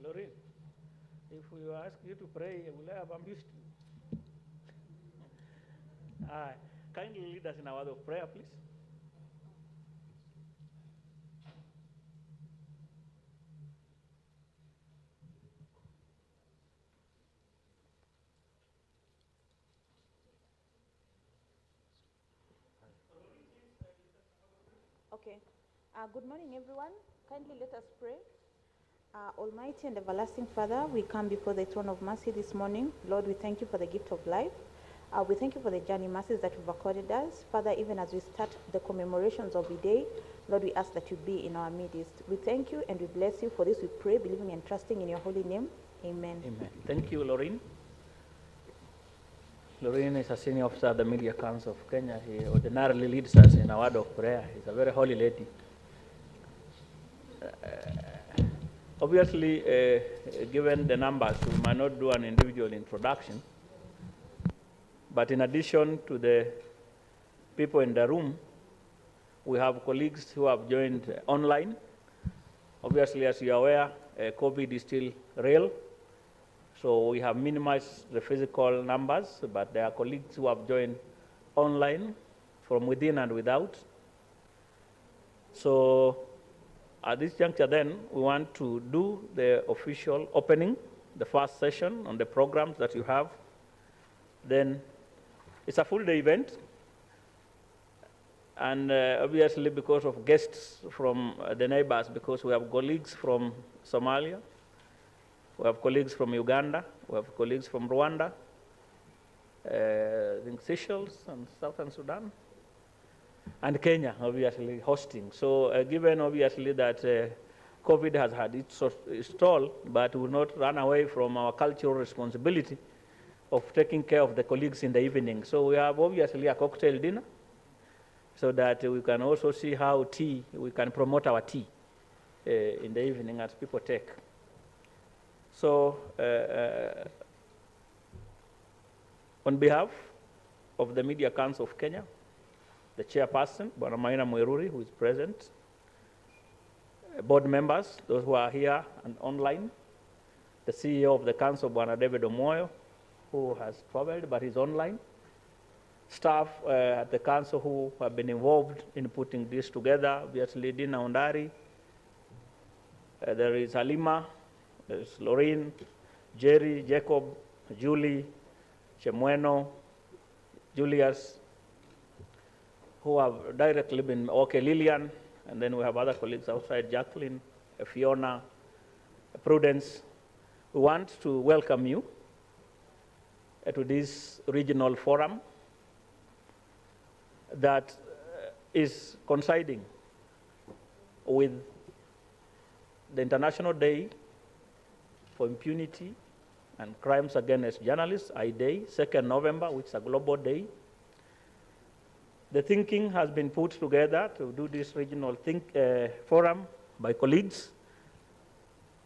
Lorraine, if we ask you to pray, will I have ambushed you? Kindly lead us in a word of prayer, please. Okay. Good morning, everyone. Kindly let us pray. Almighty and everlasting Father, we come before the throne of mercy this morning. Lord, we thank you for the gift of life. We thank you for the journey mercies that you've accorded us. Father, even as we start the commemorations of Idei, Lord, we ask that you be in our midst. We thank you and we bless you. For this we pray, believing and trusting in your holy name. Amen. Amen. Thank you, Lorraine. Lorraine is a senior officer at the Media Council of Kenya. He ordinarily leads us in a word of prayer. He's a very holy lady. Obviously, given the numbers, we might not do an individual introduction. But in addition to the people in the room, we have colleagues who have joined online. Obviously, as you are aware, COVID is still real. So we have minimized the physical numbers, but there are colleagues who have joined online from within and without. So at this juncture then, we want to do the official opening, the first session on the programs that you have. Then it's a full day event. And obviously because of guests from the neighbors, because we have colleagues from Somalia, we have colleagues from Uganda, we have colleagues from Rwanda, I think Seychelles and Southern Sudan, and Kenya, obviously, hosting. So given, obviously, that COVID has had its toll, but we will not run away from our cultural responsibility of taking care of the colleagues in the evening. So we have, obviously, a cocktail dinner, so that we can also see how we can promote our tea in the evening as people take. So on behalf of the Media Council of Kenya, the chairperson, Bwana Maina Mweruri, who is present, board members, those who are here and online, the CEO of the council, Bwana David Omoyo, who has traveled but is online, staff at the council who have been involved in putting this together, obviously Dina Ondari, there is Halima, there is Lorraine, Jerry, Jacob, Julie, Chemweno, Julius, who have directly been, okay, Lillian, and then we have other colleagues outside, Jacqueline, Fiona, Prudence. We want to welcome you to this regional forum that is coinciding with the International Day for Impunity and Crimes Against Journalists, Idei, 2nd November, which is a global day. The thinking has been put together to do this regional forum by colleagues.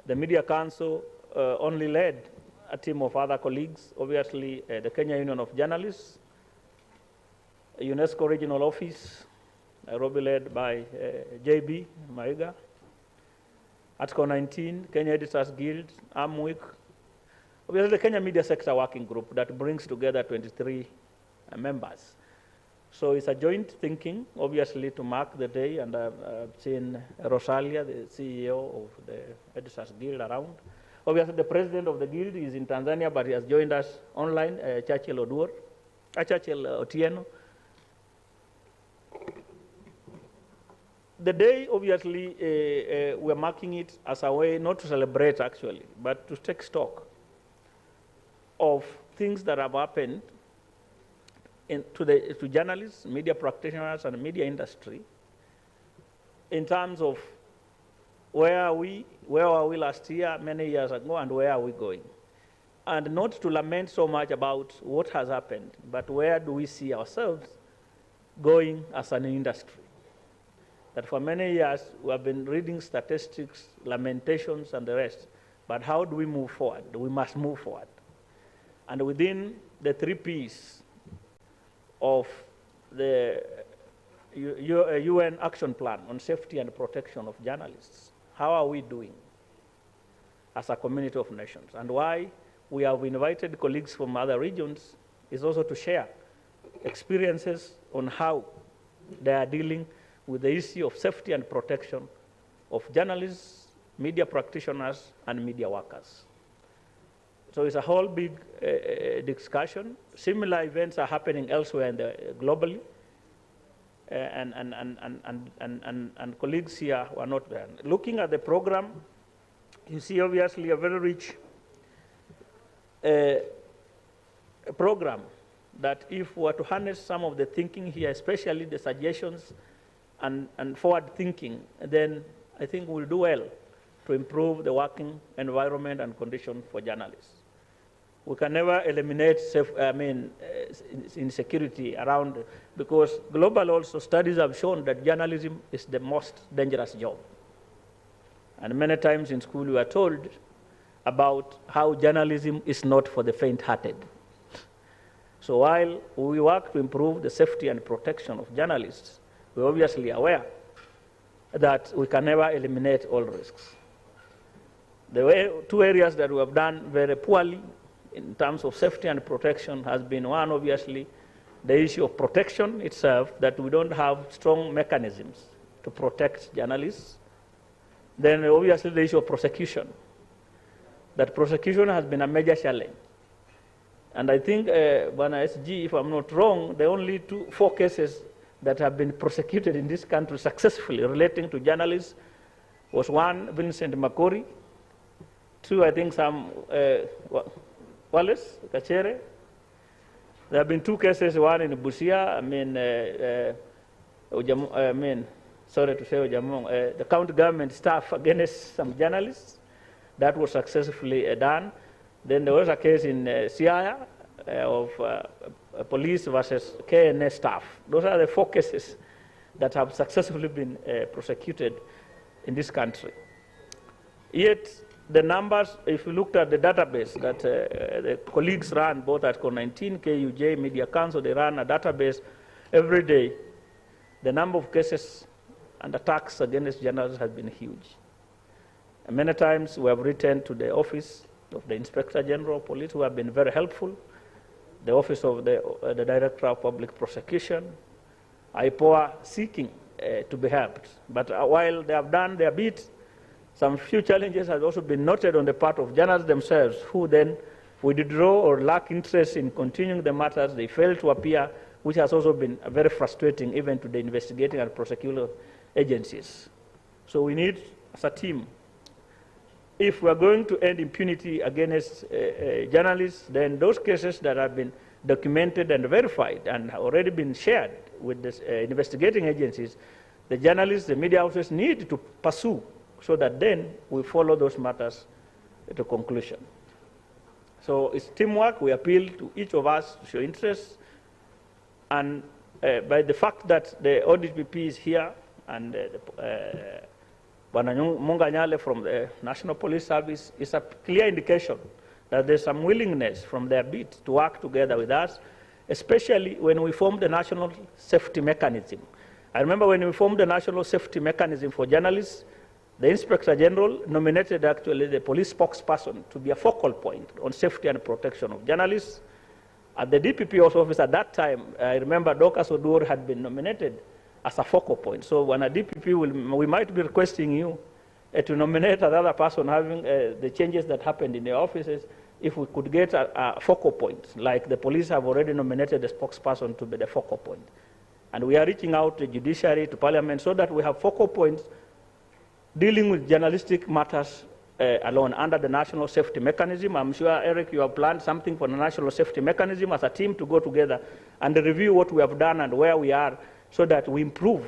The Media Council only led a team of other colleagues, obviously the Kenya Union of Journalists, UNESCO Regional Office, Nairobi led by JB Maiga, Article 19, Kenya Editors Guild, AMWIC, obviously the Kenya Media Sector Working Group that brings together 23 members. So it's a joint thinking, obviously, to mark the day, and I've seen Rosalia, the CEO of the Editors Guild, around. Obviously, the president of the guild is in Tanzania, but he has joined us online, Churchill Otieno. The day, obviously, we're marking it as a way not to celebrate, actually, but to take stock of things that have happened to journalists, media practitioners, and media industry in terms of where were we last year, many years ago, and where are we going? And not to lament so much about what has happened, but where do we see ourselves going as an industry? That for many years we have been reading statistics, lamentations, and the rest, but how do we move forward? We must move forward. And within the 3 Ps of the UN action plan on safety and protection of journalists. How are we doing as a community of nations? And why we have invited colleagues from other regions is also to share experiences on how they are dealing with the issue of safety and protection of journalists, media practitioners, and media workers. So it's a whole big discussion. Similar events are happening elsewhere globally, and colleagues here were not there. Looking at the program, you see obviously a very rich program that if we were to harness some of the thinking here, especially the suggestions and forward thinking, then I think we'll do well to improve the working environment and condition for journalists. We can never eliminate insecurity around, because global also studies have shown that journalism is the most dangerous job. And many times in school we are told about how journalism is not for the faint-hearted. So while we work to improve the safety and protection of journalists, we're obviously aware that we can never eliminate all risks. The two areas that we have done very poorly in terms of safety and protection has been, one, obviously, the issue of protection itself, that we don't have strong mechanisms to protect journalists. Then obviously the issue of prosecution, that prosecution has been a major challenge. And I think, Bwana SG, if I'm not wrong, the only 4 cases that have been prosecuted in this country successfully relating to journalists was 1, Vincent Makori, 2, I think some Wallace, Kachere. There have been 2 cases, one in Busia, sorry to say Ujamong, the county government staff against some journalists. That was successfully done. Then there was a case in Siaya of police versus KNA staff. Those are the 4 cases that have successfully been prosecuted in this country. Yet, the numbers, if you looked at the database that the colleagues run, both at CON19, KUJ, Media Council, they run a database every day. The number of cases and attacks against journalists has been huge. And many times we have written to the office of the Inspector General of Police, who have been very helpful, the office of the Director of Public Prosecution, IPOA, seeking to be helped. But while they have done their bit, some few challenges have also been noted on the part of journalists themselves, who then withdraw or lack interest in continuing the matters. They fail to appear, which has also been very frustrating even to the investigating and prosecutor agencies. So we need, as a team, if we are going to end impunity against journalists, then those cases that have been documented and verified and have already been shared with the investigating agencies, the journalists, the media houses need to pursue, so that then we follow those matters to conclusion. So it's teamwork. We appeal to each of us to show interest. And by the fact that the ODPP is here and Munganyale from the National Police Service is a clear indication that there's some willingness from their bit to work together with us, especially when we formed the National Safety Mechanism. I remember when we formed the National Safety Mechanism for journalists, the Inspector General nominated actually the police spokesperson to be a focal point on safety and protection of journalists. At the DPP office at that time, I remember Dorcas Oduor had been nominated as a focal point. So when a DPP we might be requesting you to nominate another person having the changes that happened in the offices, if we could get a focal point, like the police have already nominated the spokesperson to be the focal point. And we are reaching out to judiciary, to parliament, so that we have focal points dealing with journalistic matters alone under the National Safety Mechanism. I'm sure, Eric, you have planned something for the National Safety Mechanism as a team to go together and review what we have done and where we are, so that we improve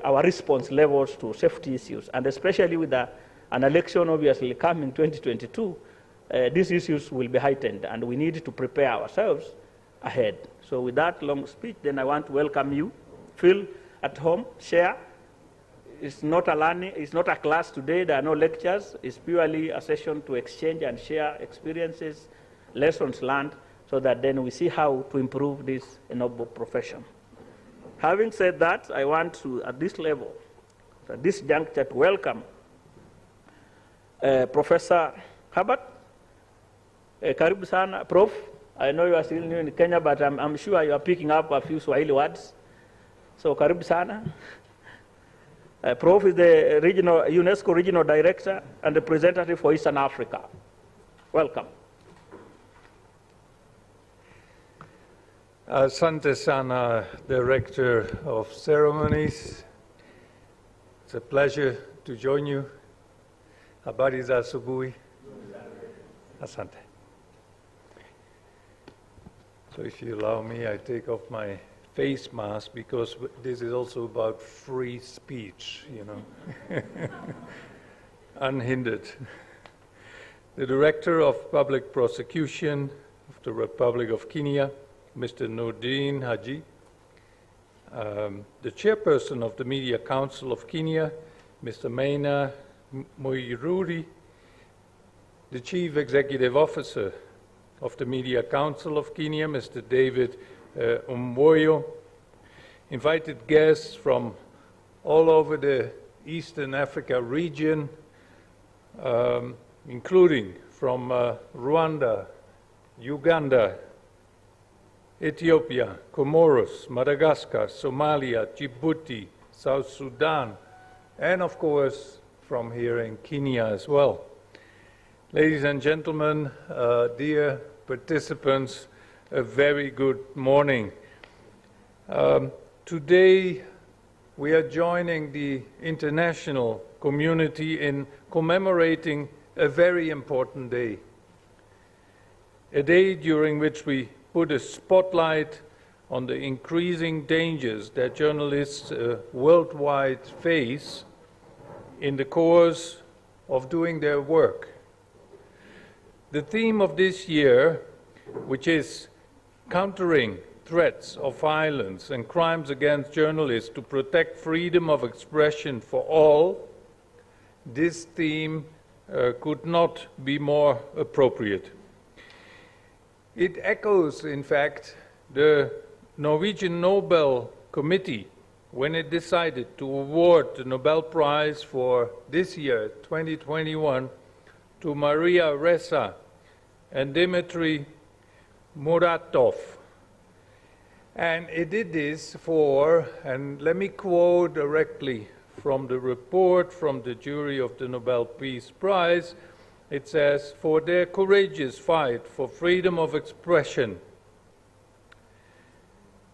our response levels to safety issues. And especially with an election obviously coming 2022, these issues will be heightened, and we need to prepare ourselves ahead. So with that long speech, then I want to welcome you. Feel at home, share. It's not a learning, it's not a class today, there are no lectures. It's purely a session to exchange and share experiences, lessons learned, so that then we see how to improve this noble profession. Having said that, I want to, at this level, at this juncture, to welcome Professor Herbert. Karibu sana, Prof. I know you are still new in Kenya, but I'm sure you are picking up a few Swahili words. So karibu sana. Prof is the UNESCO Regional Director and Representative for Eastern Africa. Welcome. Asante sana, Director of Ceremonies. It's a pleasure to join you. Habari za asubuhi. Asante. So if you allow me, I take off my face mask because this is also about free speech, you know, unhindered. The Director of Public Prosecution of the Republic of Kenya, Mr. Nordin Haji, the Chairperson of the Media Council of Kenya, Mr. Maina Muiruri, the Chief Executive Officer of the Media Council of Kenya, Mr. David Umwoyo, invited guests from all over the Eastern Africa region, including from Rwanda, Uganda, Ethiopia, Comoros, Madagascar, Somalia, Djibouti, South Sudan, and of course from here in Kenya as well. Ladies and gentlemen, dear participants, a very good morning. Today we are joining the international community in commemorating a very important day. A day during which we put a spotlight on the increasing dangers that journalists worldwide face in the course of doing their work. The theme of this year, which is countering threats of violence and crimes against journalists to protect freedom of expression for all, this theme could not be more appropriate. It echoes, in fact, the Norwegian Nobel Committee when it decided to award the Nobel Prize for this year, 2021, to Maria Ressa and Dmitry Muratov. And it did this for, and let me quote directly from the report from the jury of the Nobel Peace Prize, it says, for their courageous fight for freedom of expression.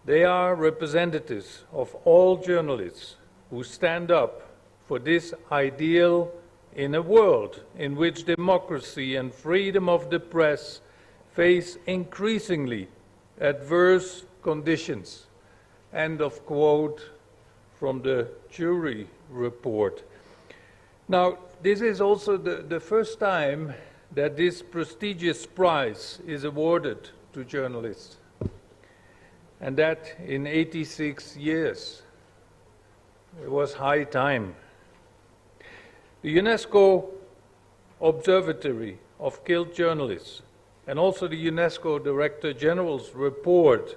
They are representatives of all journalists who stand up for this ideal in a world in which democracy and freedom of the press face increasingly adverse conditions. End of quote from the jury report. Now, this is also the first time that this prestigious prize is awarded to journalists, and that in 86 years. It was high time. The UNESCO Observatory of Killed Journalists and also the UNESCO Director General's report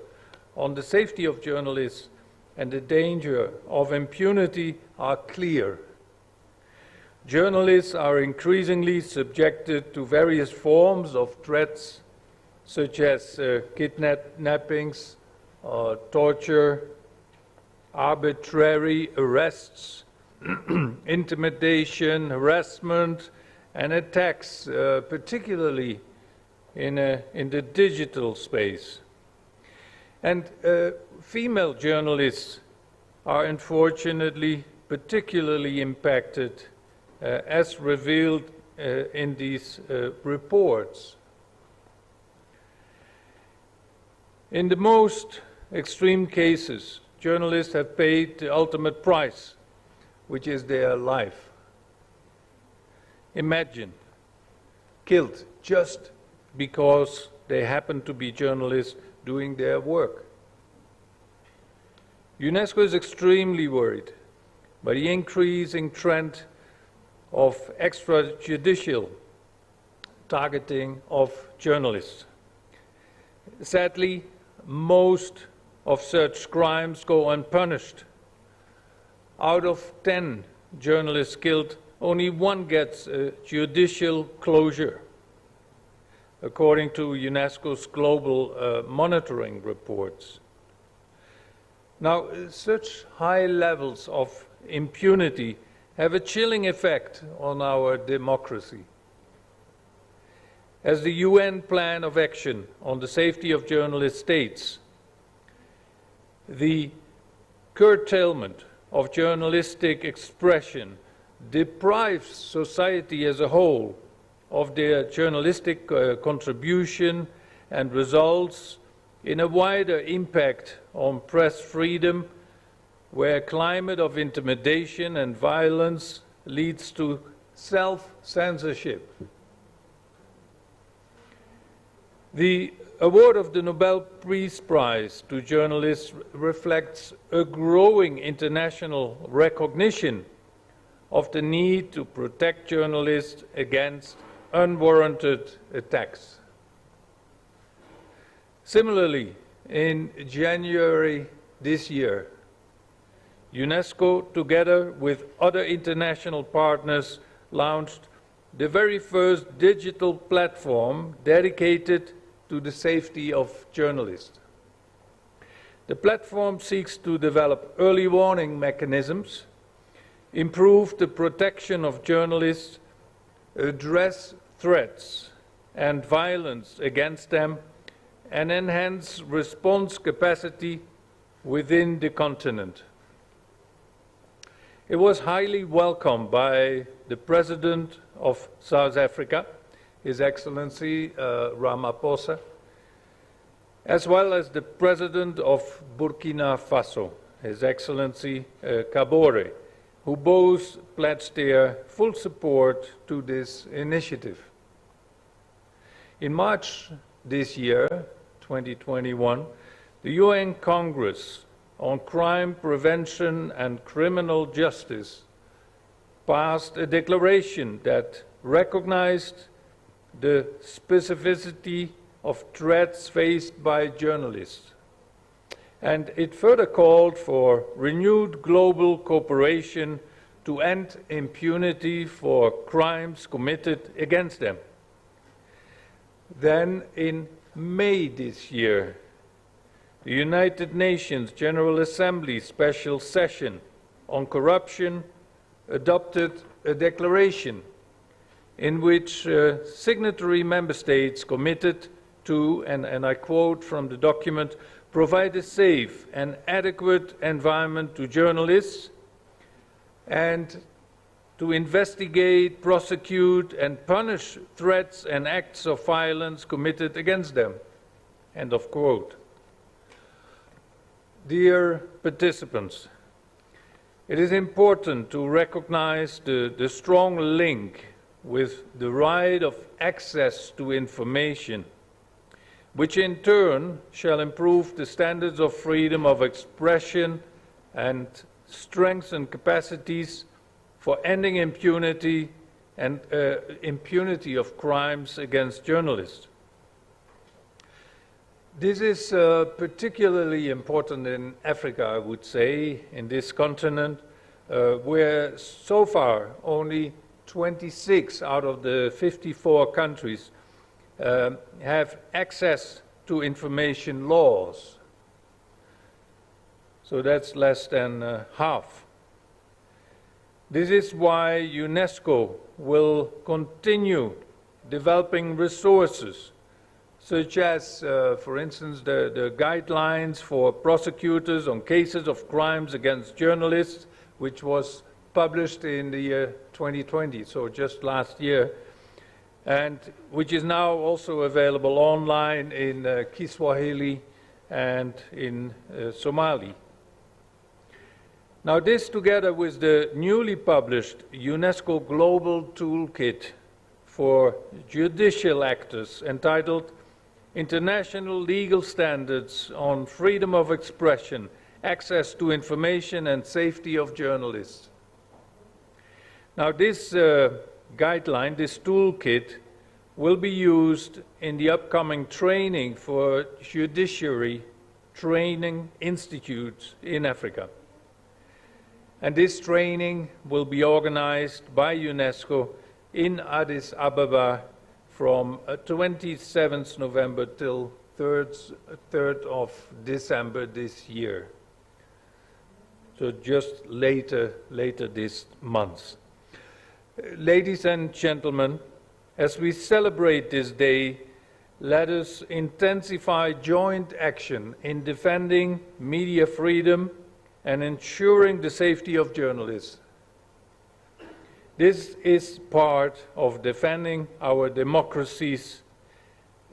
on the safety of journalists and the danger of impunity are clear. Journalists are increasingly subjected to various forms of threats, such as kidnappings, torture, arbitrary arrests, intimidation, harassment, and attacks, particularly in the digital space. And female journalists are unfortunately particularly impacted, as revealed in these reports. In the most extreme cases, journalists have paid the ultimate price, which is their life. Imagine, killed just because they happen to be journalists doing their work. UNESCO is extremely worried by the increasing trend of extrajudicial targeting of journalists. Sadly, most of such crimes go unpunished. Out of 10 journalists killed, only one gets a judicial closure, according to UNESCO's global monitoring reports. Now, such high levels of impunity have a chilling effect on our democracy. As the UN Plan of Action on the Safety of Journalists states, the curtailment of journalistic expression deprives society as a whole of their journalistic contribution and results in a wider impact on press freedom, where a climate of intimidation and violence leads to self-censorship. The award of the Nobel Peace Prize to journalists reflects a growing international recognition of the need to protect journalists against unwarranted attacks. Similarly, in January this year, UNESCO, together with other international partners, launched the very first digital platform dedicated to the safety of journalists. The platform seeks to develop early warning mechanisms, improve the protection of journalists, address threats and violence against them, and enhance response capacity within the continent. It was highly welcomed by the President of South Africa, His Excellency Ramaphosa, as well as the President of Burkina Faso, His Excellency Kabore, who both pledged their full support to this initiative. In March this year, 2021, the UN Congress on Crime Prevention and Criminal Justice passed a declaration that recognized the specificity of threats faced by journalists. And it further called for renewed global cooperation to end impunity for crimes committed against them. Then, in May this year, the United Nations General Assembly Special Session on Corruption adopted a declaration in which signatory member states committed to, and I quote from the document, provide a safe and adequate environment to journalists and to investigate, prosecute, and punish threats and acts of violence committed against them. End of quote. Dear participants, it is important to recognize the strong link with the right of access to information, which in turn shall improve the standards of freedom of expression and strengthen capacities for ending impunity and impunity of crimes against journalists. This is particularly important in Africa, I would say, in this continent, where so far only 26 out of the 54 countries have access to information laws. So that's less than half. This is why UNESCO will continue developing resources such as, for instance, the guidelines for prosecutors on cases of crimes against journalists, which was published in the year 2020, so just last year, and which is now also available online in Kiswahili and in Somali. Now this, together with the newly published UNESCO Global Toolkit for Judicial Actors entitled International Legal Standards on Freedom of Expression, Access to Information and Safety of Journalists. Now this guideline, this toolkit, will be used in the upcoming training for judiciary training institutes in Africa. And this training will be organized by UNESCO in Addis Ababa from 27th November till 3rd of December this year. So just later this month. Ladies and gentlemen, as we celebrate this day, let us intensify joint action in defending media freedom and ensuring the safety of journalists. This is part of defending our democracies.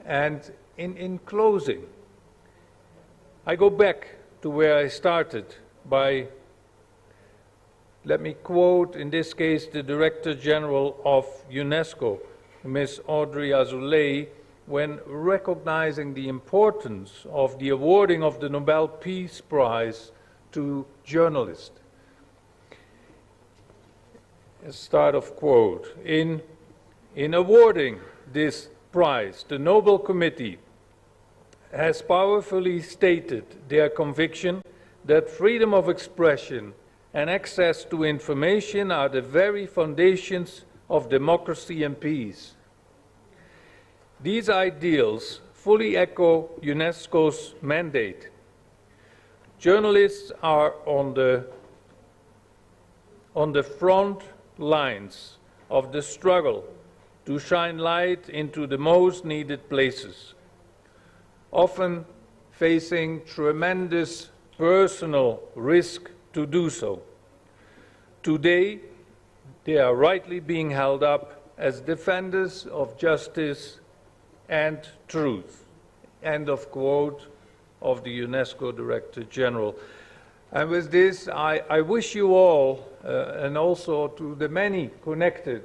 And in closing, I go back to where I started by, let me quote, in this case, the Director General of UNESCO, Ms. Audrey Azoulay, when recognizing the importance of the awarding of the Nobel Peace Prize to journalists. Start of quote. In awarding this prize, the Nobel Committee has powerfully stated their conviction that freedom of expression and access to information are the very foundations of democracy and peace. These ideals fully echo UNESCO's mandate. Journalists are on the front lines of the struggle to shine light into the most needed places, often facing tremendous personal risk to do so. Today, they are rightly being held up as defenders of justice and truth. End of quote of the UNESCO Director General. And with this, I wish you all, and also to the many connected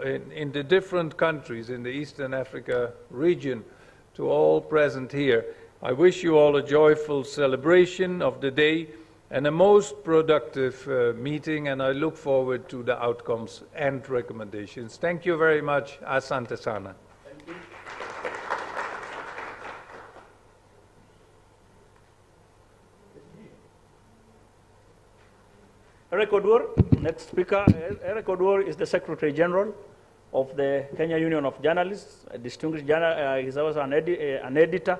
in the different countries in the Eastern Africa region, to all present here, I wish you all a joyful celebration of the day and a most productive meeting, and I look forward to the outcomes and recommendations. Thank you very much. Asante sana. Thank you. Eric Odwor, next speaker. Eric Odwor is the Secretary General of the Kenya Union of Journalists, a distinguished journalist. He's also an editor,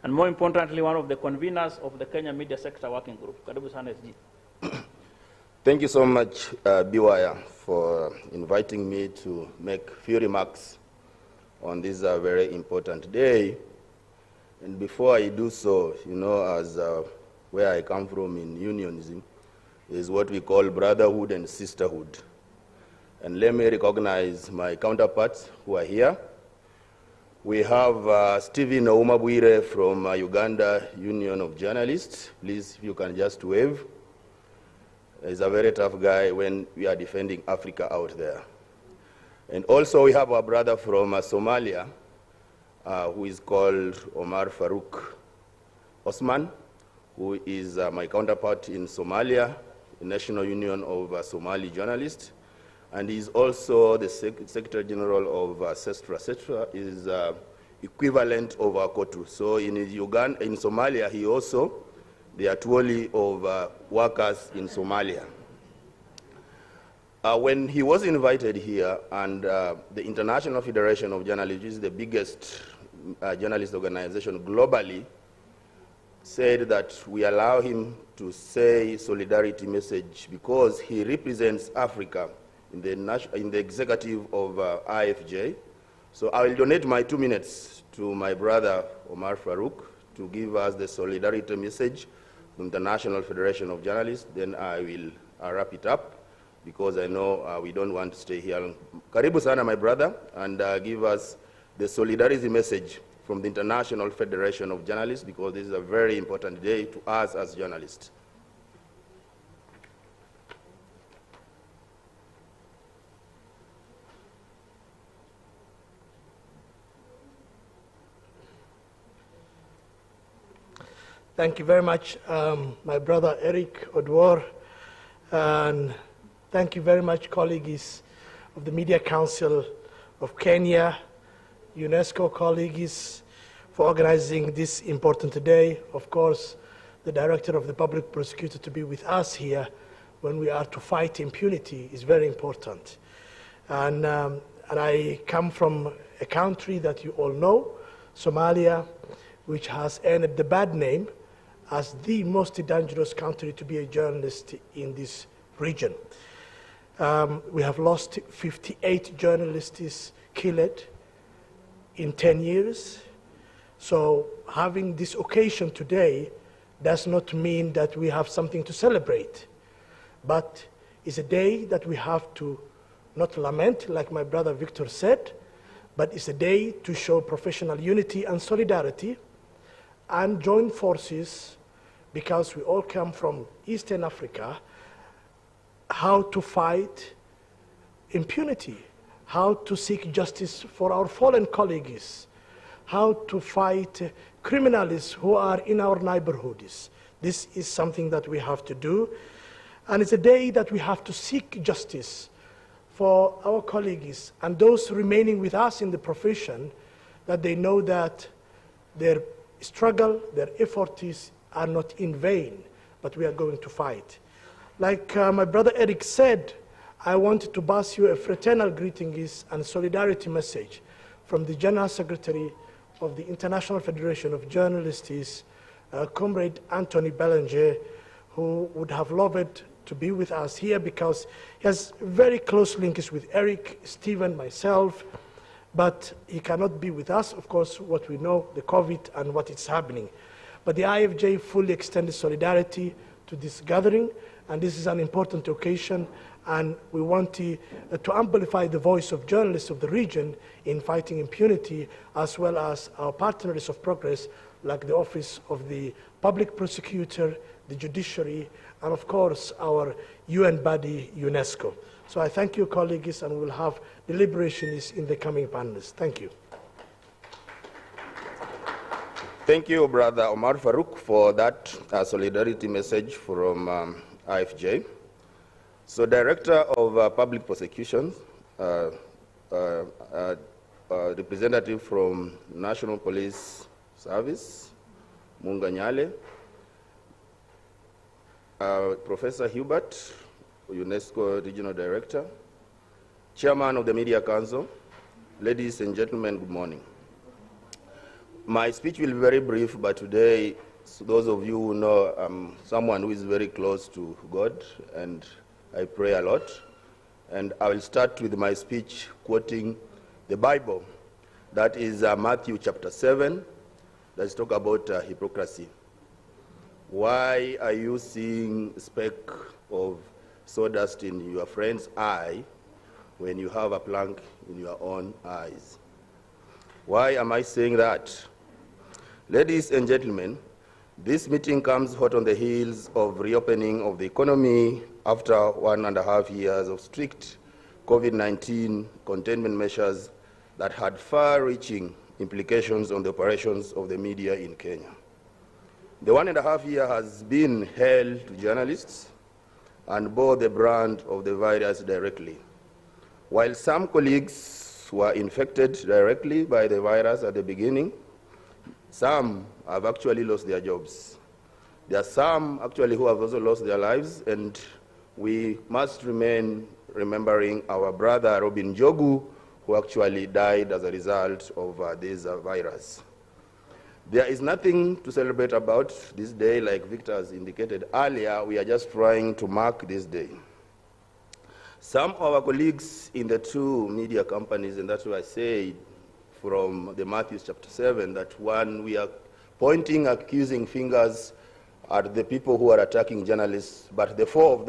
and more importantly, one of the conveners of the Kenya Media Sector Working Group. Karibu sana SG. Thank you so much, Biwaya, for inviting me to make a few remarks on this very important day. And before I do so, you know, as where I come from in unionism, is what we call brotherhood and sisterhood. And let me recognize my counterparts who are here. We have Stephen Oumabwire from Uganda Union of Journalists. Please, if you can just wave. He's a very tough guy when we are defending Africa out there. And also we have our brother from Somalia, who is called Omar Farouk Osman, who is my counterpart in Somalia, the National Union of Somali Journalists, and he's also the Secretary General of SESTRA. SESTRA is equivalent of KOTU. So in Uganda, in Somalia, he also the Atwoli of workers in Somalia. When he was invited here, and the International Federation of Journalists, which is the biggest journalist organization globally, said that we allow him to say solidarity message because he represents Africa in the executive of IFJ. So I will donate my 2 minutes to my brother Omar Farouk to give us the solidarity message from the National Federation of Journalists. Then I will wrap it up because I know we don't want to stay here. Karibu sana, my brother, and give us the solidarity message from the International Federation of Journalists, because this is a very important day to us as journalists. Thank you very much, my brother Eric Odwor, and thank you very much, colleagues of the Media Council of Kenya, UNESCO colleagues, for organizing this important day. Of course, the Director of the Public Prosecutor to be with us here when we are to fight impunity is very important. And I come from a country that you all know, Somalia, which has earned the bad name as the most dangerous country to be a journalist in this region. We have lost 58 journalists killed in 10 years. So having this occasion today does not mean that we have something to celebrate, but it's a day that we have to not lament, like my brother Victor said, but it's a day to show professional unity and solidarity and join forces, because we all come from Eastern Africa, how to fight impunity, how to seek justice for our fallen colleagues, how to fight criminals who are in our neighborhoods. This is something that we have to do. And it's a day that we have to seek justice for our colleagues and those remaining with us in the profession, that they know that their struggle, their efforts are not in vain, but we are going to fight. Like my brother Eric said, I wanted to pass you a fraternal greetings and solidarity message from the General Secretary of the International Federation of Journalists, Comrade Anthony Bellinger, who would have loved to be with us here because he has very close links with Eric, Stephen, myself, but he cannot be with us, of course, what we know, the COVID and what is happening. But the IFJ fully extends solidarity to this gathering, and this is an important occasion, and we want to amplify the voice of journalists of the region in fighting impunity, as well as our partners of progress, like the Office of the Public Prosecutor, the Judiciary, and of course our UN body, UNESCO. So I thank you, colleagues, and we'll have deliberations in the coming panels. Thank you. Thank you, Brother Omar Farouk, for that solidarity message from IFJ. So, Director of Public Prosecutions, representative from National Police Service, Munga Nyale, Professor Hubert, UNESCO Regional Director, Chairman of the Media Council, ladies and gentlemen, good morning. My speech will be very brief, but today, so those of you who know, I'm someone who is very close to God, and I pray a lot. And I will start with my speech quoting the Bible. That is Matthew chapter 7. Let's talk about hypocrisy. Why are you seeing a speck of sawdust in your friend's eye when you have a plank in your own eyes? Why am I saying that? Ladies and gentlemen, this meeting comes hot on the heels of reopening of the economy after 1.5 years of strict COVID-19 containment measures that had far-reaching implications on the operations of the media in Kenya. The 1.5 years has been hell to journalists and bore the brand of the virus directly. While some colleagues were infected directly by the virus at the beginning, some have actually lost their jobs. There are some actually who have also lost their lives, and we must remain remembering our brother Robin Jogu, who actually died as a result of this virus. There is nothing to celebrate about this day, like Victor has indicated earlier. We are just trying to mark this day. Some of our colleagues in the two media companies, and that's why I say from the Matthew chapter 7, that one, we are pointing accusing fingers at the people who are attacking journalists, but the four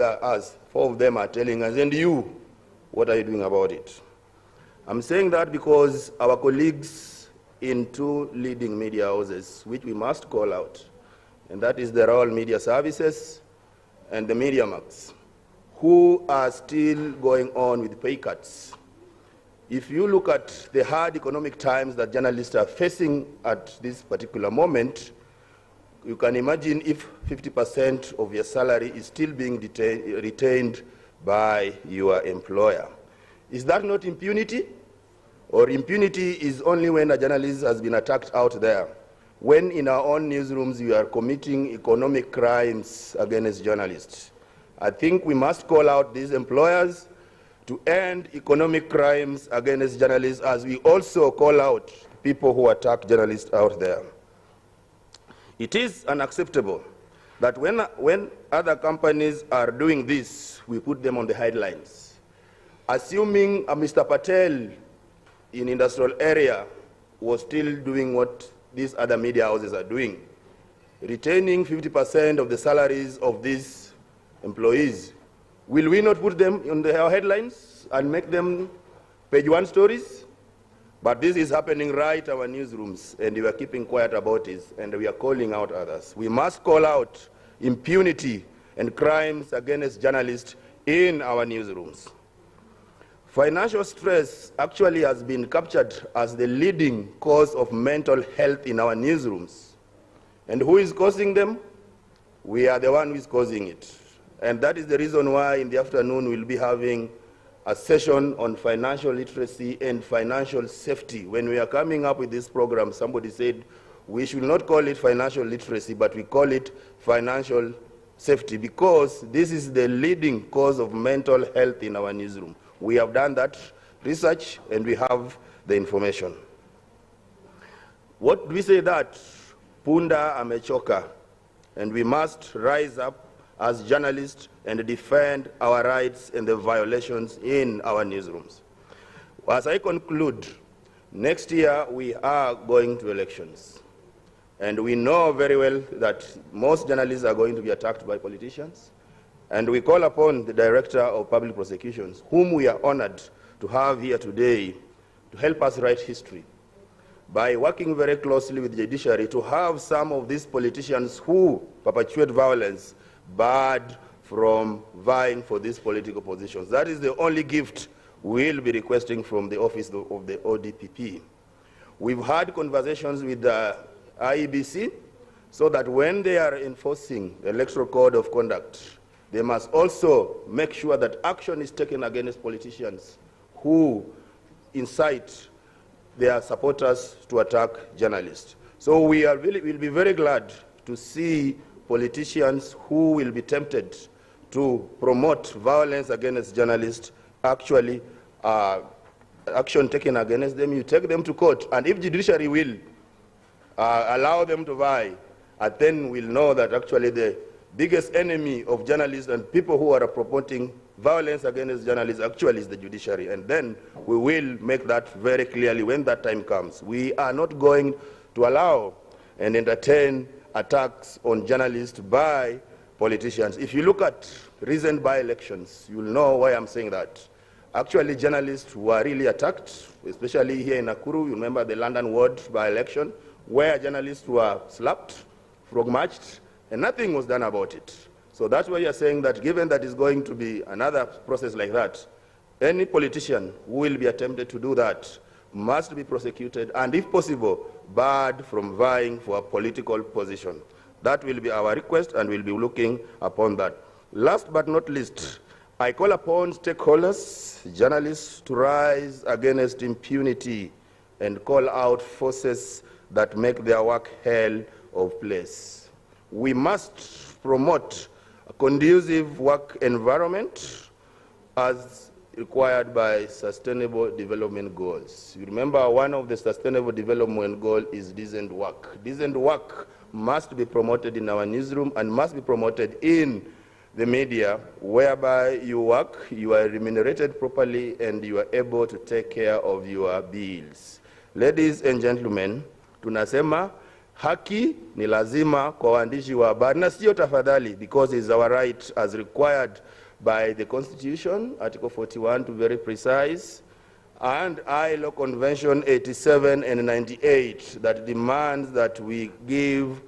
of them are telling us, and you, what are you doing about it? I'm saying that because our colleagues in two leading media houses, which we must call out, and that is the Royal Media Services and the Media Max, who are still going on with pay cuts. If you look at the hard economic times that journalists are facing at this particular moment, you can imagine if 50% of your salary is still being retained by your employer. Is that not impunity? Or impunity is only when a journalist has been attacked out there? when in our own newsrooms we are committing economic crimes against journalists. I think we must call out these employers to end economic crimes against journalists, as we also call out people who attack journalists out there. It is unacceptable that when other companies are doing this, we put them on the headlines. Assuming Mr. Patel in industrial area was still doing what these other media houses are doing, retaining 50% of the salaries of these employees, will we not put them on the headlines and make them page one stories? But this is happening right in our newsrooms, and we are keeping quiet about it, and we are calling out others. We must call out impunity and crimes against journalists in our newsrooms. Financial stress actually has been captured as the leading cause of mental health in our newsrooms. And who is causing them? We are the one who is causing it. And that is the reason why in the afternoon we'll be having a session on financial literacy and financial safety. When we are coming up with this program, somebody said we should not call it financial literacy, but we call it financial safety, because this is the leading cause of mental health in our newsroom. We have done that research and we have the information. What do we say? That Punda amechoka, and we must rise up as journalists and defend our rights and the violations in our newsrooms. As I conclude, next year we are going to elections. And we know very well that most journalists are going to be attacked by politicians. And we call upon the Director of Public Prosecutions, whom we are honored to have here today, to help us write history by working very closely with the judiciary to have some of these politicians who perpetuate violence barred from vying for these political positions. That is the only gift we'll be requesting from the office of the ODPP. We've had conversations with the IEBC so that when they are enforcing the electoral code of conduct, they must also make sure that action is taken against politicians who incite their supporters to attack journalists. So we'll be very glad to see politicians who will be tempted to promote violence against journalists, actually action taken against them. You take them to court, and if judiciary will allow them to vie, then we'll know that actually the biggest enemy of journalists and people who are promoting violence against journalists actually is the judiciary. And then we will make that very clearly when that time comes. We are not going to allow and entertain attacks on journalists by politicians. If you look at recent by-elections, you'll know why I'm saying that. Actually, journalists were really attacked, especially here in Nakuru. You remember the London ward by-election, where journalists were slapped, frog-marched, and nothing was done about it. So that's why you're saying that given that is going to be another process like that, any politician who will be attempted to do that must be prosecuted, and if possible, barred from vying for a political position. That will be our request, and we'll be looking upon that. Last but not least, I call upon stakeholders, journalists, to rise against impunity and call out forces that make their work hell of place. We must promote a conducive work environment as required by Sustainable Development Goals. You remember one of the Sustainable Development Goals is decent work. Decent work must be promoted in our newsroom and must be promoted in the media, whereby you work, you are remunerated properly, and you are able to take care of your bills. Ladies and gentlemen, tunasema haki ni lazima kwa waandishi wa habari, na sio tafadhali, because it's our right as required by the Constitution, Article 41 to be very precise, and ILO Convention 87 and 98 that demands that we give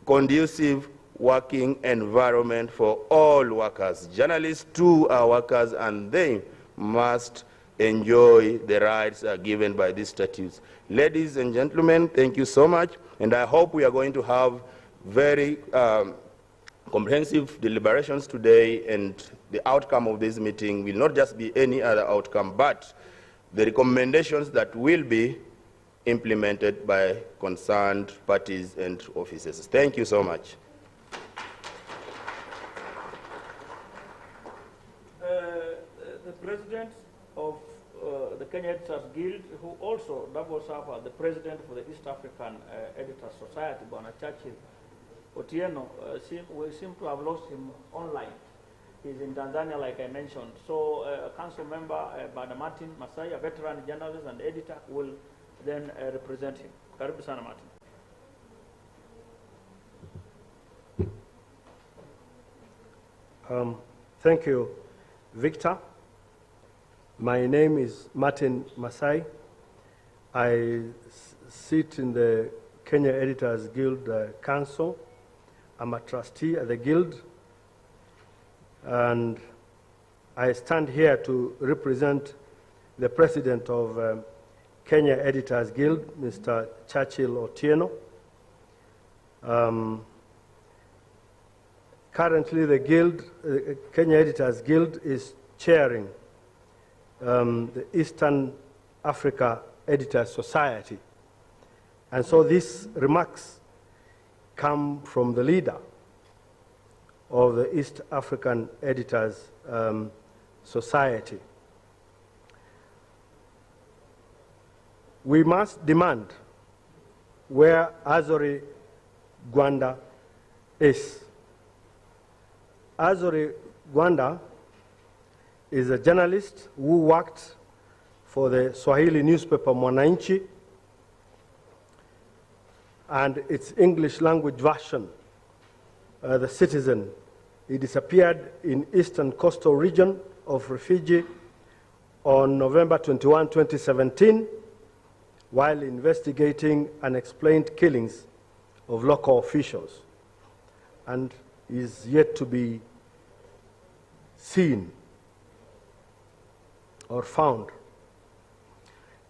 conducive working environment for all workers. Journalists too are workers, and they must enjoy the rights given by these statutes. Ladies and gentlemen, thank you so much, and I hope we are going to have very comprehensive deliberations today, and the outcome of this meeting will not just be any other outcome, but the recommendations that will be implemented by concerned parties and officers. Thank you so much. The president of the Kenya Editors Guild, who also doubles up as the president for the East African Editors Society, Bwana Churchill Otieno, we seem to have lost him online. He's in Tanzania, like I mentioned. So council member Bwana Martin Masai, a veteran journalist and editor, will then represent him. Karibu sana, Martin. Thank you, Victor. My name is Martin Masai. I sit in the Kenya Editors Guild Council. I'm a trustee at the Guild, and I stand here to represent the president of Kenya Editors Guild, Mr. Churchill Otieno. Currently, the Guild, Kenya Editors Guild, is chairing the Eastern Africa Editors Society. And so these remarks come from the leader of the East African Editors Society. We must demand where Azori Gwanda is. Azori Gwanda is a journalist who worked for the Swahili newspaper Mwananchi and its English language version, The Citizen. He disappeared in eastern coastal region of Rufiji on November 21, 2017, while investigating unexplained killings of local officials, and is yet to be seen or found.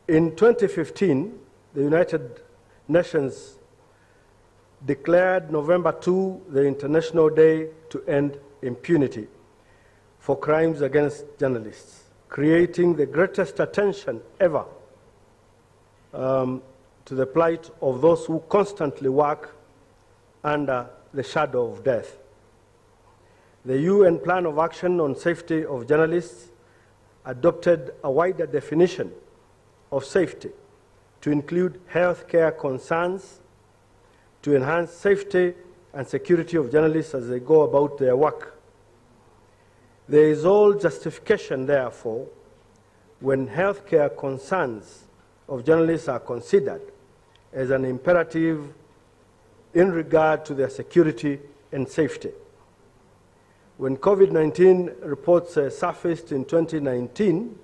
In 2015, the United Nations declared November 2 the International Day to End Impunity for crimes against journalists, creating the greatest attention ever to the plight of those who constantly work under the shadow of death. The UN Plan of Action on Safety of Journalists adopted a wider definition of safety to include healthcare concerns to enhance safety and security of journalists as they go about their work. There is all justification, therefore, when healthcare concerns of journalists are considered as an imperative in regard to their security and safety. When COVID-19 reports surfaced in 2019,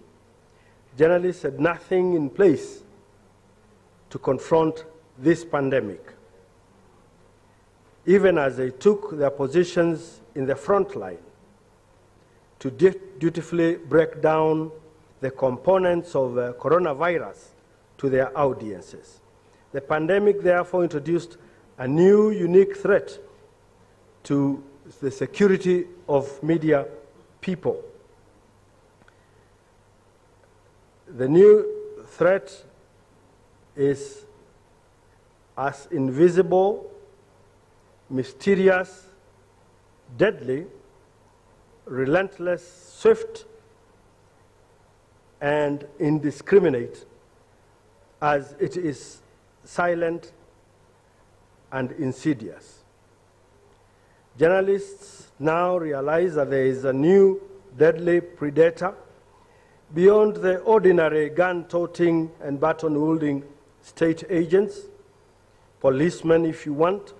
journalists had nothing in place to confront this pandemic, even as they took their positions in the front line to dutifully break down the components of coronavirus to their audiences. The pandemic therefore introduced a new, unique threat to the security of media people. The new threat is as invisible, mysterious, deadly, relentless, swift, and indiscriminate as it is silent and insidious. Journalists now realize that there is a new deadly predator beyond the ordinary gun-toting and baton-wielding state agents, policemen if you want,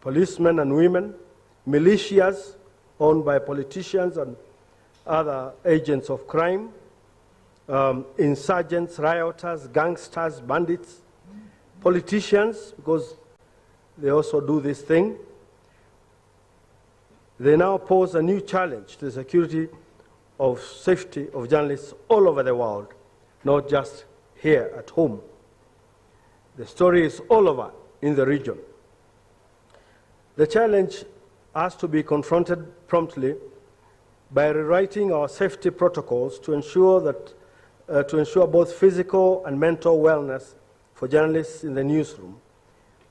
policemen and women, militias owned by politicians and other agents of crime, insurgents, rioters, gangsters, bandits, politicians, because they also do this thing. They now pose a new challenge to the security of safety of journalists all over the world, not just here at home. The story is all over in the region. The challenge has to be confronted promptly by rewriting our safety protocols to ensure that to ensure both physical and mental wellness for journalists in the newsroom,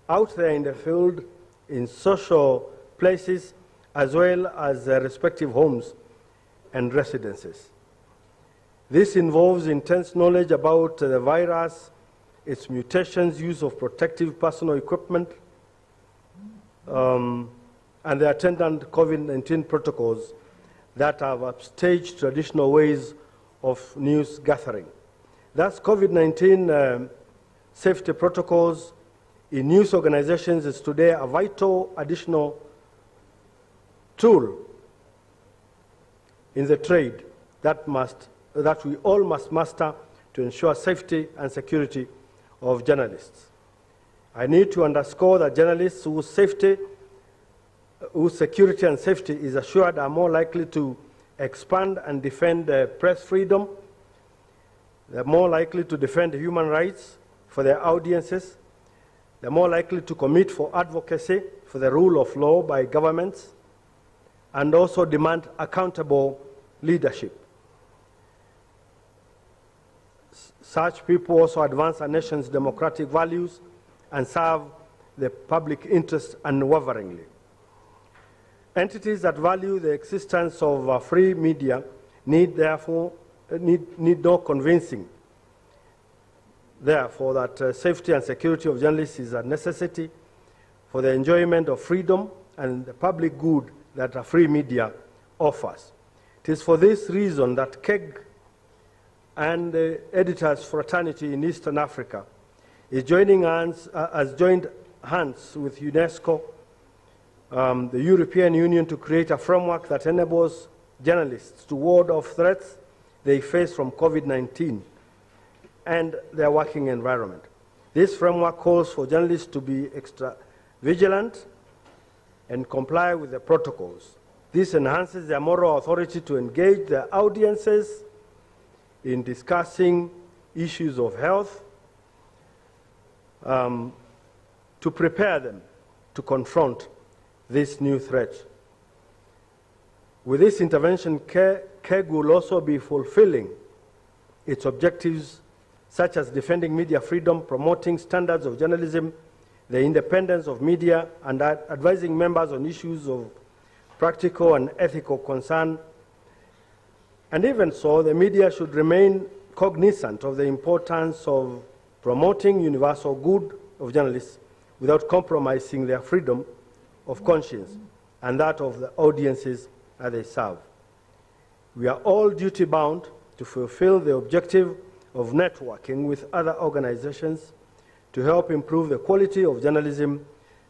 out there in the field, in social places, as well as their respective homes and residences. This involves intense knowledge about the virus, its mutations, use of protective personal equipment, and the attendant COVID-19 protocols that have upstaged traditional ways of news gathering. Thus, COVID-19 safety protocols in news organizations is today a vital additional tool in the trade that we all must master to ensure safety and security of journalists. I need to underscore that journalists whose security and safety is assured are more likely to expand and defend press freedom. They're more likely to defend human rights for their audiences. They're more likely to commit for advocacy for the rule of law by governments, and also demand accountable leadership. Such people also advance our nation's democratic values and serve the public interest unwaveringly. Entities that value the existence of free media need no convincing, therefore, that safety and security of journalists is a necessity for the enjoyment of freedom and the public good that a free media offers. It is for this reason that KEG and the Editors Fraternity in Eastern Africa has joined hands with UNESCO, the European Union, to create a framework that enables journalists to ward off threats they face from COVID-19 and their working environment. This framework calls for journalists to be extra vigilant and comply with the protocols. This enhances their moral authority to engage their audiences in discussing issues of health, to prepare them to confront this new threat. With this intervention, KEG will also be fulfilling its objectives, such as defending media freedom, promoting standards of journalism, the independence of media, and advising members on issues of practical and ethical concern. And even so, the media should remain cognizant of the importance of promoting universal good of journalists without compromising their freedom of conscience and that of the audiences that they serve. We are all duty-bound to fulfill the objective of networking with other organizations to help improve the quality of journalism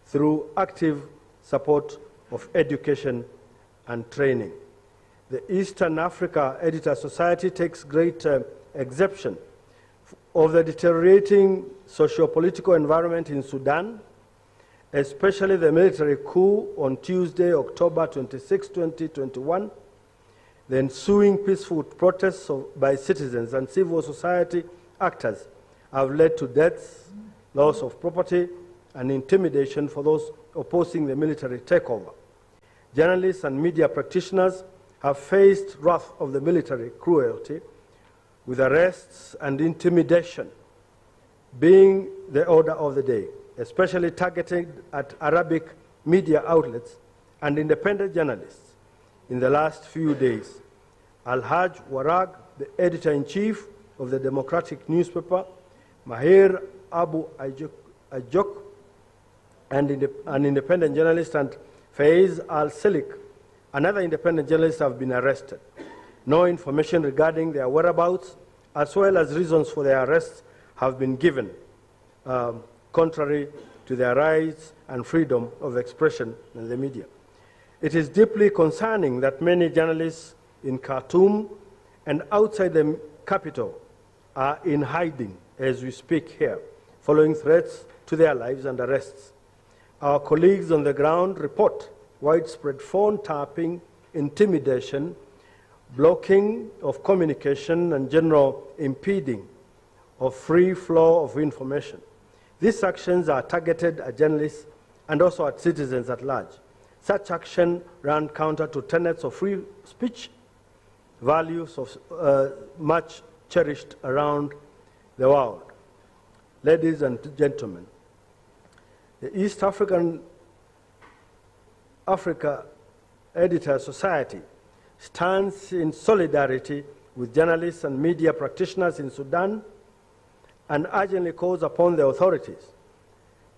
through active support of education and training. The Eastern Africa Editor Society takes great exception of the deteriorating socio-political environment in Sudan, especially the military coup on Tuesday, October 26, 2021, the ensuing peaceful protests by citizens and civil society actors have led to deaths, loss of property, and intimidation for those opposing the military takeover. Journalists and media practitioners have faced wrath of the military cruelty, with arrests and intimidation being the order of the day, especially targeted at Arabic media outlets and independent journalists. In the last few days, Al-Haj Warag, the editor-in-chief of the democratic newspaper, Mahir Abu Ajok, and an independent journalist, and Faiz Al-Silik, another independent journalist, have been arrested. No information regarding their whereabouts, as well as reasons for their arrests, have been given, contrary to their rights and freedom of expression in the media. It is deeply concerning that many journalists in Khartoum and outside the capital are in hiding as we speak here, following threats to their lives and arrests. Our colleagues on the ground report widespread phone tapping, intimidation, blocking of communication, and general impeding of free flow of information. These actions are targeted at journalists and also at citizens at large. Such action ran counter to tenets of free speech, values of much cherished around the world. Ladies and gentlemen, the East Africa Editor Society stands in solidarity with journalists and media practitioners in Sudan and urgently calls upon the authorities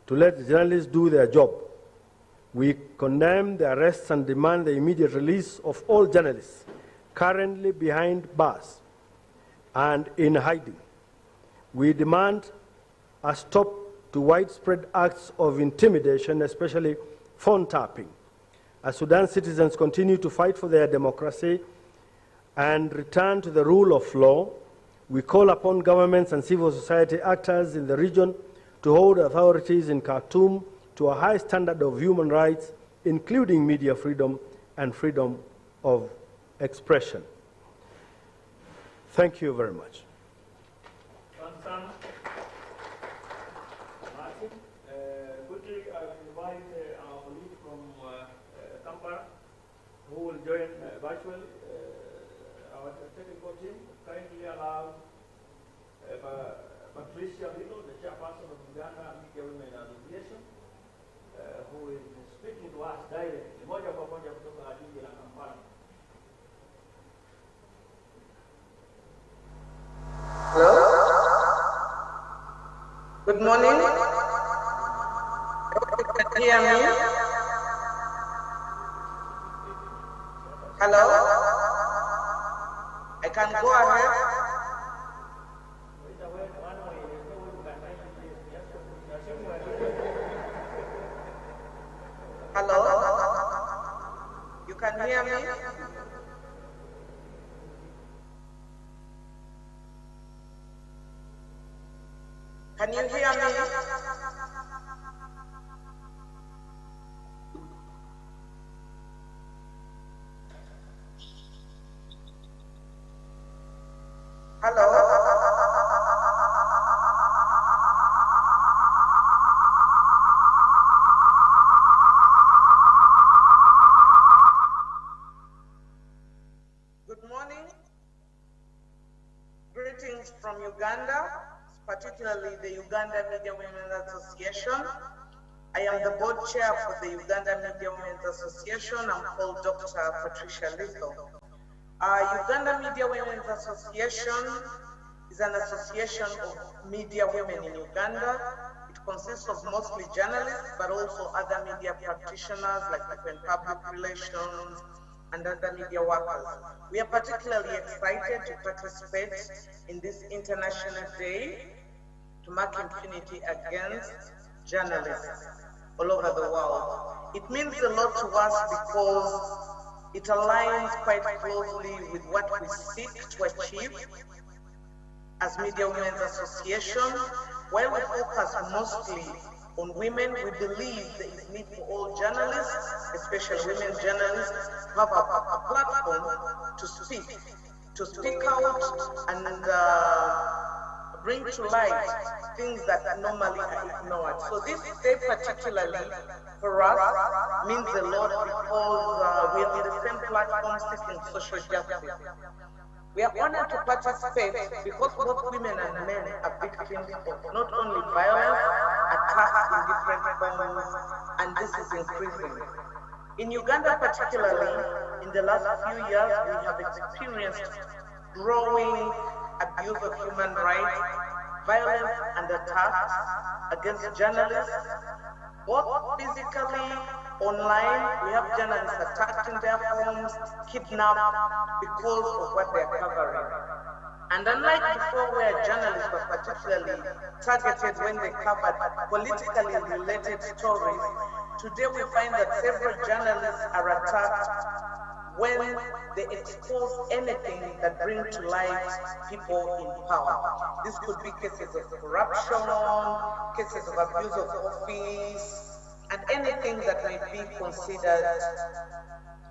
to let the journalists do their job. We condemn the arrests and demand the immediate release of all journalists currently behind bars and in hiding. We demand a stop to widespread acts of intimidation, especially phone tapping. As Sudan citizens continue to fight for their democracy and return to the rule of law, we call upon governments and civil society actors in the region to hold authorities in Khartoum to a high standard of human rights, including media freedom and freedom of expression. Thank you very much. Quickly, I invite our colleague from Kampala, who will join virtually our technical team. Kindly allow Patricia Lilo, the chairperson of Uganda Media Women Association, who is speaking to us directly, moja kwa moja kutoka jiji la Kampala. Hello? Good morning. You can hear me? Hello? I can go ahead. Hello? You can hear me? Can you hear me? Hello? Good morning. Greetings from Uganda, particularly the Uganda Media Women's Association. I am the board chair for the Uganda Media Women's Association. I'm called Dr. Patricia Lito. Uganda Media Women's Association is an association of media women in Uganda. It consists of mostly journalists, but also other media practitioners like different public relations and other media workers. We are particularly excited to participate in this International Day to mark impunity against journalists all over the world. It means a lot to us because it aligns quite closely with what we seek to achieve as Media Women's Association. While we focus mostly on women, we believe there is need for all journalists, especially women journalists, to have a platform to speak out and bring to light things that normally are ignored. So this day particularly for us means a lot because we are on the same platform seeking social justice. We are honored to participate because both women and men are victims of not only violence, attacks in different forms, and this is increasing. In Uganda particularly, in the last few years, we have experienced growing abuse of human rights, violence and attacks against journalists, both physically, online. We have journalists attacked in their homes, kidnapped because of what they are covering. And unlike before where journalists were particularly targeted when they covered politically related stories, today we find that several journalists are attacked when they expose anything that brings to light people in power. This could be cases of corruption, cases of abuse of office, and anything that may be considered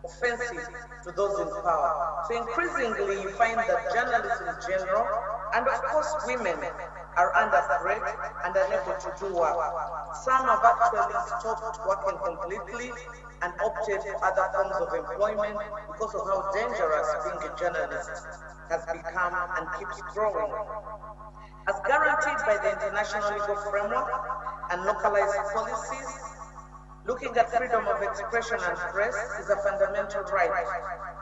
offensive to those in power. So increasingly you find that journalists in general, and of course women, are under threat and unable to do work. Some have actually stopped working completely and opted for other forms of employment because of how dangerous being a journalist has become and keeps growing. As guaranteed by the international legal framework and localized policies, looking at freedom of expression and press is a fundamental right.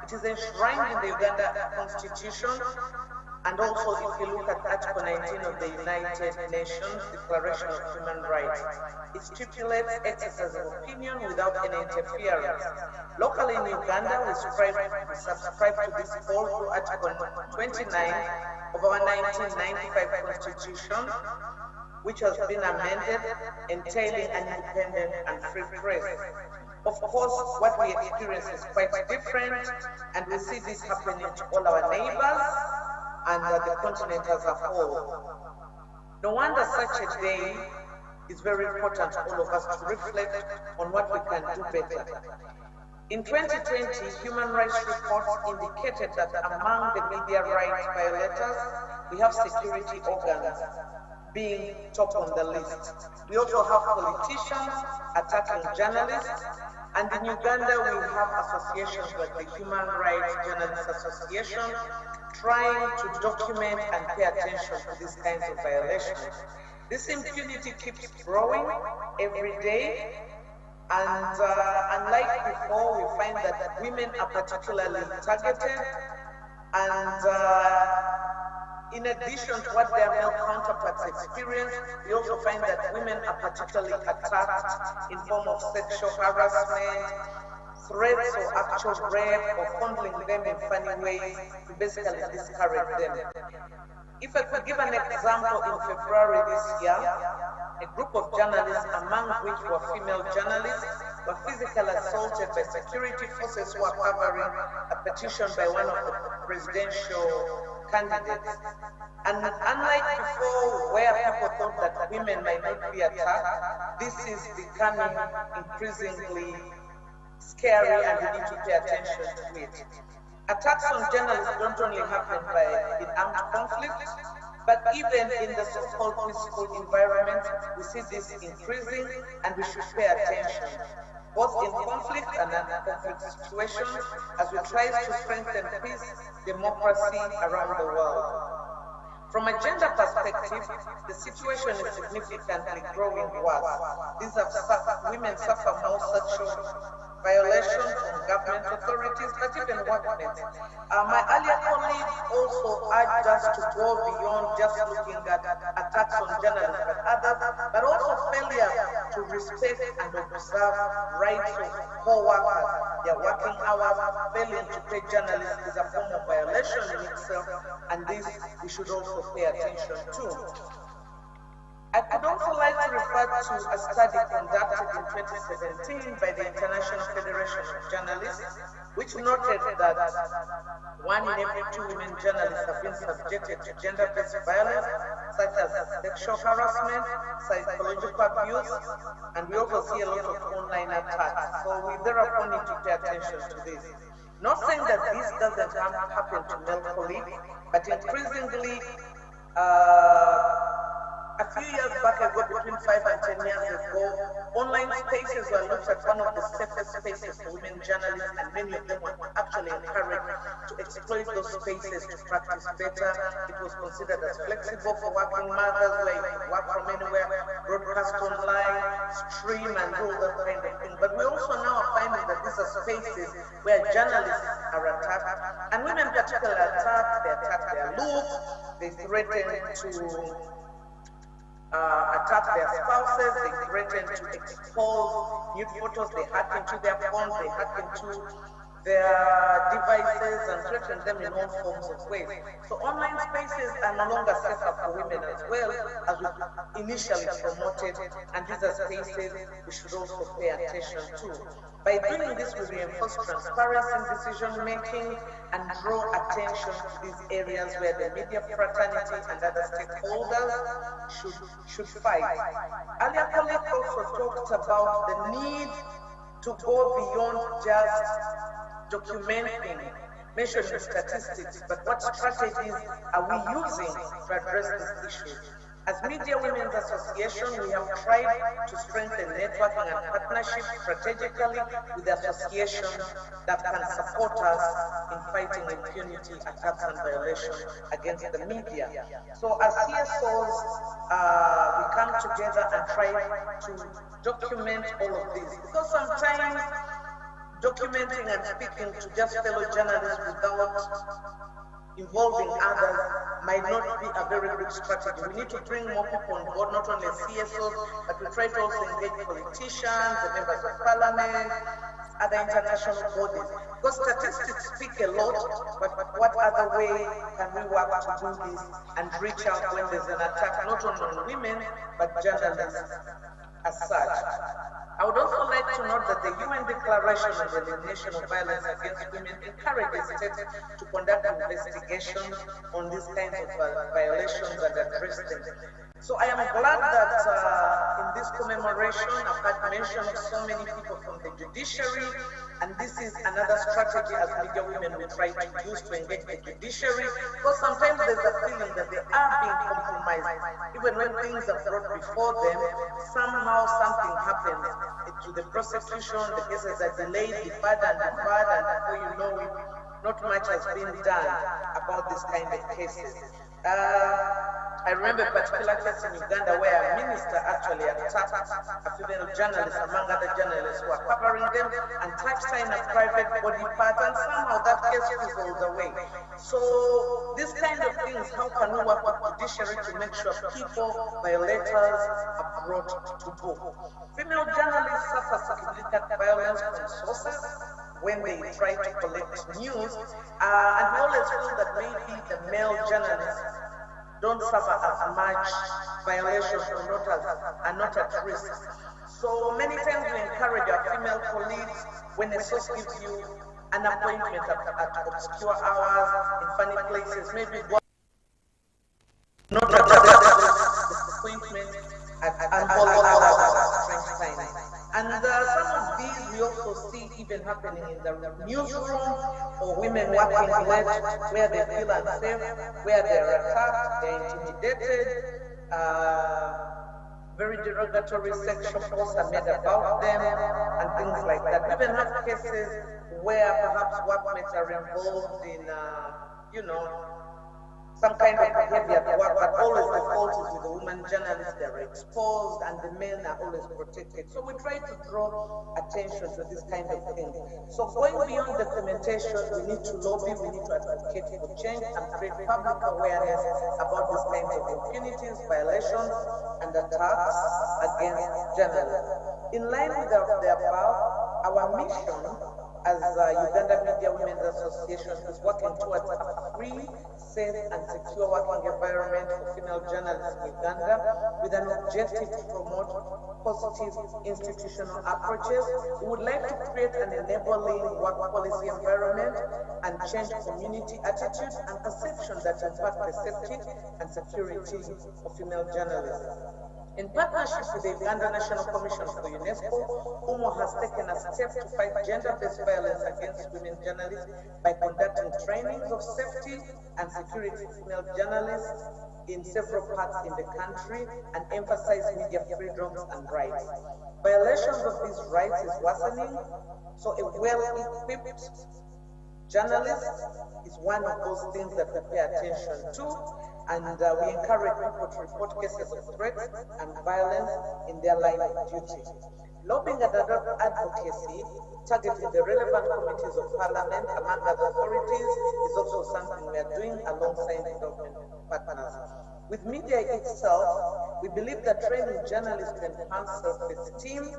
It is enshrined in the Uganda Constitution, and also if you look at Article 19 of the United Nations Declaration of Human Rights, it stipulates exercise of opinion without any interference. Locally in Uganda, we subscribe to this call through Article 29 of our 1995 Constitution, which has been amended, entailing an independent and free press. Of course, what we experience is quite different, and we see this happening to all our neighbors and the continent as a whole. No wonder such a day is very important to all of us to reflect on what we can do better. In 2020, human rights reports indicated that among the media rights violators, we have security organs being top on the list. We also have politicians attacking journalists, and in Uganda we have associations like the Human Rights Journalists Association trying to document and pay attention to these kinds of violations. This impunity keeps growing every day, and unlike before, we find that women are particularly targeted, and in addition to what their male counterparts experience, we also find that women are particularly attacked in form of sexual harassment, threats or actual rape, or fondling them in funny ways to basically discourage them. If I could give an example, in February this year, a group of journalists, among which were female journalists, were physically assaulted by security forces who were covering a petition by one of the presidential candidates. And unlike before, where people thought that women might not be attacked, this is becoming increasingly scary, and we need to pay attention to it. Attacks on journalists don't only happen in armed conflict, but even in the so-called peaceful environment, we see this increasing, and we should pay attention, both in conflict and non-conflict situations, as we try to strengthen peace, democracy around the world. From a gender perspective, the situation is significantly growing worse. Women suffer more sexual violations from government authorities, but even workmates. My earlier colleague also urged us to go beyond just looking at attacks on journalists but also failure to respect and observe rights of co-workers, their working hours. Failing to pay journalists is a form of violation in itself, and this we should also pay attention to. I could also like to refer to a study conducted in 2017 by the International Federation of Journalists, which noted that 1 in every 2 women journalists have been subjected to gender-based violence, such as sexual harassment, psychological abuse, and we also see a lot of online attacks. So we therefore need to pay attention to this. Not saying that this doesn't happen to male colleagues, but increasingly, a few years back ago, between 5 and 10 years ago, online spaces were looked at one of the safest spaces for women journalists, and many of them were actually encouraged to exploit those spaces to practice better. It was considered as flexible for working mothers, where you could work from anywhere, broadcast online, stream, and all that kind of thing. But we also now are finding that these are spaces where journalists are attacked, and women particularly attacked. They attack their looks, they threaten to attack their spouses, they threaten to expose nude photos, they hack into their phones, they hack into their devices and threaten them in all forms of ways. So online spaces are no longer safer for women as well, as we initially promoted, and these are spaces we should also pay attention to. By doing this, we reinforce transparency in decision-making and draw attention to these areas where the media fraternity and other stakeholders should fight. Earlier colleagues also talked about the need to go beyond just documenting, measuring statistics, but what strategies are we using to address this issue? As Media Women's Association, we have tried to strengthen networking and partnership strategically with associations that can support us in fighting impunity, attacks and violations against the media. So as CSOs, we come together and try to document all of this, because sometimes documenting and speaking to just fellow journalists without involving others might not be a very good strategy. We need to bring more people on board, not only CSOs, but we try to also engage politicians, the members of parliament, other international bodies. Because statistics speak a lot, but what other way can we work to do this and reach out when there's an attack, not only on women, but journalists as such? I would also like to note that the UN Declaration on the Elimination of Violence Against Women encourages states to conduct investigations on these kinds of violations and address them. So I am glad that in this commemoration I've had mention of so many people from the judiciary, and this is another strategy as Media Women we try to use to engage the judiciary, because sometimes there's a feeling that they are being compromised. Even when things are brought before them, somehow something happens to the prosecution, the cases are delayed, deferred, and before you know it, not much has been done about this kind of cases. I remember a particular case in Uganda where a minister actually attacked a female journalist among other journalists who are covering them and touched her in a private body part, and somehow that case fizzled away. So these kind of things, how can we work with judiciary to make sure people, violators, are brought to book? Female journalists suffer significant violence from sources when they try to collect news, and we always feel that maybe the male journalists don't suffer as much violations or are not at risk. So many times we encourage our female colleagues, when a source gives you an appointment at obscure hours, in funny places, maybe go not at the appointment at unholy hours at strange times. And some of these we also see even happening in the newsroom, or women working late where they feel unsafe, where they're attacked, they're intimidated, very derogatory sexual posts are made about them, and things like that. We even have cases where perhaps workmates are involved in, some kind of behavior at work, but always the fault is with the women journalists. They're exposed and the men are always protected. So we try to draw attention to this kind of thing. So going beyond documentation, we need to lobby, we need to advocate for change and create public awareness about these kinds of impunities, violations, and attacks against journalists. In line with the above, our mission as Uganda Media Women's Association is working towards a free, safe and secure working environment for female journalists in Uganda, with an objective to promote positive institutional approaches. We would like to create an enabling work policy environment and change community attitudes and perception that impact the safety and security of female journalists. In partnership with the Uganda National Commission for UNESCO, UMO has taken a step to fight gender-based violence against women journalists by conducting trainings of safety and security for female journalists in several parts in the country and emphasize media freedoms and rights. Violations of these rights is worsening, so a well-equipped journalist is one of those things that we pay attention to, and we encourage people to report cases of threats and violence in their line of duty. Lobbying and advocacy targeting the relevant committees of parliament among other authorities is also something we are doing alongside development partners. With media itself, we believe that training journalists to enhance self-esteem,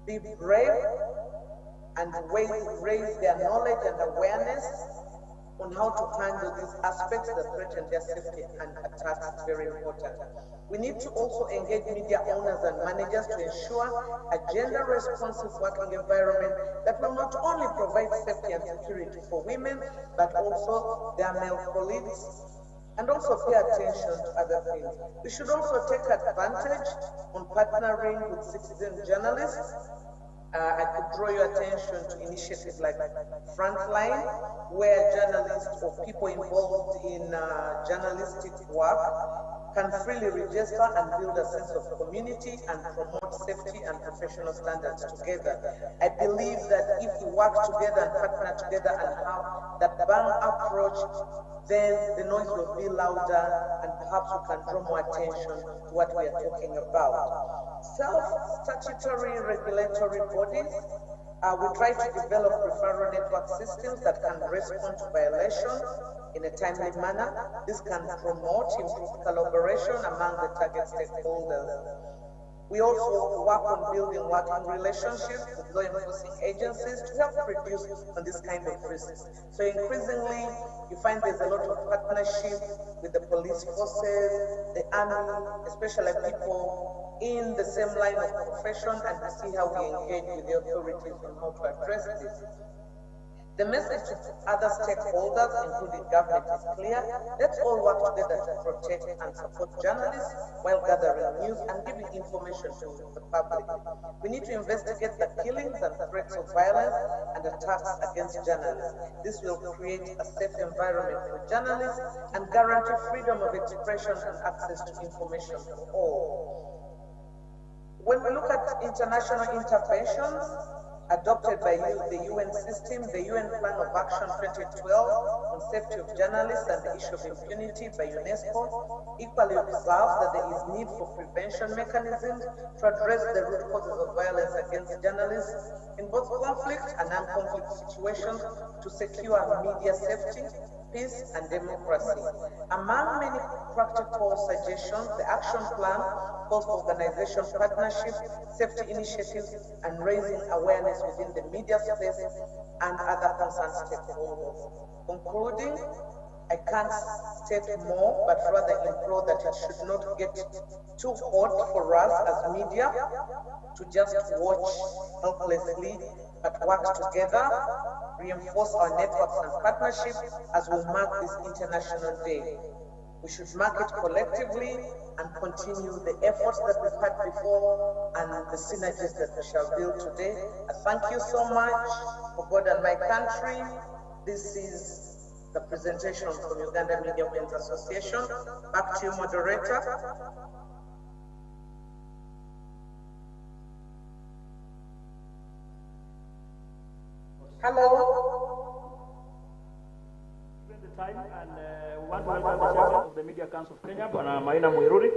be brave, and raise their knowledge and awareness on how to handle these aspects that threaten their safety and attacks is very important. We need to also engage media owners and managers to ensure a gender-responsive working environment that will not only provide safety and security for women, but also their male colleagues, and also pay attention to other things. We should also take advantage on partnering with citizen journalists I could draw your attention to initiatives like Frontline, where journalists or people involved in journalistic work can freely register and build a sense of community and promote safety and professional standards together. I believe that if we work together and partner together and have that bang approach, then the noise will be louder and perhaps we can draw more attention to what we are talking about. Self-statutory regulatory bodies, we try to develop referral network systems that can respond to violations in a timely manner. This can promote improved collaboration among the target stakeholders. We also work on building working relationships with law enforcing agencies to help reduce on this kind of risks. So increasingly, you find there's a lot of partnership with the police forces, the army, especially people in the same line of profession, and to see how we engage with the authorities on how to address this. The message to other stakeholders, including government, is clear. Let's all work together to protect and support journalists while gathering news and giving information to the public. We need to investigate the killings and threats of violence and attacks against journalists. This will create a safe environment for journalists and guarantee freedom of expression and access to information for all. When we look at international interventions, adopted by the UN system, the UN Plan of Action 2012 on safety of journalists and the issue of impunity by UNESCO, equally observe that there is need for prevention mechanisms to address the root causes of violence against journalists in both conflict and non-conflict situations to secure media safety, peace, and democracy. Among many practical suggestions, the action plan calls for organization partnership, safety initiatives, and raising awareness within the media space and other concerned stakeholders. Concluding, I can't state more, but rather implore that it should not get too hot for us as media to just watch helplessly, but work together, reinforce our networks and partnerships as we mark this International Day. We should mark it collectively and continue the efforts that we've had before and the synergies that we shall build today. I thank you so much for God and my country. This is the presentation from Uganda Media Women's Association. Back to you, moderator. Hello. The time, and we want to welcome the chairman of the Media Council of Kenya, Bwana Maina Mwiruri,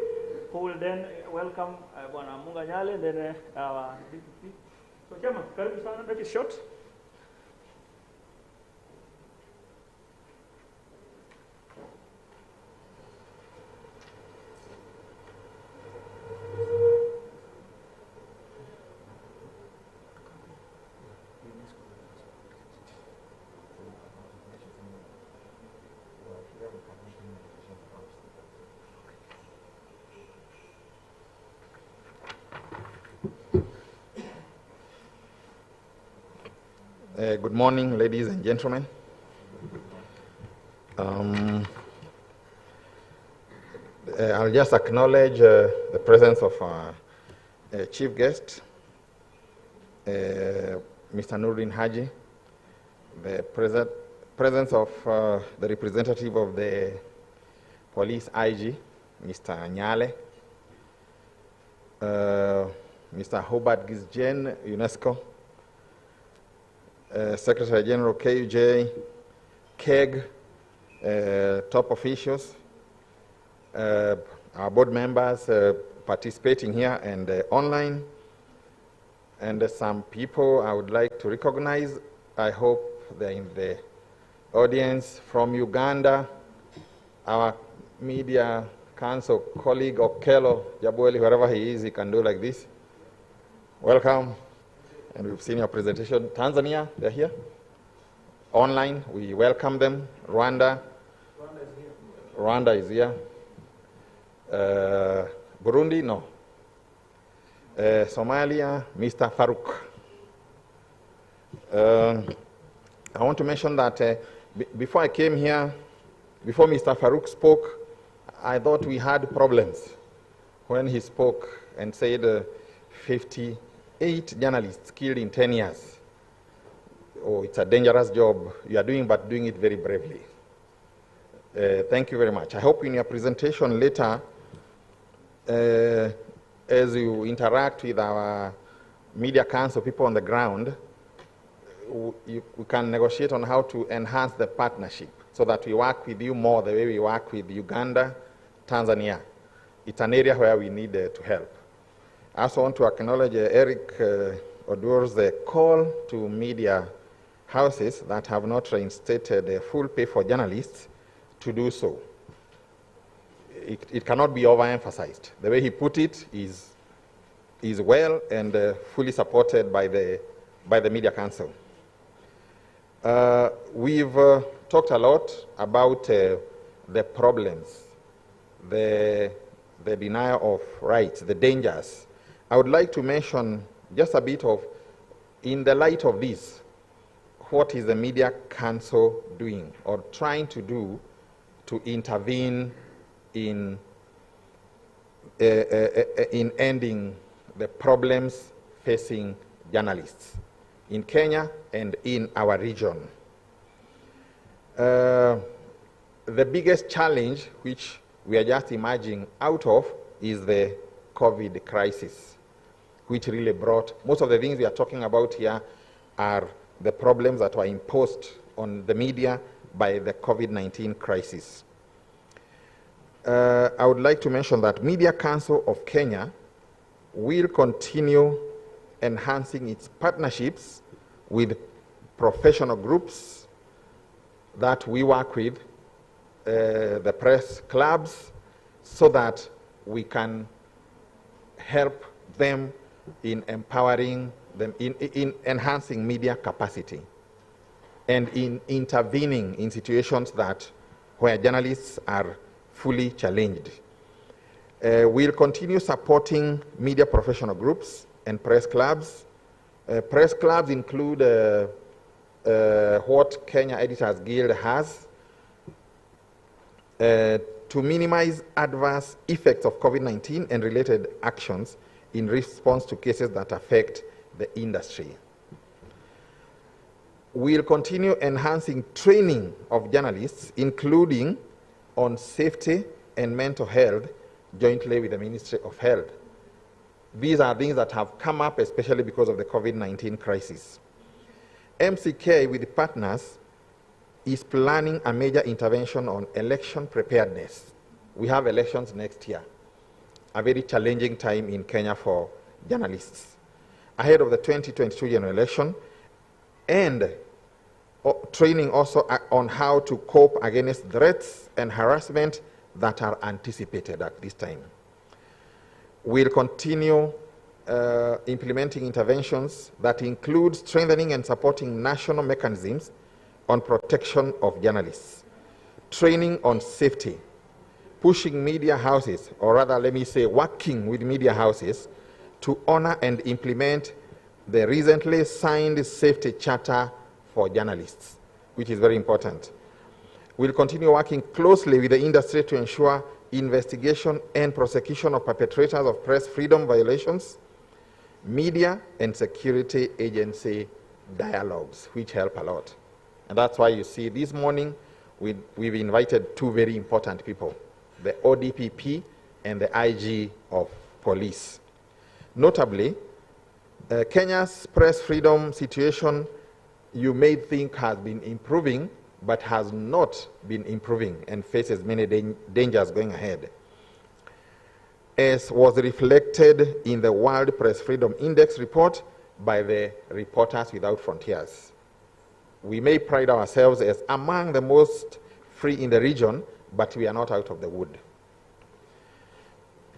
who will then welcome Bwana Munga Nyale, and then our DPP. So, Chairman, karibu sana, make it short. Good morning, ladies and gentlemen. I'll just acknowledge the presence of our chief guest, Mr. Nuruddin Haji, the presence of the representative of the police IG, Mr. Nyale, Mr. Hobart Gizjen, UNESCO, Secretary General KUJ, KEG, top officials, our board members participating here and online, and some people I would like to recognize. I hope they're in the audience from Uganda, our media council colleague Okello Jabweli, wherever he is, he can do like this. Welcome. And we've seen your presentation. Tanzania, they're here. Online, we welcome them. Rwanda is here. Burundi, no. Somalia, Mr. Farouk. I want to mention that before I came here, before Mr. Farouk spoke, I thought we had problems when he spoke and said 50 8 journalists killed in 10 years. Oh, it's a dangerous job you are doing, but doing it very bravely. Thank you very much. I hope in your presentation later, as you interact with our media council, people on the ground, we can negotiate on how to enhance the partnership so that we work with you more the way we work with Uganda, Tanzania. It's an area where we need to help. I also want to acknowledge Eric Odur's call to media houses that have not reinstated full pay for journalists to do so. It cannot be overemphasized. The way he put it is well and fully supported by the Media Council. We've talked a lot about the problems, the denial of rights, the dangers. I would like to mention just a bit of, in the light of this, what is the Media Council doing or trying to do to intervene in ending the problems facing journalists in Kenya and in our region. The biggest challenge which we are just emerging out of is the COVID crisis, which really brought, most of the things we are talking about here are the problems that were imposed on the media by the COVID-19 crisis. I would like to mention that Media Council of Kenya will continue enhancing its partnerships with professional groups that we work with, the press clubs, so that we can help them in empowering them, in enhancing media capacity, and in intervening in situations where journalists are fully challenged. We'll continue supporting media professional groups and press clubs. Press clubs include what Kenya Editors Guild has to minimize adverse effects of COVID-19 and related actions in response to cases that affect the industry. We'll continue enhancing training of journalists, including on safety and mental health, jointly with the Ministry of Health. These are things that have come up, especially because of the COVID-19 crisis. MCK, with partners, is planning a major intervention on election preparedness. We have elections next year, a very challenging time in Kenya for journalists, ahead of the 2022 general election, and training also on how to cope against threats and harassment that are anticipated at this time. We'll continue implementing interventions that include strengthening and supporting national mechanisms on protection of journalists, training on safety, pushing media houses, or rather let me say working with media houses to honor and implement the recently signed safety charter for journalists, which is very important. We'll continue working closely with the industry to ensure investigation and prosecution of perpetrators of press freedom violations, media and security agency dialogues, which help a lot. And that's why you see this morning we've invited two very important people, the ODPP and the IG of police. Notably, Kenya's press freedom situation, you may think, has been improving, but has not been improving and faces many dangers going ahead, as was reflected in the World Press Freedom Index report by the Reporters Without Frontiers. We may pride ourselves as among the most free in the region, but we are not out of the wood.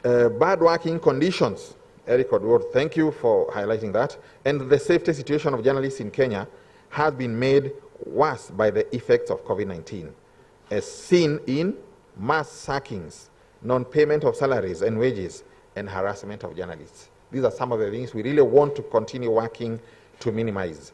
Bad working conditions, Eric Odward, thank you for highlighting that, and the safety situation of journalists in Kenya has been made worse by the effects of COVID-19, as seen in mass sackings, non-payment of salaries and wages, and harassment of journalists. These are some of the things we really want to continue working to minimize.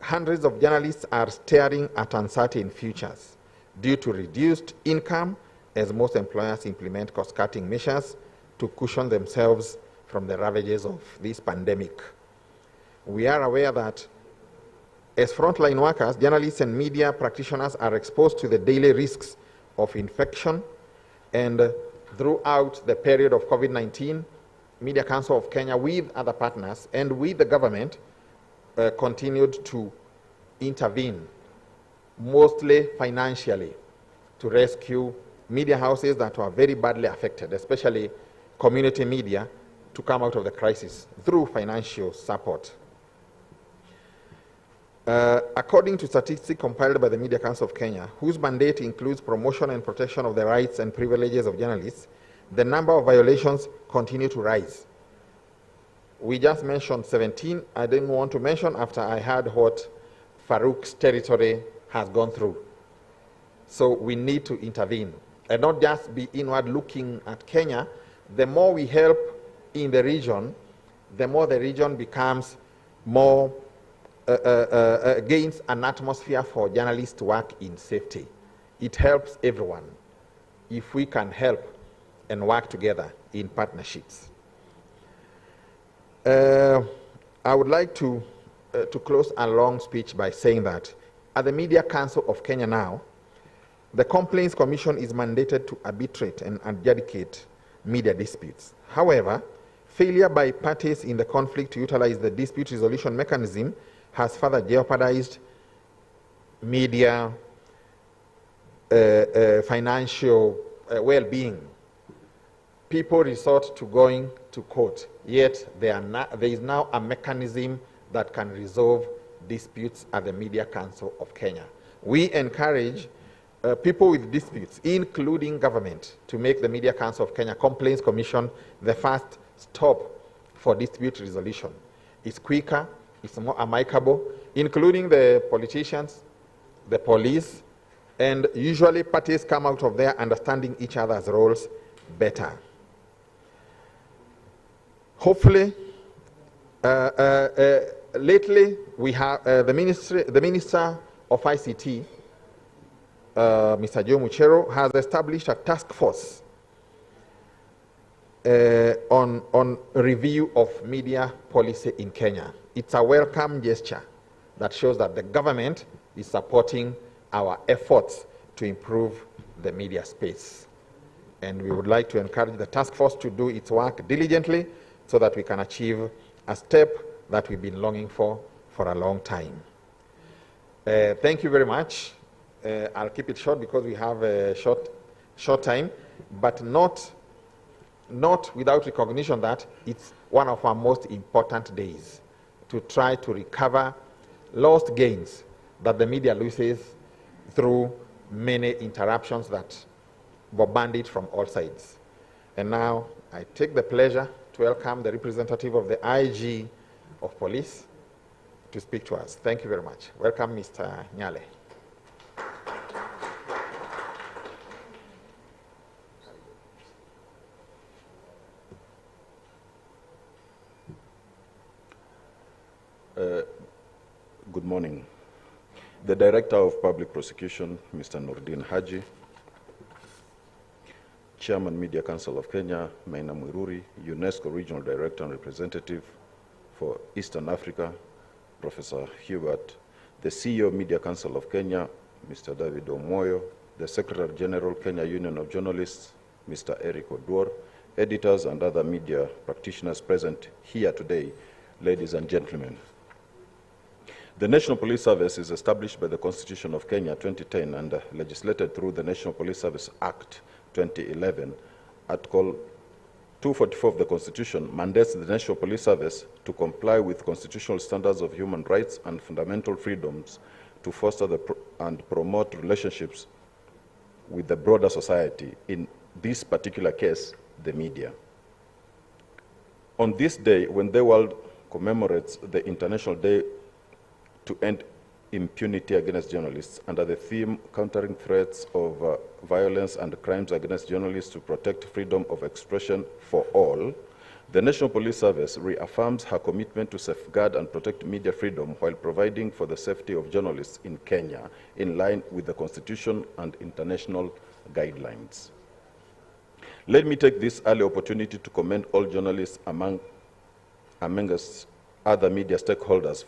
Hundreds of journalists are staring at uncertain futures due to reduced income, as most employers implement cost-cutting measures to cushion themselves from the ravages of this pandemic. We are aware that as frontline workers, journalists and media practitioners are exposed to the daily risks of infection, and throughout the period of COVID-19, Media Council of Kenya, with other partners and with the government, continued to intervene, mostly financially, to rescue media houses that were very badly affected, especially community media, to come out of the crisis through financial support. According to statistics compiled by the Media Council of Kenya, whose mandate includes promotion and protection of the rights and privileges of journalists, the number of violations continue to rise. We just mentioned 17. I didn't want to mention after I heard what Farouk's territory has gone through. So we need to intervene and not just be inward looking at Kenya. The more we help in the region, the more the region becomes more gains an atmosphere for journalists to work in safety. It helps everyone if we can help and work together in partnerships. I would like to close a long speech by saying that at the Media Council of Kenya now, the Complaints Commission is mandated to arbitrate and adjudicate media disputes. However, failure by parties in the conflict to utilize the dispute resolution mechanism has further jeopardized media financial well-being. People resort to going to court, yet there is now a mechanism that can resolve disputes at the Media Council of Kenya. We encourage people with disputes, including government, to make the Media Council of Kenya Complaints Commission the first stop for dispute resolution. It's quicker, it's more amicable, including the politicians, the police, and usually parties come out of there understanding each other's roles better. Hopefully, lately we have the Minister of ICT, Mr. Joe Muchero, has established a task force on review of media policy in Kenya. It's a welcome gesture that shows that the government is supporting our efforts to improve the media space. And we would like to encourage the task force to do its work diligently so that we can achieve a step that we've been longing for a long time. Thank you very much. I'll keep it short because we have a short time, but not without recognition that it's one of our most important days to try to recover lost gains that the media loses through many interruptions that bombarded from all sides. And now I take the pleasure to welcome the representative of the IG of Police to speak to us. Thank you very much. Welcome, Mr. Nyale. Good morning. The Director of Public Prosecution, Mr. Nordin Haji, Chairman, Media Council of Kenya, Maina Mwiruri, UNESCO Regional Director and Representative for Eastern Africa, Professor Hubert, the CEO of Media Council of Kenya, Mr. David Omoyo, the Secretary General, Kenya Union of Journalists, Mr. Eric Oduor, editors and other media practitioners present here today, ladies and gentlemen. The National Police Service is established by the Constitution of Kenya 2010 and legislated through the National Police Service Act 2011. Article 244 of the Constitution mandates the National Police Service to comply with constitutional standards of human rights and fundamental freedoms to foster and promote relationships with the broader society, in this particular case, the media. On this day, when the world commemorates the International Day to End Impunity Against Journalists, under the theme Countering Threats of Violence and Crimes Against Journalists to Protect Freedom of Expression for All, the National Police Service reaffirms her commitment to safeguard and protect media freedom while providing for the safety of journalists in Kenya, in line with the Constitution and international guidelines. Let me take this early opportunity to commend all journalists among us other media stakeholders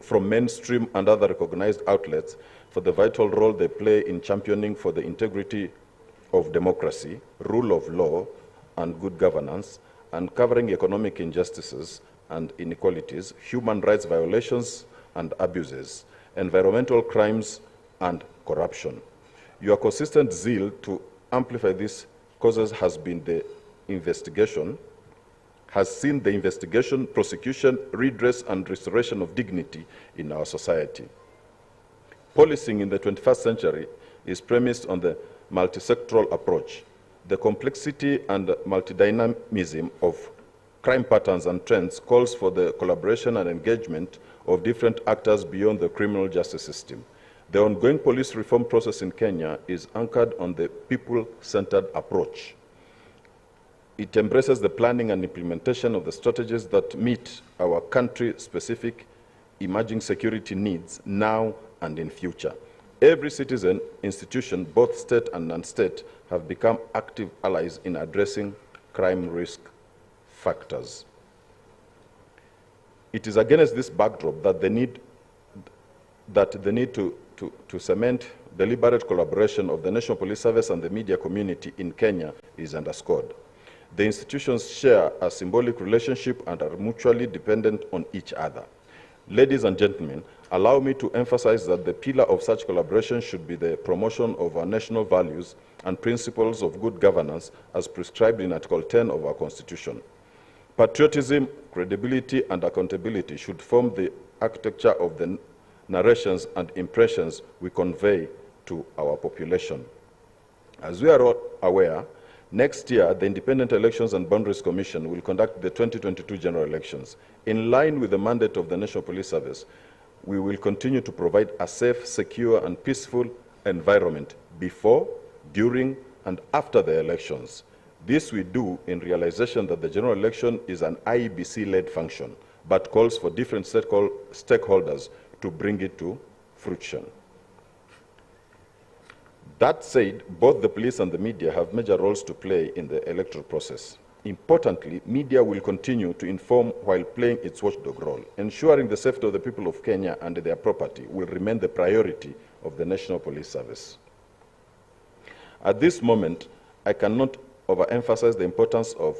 from mainstream and other recognized outlets for the vital role they play in championing for the integrity of democracy, rule of law, and good governance, and covering economic injustices and inequalities, human rights violations and abuses, environmental crimes, and corruption. Your consistent zeal to amplify these causes has seen the investigation, prosecution, redress, and restoration of dignity in our society. Policing in the 21st century is premised on the multi-sectoral approach. The complexity and multidynamism of crime patterns and trends calls for the collaboration and engagement of different actors beyond the criminal justice system. The ongoing police reform process in Kenya is anchored on the people-centered approach. It embraces the planning and implementation of the strategies that meet our country-specific emerging security needs now and in future. Every citizen, institution, both state and non-state, have become active allies in addressing crime risk factors. It is against this backdrop that the need to cement deliberate collaboration of the National Police Service and the media community in Kenya is underscored. The institutions share a symbolic relationship and are mutually dependent on each other. Ladies and gentlemen, allow me to emphasize that the pillar of such collaboration should be the promotion of our national values and principles of good governance as prescribed in Article 10 of our Constitution. Patriotism, credibility, and accountability should form the architecture of the narrations and impressions we convey to our population. As we are all aware, next year, the Independent Elections and Boundaries Commission will conduct the 2022 general elections. In line with the mandate of the National Police Service, we will continue to provide a safe, secure, and peaceful environment before, during, and after the elections. This we do in realization that the general election is an IEBC-led function, but calls for different stakeholders to bring it to fruition. That said, both the police and the media have major roles to play in the electoral process. Importantly, media will continue to inform while playing its watchdog role. Ensuring the safety of the people of Kenya and their property will remain the priority of the National Police Service. At this moment, I cannot overemphasize the importance of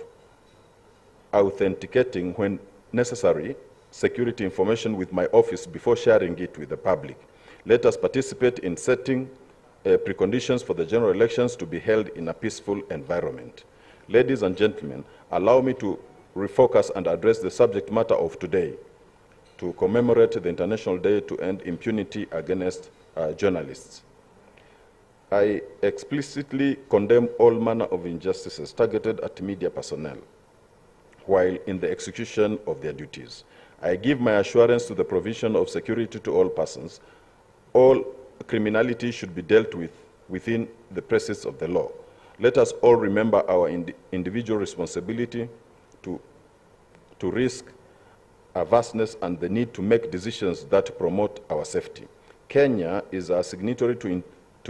authenticating, when necessary, security information with my office before sharing it with the public. Let us participate in setting preconditions for the general elections to be held in a peaceful environment. Ladies and gentlemen, allow me to refocus and address the subject matter of today, to commemorate the International Day to End Impunity against journalists. I explicitly condemn all manner of injustices targeted at media personnel while in the execution of their duties. I give my assurance to the provision of security to all persons. All criminality should be dealt with within the presence of the law. Let us all remember our individual responsibility to risk averseness and the need to make decisions that promote our safety. Kenya is a signatory to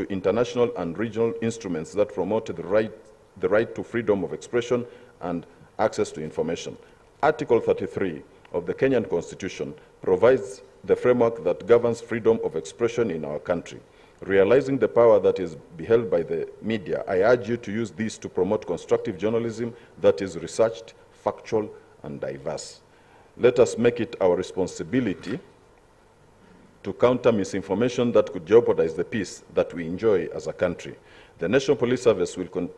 international and regional instruments that promote the right to freedom of expression and access to information. Article 33 of the Kenyan Constitution provides the framework that governs freedom of expression in our country. Realizing the power that is beheld by the media, I urge you to use this to promote constructive journalism that is researched, factual, and diverse. Let us make it our responsibility to counter misinformation that could jeopardize the peace that we enjoy as a country. The National Police Service will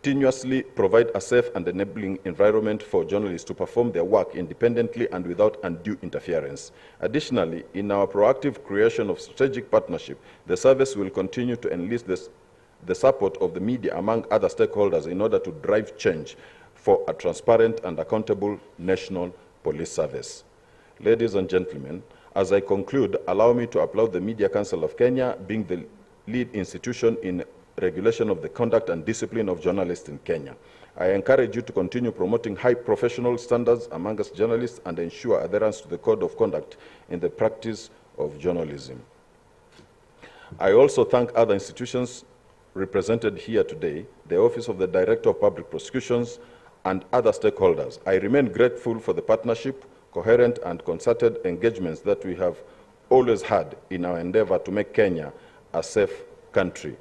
continuously provide a safe and enabling environment for journalists to perform their work independently and without undue interference. Additionally, in our proactive creation of strategic partnership, the service will continue to enlist the support of the media among other stakeholders in order to drive change for a transparent and accountable National Police Service. Ladies and gentlemen, as I conclude, allow me to applaud the Media Council of Kenya, being the lead institution in regulation of the conduct and discipline of journalists in Kenya. I encourage you to continue promoting high professional standards among us journalists and ensure adherence to the code of conduct in the practice of journalism. I also thank other institutions represented here today, the Office of the Director of Public Prosecutions, and other stakeholders. I remain grateful for the partnership, coherent and concerted engagements that we have always had in our endeavor to make Kenya a safe country.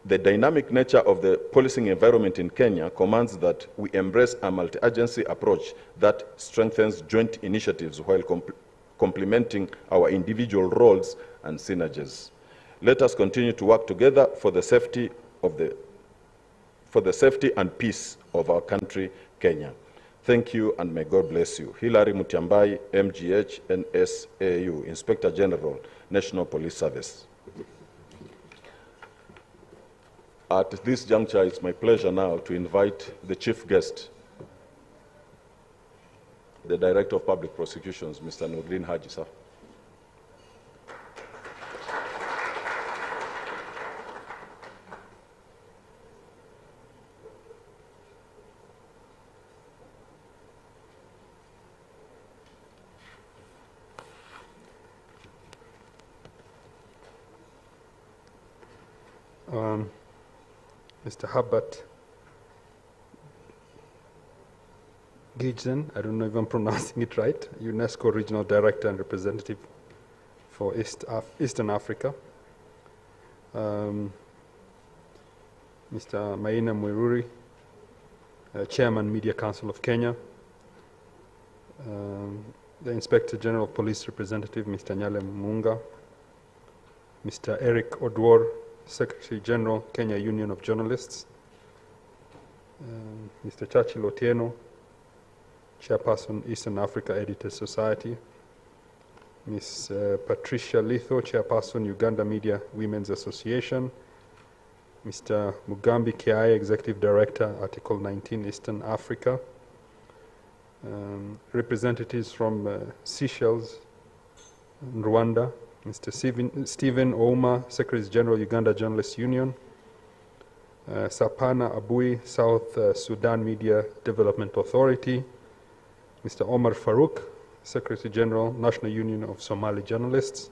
The dynamic nature of the policing environment in Kenya commands that we embrace a multi-agency approach that strengthens joint initiatives while complementing our individual roles and synergies. Let us continue to work together for the safety and peace of our country, Kenya. Thank you, and may God bless you. Hilary Mutiambai, MGH, NSAU, Inspector General, National Police Service. At this juncture, it's my pleasure now to invite the chief guest, the Director of Public Prosecutions, Mr. Nurdin Haji, sir. Mr. Herbert Gijzen, I don't know if I'm pronouncing it right, UNESCO Regional Director and Representative for Eastern Africa. Mr. Maina Mwiruri, Chairman, Media Council of Kenya. The Inspector General of Police Representative, Mr. Nyale Munga. Mr. Eric Odwor, Secretary General, Kenya Union of Journalists. Mr. Churchill Otieno, Chairperson, Eastern Africa Editors Society. Ms. Patricia Litho, Chairperson, Uganda Media Women's Association. Mr. Mugambi Kiai, Executive Director, Article 19, Eastern Africa. Representatives from Seychelles, Rwanda. Mr. Stephen Ouma, Secretary General, Uganda Journalists Union. Sapana Abui, South Sudan Media Development Authority. Mr. Omar Farouk, Secretary General, National Union of Somali Journalists.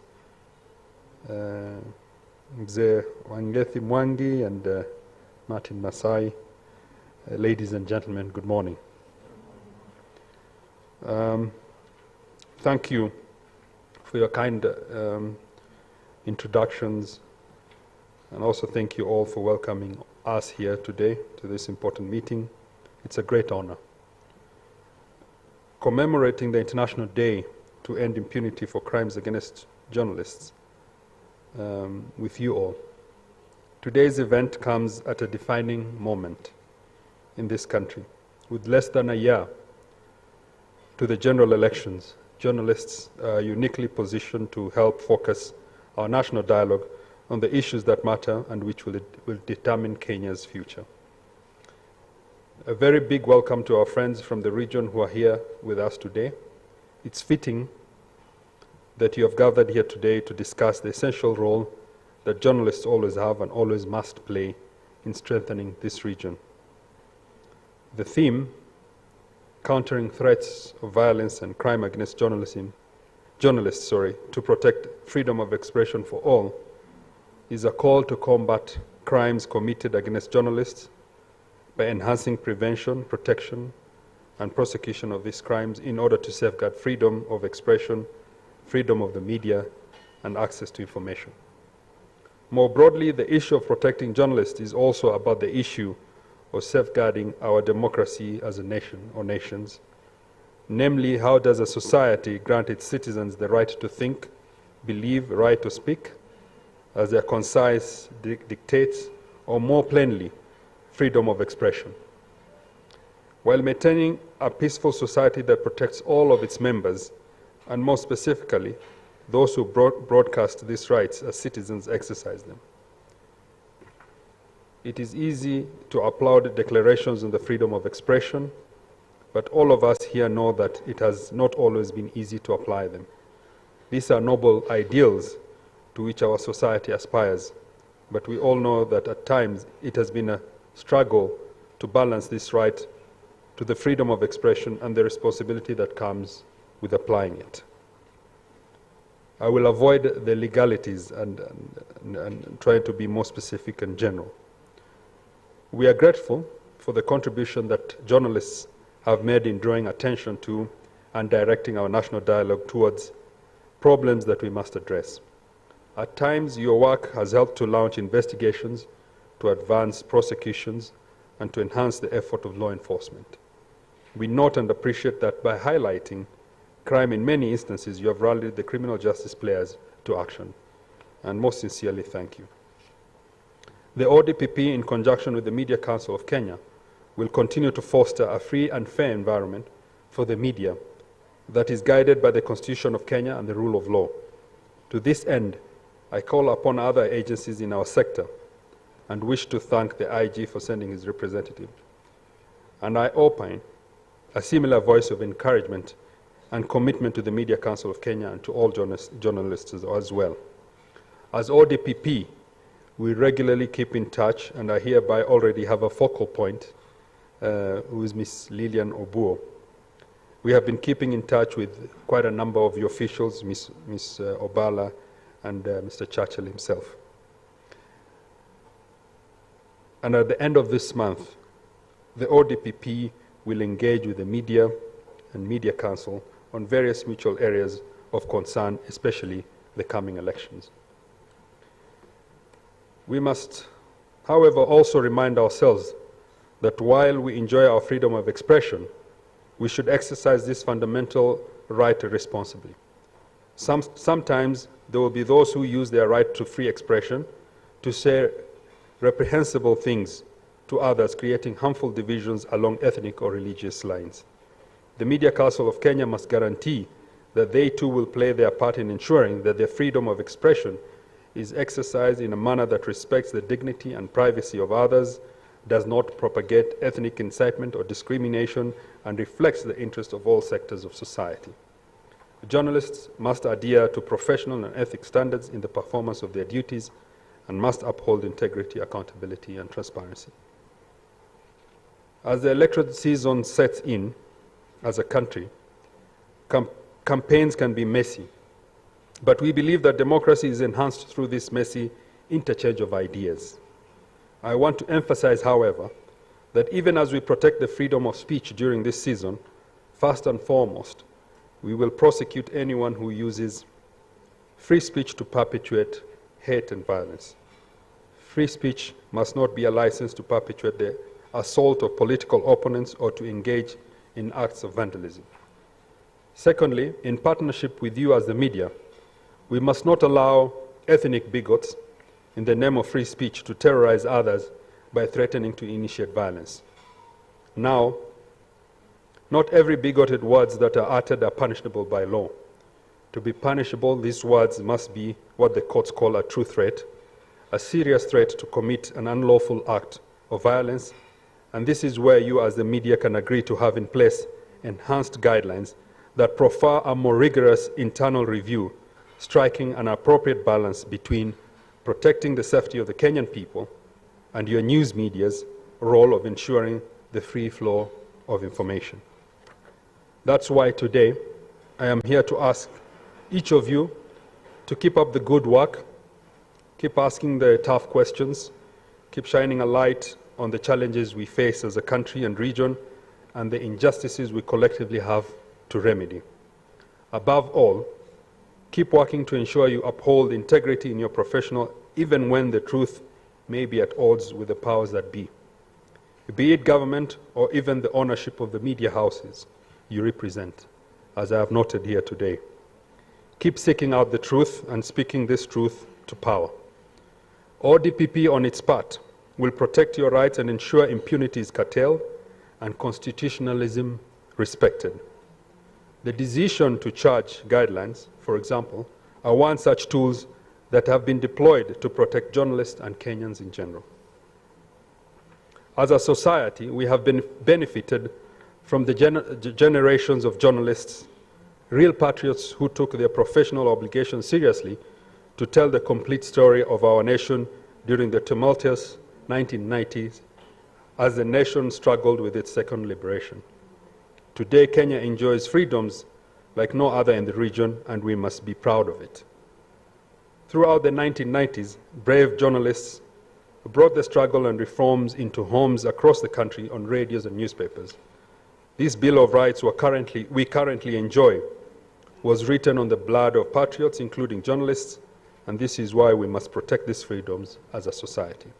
Mzee Wangethi Mwangi and Martin Masai. Ladies and gentlemen, good morning. Thank you for your kind introductions, and also thank you all for welcoming us here today to this important meeting. It's a great honor. Commemorating the International Day to End Impunity for Crimes Against Journalists with you all. Today's event comes at a defining moment in this country. With less than a year to the general elections, journalists are uniquely positioned to help focus our national dialogue on the issues that matter and which will determine Kenya's future. A very big welcome to our friends from the region who are here with us today. It's fitting that you have gathered here today to discuss the essential role that journalists always have and always must play in strengthening this region. The theme, countering threats of violence and crime against journalists, to protect freedom of expression for all, is a call to combat crimes committed against journalists by enhancing prevention, protection, and prosecution of these crimes in order to safeguard freedom of expression, freedom of the media, and access to information. More broadly, the issue of protecting journalists is also about the issue of safeguarding our democracy as a nation or nations. Namely, how does a society grant its citizens the right to think, believe, right to speak, as their conscience dictates, or more plainly, freedom of expression, while maintaining a peaceful society that protects all of its members, and more specifically, those who broadcast these rights as citizens exercise them. It is easy to applaud declarations on the freedom of expression, but all of us here know that it has not always been easy to apply them. These are noble ideals to which our society aspires, but we all know that at times it has been a struggle to balance this right to the freedom of expression and the responsibility that comes with applying it. I will avoid the legalities and try to be more specific and general. We are grateful for the contribution that journalists have made in drawing attention to and directing our national dialogue towards problems that we must address. At times, your work has helped to launch investigations, to advance prosecutions, and to enhance the effort of law enforcement. We note and appreciate that by highlighting crime in many instances, you have rallied the criminal justice players to action. And most sincerely, thank you. The ODPP, in conjunction with the Media Council of Kenya, will continue to foster a free and fair environment for the media that is guided by the Constitution of Kenya and the rule of law. To this end, I call upon other agencies in our sector and wish to thank the IG for sending his representative. And I opine a similar voice of encouragement and commitment to the Media Council of Kenya and to all journalists as well. As ODPP, we regularly keep in touch, and I hereby already have a focal point, who is Ms. Lillian Obuo. We have been keeping in touch with quite a number of your officials, Ms. Obala and Mr. Churchill himself. And at the end of this month, the ODPP will engage with the media and Media Council on various mutual areas of concern, especially the coming elections. We must, however, also remind ourselves that while we enjoy our freedom of expression, we should exercise this fundamental right responsibly. Sometimes there will be those who use their right to free expression to say reprehensible things to others, creating harmful divisions along ethnic or religious lines. The Media Council of Kenya must guarantee that they too will play their part in ensuring that their freedom of expression is exercised in a manner that respects the dignity and privacy of others, does not propagate ethnic incitement or discrimination, and reflects the interests of all sectors of society. Journalists must adhere to professional and ethical standards in the performance of their duties and must uphold integrity, accountability, and transparency. As the electoral season sets in as a country, campaigns can be messy, but we believe that democracy is enhanced through this messy interchange of ideas. I want to emphasize, however, that even as we protect the freedom of speech during this season, first and foremost, we will prosecute anyone who uses free speech to perpetuate hate and violence. Free speech must not be a license to perpetuate the assault of political opponents or to engage in acts of vandalism. Secondly, in partnership with you as the media, we must not allow ethnic bigots in the name of free speech to terrorize others by threatening to initiate violence. Now, not every bigoted words that are uttered are punishable by law. To be punishable, these words must be what the courts call a true threat, a serious threat to commit an unlawful act of violence, and this is where you as the media can agree to have in place enhanced guidelines that prefer a more rigorous internal review, striking an appropriate balance between protecting the safety of the Kenyan people and your news media's role of ensuring the free flow of information. That's why today I am here to ask each of you to keep up the good work, keep asking the tough questions, keep shining a light on the challenges we face as a country and region and the injustices we collectively have to remedy. Above all, keep working to ensure you uphold integrity in your professional, even when the truth may be at odds with the powers that be it government or even the ownership of the media houses you represent, as I have noted here today. Keep seeking out the truth and speaking this truth to power. ODPP, on its part, will protect your rights and ensure impunity is curtailed and constitutionalism respected. The decision to charge guidelines, for example, are one such tools that have been deployed to protect journalists and Kenyans in general. As a society, we have benefited from the generations of journalists, real patriots who took their professional obligations seriously to tell the complete story of our nation during the tumultuous 1990s as the nation struggled with its second liberation. Today, Kenya enjoys freedoms like no other in the region, and we must be proud of it. Throughout the 1990s, brave journalists brought the struggle and reforms into homes across the country on radios and newspapers. This Bill of Rights we currently enjoy was written on the blood of patriots, including journalists, and this is why we must protect these freedoms as a society.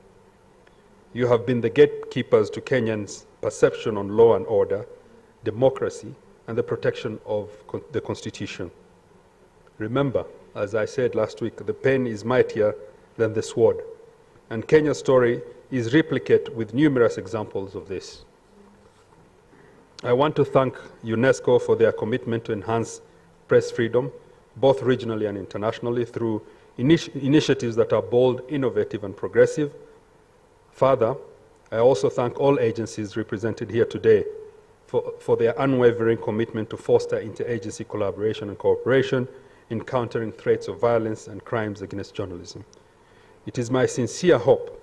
You have been the gatekeepers to Kenyans' perception on law and order, democracy, and the protection of the Constitution. Remember, as I said last week, the pen is mightier than the sword, and Kenya's story is replicated with numerous examples of this. I want to thank UNESCO for their commitment to enhance press freedom, both regionally and internationally, through initiatives that are bold, innovative, and progressive. Further, I also thank all agencies represented here today for their unwavering commitment to foster interagency collaboration and cooperation in countering threats of violence and crimes against journalism. It is my sincere hope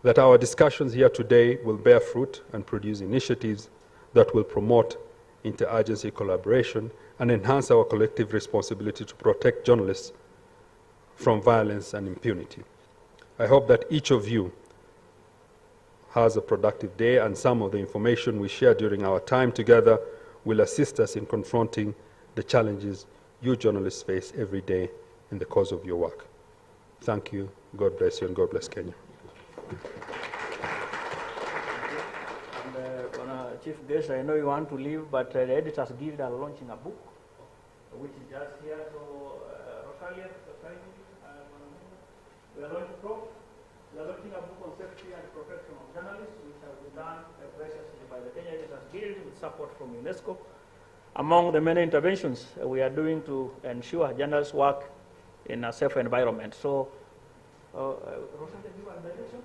that our discussions here today will bear fruit and produce initiatives that will promote interagency collaboration and enhance our collective responsibility to protect journalists from violence and impunity. I hope that each of you has a productive day, and some of the information we share during our time together will assist us in confronting the challenges you journalists face every day in the course of your work. Thank you. God bless you, and God bless Kenya. And, Chief Guest, I know you want to leave, but the Editors Guild are launching a book, which is just here. So, Rosalia, we are launching a book on safety and protection of journalists, which has been done graciously by the Kenya Editors Guild with support from UNESCO. Among the many interventions we are doing to ensure journalists work in a safe environment. So, Rosalia, do you want direction?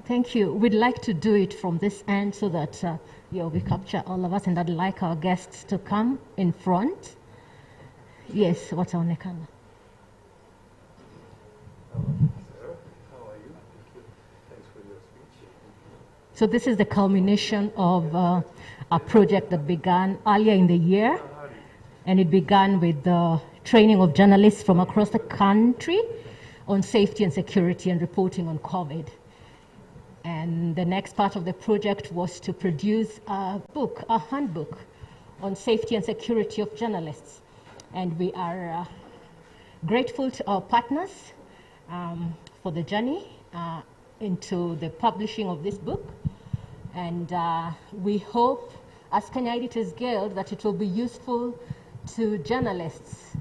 Thank you. We'd like to do it from this end so that we capture all of us, and I'd like our guests to come in front. Yes, wataonekana. How are you? Thanks for your speech. So this is the culmination of a project that began earlier in the year, and it began with the training of journalists from across the country on safety and security and reporting on COVID. And the next part of the project was to produce a book, a handbook on safety and security of journalists. And we are grateful to our partners for the journey into the publishing of this book. And we hope, as Kenya Editors Guild, that it will be useful to journalists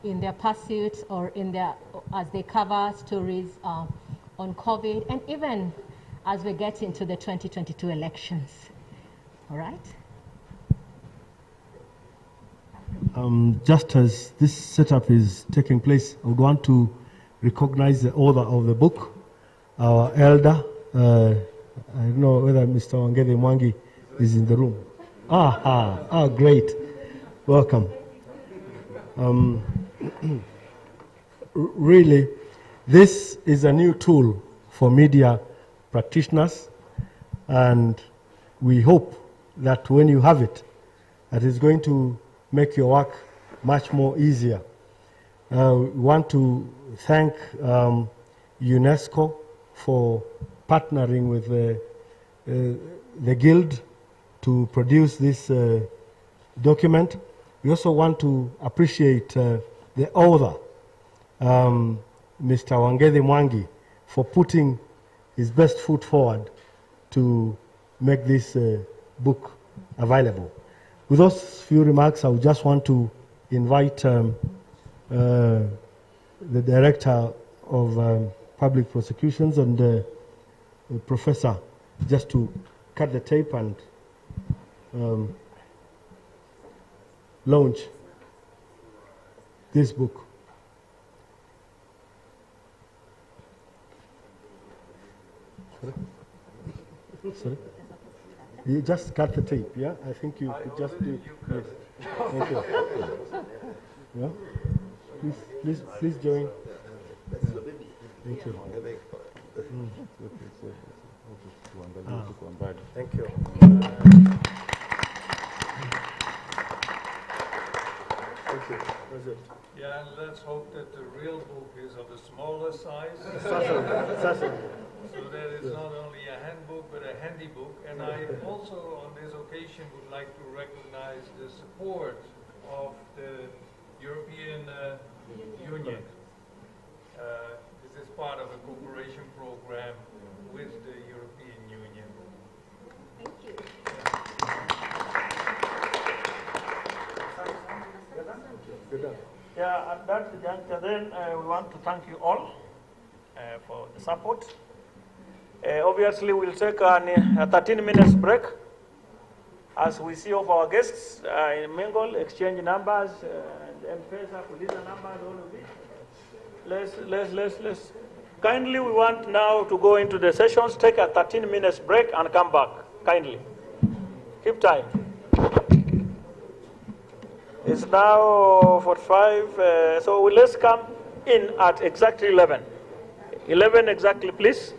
in their pursuit or as they cover stories on COVID, and even as we get into the 2022 elections. All right? Just as this setup is taking place, I would want to recognize the author of the book, our elder. I don't know whether Mr. Wangede Mwangi is in the room. Great. Welcome. Really, this is a new tool for media practitioners, and we hope that when you have it, that is going to make your work much more easier. We want to thank UNESCO for partnering with the Guild to produce this document. We also want to appreciate the author, Mr. Wangede Mwangi, for putting his best foot forward to make this book available. With those few remarks, I would just want to invite the Director of Public Prosecutions and the Professor just to cut the tape and launch this book. Sorry? You just cut the tape, yeah? I think you could just do. Yes. Thank you. Yeah? Please join. Thank you. Thank you. Thank you. Yeah, and let's hope that the real book is of a smaller size. So that it's not only a handbook, but a handy book. And I also, on this occasion, would like to recognize the support of the European Union. This is part of a cooperation program with the European Union. Thank you. Yeah, at that juncture, then we want to thank you all for the support. Obviously, we'll take a 13 minutes break as we see of our guests mingle, exchange numbers, and M-Pesa, Kuliza numbers, all of it. Let's. Kindly, we want now to go into the sessions, take a 13 minutes break and come back. Kindly. Keep time. It's now 45, so let's come in at exactly 11. 11 exactly, please.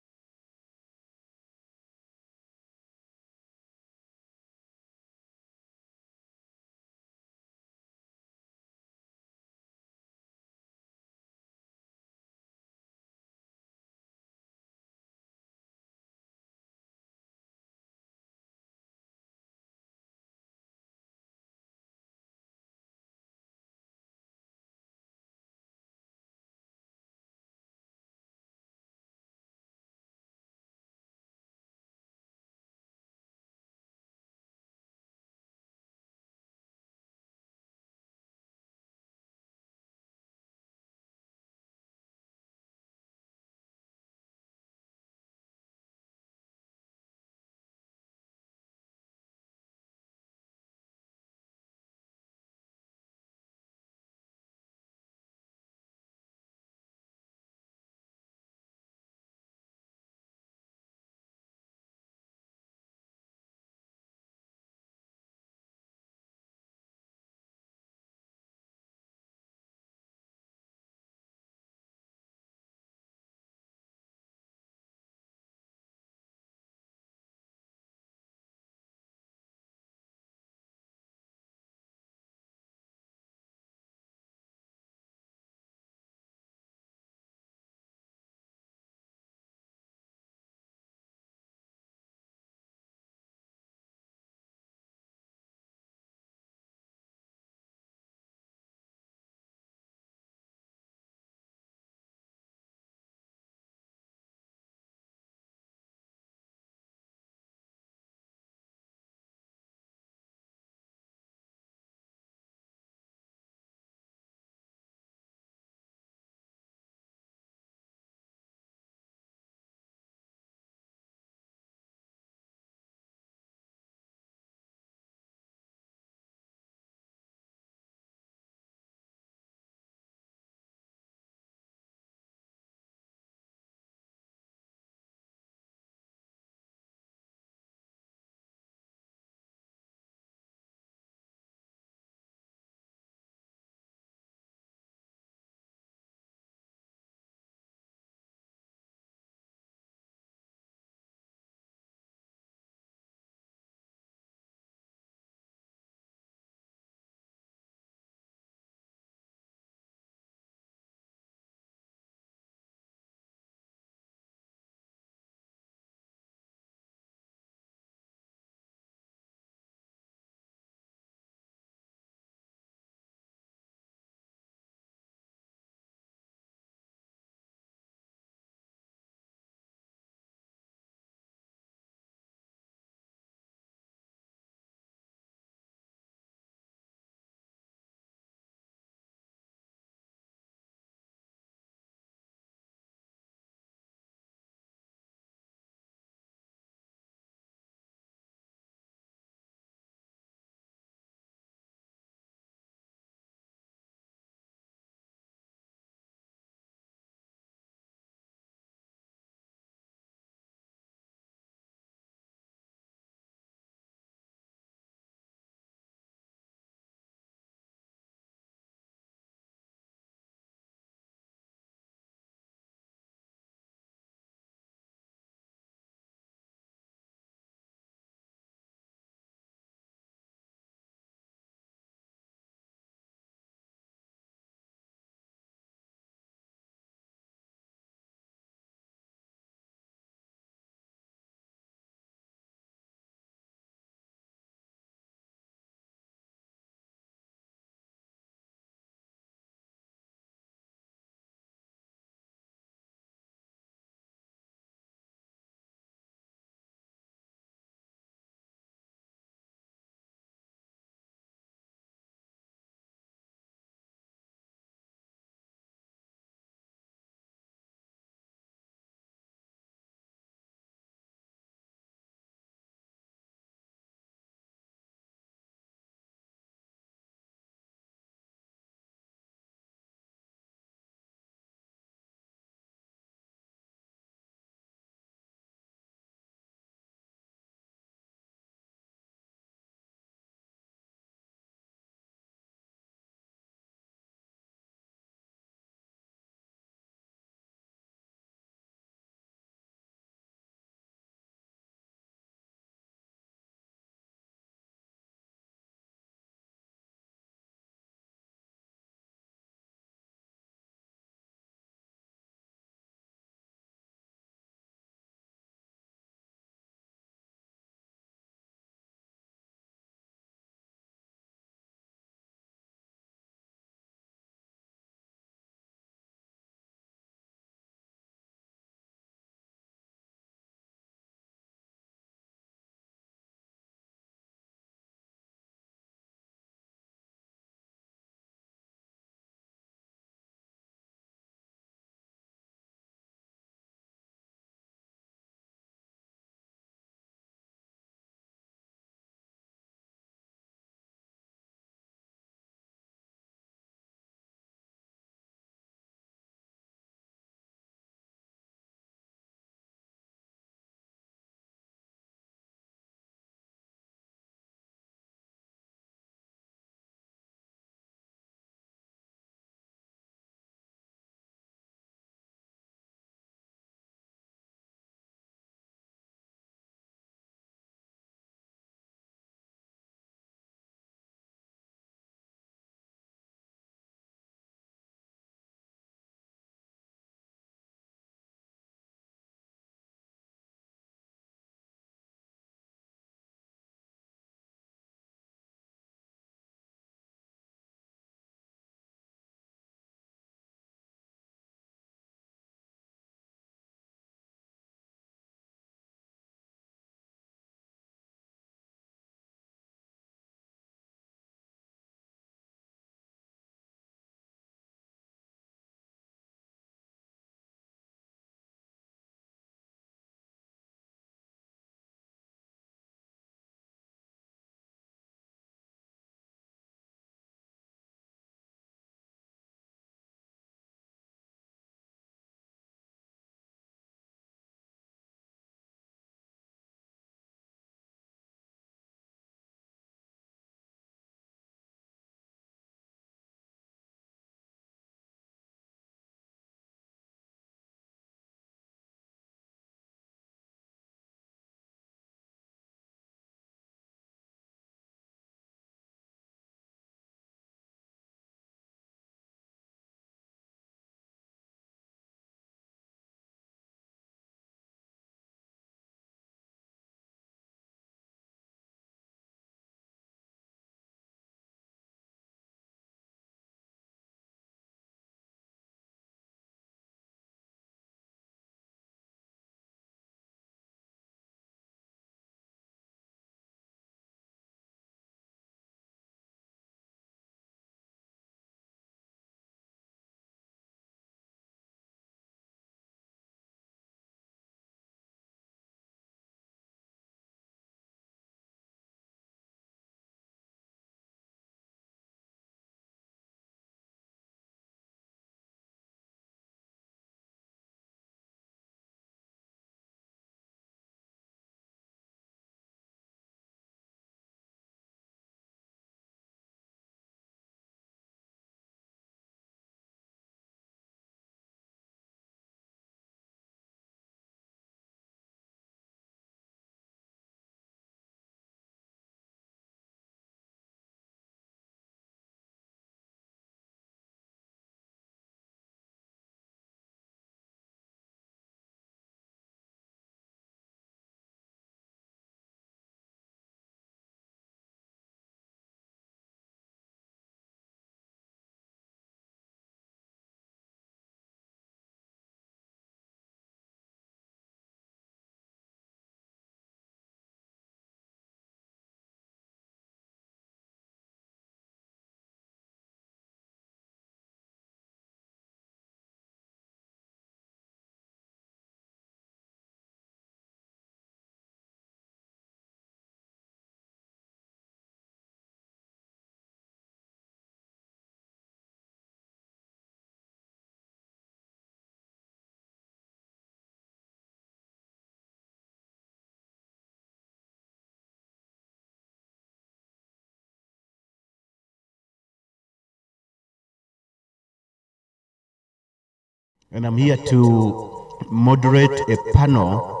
and I'm here to moderate a panel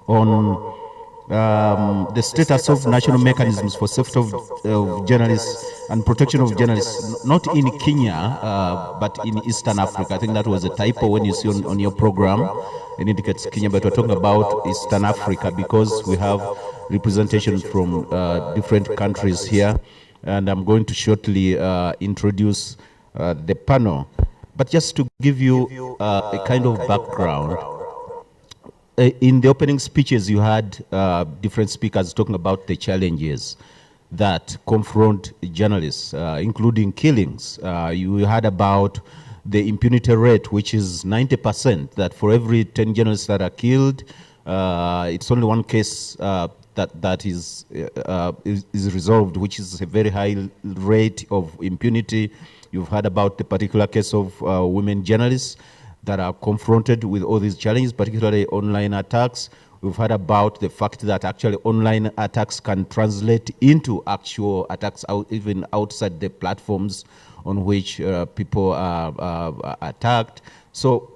on the status of national mechanisms for safety of journalists and protection of journalists, not in Kenya, but in Eastern Africa. I think that was a typo when you see on your program. It indicates Kenya, but we're talking about Eastern Africa because we have representation from different countries here. And I'm going to shortly introduce the panel. But just to give you a kind of background, in the opening speeches, you had different speakers talking about the challenges that confront journalists, including killings. You heard about the impunity rate, which is 90%, that for every 10 journalists that are killed, it's only one case that is resolved, which is a very high rate of impunity. You've heard about the particular case of women journalists that are confronted with all these challenges, particularly online attacks. We've heard about the fact that actually online attacks can translate into actual attacks even outside the platforms on which people are attacked. So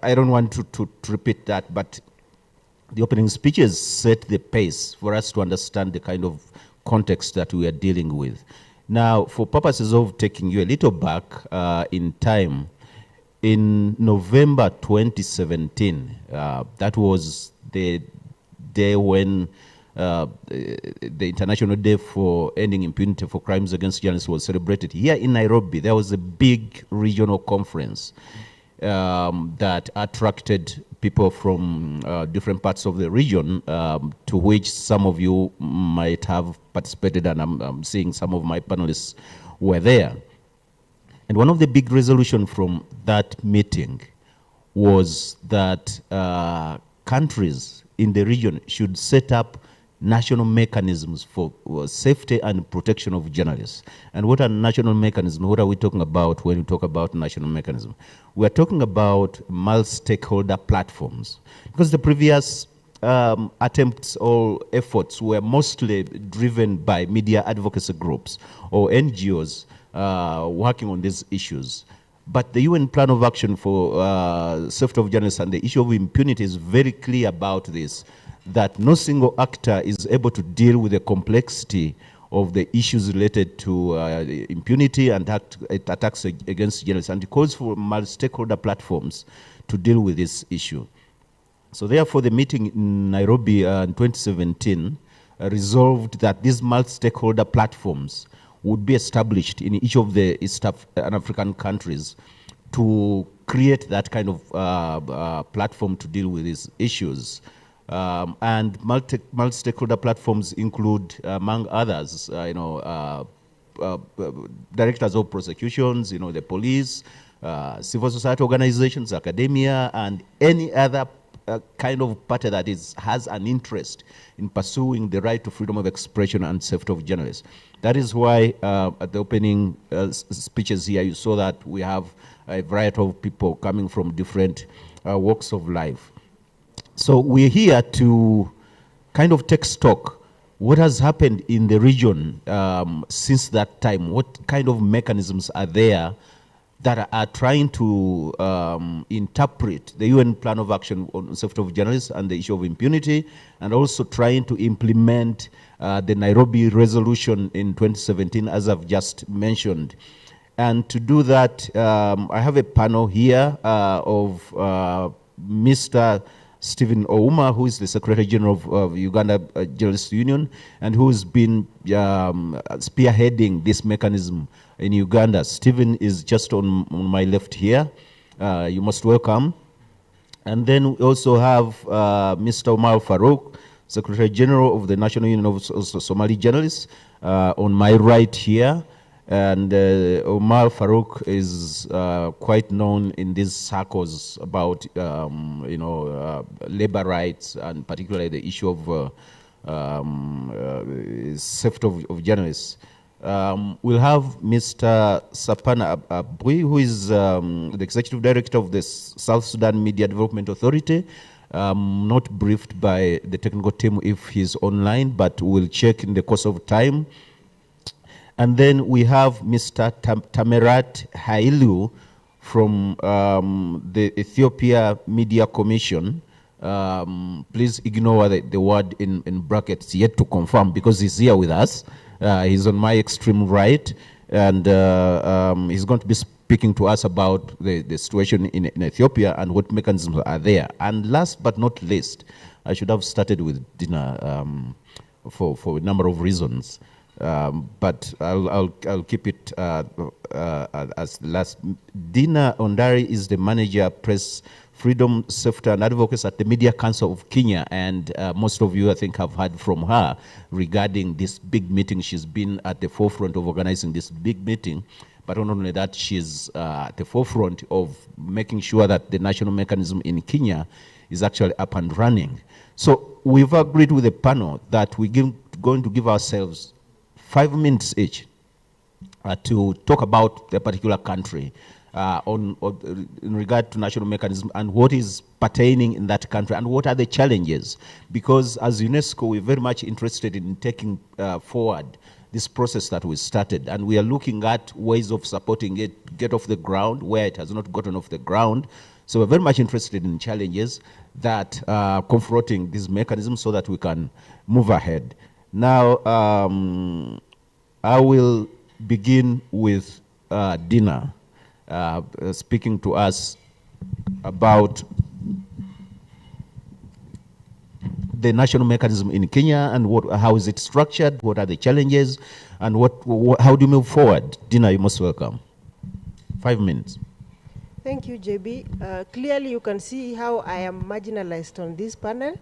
I don't want to repeat that, but the opening speeches set the pace for us to understand the kind of context that we are dealing with. Now, for purposes of taking you a little back in time, in November 2017, that was the day when the International Day for Ending Impunity for Crimes Against Journalists was celebrated. Here in Nairobi, there was a big regional conference that attracted people from different parts of the region, to which some of you might have participated, and I'm seeing some of my panelists were there. And one of the big resolutions from that meeting was that countries in the region should set up national mechanisms for safety and protection of journalists. And what are national mechanisms? What are we talking about when we talk about national mechanism? We're talking about multi-stakeholder platforms, because the previous attempts or efforts were mostly driven by media advocacy groups or NGOs working on these issues. But the UN Plan of Action for Safety of Journalists and the issue of impunity is very clear about this, that no single actor is able to deal with the complexity of the issues related to impunity and attacks against journalists, and it calls for multi-stakeholder platforms to deal with this issue. So therefore, the meeting in Nairobi in 2017 resolved that these multi-stakeholder platforms would be established in each of the East African countries to create that kind of platform to deal with these issues. And multi-stakeholder platforms include, among others, directors of prosecutions, the police, civil society organizations, academia, and any other kind of party that has an interest in pursuing the right to freedom of expression and safety of journalists. That is why at the opening speeches here, you saw that we have a variety of people coming from different walks of life. So we're here to kind of take stock what has happened in the region since that time. What kind of mechanisms are there that are trying to interpret the UN Plan of Action on Safety of Journalists and the issue of impunity, and also trying to implement the Nairobi resolution in 2017, as I've just mentioned. And to do that, I have a panel here of Mr. Stephen Ouma, who is the Secretary General of Uganda Journalists Union, and who's been spearheading this mechanism in Uganda. Stephen is just on my left here. You must welcome. And then we also have Mr. Omar Farouk, Secretary General of the National Union of Somali Journalists, on my right here. And Omar Farouk is quite known in these circles about, labor rights, and particularly the issue of safety of journalists. We'll have Mr. Sapana Abui, who is the Executive Director of the South Sudan Media Development Authority. Not briefed by the technical team if he's online, but we'll check in the course of time. And then we have Mr. Tamerat Hailu from the Ethiopia Media Commission. Please ignore the word in brackets, yet to confirm, because he's here with us. He's on my extreme right, and he's going to be speaking to us about the situation in Ethiopia and what mechanisms are there. And last but not least, I should have started with Dina for a number of reasons. But I'll keep it as last. Dina Ondari is the manager, press freedom, safety and advocacy at the Media Council of Kenya, and most of you, I think, have heard from her regarding this big meeting. She's been at the forefront of organizing this big meeting, but not only that, she's at the forefront of making sure that the national mechanism in Kenya is actually up and running. So we've agreed with the panel that we're going to give ourselves 5 minutes each to talk about the particular country in regard to national mechanism and what is pertaining in that country and what are the challenges. Because as UNESCO, we're very much interested in taking forward this process that we started, and we are looking at ways of supporting it to get off the ground where it has not gotten off the ground. So we're very much interested in challenges that are confronting these mechanisms so that we can move ahead. Now, I will begin with Dina speaking to us about the national mechanism in Kenya and how is it structured, what are the challenges, and how do you move forward? Dina, you're most welcome. 5 minutes. Thank you, JB. Clearly, you can see how I am marginalized on this panel.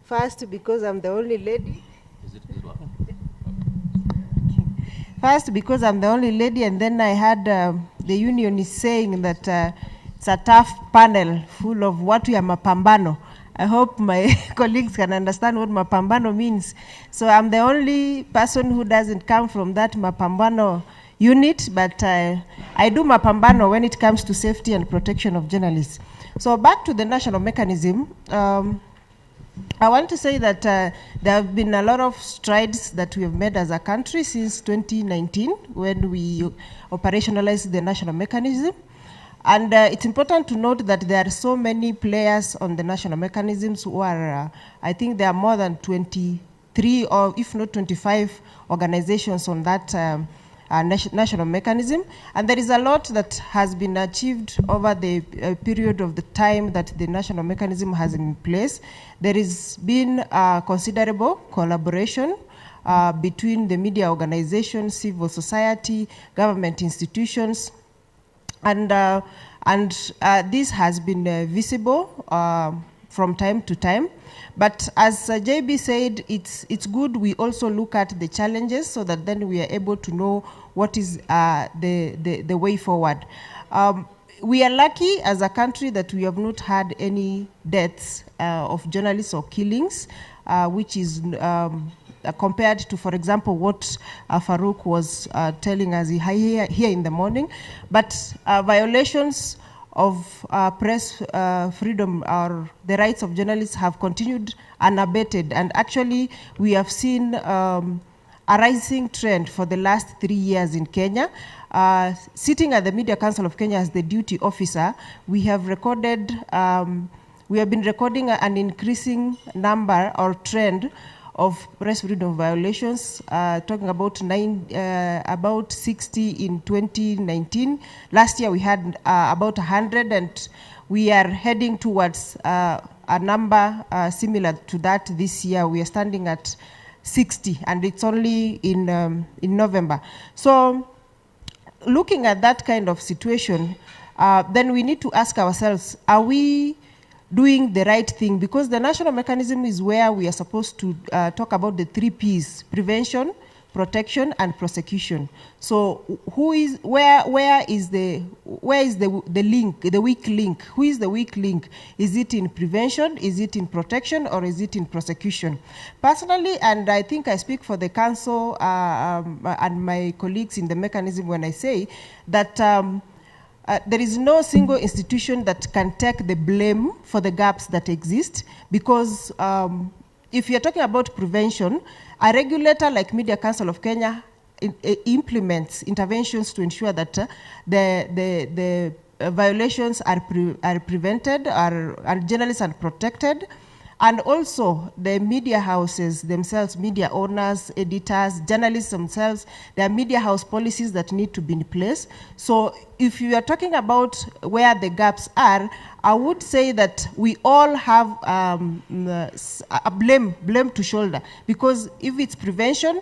First, because I'm the only lady. First, because I'm the only lady, and then I had the union is saying that it's a tough panel full of watu ya mapambano. I hope my colleagues can understand what mapambano means. So I'm the only person who doesn't come from that mapambano unit, but I do mapambano when it comes to safety and protection of journalists. So back to the national mechanism. I want to say that there have been a lot of strides that we have made as a country since 2019 when we operationalized the national mechanism. And it's important to note that there are so many players on the national mechanisms who are, I think there are more than 23 or if not 25 organizations on that national mechanism. And there is a lot that has been achieved over the period of the time that the national mechanism has been in place. There has been considerable collaboration between the media organizations, civil society, government institutions, and this has been visible from time to time. But as JB said, it's good we also look at the challenges so that then we are able to know what is the way forward. We are lucky as a country that we have not had any deaths of journalists or killings, which is compared to, for example, what Farouk was telling us here in the morning. But violations of press freedom or the rights of journalists have continued unabated. And actually, we have seen a rising trend for the last 3 years in Kenya. Sitting at the Media Council of Kenya as the duty officer, we have recorded, we have been recording an increasing number or trend of press freedom violations, talking about about 60 in 2019. Last year we had about 100, and we are heading towards a number similar to that this year. We are standing at 60, and it's only in November. So looking at that kind of situation, then we need to ask ourselves, are we doing the right thing? Because the national mechanism is where we are supposed to talk about the 3 Ps: prevention, protection, and prosecution. So where is the link, the weak link? Who is the weak link? Is it in prevention, is it in protection, or is it in prosecution? Personally, and I think I speak for the council and my colleagues in the mechanism when I say that there is no single institution that can take the blame for the gaps that exist, because if you're talking about prevention, a regulator like Media Council of Kenya implements interventions to ensure that the violations are prevented, and journalists are protected. And also the media houses themselves, media owners, editors, journalists themselves, there are media house policies that need to be in place. So if you are talking about where the gaps are, I would say that we all have a blame to shoulder, because if it's prevention,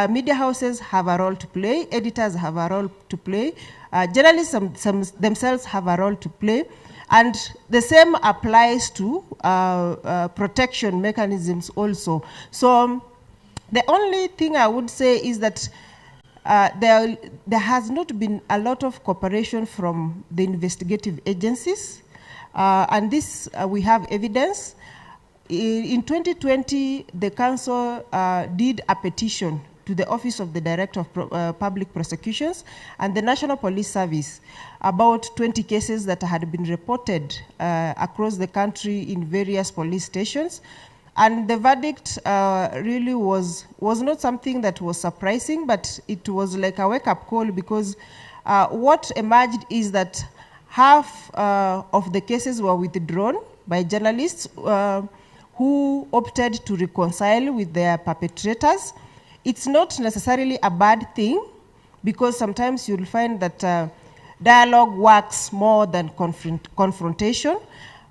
media houses have a role to play, editors have a role to play, journalists themselves have a role to play. And the same applies to protection mechanisms also. So the only thing I would say is that there has not been a lot of cooperation from the investigative agencies. And this, we have evidence. In 2020, the council did a petition to the Office of the Director of Public Prosecutions and the National Police Service about 20 cases that had been reported across the country in various police stations. And the verdict really was not something that was surprising, but it was like a wake-up call, because what emerged is that half of the cases were withdrawn by journalists who opted to reconcile with their perpetrators. It's not necessarily a bad thing, because sometimes you'll find that dialogue works more than confrontation.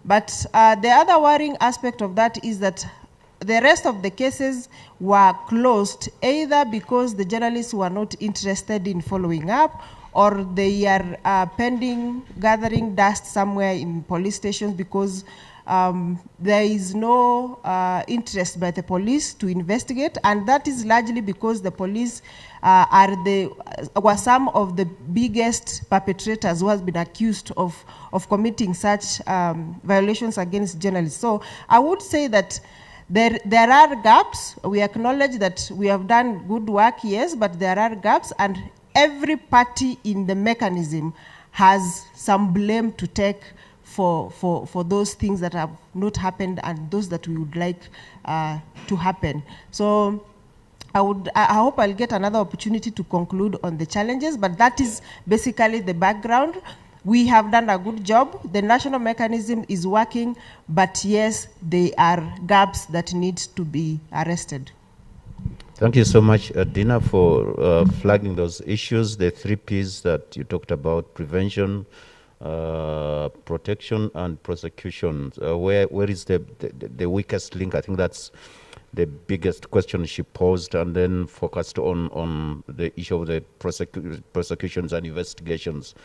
But the other worrying aspect of that is that the rest of the cases were closed, either because the journalists were not interested in following up, or they are pending, gathering dust somewhere in police stations because there is no interest by the police to investigate, and that is largely because the police were some of the biggest perpetrators who has been accused of committing such violations against journalists. So I would say that there are gaps. We acknowledge that we have done good work, yes, but there are gaps, and every party in the mechanism has some blame to take for those things that have not happened and those that we would like to happen. So I hope I'll get another opportunity to conclude on the challenges, but that is basically the background. We have done a good job. The national mechanism is working, but yes, there are gaps that need to be arrested. Thank you so much, Dina, for flagging those issues, the 3 Ps that you talked about: prevention, protection, and prosecution. Where is the weakest link? I think that's the biggest question she posed, and then focused on the issue of the prosecutions and investigations,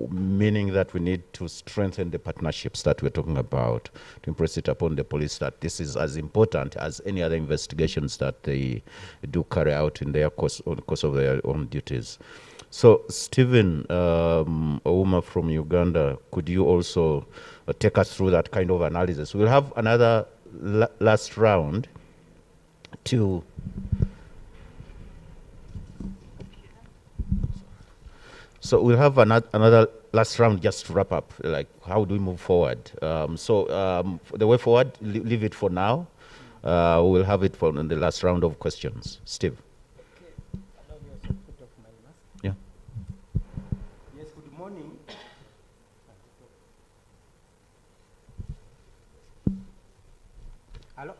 meaning that we need to strengthen the partnerships that we're talking about, to impress it upon the police that this is as important as any other investigations that they do carry out in their course of their own duties. So, Stephen Ouma from Uganda, could you also take us through that kind of analysis? We'll have another last round to... So we'll have another last round just to wrap up, like how do we move forward? The way forward, leave it for now. We'll have it for in the last round of questions. Steve. Yeah. Yes, good morning. Hello?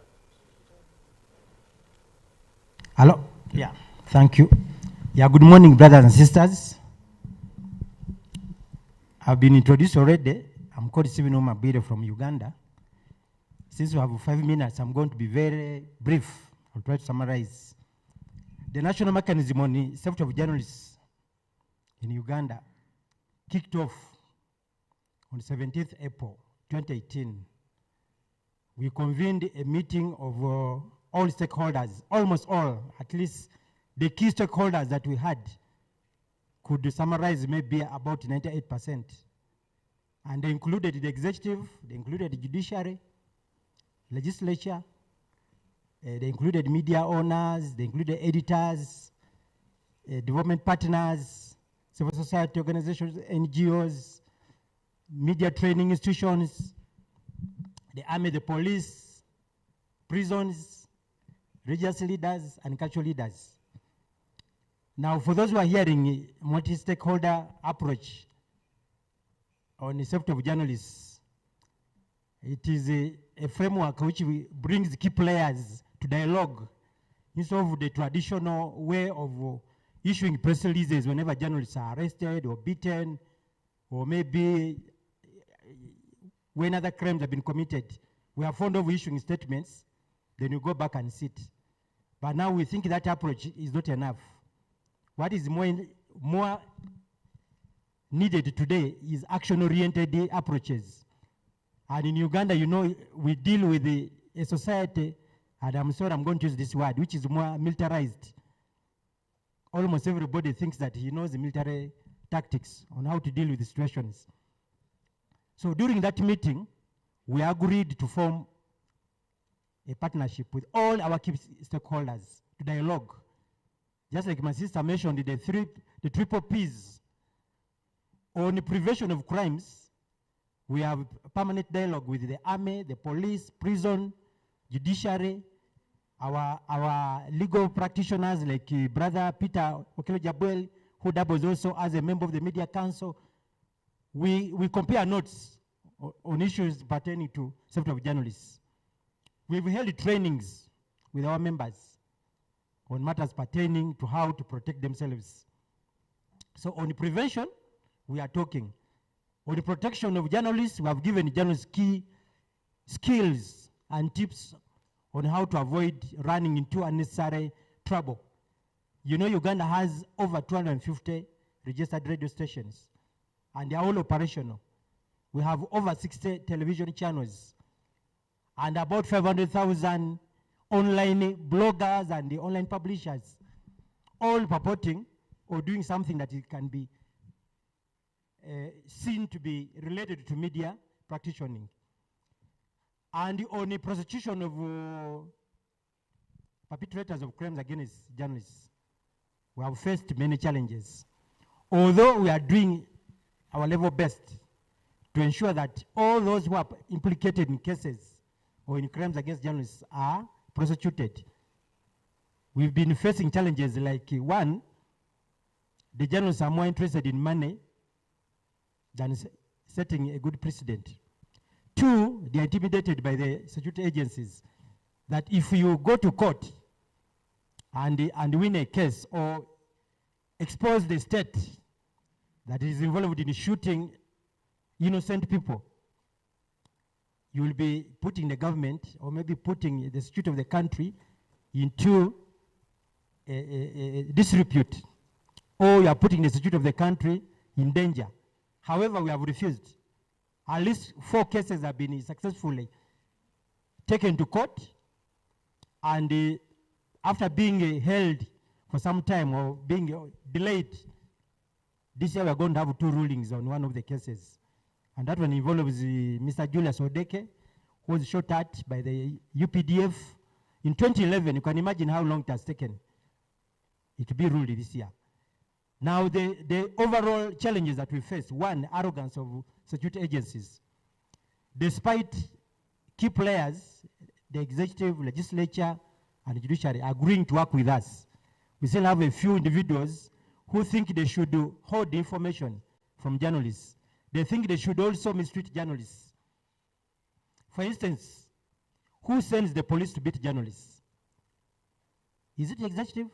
Hello? Yeah, thank you. Yeah, good morning, brothers and sisters. I've been introduced already. I'm called Stephen Ouma from Uganda. Since we have 5 minutes, I'm going to be very brief. I'll try to summarize. The national mechanism on the safety of journalists in Uganda kicked off on 17th April 2018. We convened a meeting of all stakeholders, almost all, at least the key stakeholders that we had could summarize maybe about 98%. And they included the executive, they included the judiciary, legislature, they included media owners, they included editors, development partners, civil society organizations, NGOs, media training institutions, the army, the police, prisons, religious leaders, and cultural leaders. Now, for those who are hearing multi-stakeholder approach, on the safety of journalists. It is a framework which brings key players to dialogue instead of the traditional way of issuing press releases whenever journalists are arrested or beaten, or maybe when other crimes have been committed. We are fond of issuing statements, then you go back and sit. But now we think that approach is not enough. What is more needed today is action-oriented approaches. And in Uganda, you know, we deal with a society, and I'm sorry I'm going to use this word, which is more militarized. Almost everybody thinks that he knows the military tactics on how to deal with the situations. So during that meeting, we agreed to form a partnership with all our key stakeholders to dialogue. Just like my sister mentioned, the triple Ps. On the prevention of crimes, we have permanent dialogue with the army, the police, prison, judiciary, our legal practitioners like Brother Peter Okelo Jabuel, who doubles also as a member of the Media Council. We compare notes on issues pertaining to safety of journalists. We've held trainings with our members on matters pertaining to how to protect themselves. So on the prevention, we are talking. On the protection of journalists, we have given journalists key skills and tips on how to avoid running into unnecessary trouble. You know, Uganda has over 250 registered radio stations, and they are all operational. We have over 60 television channels, and about 500,000 online bloggers and the online publishers, all purporting or doing something that it can be seen to be related to media practicing. And on the prosecution of perpetrators of crimes against journalists, we have faced many challenges. Although we are doing our level best to ensure that all those who are implicated in cases or in crimes against journalists are prosecuted, we've been facing challenges like, one, the journalists are more interested in money than setting a good precedent. Two, they are intimidated by the security agencies, that if you go to court and win a case or expose the state that is involved in shooting innocent people, you will be putting the government or maybe putting the security of the country into a disrepute, or you are putting the security of the country in danger. However, we have refused. At least 4 cases have been successfully taken to court, and after being held for some time or being delayed, this year we are going to have 2 rulings on one of the cases. And that one involves Mr. Julius Odeke, who was shot at by the UPDF in 2011. You can imagine how long it has taken it to be ruled this year. Now, the overall challenges that we face, one, arrogance of security agencies. Despite key players, the executive, legislature, and judiciary agreeing to work with us, we still have a few individuals who think they should hold information from journalists. They think they should also mistreat journalists. For instance, who sends the police to beat journalists? Is it the executive?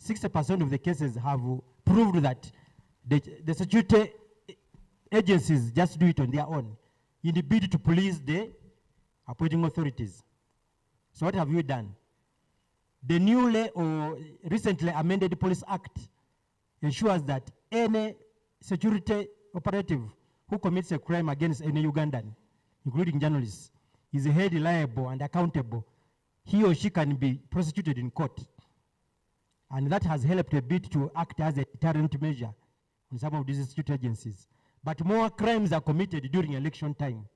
60% of the cases have proved that the security agencies just do it on their own in the bid to police the appointing authorities. So what have we done? The newly or recently amended Police Act ensures that any security operative who commits a crime against any Ugandan, including journalists, is held liable and accountable. He or she can be prosecuted in court. And that has helped a bit to act as a deterrent measure on some of these security agencies. But more crimes are committed during election time.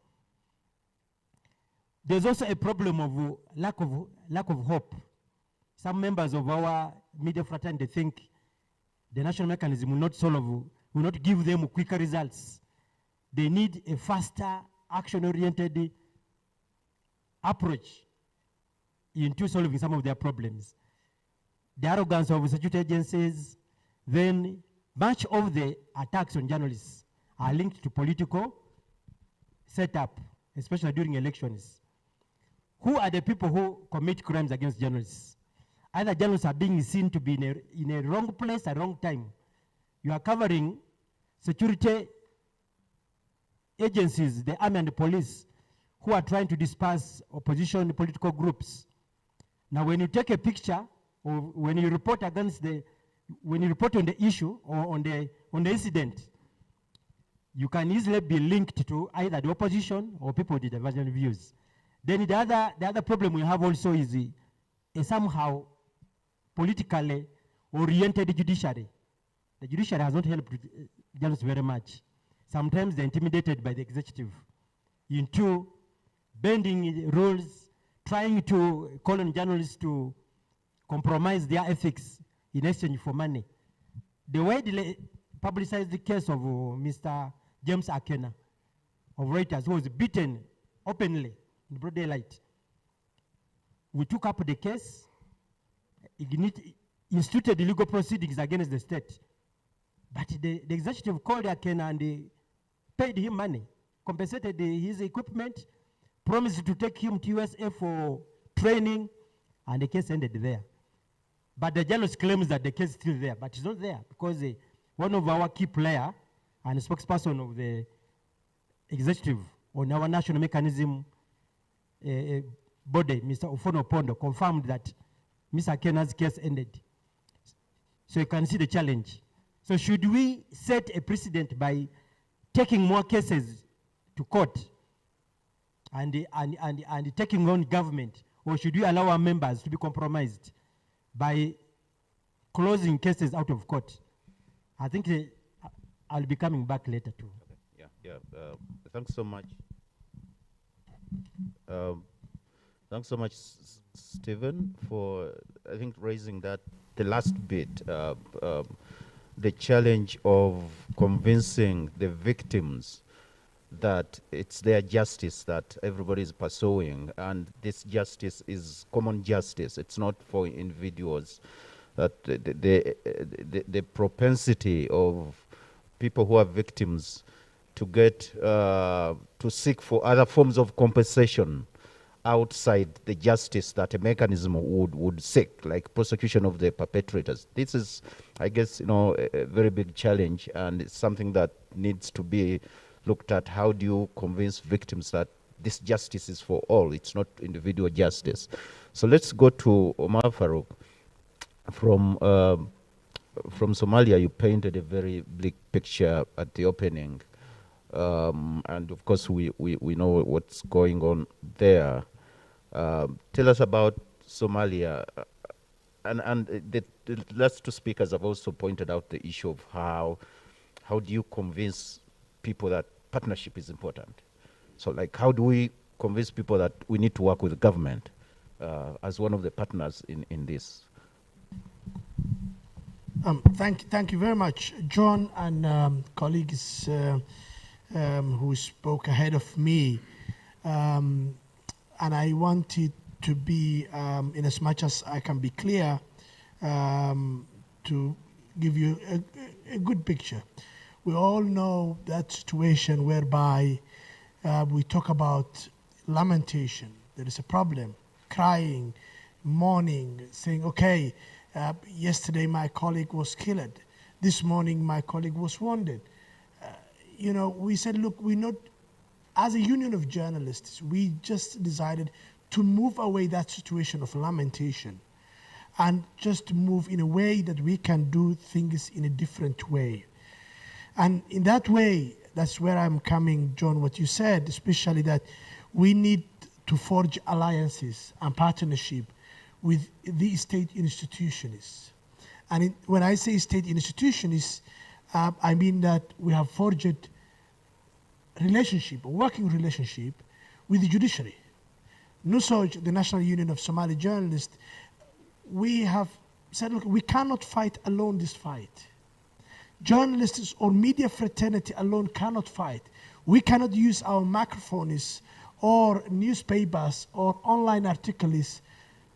There's also a problem of lack of hope. Some members of our media fraternity think the national mechanism will not give them quicker results. They need a faster, action-oriented approach into solving some of their problems. The arrogance of security agencies, then much of the attacks on journalists are linked to political setup, especially during elections. Who are the people who commit crimes against journalists? Either journalists are being seen to be in a wrong place at wrong time. You are covering security agencies, the army and the police, who are trying to disperse opposition political groups. Now, when you take a picture, or when you report against when you report on the issue or on the incident, you can easily be linked to either the opposition or people with divergent views. Then the other problem we have also is a somehow politically oriented judiciary. The judiciary has not helped journalists very much. Sometimes they're intimidated by the executive into bending rules, trying to call on journalists to compromise their ethics in exchange for money. The widely publicized the case of Mr. James Akena of Reuters, who was beaten openly in broad daylight. We took up the case, instituted legal proceedings against the state. But the executive called Akena and they paid him money, compensated his equipment, promised to take him to USA for training, and the case ended there. But the journalist claims that the case is still there, but it's not there because one of our key players and spokesperson of the executive on our national mechanism body, Mr. Ofono Pondo, confirmed that Mr. Akena's case ended. So you can see the challenge. So should we set a precedent by taking more cases to court and taking on government, or should we allow our members to be compromised by closing cases out of court? I think I'll be coming back later too. Okay. Yeah. Thanks so much. Thanks so much, Stephen, for I think raising the last bit, the challenge of convincing the victims that it's their justice that everybody is pursuing, and this justice is common justice. It's not for individuals. That the propensity of people who are victims to get to seek for other forms of compensation outside the justice that a mechanism would seek, like prosecution of the perpetrators. This is, I guess, a very big challenge, and it's something that needs to be looked at. How do you convince victims that this justice is for all? It's not individual justice. So let's go to Omar Farouk. From Somalia, you painted a very bleak picture at the opening. And of course, we know what's going on there. Tell us about Somalia. And the last two speakers have also pointed out the issue of how do you convince people that partnership is important? So like, how do we convince people that we need to work with the government as one of the partners in this? Thank you very much, John, and colleagues who spoke ahead of me. And I wanted to be, in as much as I can be clear, to give you a good picture. We all know that situation whereby we talk about lamentation. There is a problem, crying, mourning, saying, okay, yesterday my colleague was killed. This morning my colleague was wounded. We said, look, as a union of journalists, we just decided to move away that situation of lamentation and just move in a way that we can do things in a different way. And in that way, that's where I'm coming, John, what you said, especially that we need to forge alliances and partnership with the state institutions. And when I say state institutions, I mean that we have forged a working relationship with the judiciary. NUSOJ, the National Union of Somali Journalists, we have said, look, we cannot fight alone this fight. Journalists or media fraternity alone cannot fight. We cannot use our microphones or newspapers or online articles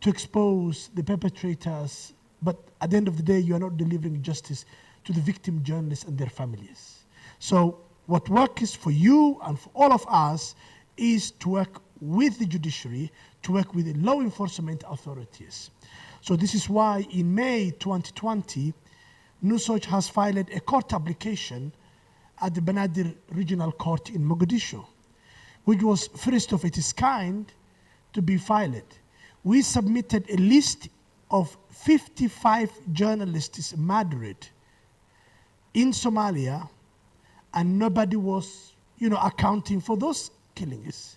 to expose the perpetrators, but at the end of the day, you are not delivering justice to the victim journalists and their families. So What works for you and for all of us is to work with the judiciary, to work with the law enforcement authorities. So this is why in May 2020, Nusoj has filed a court application at the Banaadir Regional Court in Mogadishu, which was first of its kind to be filed. We submitted a list of 55 journalists murdered in Somalia, and nobody was, accounting for those killings.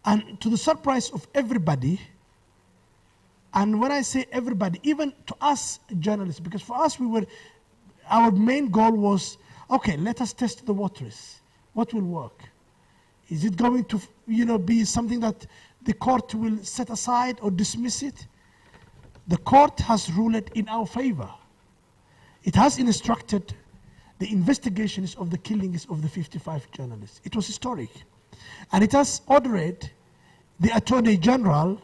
And to the surprise of everybody, and when I say everybody, even to us journalists, because for us our main goal was, okay, let us test the waters. What will work? Is it going to, be something that the court will set aside or dismiss it? The court has ruled in our favor. It has instructed the investigations of the killings of the 55 journalists. It was historic. And it has ordered the Attorney General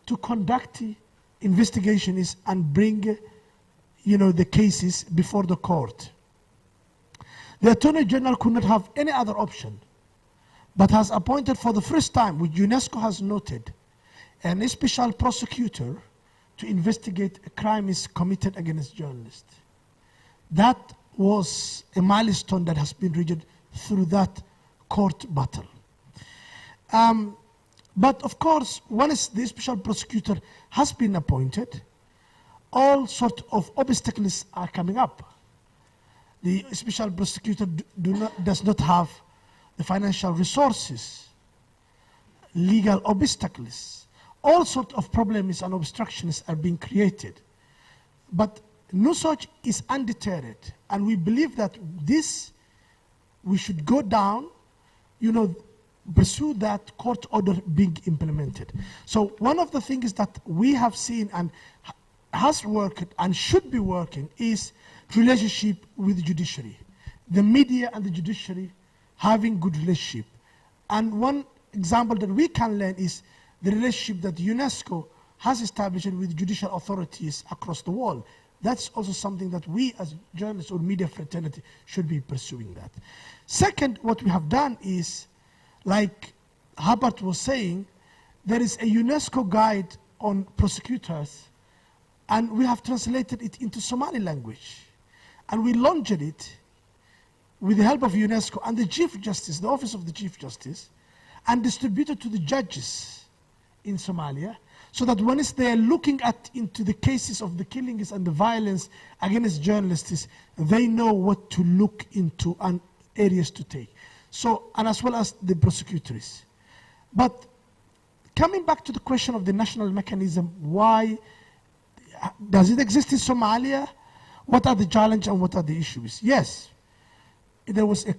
to conduct investigations and bring, the cases before the court. The Attorney General could not have any other option, but has appointed for the first time, which UNESCO has noted, a special prosecutor to investigate crimes committed against journalists. That was a milestone that has been reached through that court battle. But of course, once the special prosecutor has been appointed, all sorts of obstacles are coming up. The special prosecutor does not have the financial resources, legal obstacles. All sorts of problems and obstructions are being created. But Nusoj is undeterred, and we believe that we should go down, pursue that court order being implemented. So one of the things that we have seen and has worked and should be working is relationship with the judiciary. The media and the judiciary having good relationship. And one example that we can learn is the relationship that UNESCO has established with judicial authorities across the world. That's also something that we as journalists or media fraternity should be pursuing that. Second, what we have done is, like Herbert was saying, there is a UNESCO guide on prosecutors, and we have translated it into Somali language. And we launched it with the help of UNESCO and the Chief Justice, the Office of the Chief Justice, and distributed to the judges in Somalia, so that when they are looking into the cases of the killings and the violence against journalists, they know what to look into and areas to take. So, and as well as the prosecutors. But coming back to the question of the national mechanism, why does it exist in Somalia? What are the challenges and what are the issues? Yes, there was a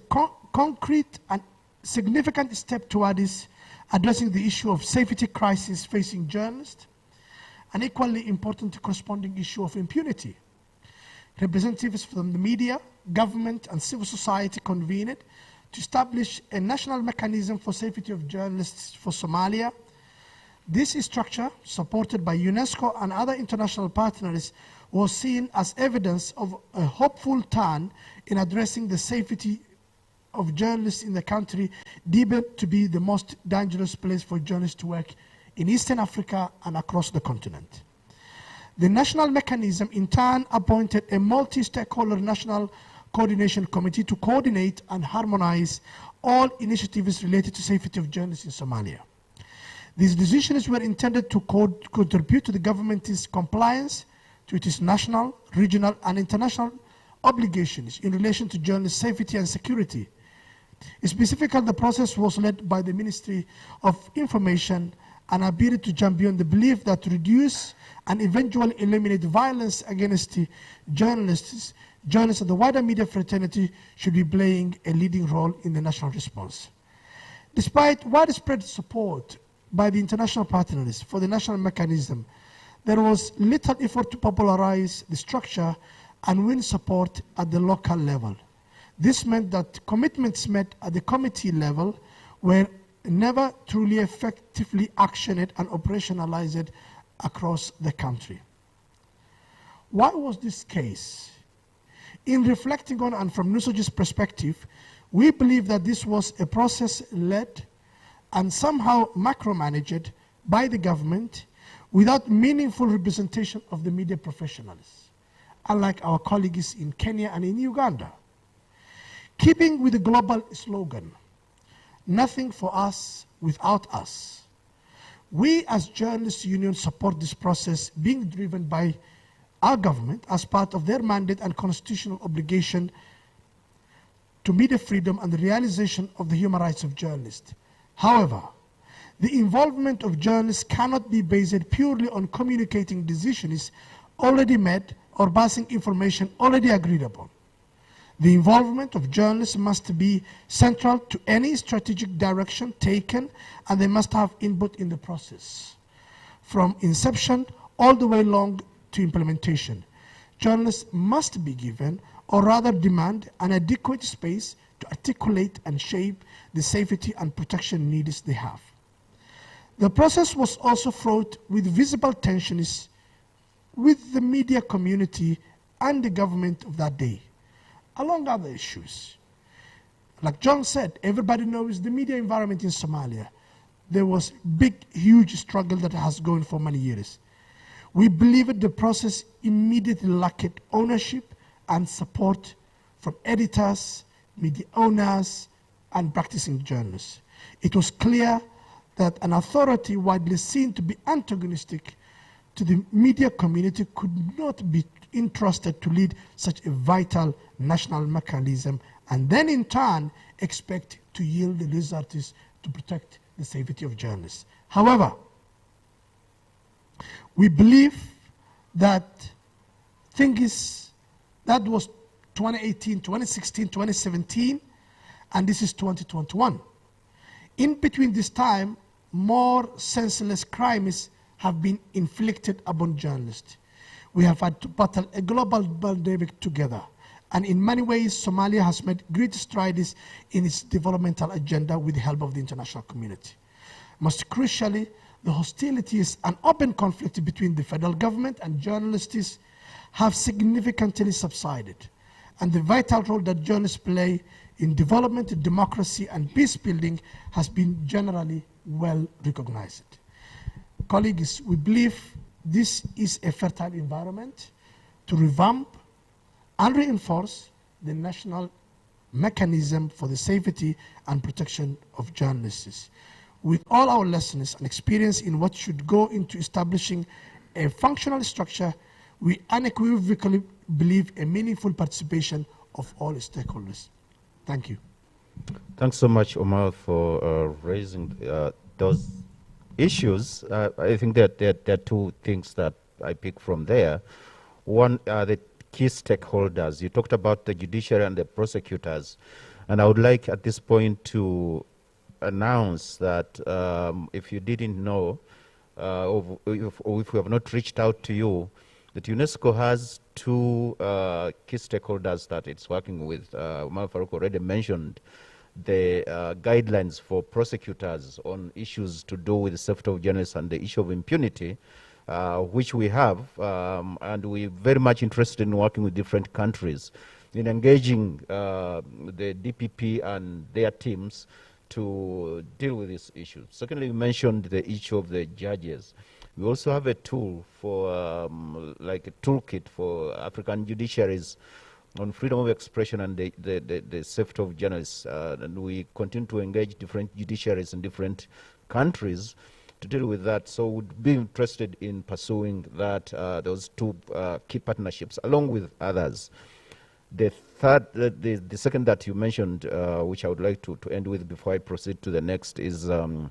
concrete and significant step towards addressing the issue of safety crisis facing journalists, an equally important corresponding issue of impunity. Representatives from the media, government, and civil society convened to establish a national mechanism for safety of journalists for Somalia. This structure, supported by UNESCO and other international partners, was seen as evidence of a hopeful turn in addressing the safety of journalists in the country, deemed to be the most dangerous place for journalists to work in Eastern Africa and across the continent. The national mechanism in turn appointed a multi-stakeholder national coordination committee to coordinate and harmonize all initiatives related to safety of journalists in Somalia. These decisions were intended to contribute to the government's compliance to its national, regional, and international obligations in relation to journalist safety and security. Specifically, the process was led by the Ministry of Information and appeared to champion the belief that to reduce and eventually eliminate violence against journalists and the wider media fraternity should be playing a leading role in the national response. Despite widespread support by the international partners for the national mechanism, there was little effort to popularize the structure and win support at the local level. This meant that commitments made at the committee level were never truly effectively actioned and operationalized across the country. Why was this case? In reflecting on and from Nusoj's perspective, We believe that this was a process led and somehow macro-managed by the government without meaningful representation of the media professionals, unlike our colleagues in Kenya and in Uganda. Keeping with the global slogan, nothing for us without us, we as Journalists Union support this process being driven by our government as part of their mandate and constitutional obligation to media freedom and the realization of the human rights of journalists. However, the involvement of journalists cannot be based purely on communicating decisions already made or passing information already agreed upon. The involvement of journalists must be central to any strategic direction taken, and they must have input in the process. From inception all the way along to implementation, journalists must be given, or rather demand, an adequate space to articulate and shape the safety and protection needs they have. The process was also fraught with visible tensions with the media community and the government of that day, along other issues. Like John said, everybody knows the media environment in Somalia. There was big, huge struggle that has gone for many years. We believe that the process immediately lacked ownership and support from editors, media owners, and practicing journalists. It was clear that an authority widely seen to be antagonistic to the media community could not be entrusted to lead such a vital national mechanism and then in turn expect to yield the results to protect the safety of journalists. However, we believe that that was 2018, 2016, 2017, and this is 2021. In between this time, more senseless crimes have been inflicted upon journalists. We have had to battle a global pandemic together, and in many ways, Somalia has made great strides in its developmental agenda with the help of the international community. Most crucially, the hostilities and open conflict between the federal government and journalists have significantly subsided, and the vital role that journalists play in development, democracy, and peace building has been generally well recognized. Colleagues, we believe this is a fertile environment to revamp and reinforce the national mechanism for the safety and protection of journalists. With all our lessons and experience in what should go into establishing a functional structure, we unequivocally believe a meaningful participation of all stakeholders. Thank you. Thanks so much, Omar, for raising those issues. I think that there are two things that I pick from there. One are the key stakeholders. You talked about the judiciary and the prosecutors, and I would like at this point to announce that if you didn't know, or if we have not reached out to you, that UNESCO has two key stakeholders that it's working with. Umar Farouk already mentioned the guidelines for prosecutors on issues to do with the safety of journalists and the issue of impunity, which we have, and we're very much interested in working with different countries in engaging the DPP and their teams to deal with this issue. Secondly, you mentioned the issue of the judges. We also have a tool for, like a toolkit for African judiciaries on freedom of expression and the safety of journalists. And we continue to engage different judiciaries in different countries to deal with that. So we'd be interested in pursuing that, those two key partnerships, along with others. The third, the second that you mentioned, which I would like to end with before I proceed to the next, is the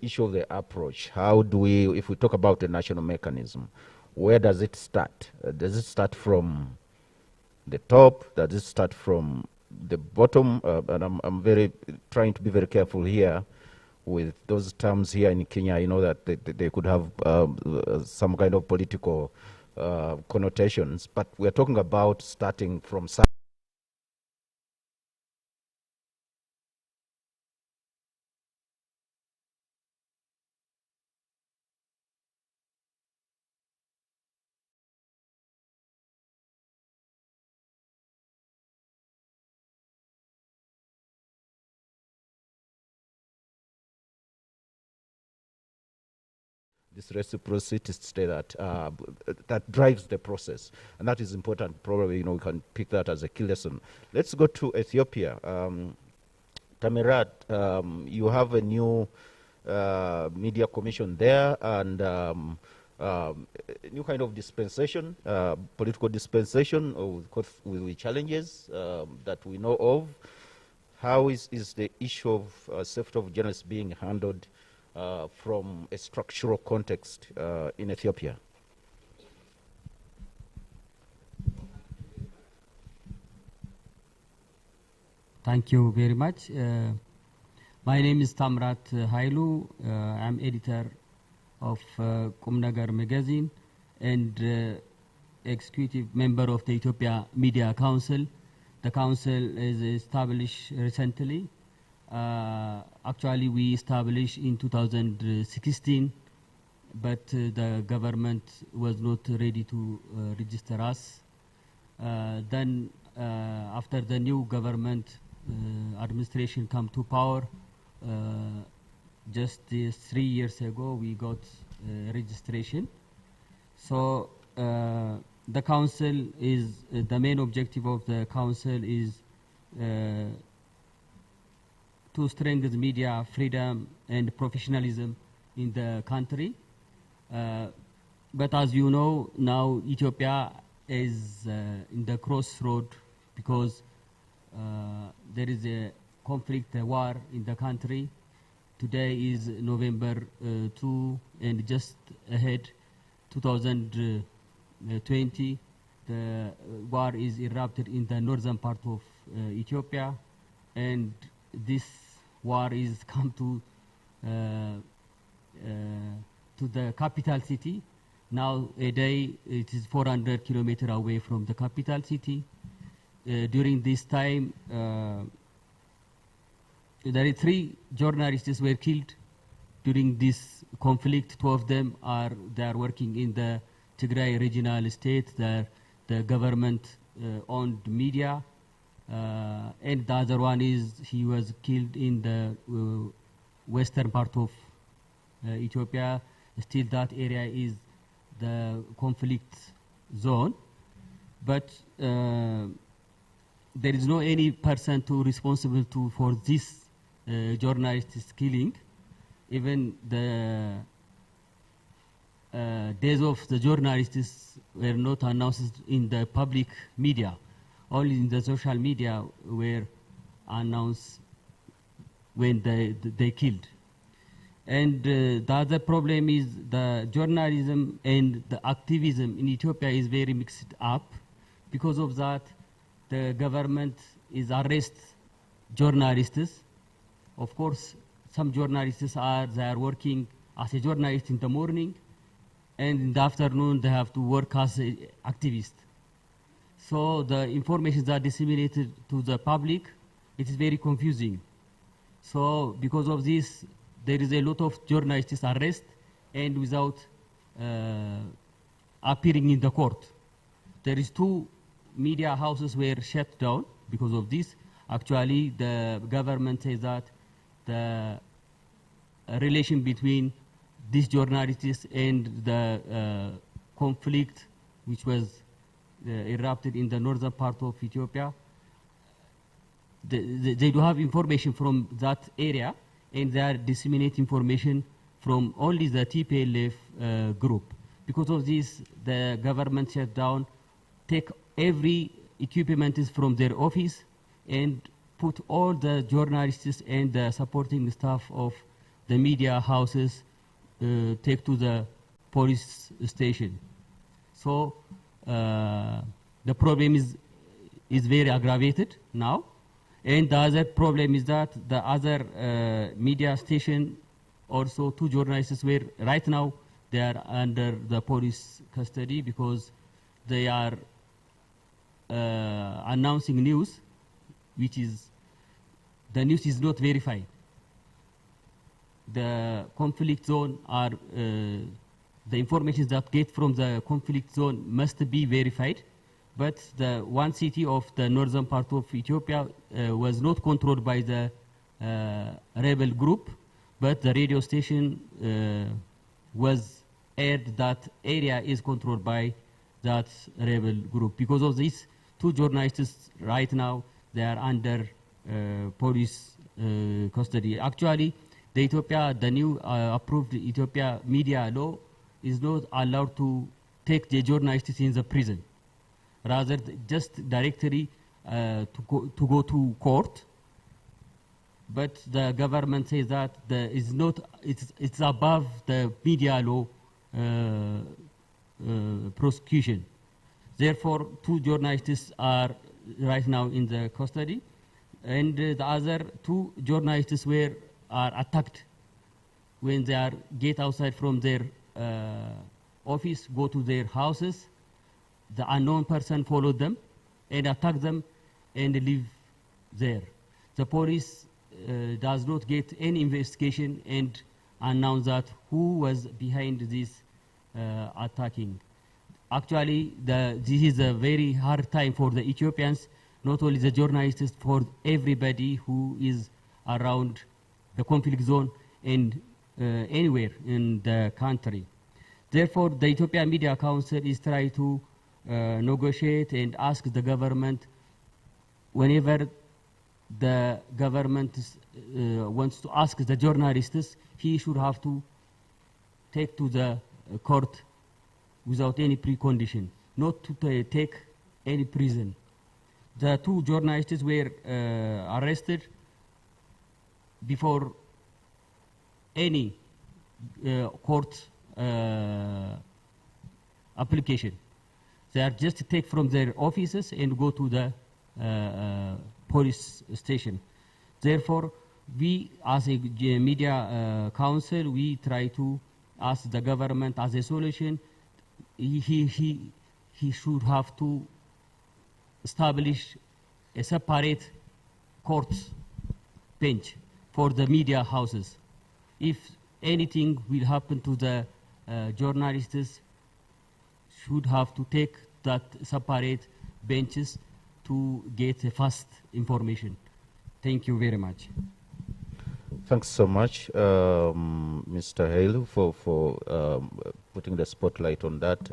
issue of the approach. How do we, if we talk about the national mechanism, where does it start? Does it start from the top? Does it start from the bottom? And I'm trying to be very careful here with those terms here in Kenya. I know that they could have some kind of political connotations, but we're talking about starting from this reciprocity that that drives the process, and that is important. Probably, we can pick that as a key lesson. Let's go to Ethiopia. Tamirat, you have a new media commission there, and a new kind of dispensation, political dispensation with challenges that we know of. How is the issue of safety of journalists being handled from a structural context in Ethiopia? Thank you very much. My name is Tamrat Hailu. I'm editor of Kumnagar magazine and executive member of the Ethiopia Media Council. The council is established recently. Actually, we established in 2016, but the government was not ready to register us. Then, after the new government administration come to power, just 3 years ago, we got registration. So the council is, the main objective of the council is to strengthen media freedom and professionalism in the country. But as you know, now Ethiopia is in the crossroad because there is a conflict, a war in the country. Today is November 2, and just ahead, 2020, the war is erupted in the northern part of Ethiopia, and this war is come to the capital city. Now, Idei, it is 400 kilometers away from the capital city. During this time, there are 3 journalists were killed during this conflict. 2 of them are working in the Tigray regional state, the government owned media, and the other one is he was killed in the western part of Ethiopia. Still, that area is the conflict zone, but there is no any person responsible for this journalist's killing. Even the days of the journalists were not announced in the public media. Only in the social media were announced when they killed. And the other problem is the journalism and the activism in Ethiopia is very mixed up. Because of that, the government is arrest journalists. Of course, some journalists are working as a journalist in the morning, and in the afternoon they have to work as an activist. So the information that disseminated to the public, it is very confusing. So because of this, there is a lot of journalists arrested and without appearing in the court. There is 2 media houses were shut down because of this. Actually, the government says that the relation between these journalists and the conflict which was erupted in the northern part of Ethiopia, they do have information from that area, and they are disseminating information from only the TPLF group. Because of this, the government shut down, take every equipment from their office and put all the journalists and the supporting staff of the media houses take to the police station. So the problem is very aggravated now. And the other problem is that the other media station, also 2 journalists were, right now, they are under the police custody because they are announcing news, which is, the news is not verified. The conflict zone are, the information that get from the conflict zone must be verified, but the one city of the northern part of Ethiopia was not controlled by the rebel group, but the radio station was aired that area is controlled by that rebel group. Because of these two journalists right now, they are under police custody. Actually, the new approved Ethiopia media law is not allowed to take the journalists in the prison. Rather, just directly to go to court. But the government says that it's above the media law prosecution. Therefore, two journalists are right now in the custody, and the other two journalists are attacked when they get outside from their office, go to their houses. The unknown person followed them and attacked them and live there. The police does not get any investigation and announce that who was behind this attacking. Actually, this is a very hard time for the Ethiopians, not only the journalists, for everybody who is around the conflict zone and anywhere in the country. Therefore, the Ethiopian Media Council is trying to negotiate and ask the government, whenever the government wants to ask the journalists, he should have to take to the court without any precondition, not to take any prison. The two journalists were arrested before any court application. They are just take from their offices and go to the police station. Therefore, we as a media council, we try to ask the government as a solution. He should have to establish a separate court bench for the media houses. If anything will happen to the journalists, should have to take that separate benches to get a fast information. Thank you very much. Thanks so much, Mr. Hale, for putting the spotlight on that.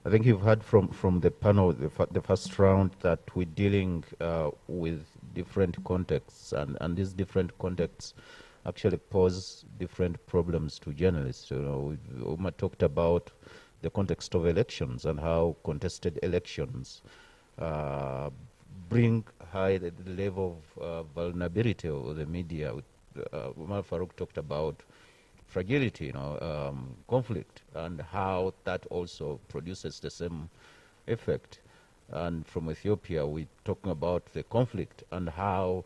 I think you've heard from the panel, the first round, that we're dealing with different contexts, and these different contexts actually pose different problems to journalists. You know, Uma talked about the context of elections and how contested elections bring high the level of vulnerability of the media. Umar Farouk talked about fragility, conflict, and how that also produces the same effect. And from Ethiopia, we're talking about the conflict and how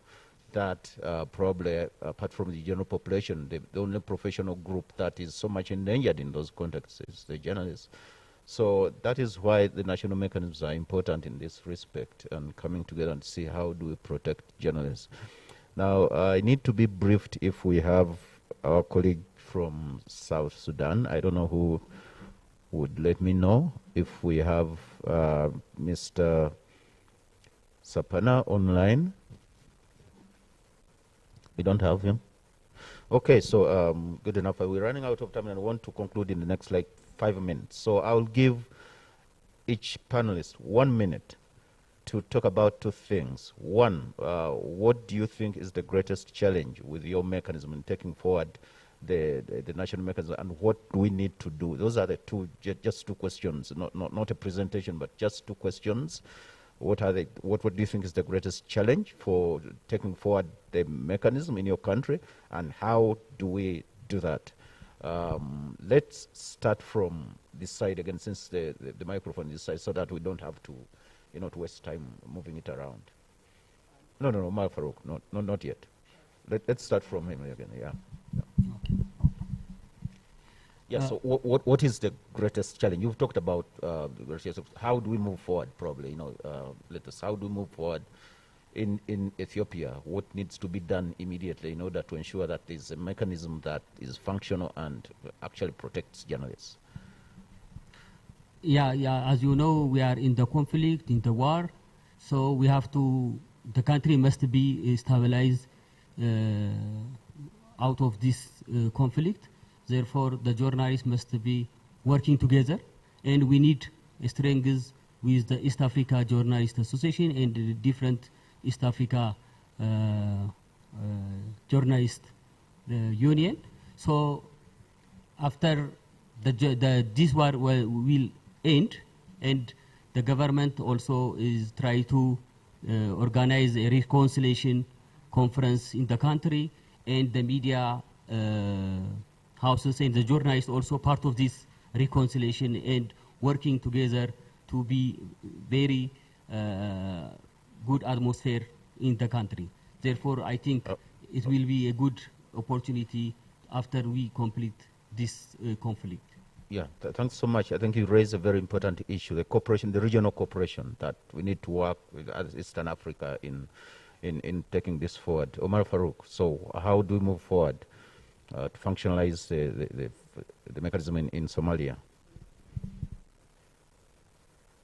that probably, apart from the general population, the only professional group that is so much endangered in those contexts is the journalists. So that is why the national mechanisms are important in this respect, and coming together and see how do we protect journalists. Now, I need to be briefed if we have our colleague from South Sudan. I don't know who would let me know if we have Mr. Sapana online. We don't have him. Okay, so good enough. We're running out of time and I want to conclude in the next 5 minutes. So I'll give each panelist 1 minute to talk about two things. One, what do you think is the greatest challenge with your mechanism in taking forward the national mechanism, and what do we need to do? Those are the two, just two questions, not a presentation, but just two questions. What are they? What do you think is the greatest challenge for taking forward the mechanism in your country, and how do we do that? Let's start from this side again, since the microphone is this side, so that we don't have to, to waste time moving it around. No, Mal Farouk, not yet. Let's start from him again. Yeah. Yeah. So what is the greatest challenge? You've talked about how do we move forward? Probably, how do we move forward in Ethiopia? What needs to be done immediately in order to ensure that there's a mechanism that is functional and actually protects journalists? Yeah. As you know, we are in the conflict, in the war, so we have to. The country must be stabilized out of this conflict. Therefore, the journalists must be working together, and we need strengths with the East Africa Journalists Association and the different East Africa Journalist Union. So after this war will end, and the government also is trying to organize a reconciliation conference in the country, and the media houses and the journalists also part of this reconciliation and working together to be very good atmosphere in the country. Therefore, I think it will be a good opportunity after we complete this conflict. Yeah, thanks so much. I think you raised a very important issue, the cooperation, the regional cooperation, that we need to work with Eastern Africa in taking this forward. Omar Farouk, so how do we move forward to functionalize the mechanism in Somalia?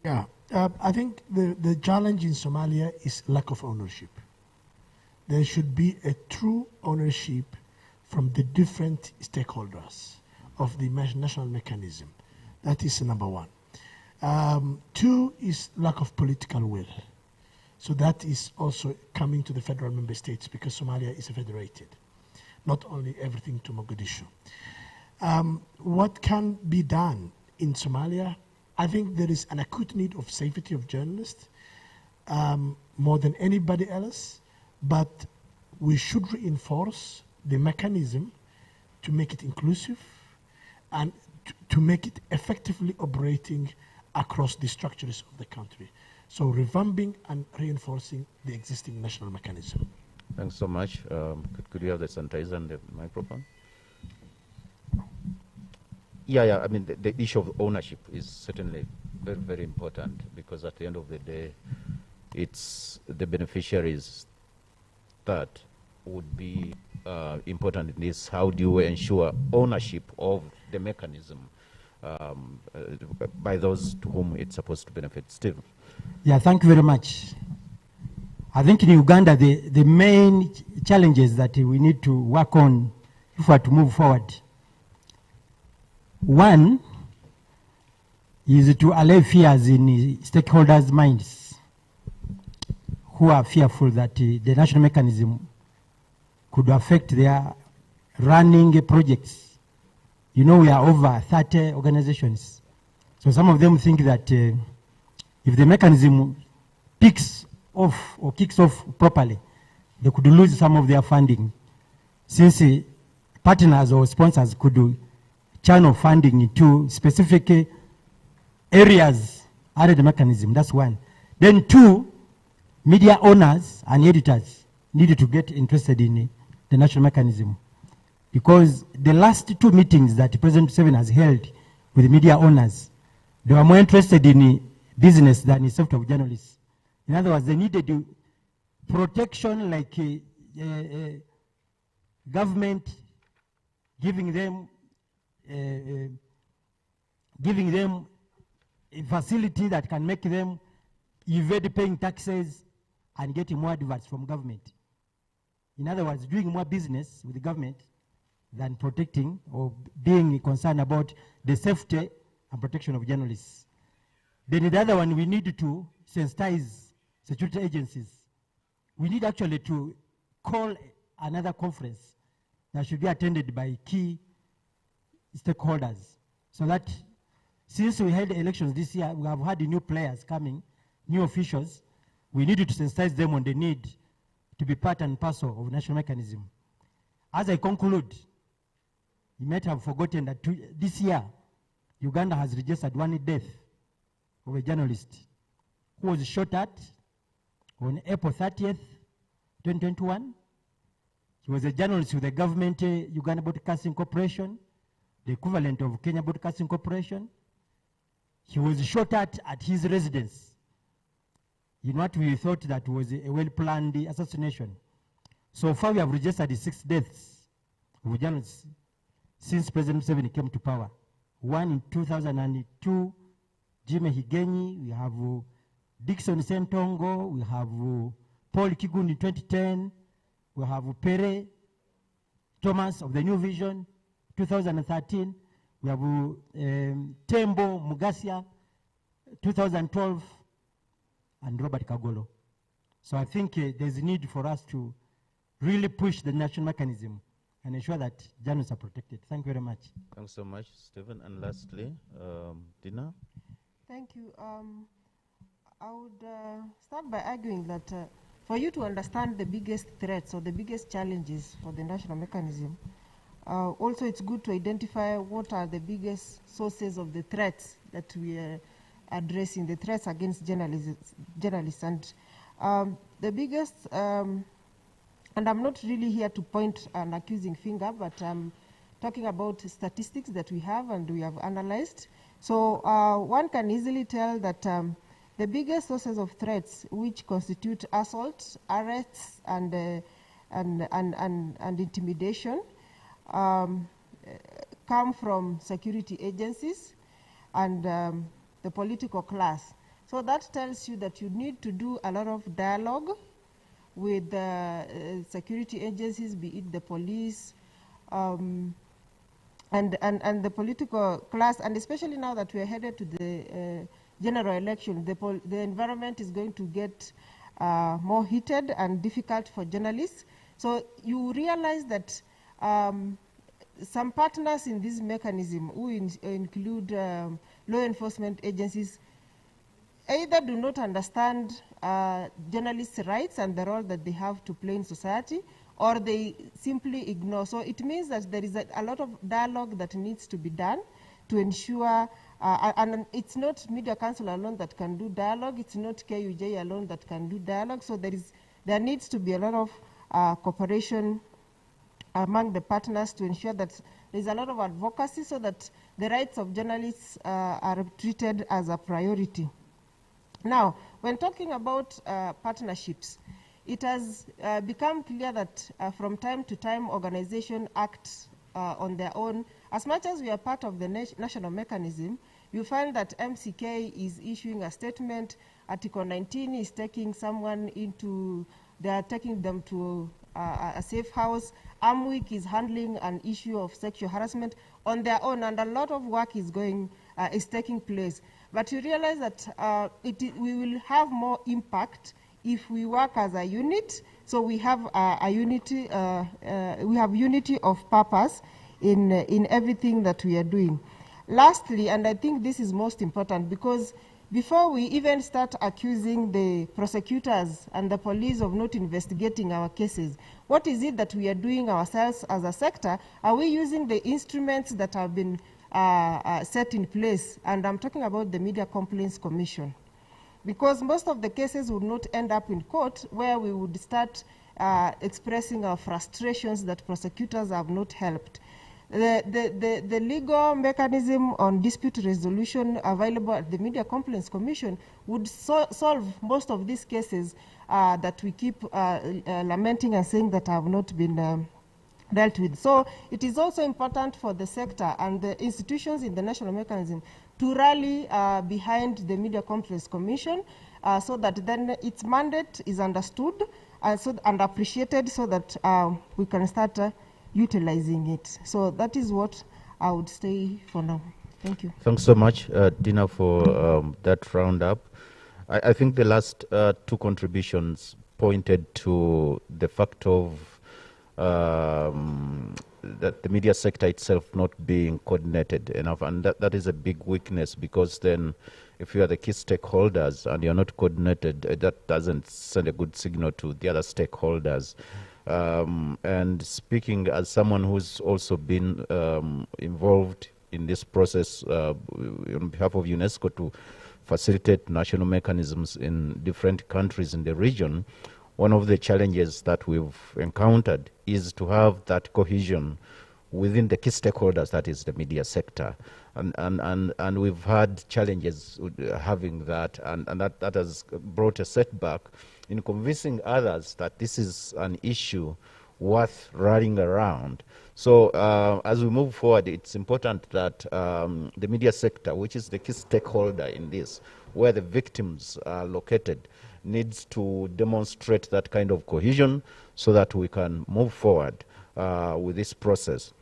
Yeah, I think the challenge in Somalia is lack of ownership. There should be a true ownership from the different stakeholders of the national mechanism. That is number one. Two is lack of political will. So that is also coming to the federal member states, because Somalia is federated, not only everything to Mogadishu. What can be done in Somalia? I think there is an acute need of safety of journalists more than anybody else, but we should reinforce the mechanism to make it inclusive and to make it effectively operating across the structures of the country. So revamping and reinforcing the existing national mechanism. Thanks so much. Could you have the sanitizer and the microphone? Yeah, I mean, the issue of ownership is certainly very, very important, because at the end of the day, it's the beneficiaries that would be important in this. How do you ensure ownership of the mechanism by those to whom it's supposed to benefit? Steve? Yeah, thank you very much. I think in Uganda, the main challenges that we need to work on if we are to move forward, one is to allay fears in stakeholders' minds who are fearful that the national mechanism could affect their running projects. You know, we are over 30 organizations. So some of them think that if the mechanism picks off or kicks off properly, they could lose some of their funding, since partners or sponsors could channel funding into specific areas under the mechanism. That's one. Then two, media owners and editors needed to get interested in the national mechanism, because the last two meetings that President Museveni has held with media owners, they were more interested in business than in safety of journalists. In other words, they needed protection, like government giving them a facility that can make them evade paying taxes and getting more adverts from government. In other words, doing more business with the government than protecting or being concerned about the safety and protection of journalists. Then the other one, we need to sensitize security agencies. We need actually to call another conference that should be attended by key stakeholders, so that since we held elections this year, we have had new players coming, new officials. We needed to sensitize them on the need to be part and parcel of national mechanism. As I conclude, you might have forgotten that this year, Uganda has registered one death of a journalist who was shot at on April 30th, 2021. He was a journalist with the government Uganda Broadcasting Corporation, the equivalent of Kenya Broadcasting Corporation. He was shot at his residence in what we thought that was a well-planned assassination. So far, we have registered 6 deaths of journalists since President Museveni came to power. One in 2002, Jimmy Higenyi, we have Dickson Sentongo, we have Paul Kigun in 2010, we have Pere Thomas of the New Vision, 2013, we have Tembo, Mugasia, 2012, and Robert Kagolo. So I think there's a need for us to really push the national mechanism and ensure that journalists are protected. Thank you very much. Thanks so much, Stephen. And lastly, Dina? Thank you. I would start by arguing that for you to understand the biggest threats or the biggest challenges for the national mechanism, also it's good to identify what are the biggest sources of the threats that we are addressing, the threats against journalists. And the biggest, and I'm not really here to point an accusing finger, but I'm talking about statistics that we have and we have analyzed. So one can easily tell that the biggest sources of threats which constitute assault, arrests, and intimidation come from security agencies and the political class. So that tells you that you need to do a lot of dialogue with security agencies, be it the police, and the political class, and especially now that we are headed to the general election, the environment is going to get more heated and difficult for journalists. So you realize that some partners in this mechanism, who include law enforcement agencies, either do not understand journalists' rights and the role that they have to play in society, or they simply ignore. So it means that there is a lot of dialogue that needs to be done to ensure, and it's not Media Council alone that can do dialogue, it's not KUJ alone that can do dialogue, so there needs to be a lot of cooperation among the partners to ensure that there's a lot of advocacy so that the rights of journalists are treated as a priority. Now, when talking about partnerships, it has become clear that from time to time organizations act on their own. As much as we are part of the national mechanism, you find that MCK is issuing a statement, Article 19 is taking someone into, they are taking them to a safe house. Amweek is handling an issue of sexual harassment on their own, and a lot of work is taking place. But you realize that we will have more impact if we work as a unit. So we have a unity. We have unity of purpose in everything that we are doing. Lastly, and I think this is most important, because before we even start accusing the prosecutors and the police of not investigating our cases, what is it that we are doing ourselves as a sector? Are we using the instruments that have been set in place? And I'm talking about the Media Complaints Commission. Because most of the cases would not end up in court, where we would start expressing our frustrations that prosecutors have not helped. The legal mechanism on dispute resolution available at the Media Complaints Commission would solve most of these cases that we keep lamenting and saying that have not been dealt with. So it is also important for the sector and the institutions in the national mechanism to rally behind the Media Complaints Commission so that then its mandate is understood and appreciated, so that we can start utilizing it. So that is what I would say for now. Thank you. Thanks so much, Dina, for that roundup. I think the last two contributions pointed to the fact of that the media sector itself not being coordinated enough, and that is a big weakness, because then if you are the key stakeholders and you're not coordinated, that doesn't send a good signal to the other stakeholders. And speaking as someone who's also been involved in this process on behalf of UNESCO to facilitate national mechanisms in different countries in the region, one of the challenges that we've encountered is to have that cohesion within the key stakeholders, that is the media sector. And we've had challenges having that, and that has brought a setback in convincing others that this is an issue worth rallying around. So as we move forward, it's important that the media sector, which is the key stakeholder in this, where the victims are located, needs to demonstrate that kind of cohesion so that we can move forward with this process.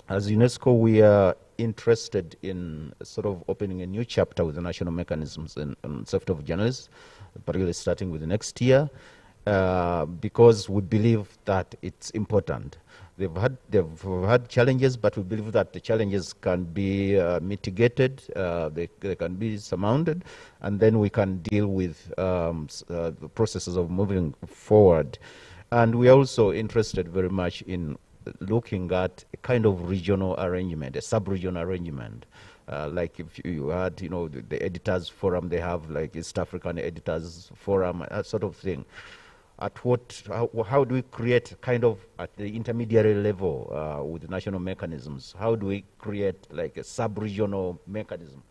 As UNESCO, we are interested in sort of opening a new chapter with the national mechanisms in safety of journalists, particularly starting with the next year, because we believe that it's important. They've had challenges, but we believe that the challenges can be mitigated, they can be surmounted, and then we can deal with the processes of moving forward. And we are also interested very much in looking at a kind of regional arrangement, a sub-regional arrangement. Like if you had, the editors forum, they have like East African Editors Forum, that sort of thing. How do we create kind of at the intermediary level with national mechanisms? How do we create like a sub-regional mechanism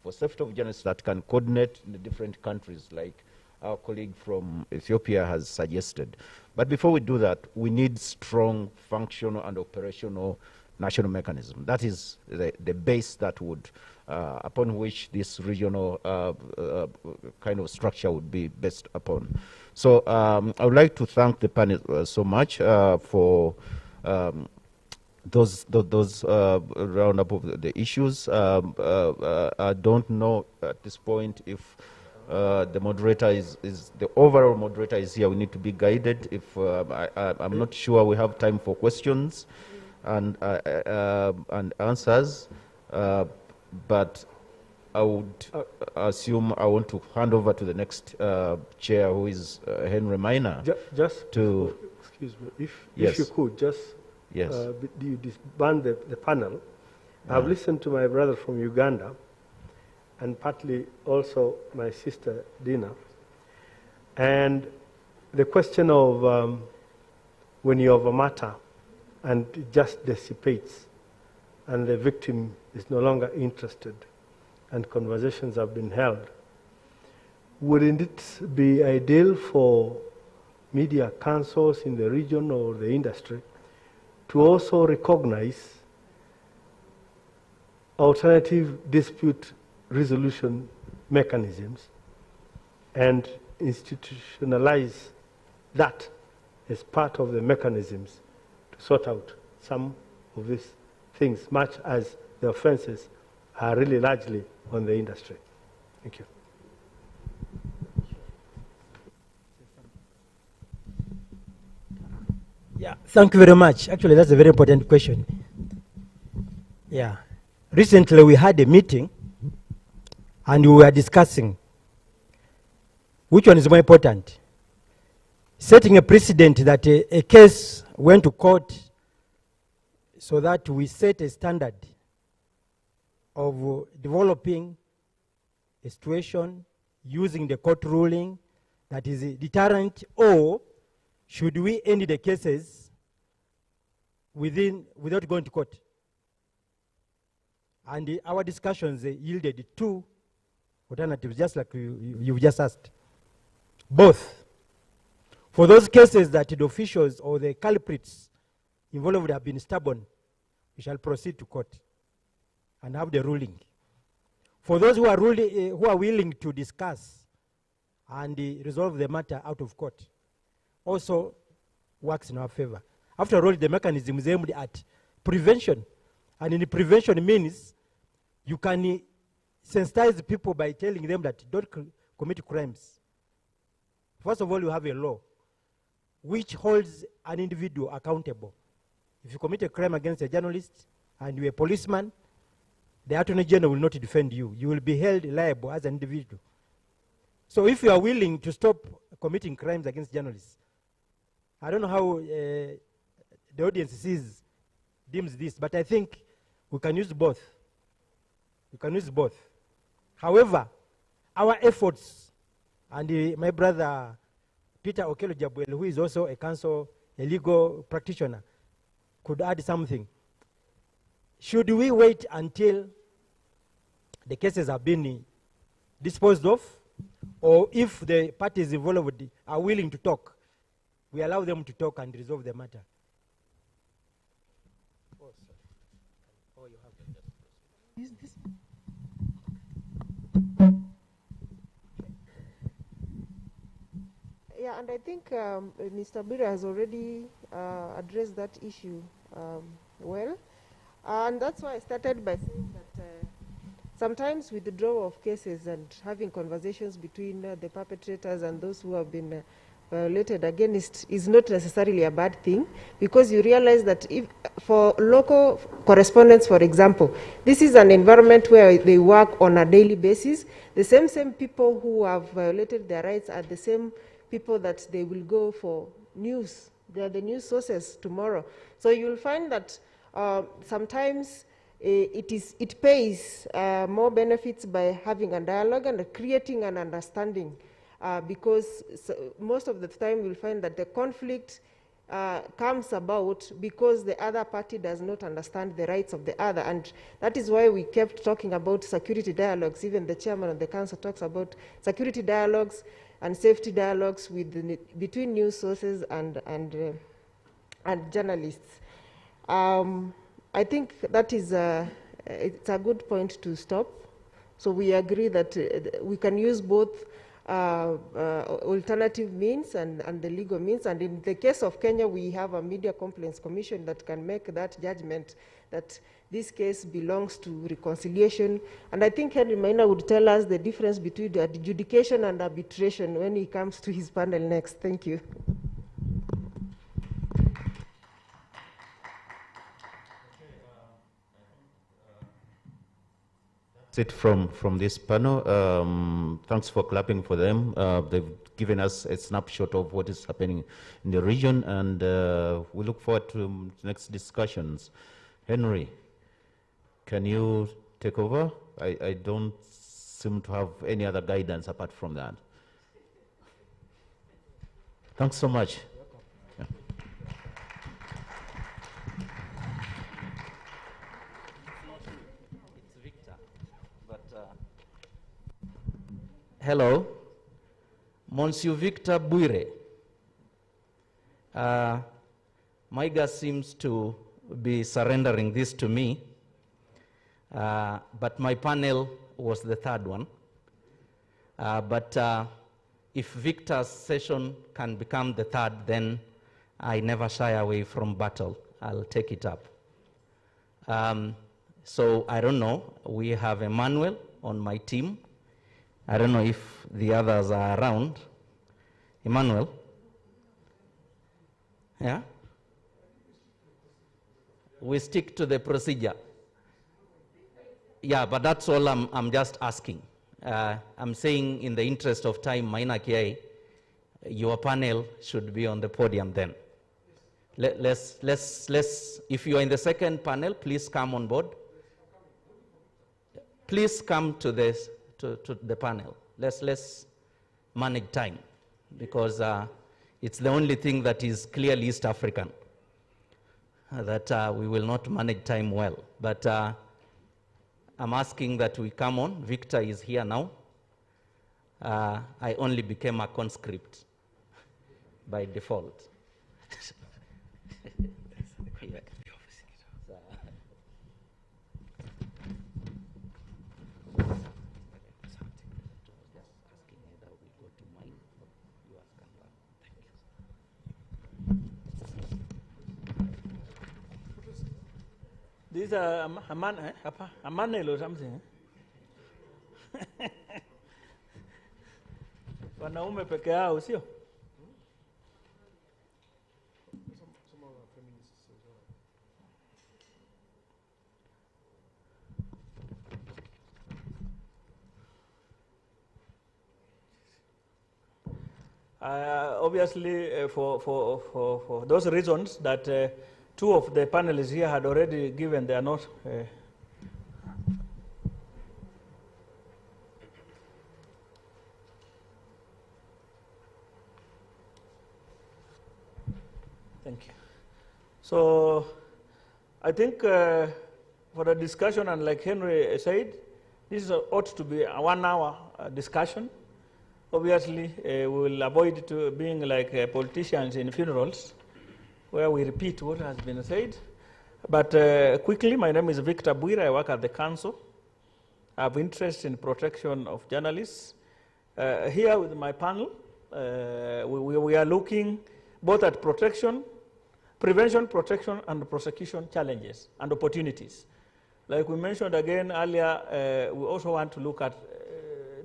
for safety of journalists that can coordinate in the different countries, like our colleague from Ethiopia has suggested? But before we do that, we need strong functional and operational national mechanism. That is the base that would, upon which this regional kind of structure would be based upon. So I would like to thank the panel so much for those roundup of the issues. I don't know at this point if the moderator is the overall moderator is here. We need to be guided. If I'm not sure we have time for questions and answers, but I would assume I want to hand over to the next chair, who is Henry Minor. Excuse me, if you could just you disband the panel. I've listened to my brother from Uganda, and partly also my sister Dina, and the question of when you have a matter and it just dissipates, and the victim is no longer interested, and conversations have been held. Wouldn't it be ideal for media councils in the region or the industry to also recognize alternative dispute resolution mechanisms and institutionalize that as part of the mechanisms to sort out some of these things, much as the offenses are really largely on the industry? Thank you. Yeah, thank you very much. Actually, that's a very important question. Yeah. Recently, we had a meeting, and we were discussing which one is more important. Setting a precedent that a case went to court so that we set a standard of developing a situation using the court ruling that is a deterrent, or should we end the cases without going to court? And our discussions yielded two alternatives, just like you've just asked. Both. For those cases that the officials or the culprits involved have been stubborn, we shall proceed to court and have the ruling. For those who are willing to discuss and resolve the matter out of court, also works in our favor. After all, the mechanism is aimed at prevention. And in prevention means you can sensitize people by telling them that don't commit crimes. First of all, you have a law which holds an individual accountable. If you commit a crime against a journalist and you're a policeman, the Attorney General will not defend you. You will be held liable as an individual. So if you are willing to stop committing crimes against journalists, I don't know how the audience deems this, but I think we can use both. We can use both. However, our efforts, and my brother Peter Okello Jabwel, who is also a legal practitioner, could add something. Should we wait until the cases have been disposed of, or if the parties involved are willing to talk, we allow them to talk and resolve the matter? Yeah, and I think Mr. Bira has already addressed that issue well. And that's why I started by saying that sometimes withdrawal of cases and having conversations between the perpetrators and those who have been violated against is not necessarily a bad thing, because you realize that if for local correspondents, for example, this is an environment where they work on a daily basis. The same people who have violated their rights are the same people that they will go for news. They are the news sources tomorrow. So you'll find that sometimes it pays more benefits by having a dialogue and creating an understanding, because most of the time you'll find that the conflict comes about because the other party does not understand the rights of the other. And that is why we kept talking about security dialogues. Even the chairman of the council talks about security dialogues and safety dialogues between news sources and journalists. I think that is it's a good point to stop. So we agree that we can use both alternative means and the legal means. And in the case of Kenya, we have a Media Complaints Commission that can make that judgment that this case belongs to reconciliation. And I think Henry Maina would tell us the difference between adjudication and arbitration when he comes to his panel next. Thank you. That's it from this panel. Thanks for clapping for them. They've given us a snapshot of what is happening in the region, and we look forward to next discussions. Henry, can you take over? I don't seem to have any other guidance apart from that. Thanks so much. Yeah. Hello, Monsieur Victor Buire. Maiga seems to be surrendering this to me, but my panel was the third one. But if Victor's session can become the third, then I never shy away from battle. I'll take it up. So I don't know, we have Emmanuel on my team. I don't know if the others are around. Emmanuel? Yeah? We stick to the procedure. Yeah, but that's all I'm just asking. I'm saying in the interest of time, Maina Kiai, your panel should be on the podium then. Let's, if you are in the second panel, please come on board. Please come to this, to the panel. Let's manage time, because it's the only thing that is clearly East African, that we will not manage time well. But I'm asking that we come on. Victor is here now. I only became a conscript by default. Yeah. These are a manel or something. Wanaume peke yao, sio? Obviously, for those reasons that two of the panelists here had already given their note. Thank you. So I think for the discussion, and like Henry said, this ought to be a 1 hour discussion. Obviously, we will avoid being like politicians in funerals, where we repeat what has been said. But quickly, my name is Victor Buire. I work at the council. I have interest in protection of journalists. Here with my panel, we are looking both at protection, prevention, protection, and prosecution challenges and opportunities. like we mentioned again earlier, we also want to look at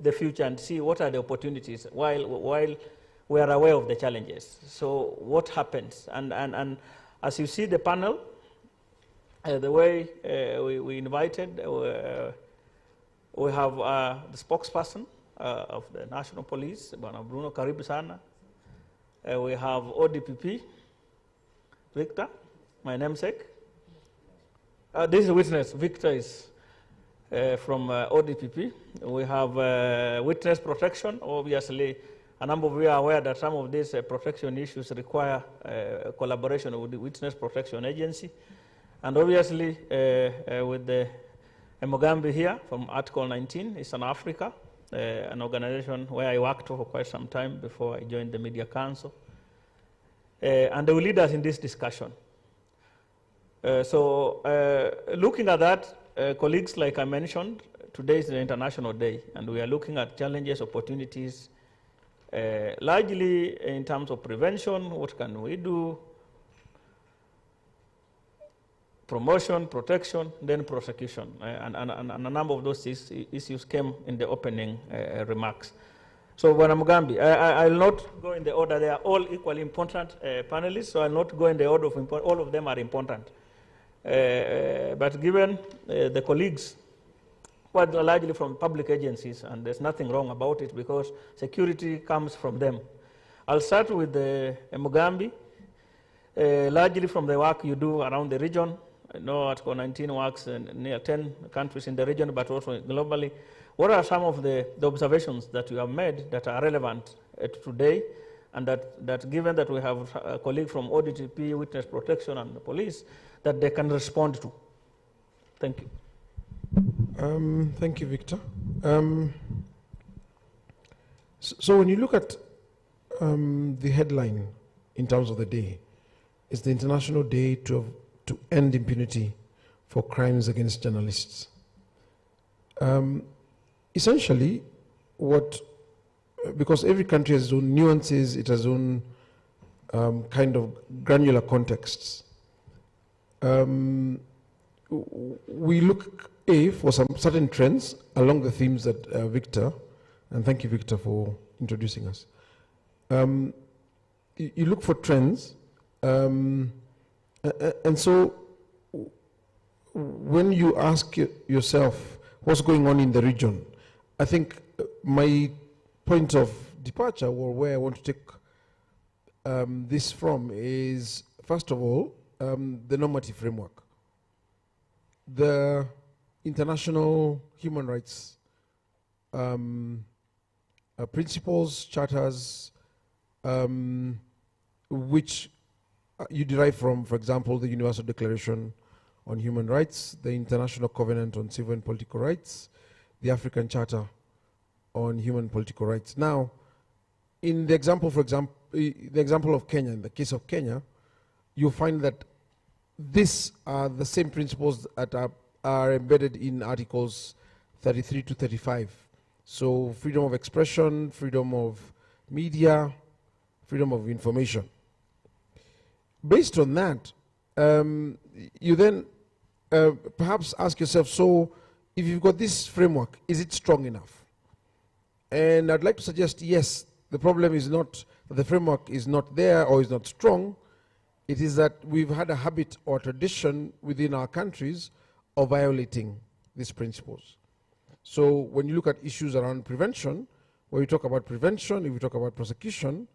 the future and see what are the opportunities while we are aware of the challenges. So what happens? And as you see the panel, the way we invited, we have the spokesperson of the National Police, Bwana Bruno Karibu Sana. We have ODPP, Victor, my namesake. This is a witness. Victor is from ODPP. We have witness protection. Obviously, a number of you are aware that some of these protection issues require collaboration with the Witness Protection Agency. And obviously, with the Mugambi here from Article 19, Eastern Africa, an organization where I worked for quite some time before I joined the Media Council. And they will lead us in this discussion. Looking at that, colleagues, like I mentioned, today is the International Day, and we are looking at challenges, opportunities, largely in terms of prevention, what can we do, promotion, protection, then prosecution. And a number of those issues came in the opening remarks. So, Bwana Mugambi, I'll not go in the order. They are all equally important panelists, so I'll not go in the order of importance. All of them are important. But given the colleagues, who are largely from public agencies, and there's nothing wrong about it because security comes from them. I'll start with Mugambi, largely from the work you do around the region. I know Article 19 works in near 10 countries in the region, but also globally. What are some of the observations that you have made that are relevant today, and that given that we have a colleague from ODTP, Witness Protection, and the police, that they can respond to? Thank you. Thank you, Victor. So when you look at the headline in terms of the day, it's the International Day to End Impunity for Crimes Against Journalists. Essentially, because every country has its own nuances, it has its own kind of granular contexts. We look for some certain trends along the themes that Victor, and thank you, Victor, for introducing us. You look for trends, and so when you ask yourself what's going on in the region, I think my point of departure, or where I want to take this from, is first of all the normative framework. The international human rights principles, charters, which you derive from, for example, the Universal Declaration on Human Rights, the International Covenant on Civil and Political Rights, the African Charter on Human and Political Rights. Now, in the example, for example, the example of Kenya, in the case of Kenya, you find that these are the same principles that are embedded in Articles 33 to 35. So freedom of expression, freedom of media, freedom of information. Based on that, you then perhaps ask yourself, so if you've got this framework, is it strong enough? And I'd like to suggest, yes, the problem is not that the framework is not there or is not strong. It is that we've had a habit or tradition within our countries of violating these principles. So when you look at issues around prevention, when we talk about prevention, if we talk about prosecution,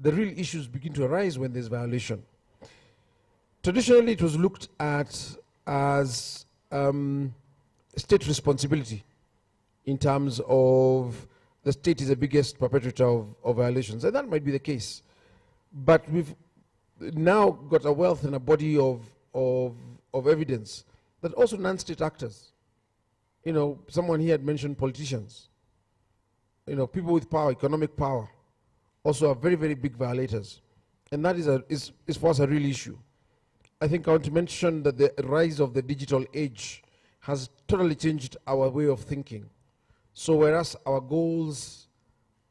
the real issues begin to arise when there's violation. Traditionally, it was looked at as state responsibility in terms of the state is the biggest perpetrator of violations, and that might be the case. But we've now got a wealth and a body of evidence that also non-state actors, someone here had mentioned politicians, people with power, economic power, also are very, very big violators. And that is for us a real issue. I think I want to mention that the rise of the digital age has totally changed our way of thinking. So whereas our goals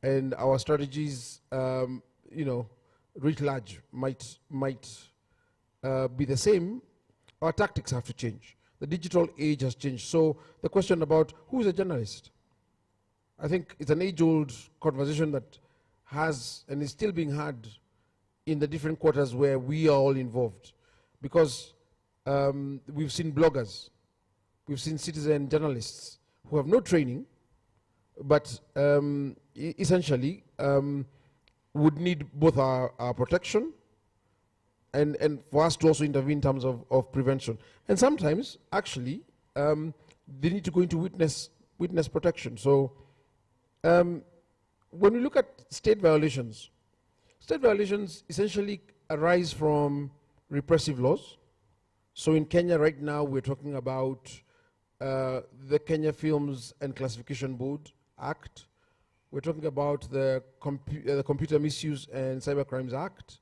and our strategies, writ large might be the same, our tactics have to change. The digital age has changed. So the question about who is a journalist, I think it's an age-old conversation that has and is still being had in the different quarters where we are all involved. Because we've seen bloggers, we've seen citizen journalists who have no training, but essentially would need both our protection and for us to also intervene in terms of prevention. And sometimes, actually, they need to go into witness protection. So when we look at state violations essentially arise from repressive laws. So in Kenya right now, we're talking about the Kenya Films and Classification Board Act. We're talking about the Computer Misuse and Cybercrimes Act.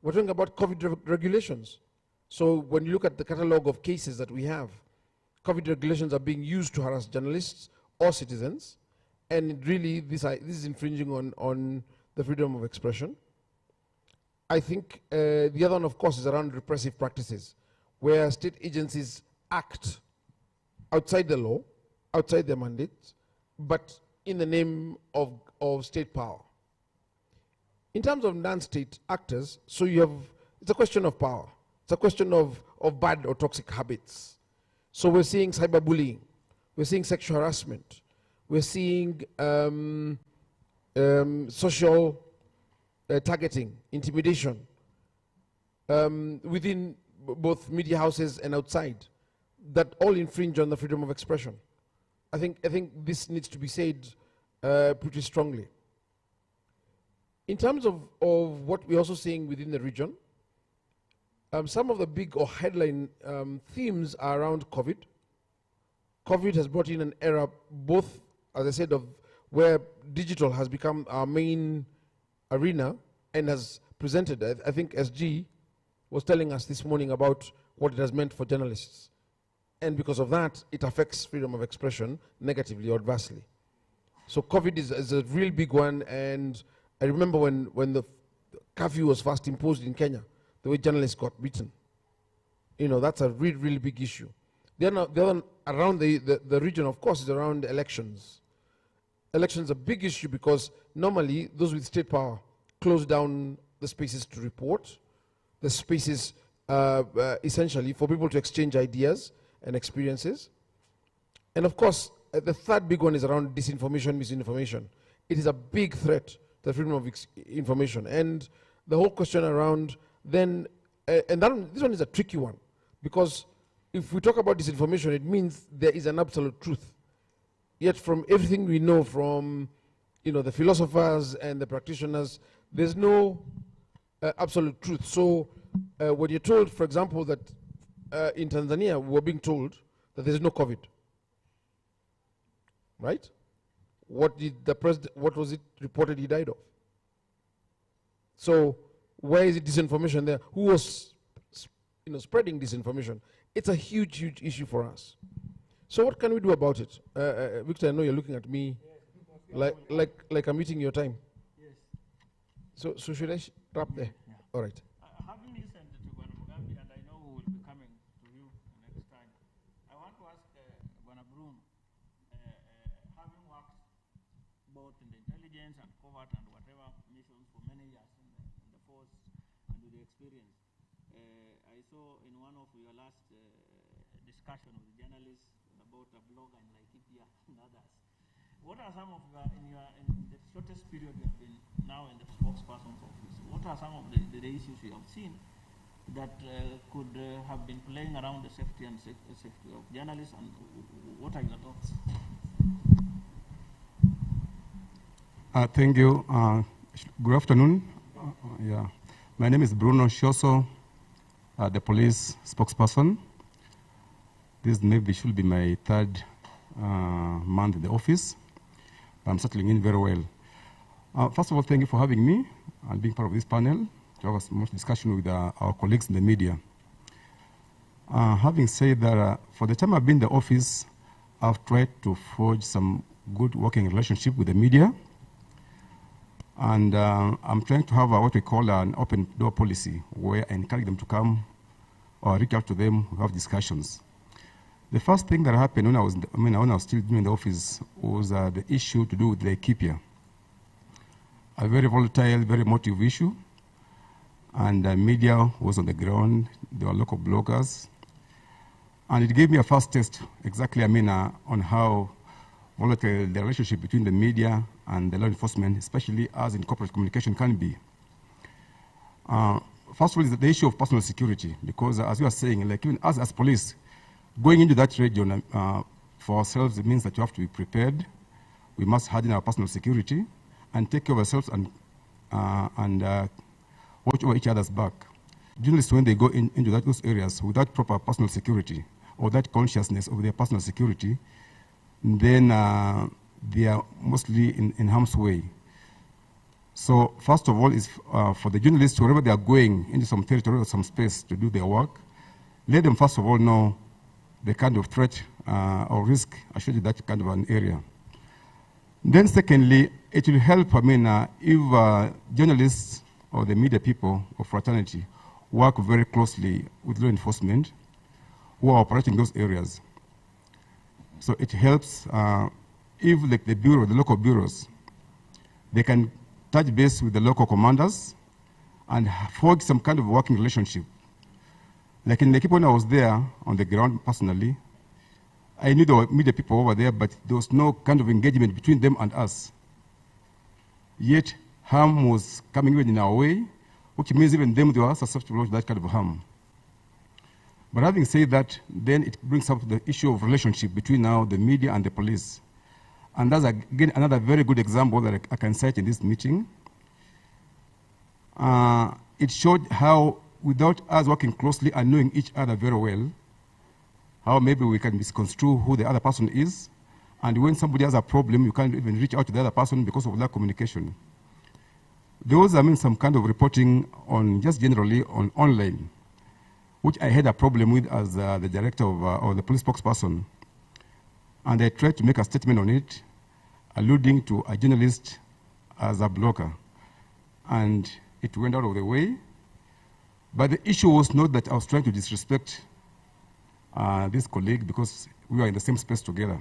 We're talking about COVID regulations. So when you look at the catalog of cases that we have, COVID regulations are being used to harass journalists or citizens, and really this is infringing on the freedom of expression. I think the other one, of course, is around repressive practices, where state agencies act outside the law, outside their mandate, but in the name of state power. In terms of non-state actors, so it's a question of power. It's a question of bad or toxic habits. So we're seeing cyberbullying, we're seeing sexual harassment, we're seeing social targeting, intimidation within both media houses and outside, that all infringe on the freedom of expression. I think this needs to be said pretty strongly. In terms of what we're also seeing within the region, some of the big or headline themes are around COVID. COVID has brought in an era, both, as I said, of where digital has become our main arena and has presented. I think SG was telling us this morning about what it has meant for journalists. And because of that, it affects freedom of expression negatively or adversely. So COVID is a real big one, and I remember when the curfew was first imposed in Kenya, the way journalists got beaten. You know, that's a really big issue. The other one around the region, of course, is around elections. Elections are a big issue because normally those with state power close down the spaces to report, the spaces essentially for people to exchange ideas and experiences. And of course, the third big one is around disinformation, misinformation. It is a big threat to the freedom of information. And the whole question around then, this one is a tricky one, because if we talk about disinformation, it means there is an absolute truth. Yet from everything we know from the philosophers and the practitioners, there's no absolute truth. So when you're told, for example, that in Tanzania, we're being told that there's no COVID, right? What was it reported he died of? So where is the disinformation there? Who was spreading disinformation? It's a huge issue for us. So what can we do about it? Victor, I know you're looking at me like I'm eating your time. Yes. So should I wrap there? Yeah. All right. Having listened to Bwana Mugambi, and I know we will be coming to you next time, I want to ask Bwana Broom, having worked both in the intelligence and covert and whatever missions for many years in the force and with the experience, I saw in one of your last discussion with journalists about a blogger in Laikipia and others. What are some of in the shortest period you have been now in the spokesperson's office, what are some of the issues you have seen that could have been playing around the safety and safety of journalists, and what are your thoughts? Thank you. Good afternoon. My name is Bruno Shioso, the police spokesperson. This maybe should be my third month in the office. I'm settling in very well. First of all, thank you for having me and being part of this panel to have a much discussion with our colleagues in the media. Having said that, for the time I've been in the office, I've tried to forge some good working relationship with the media. And I'm trying to have what we call an open door policy, where I encourage them to come or reach out to them, we have discussions. The first thing that happened when I was, when I was still doing the office was the issue to do with Laikipia. A very volatile, very emotive issue. And the media was on the ground. There were local bloggers. And it gave me a first taste, exactly, on how volatile the relationship between the media and the law enforcement, especially as in corporate communication, can be. First of all is the issue of personal security, because as you are saying, like even us as police, going into that region for ourselves, it means that you have to be prepared. We must harden our personal security and take care of ourselves and watch over each other's back. Journalists, when they go into those areas without proper personal security or that consciousness of their personal security, then they are mostly in harm's way. So first of all is for the journalists, wherever they are going into some territory or some space to do their work, let them first of all know the kind of threat or risk associated with that kind of an area. Then secondly, it will help, if journalists or the media people or fraternity work very closely with law enforcement who are operating those areas. So it helps if like the bureau, the local bureaus, they can touch base with the local commanders and forge some kind of working relationship. Like in Laikipia, when I was there on the ground personally, I knew there were media people over there, but there was no kind of engagement between them and us. Yet harm was coming even in our way, which means even them, they were susceptible to that kind of harm. But having said that, then it brings up the issue of relationship between now the media and the police. And that's, again, another very good example that I can cite in this meeting. It showed how, without us working closely and knowing each other very well, how maybe we can misconstrue who the other person is. And when somebody has a problem, you can't even reach out to the other person because of that communication. There was, some kind of reporting on, just generally, on online, which I had a problem with as the director of, or the police spokesperson. And I tried to make a statement on it, alluding to a journalist as a blogger. And it went out of the way. But the issue was not that I was trying to disrespect this colleague because we were in the same space together.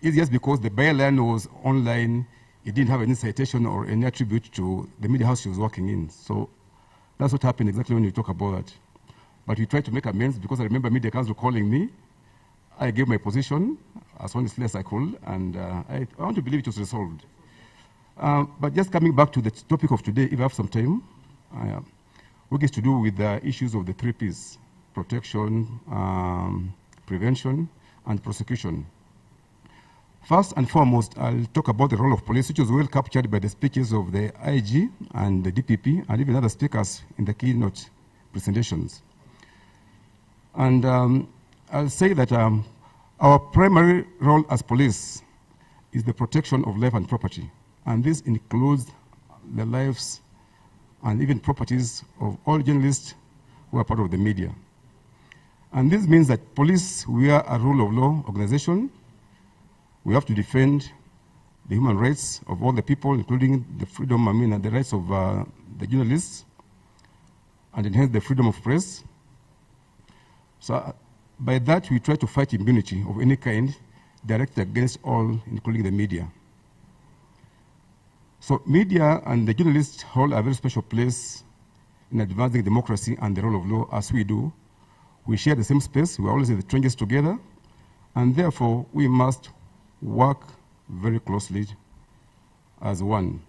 It's just because the byline was online, it didn't have any citation or any attribute to the media house she was working in. So that's what happened exactly when you talk about that. But we tried to make amends because I remember media council calling me. I gave my position as honestly as I could, and I want to believe it was resolved. But just coming back to the topic of today, if I have some time, which is to do with the issues of the 3 Ps, protection, prevention, and prosecution. First and foremost, I'll talk about the role of police, which was well captured by the speeches of the IG and the DPP, and even other speakers in the keynote presentations. And I'll say that our primary role as police is the protection of life and property. And this includes the lives and even properties of all journalists who are part of the media. And this means that police, we are a rule of law organization. We have to defend the human rights of all the people, including the freedom, and the rights of the journalists, and enhance the freedom of press. So by that, we try to fight impunity of any kind directed against all, including the media. So media and the journalists hold a very special place in advancing democracy and the rule of law as we do. We share the same space, we are always in the trenches together, and therefore we must work very closely as one.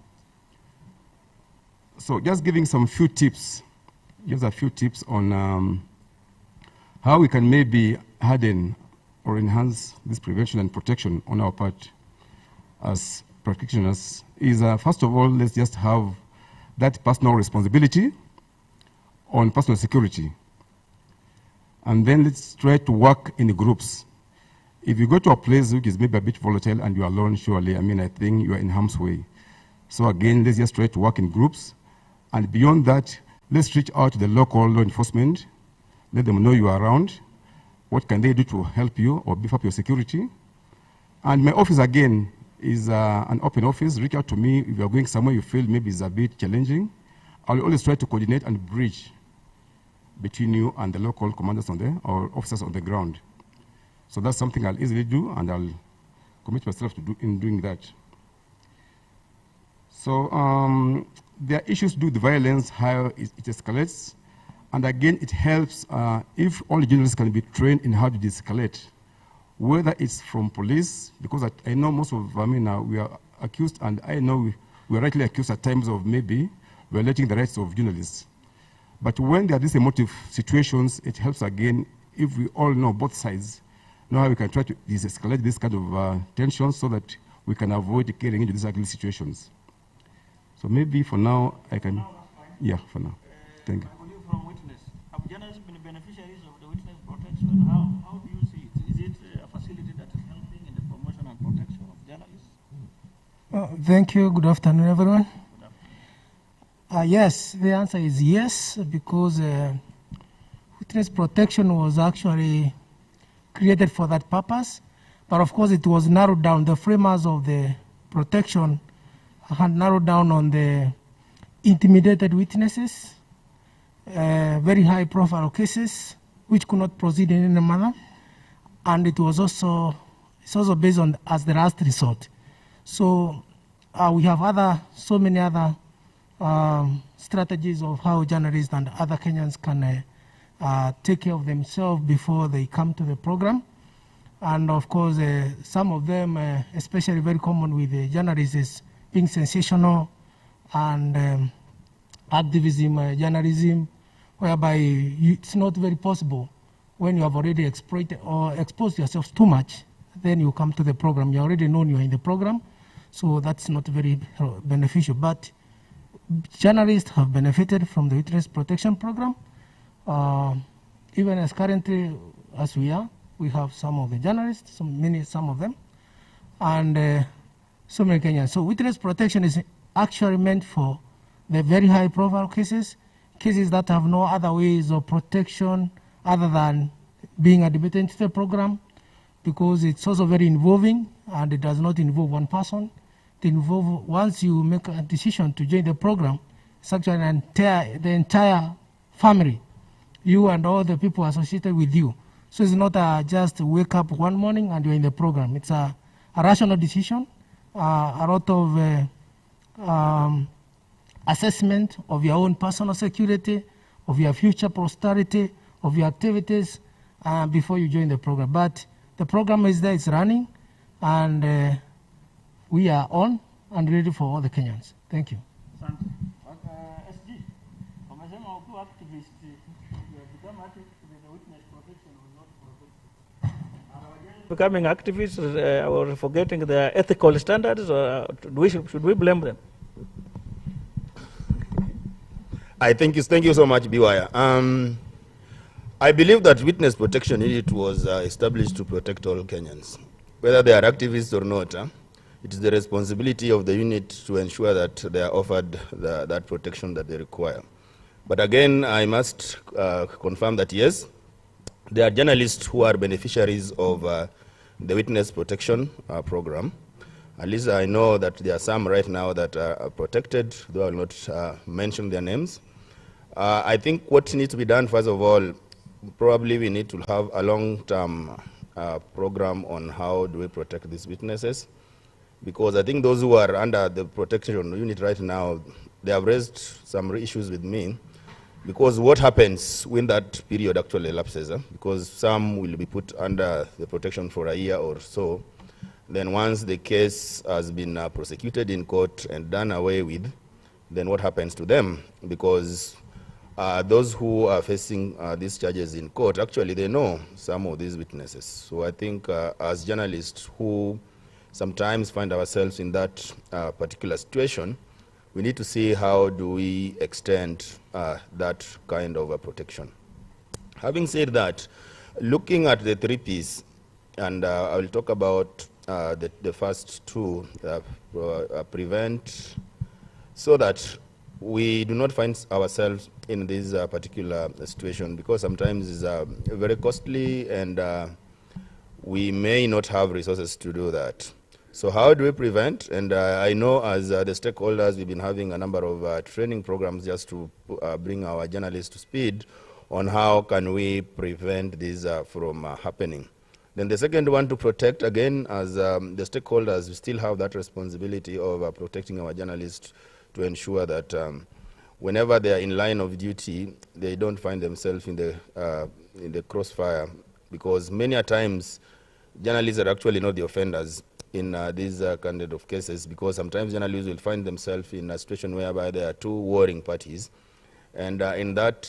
So just giving some few tips, just a few tips on how we can maybe harden or enhance this prevention and protection on our part as practitioners is, first of all, let's just have that personal responsibility on personal security. And then let's try to work in groups. If you go to a place which is maybe a bit volatile and you are alone, surely, I think you are in harm's way. So again, let's just try to work in groups. And beyond that, let's reach out to the local law enforcement. Let them know you are around. What can they do to help you or beef up your security? And my office, again, is an open office. Reach out to me if you're going somewhere you feel maybe is a bit challenging. I'll always try to coordinate and bridge between you and the local commanders or officers on the ground. So that's something I'll easily do, and I'll commit myself to doing that. So there are issues to do with the violence, how it escalates. And again, it helps if all journalists can be trained in how to de-escalate, whether it's from police, because I know most of, we are accused, and I know we are rightly accused at times of maybe violating the rights of journalists. But when there are these emotive situations, it helps again if we all know both sides, know how we can try to de-escalate this kind of tension so that we can avoid getting into these ugly situations. So maybe for now, I can, yeah, for now. Thank you. From witness, have journalists been beneficiaries of the witness protection? How do you see it? Is it a facility that is helping in the promotion and protection of journalists? Thank you. Good afternoon, everyone. Yes, the answer is yes, because witness protection was actually created for that purpose. But of course, it was narrowed down. The framers of the protection had narrowed down on the intimidated witnesses, very high profile cases which could not proceed in any manner, and it's also based on as the last resort. So we have so many other strategies of how journalists and other Kenyans can take care of themselves before they come to the program. And of course, some of them, especially very common with the journalists, is being sensational and activism, journalism, whereby it's not very possible when you have already exploited or exposed yourself too much, then you come to the program. You already know you're in the program, so that's not very beneficial. But journalists have benefited from the witness protection program. Even as currently as we are, we have some of the journalists, some of them, and so many Kenyans. So witness protection is actually meant for the very high profile cases that have no other ways of protection other than being admitted into the program, because it's also very involving and it does not involve one person. It involves, once you make a decision to join the program, it's actually the entire family, you and all the people associated with you. So it's not just wake up one morning and you're in the program. It's a rational decision, a lot of assessment of your own personal security, of your future prosperity, of your activities before you join the program. But the program is there, it's running, and we are on and ready for all the Kenyans. Thank you. SG, wamesema ukiwa activist, become active with the witness protection will not protect. Becoming activists or forgetting their ethical standards, or should we blame them? Thank you so much, Biwaya. I believe that witness protection unit was established to protect all Kenyans, whether they are activists or not. It is the responsibility of the unit to ensure that they are offered that protection that they require. But again, I must confirm that yes, there are journalists who are beneficiaries of the witness protection program. At least I know that there are some right now that are protected, though I will not mention their names. I think what needs to be done, first of all, probably we need to have a long-term program on how do we protect these witnesses. Because I think those who are under the protection unit right now, they have raised some issues with me. Because what happens when that period actually elapses? Because some will be put under the protection for a year or so. Then once the case has been prosecuted in court and done away with, then what happens to them? Because those who are facing these charges in court, actually they know some of these witnesses. So I think as journalists who sometimes find ourselves in that particular situation, we need to see how do we extend that kind of a protection. Having said that, looking at the 3 Ps, and I will talk about the first two, prevent, so that we do not find ourselves in this particular situation, because sometimes it's very costly and we may not have resources to do that. So how do we prevent? And I know as the stakeholders, we've been having a number of training programs just to bring our journalists to speed on how can we prevent this from happening. Then the second one, to protect, again, as the stakeholders, we still have that responsibility of protecting our journalists to ensure that whenever they are in line of duty, they don't find themselves in the crossfire, because many a times journalists are actually not the offenders in these kind of cases, because sometimes journalists will find themselves in a situation whereby there are two warring parties, and in that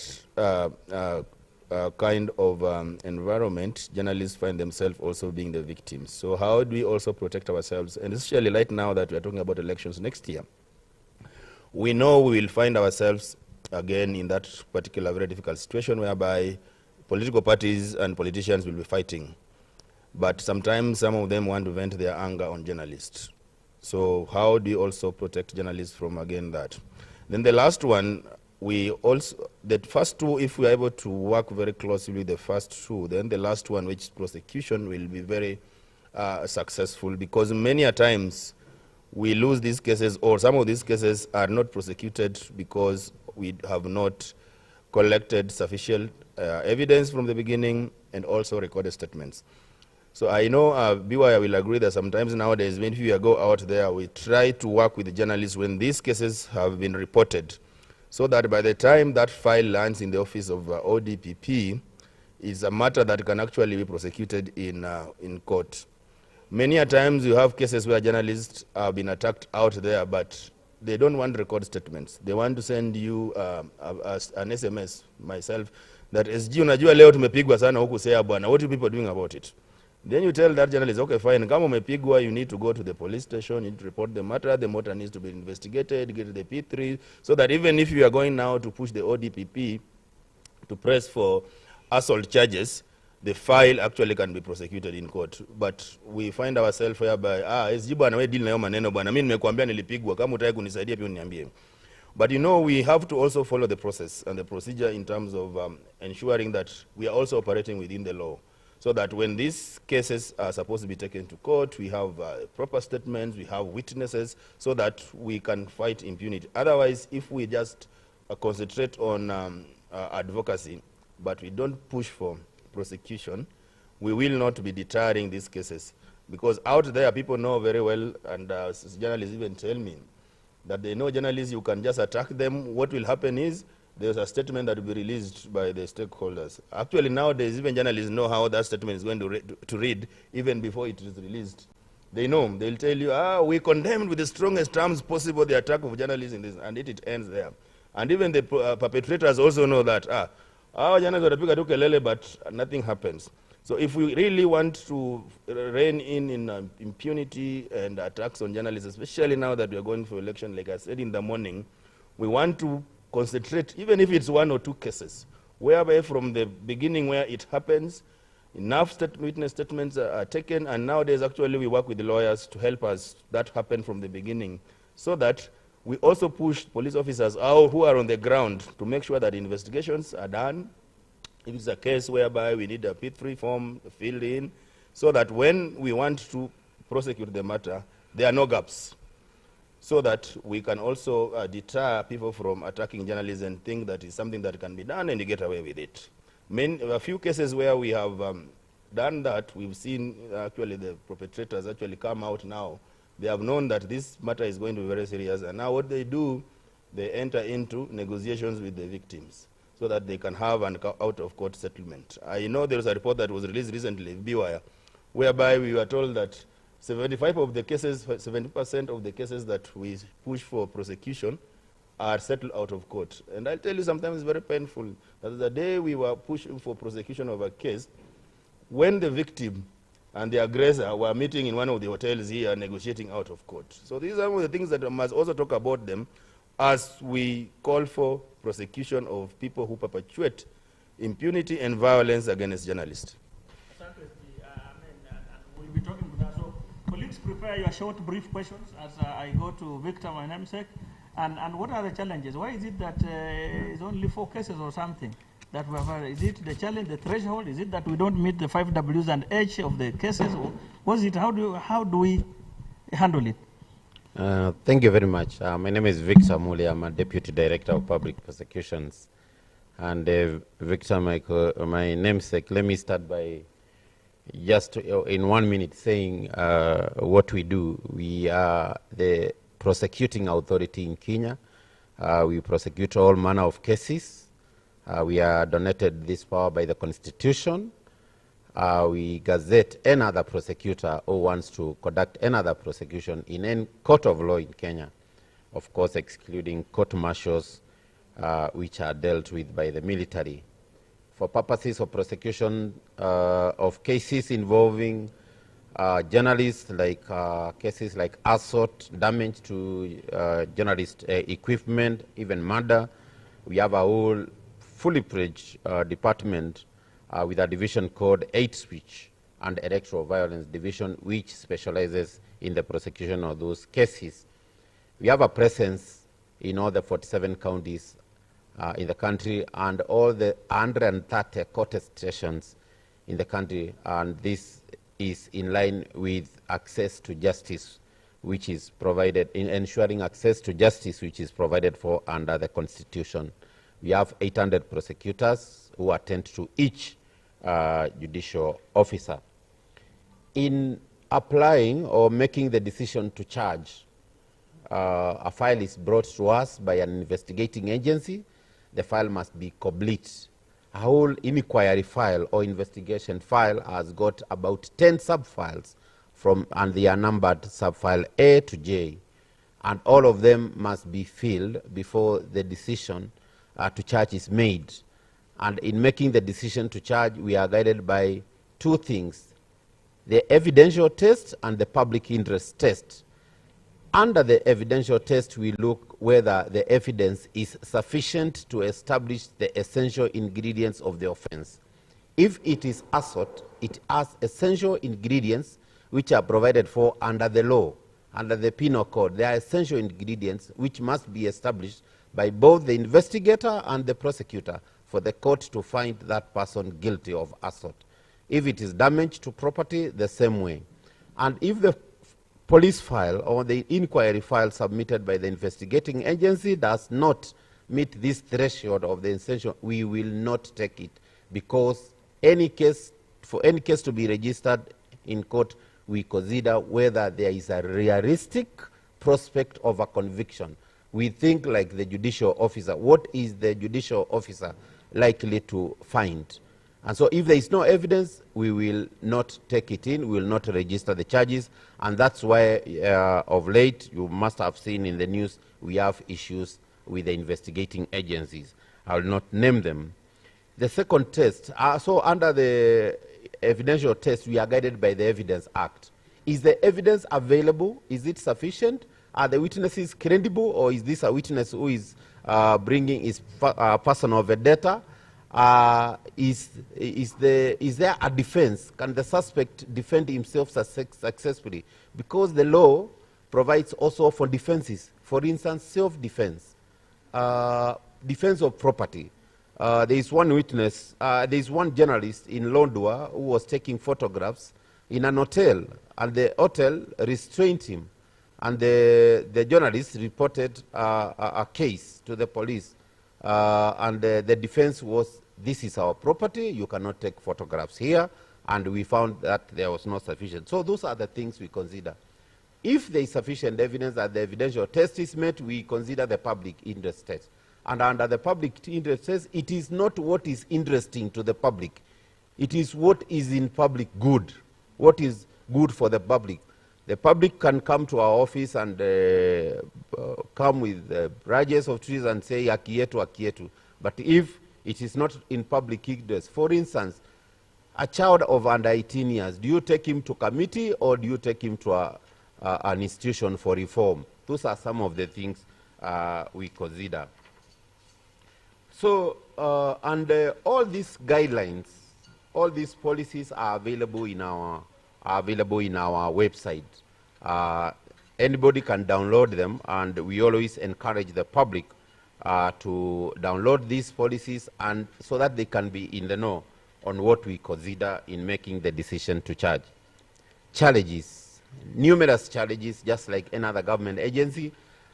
kind of environment, journalists find themselves also being the victims. So how do we also protect ourselves, and especially right now that we are talking about elections next year? We know we will find ourselves again in that particular very difficult situation whereby political parties and politicians will be fighting. But sometimes some of them want to vent their anger on journalists. So how do you also protect journalists from, again, that? Then the last one, the first two, if we are able to work very closely with the first two, then the last one, which is prosecution, will be very successful, because many a times we lose these cases, or some of these cases are not prosecuted because we have not collected sufficient evidence from the beginning and also recorded statements. So I know BYI will agree that sometimes nowadays when we go out there, we try to work with the journalists when these cases have been reported, so that by the time that file lands in the office of ODPP, it's a matter that can actually be prosecuted in court. Many a times you have cases where journalists have been attacked out there, but they don't want record statements. They want to send you an SMS, myself, that SG, unajua leo tumepigwa sana huku sea bwana, what are people doing about it? Then you tell that journalist, okay, fine, kama umepigwa, you need to go to the police station, you need to report the matter needs to be investigated, get the P3, so that even if you are going now to push the ODPP to press for assault charges, the file actually can be prosecuted in court. But we find ourselves whereby, SG bwana, we deal na yo maneno bwana, mimi nimekuambia nilipigwa, kama utaki kunisaidia pia uniambie. But you know, we have to also follow the process and the procedure in terms of ensuring that we are also operating within the law, so that when these cases are supposed to be taken to court, we have proper statements, we have witnesses, so that we can fight impunity. Otherwise, if we just concentrate on advocacy, but we don't push for prosecution, we will not be deterring these cases. Because out there, people know very well, and journalists even tell me, that they know journalists, you can just attack them. What will happen is, there's a statement that will be released by the stakeholders. Actually, nowadays, even journalists know how that statement is going to read, even before it is released. They know. They'll tell you, we condemned with the strongest terms possible the attack of journalists in this, and it ends there. And even the perpetrators also know that, our journalists watapiga tu kelele, but nothing happens. So if we really want to rein in impunity and attacks on journalists, especially now that we are going for election, like I said in the morning, we want to concentrate, even if it's one or two cases, whereby from the beginning where it happens, enough witness statements are taken, and nowadays actually we work with the lawyers to help us that happen from the beginning, so that we also push police officers who are on the ground to make sure that investigations are done. If it's a case whereby we need a P3 form filled in, so that when we want to prosecute the matter, there are no gaps, so that we can also deter people from attacking journalists and think that it's something that can be done and you get away with it. A few cases where we have done that, we've seen actually the perpetrators actually come out now. They have known that this matter is going to be very serious, and now what they do, they enter into negotiations with the victims, so that they can have an out-of-court settlement. I know there was a report that was released recently, BYI, whereby we were told that 70% of the cases that we push for prosecution are settled out of court. And I'll tell you, sometimes it's very painful that the day we were pushing for prosecution of a case, when the victim and the aggressor were meeting in one of the hotels here negotiating out of court. So these are some of the things that we must also talk about them as we call for prosecution of people who perpetuate impunity and violence against journalists. We'll be talking to that. So, colleagues, prepare your short, brief questions as I go to Victor, my namesake. And what are the challenges? Why is it that it's only 4 cases or something that we have? Is it the challenge, the threshold? Is it that we don't meet the 5 Ws and H of the cases? Or was it? How do we handle it? Thank you very much. My name is Victor Muli. I'm a Deputy Director of Public Prosecutions. And Victor, my namesake, let me start by just in 1 minute saying what we do. We are the prosecuting authority in Kenya. We prosecute all manner of cases. We are donated this power by the Constitution. We gazette any other prosecutor who wants to conduct another prosecution in any court of law in Kenya, of course excluding court martials which are dealt with by the military. For purposes of prosecution of cases involving journalists, like cases like assault, damage to journalist equipment, even murder, we have a whole fully fledged department with a division called Hate Speech and Electoral Violence Division, which specializes in the prosecution of those cases. We have a presence in all the 47 counties in the country and all the 130 court stations in the country, and this is in line with access to justice, which is provided in ensuring access to justice, which is provided for under the Constitution. We have 800 prosecutors who attend to each judicial officer. In applying or making the decision to charge, a file is brought to us by an investigating agency. The file must be complete. A whole inquiry file or investigation file has got about 10 subfiles and they are numbered subfile A to J, and all of them must be filled before the decision to charge is made. And in making the decision to charge, we are guided by two things: the evidential test and the public interest test. Under the evidential test, we look whether the evidence is sufficient to establish the essential ingredients of the offense. If it is assault, it has essential ingredients which are provided for under the law, under the penal code. There are essential ingredients which must be established by both the investigator and the prosecutor for the court to find that person guilty of assault. If it is damage to property, the same way. And if the police file or the inquiry file submitted by the investigating agency does not meet this threshold of the essential, we will not take it, because for any case to be registered in court, we consider whether there is a realistic prospect of a conviction. We think like the judicial officer. What is the judicial officer likely to find? And so if there is no evidence, we will not take it in, we will not register the charges, and that's why of late, you must have seen in the news, we have issues with the investigating agencies. I will not name them. The second test, so under the evidential test, we are guided by the Evidence Act. Is the evidence available? Is it sufficient? Are the witnesses credible, or is this a witness who is bringing his personal vendetta? Is there a defense? Can the suspect defend himself successfully? Because the law provides also for defenses. For instance, self-defense, defense of property. There is one witness, there is one journalist in Londua who was taking photographs in an hotel, and the hotel restrained him. And the journalist reported a case to the police. And the defense was, this is our property, you cannot take photographs here, and we found that there was not sufficient. So those are the things we consider. If there is sufficient evidence that the evidential test is met, we consider the public interest test. And under the public interest test, it is not what is interesting to the public. It is what is in public good, what is good for the public. The public can come to our office and come with branches of trees and say, akietu, akietu. But if it is not in public interest, for instance, a child of under 18 years, do you take him to committee or do you take him to an institution for reform? Those are some of the things we consider. So, all these guidelines, all these policies are available in our website. Anybody can download them, and we always encourage the public to download these policies, and so that they can be in the know on what we consider in making the decision to charge. Challenges, numerous challenges, just like any other government agency.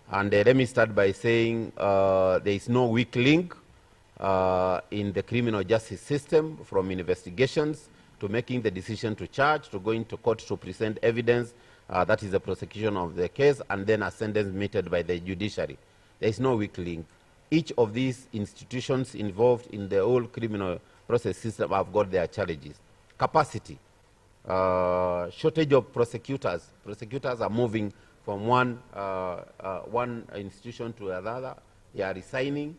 And let me start by saying there is no weak link in the criminal justice system, from investigations to making the decision to charge, to going to court to present evidence, that is the prosecution of the case, and then a sentence meted by the judiciary. There is no weak link. Each of these institutions involved in the whole criminal process system have got their challenges. Capacity, shortage of prosecutors. Prosecutors are moving from one institution to another. They are resigning,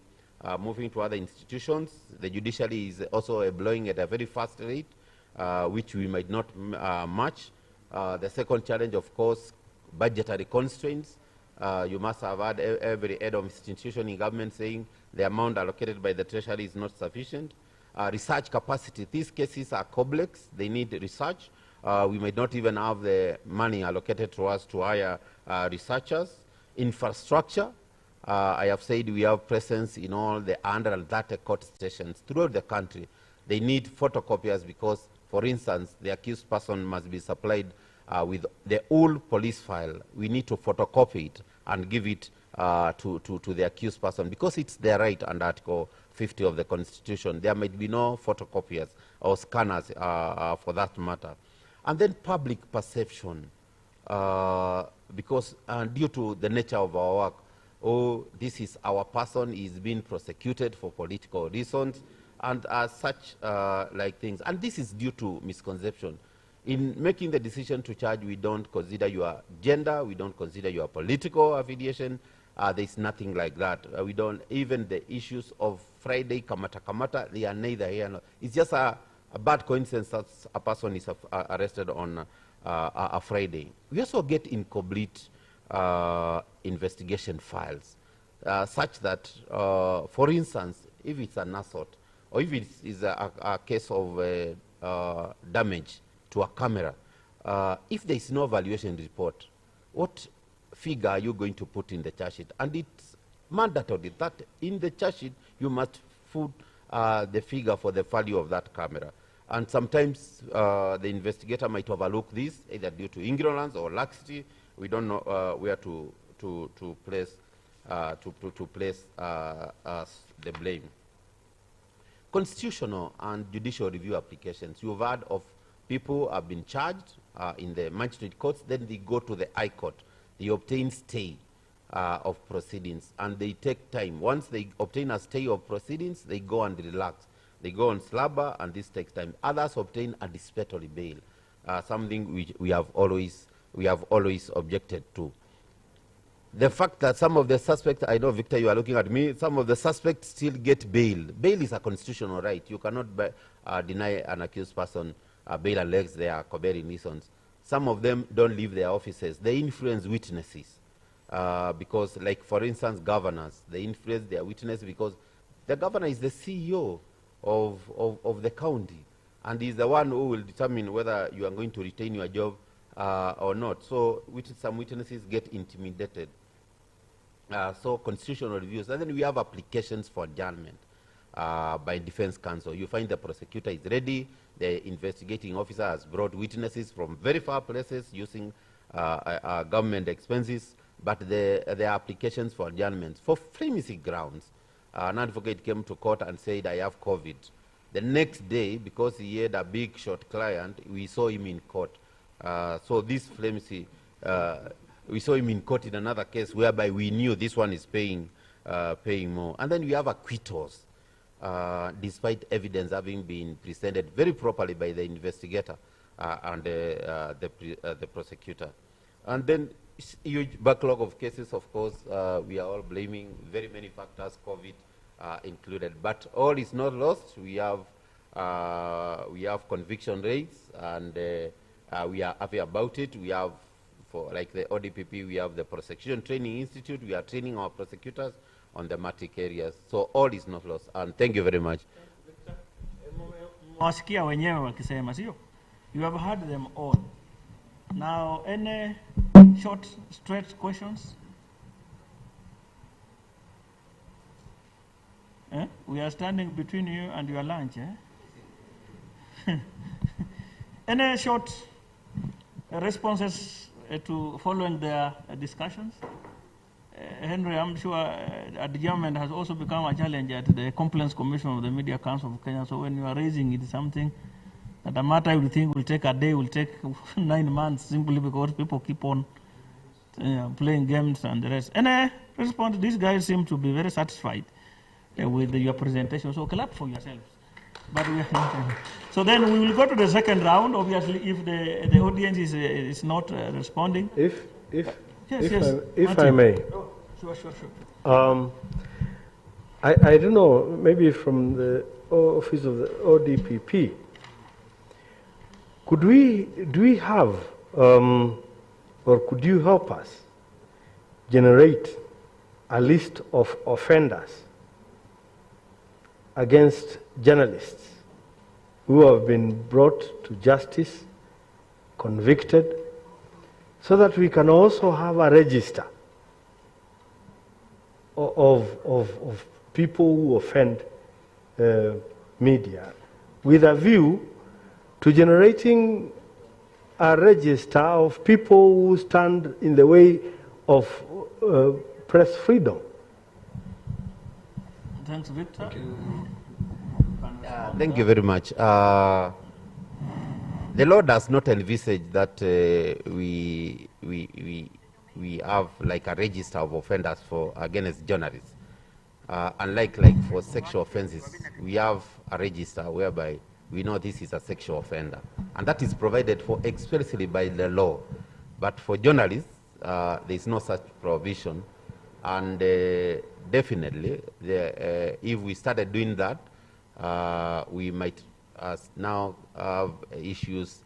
moving to other institutions. The judiciary is also blowing at a very fast rate, which we might not match. The second challenge, of course, budgetary constraints. You must have had every head of institution in government saying the amount allocated by the Treasury is not sufficient. Research capacity. These cases are complex. They need research. We might not even have the money allocated to us to hire researchers. Infrastructure. I have said we have presence in all the 130 court stations throughout the country. They need photocopiers because, for instance, the accused person must be supplied with the whole police file. We need to photocopy it and give it to the accused person because it's their right under Article 50 of the Constitution. There might be no photocopiers or scanners for that matter. And then public perception, because due to the nature of our work, oh, this is our person is being prosecuted for political reasons and such like things. And this is due to misconception. In making the decision to charge, we don't consider your gender, we don't consider your political affiliation. There's nothing like that. We don't, even the issues of Friday, kamata, they are neither here nor. It's just a bad coincidence that a person is arrested on a Friday. We also get incomplete investigation files, such that, for instance, if it's an assault, or if it is a case of damage to a camera, if there is no valuation report, what figure are you going to put in the charge sheet? And it's mandatory that in the charge sheet you must put the figure for the value of that camera. And sometimes the investigator might overlook this, either due to ignorance or laxity. We don't know where to place the blame. Constitutional and judicial review applications. You've heard of people have been charged in the magistrate courts, then they go to the High Court. They obtain stay of proceedings, and they take time. Once they obtain a stay of proceedings, they go and relax. They go on slabber, and this takes time. Others obtain anticipatory bail, something which we have always objected to. The fact that some of the suspects, I know, Victor, you are looking at me, some of the suspects still get bail. Bail is a constitutional right. You cannot deny an accused person bail unless they are cooperating reasons. Some of them don't leave their offices. They influence witnesses because, like, for instance, governors, they influence their witness because the governor is the CEO of the county, and he's the one who will determine whether you are going to retain your job or not. So some witnesses get intimidated. So constitutional reviews. And then we have applications for adjournment by defense counsel. You find the prosecutor is ready, the investigating officer has brought witnesses from very far places using government expenses, but there are applications for adjournments for flimsy grounds. An advocate came to court and said, I have COVID. The next day, because he had a big short client, we saw him in court. So this flimsy, we saw him in court in another case whereby we knew this one is paying more. And then we have acquittals, despite evidence having been presented very properly by the investigator and the prosecutor. And then huge backlog of cases, of course. We are all blaming very many factors, COVID included. But all is not lost. We have conviction rates, and we are happy about it. We have, for like the ODPP, we have the Prosecution Training Institute. We are training our prosecutors on the thematic areas. So all is not lost. And thank you very much. Wasikia wenyewe wakisema, sio? You have heard them all. Now, any short, straight questions? We are standing between you and your lunch. Any short responses to following their discussions? Henry, I'm sure adjournment has also become a challenge at the Complaints Commission of the Media Council of Kenya. So when you are raising it, something That a matter you think will take a day will take 9 months simply because people keep on playing games and the rest. And I respond, these guys seem to be very satisfied with your presentation, so clap for yourselves. But we are not. So then we will go to the second round. Obviously, if the audience is not responding. If Yes, I may. Oh, sure. I don't know, maybe from the office of the ODPP, do we have, or could you help us generate a list of offenders against journalists who have been brought to justice, convicted, so that we can also have a register of people who offend media, with a view to generating a register of people who stand in the way of press freedom. Thanks, Victor. Thank you very much. The law does not envisage that we have like a register of offenders against journalists. Unlike for sexual offenses, we have a register whereby we know this is a sexual offender, and that is provided for expressly by the law. But for journalists, there is no such provision, and definitely, if we started doing that, we might now have issues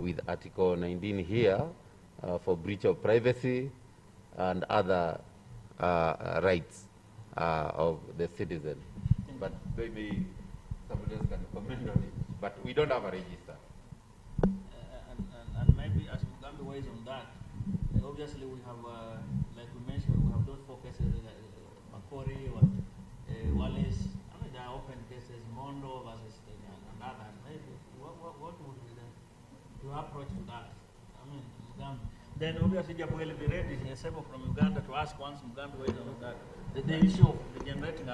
with Article 19 here for breach of privacy and other rights of the citizen. But maybe somebody else can comment on it. But we don't have a register. And maybe as Mugambi weighs on that, obviously we have, like we mentioned, we have those 4 cases, Makori or Wallace. I mean, there are open cases, Mondo versus another. Maybe what would be your approach to that? I mean, Mugambi. Then obviously Japo will be ready, Sebo from Uganda, to ask once Mugambi weighs on that. The issue of generating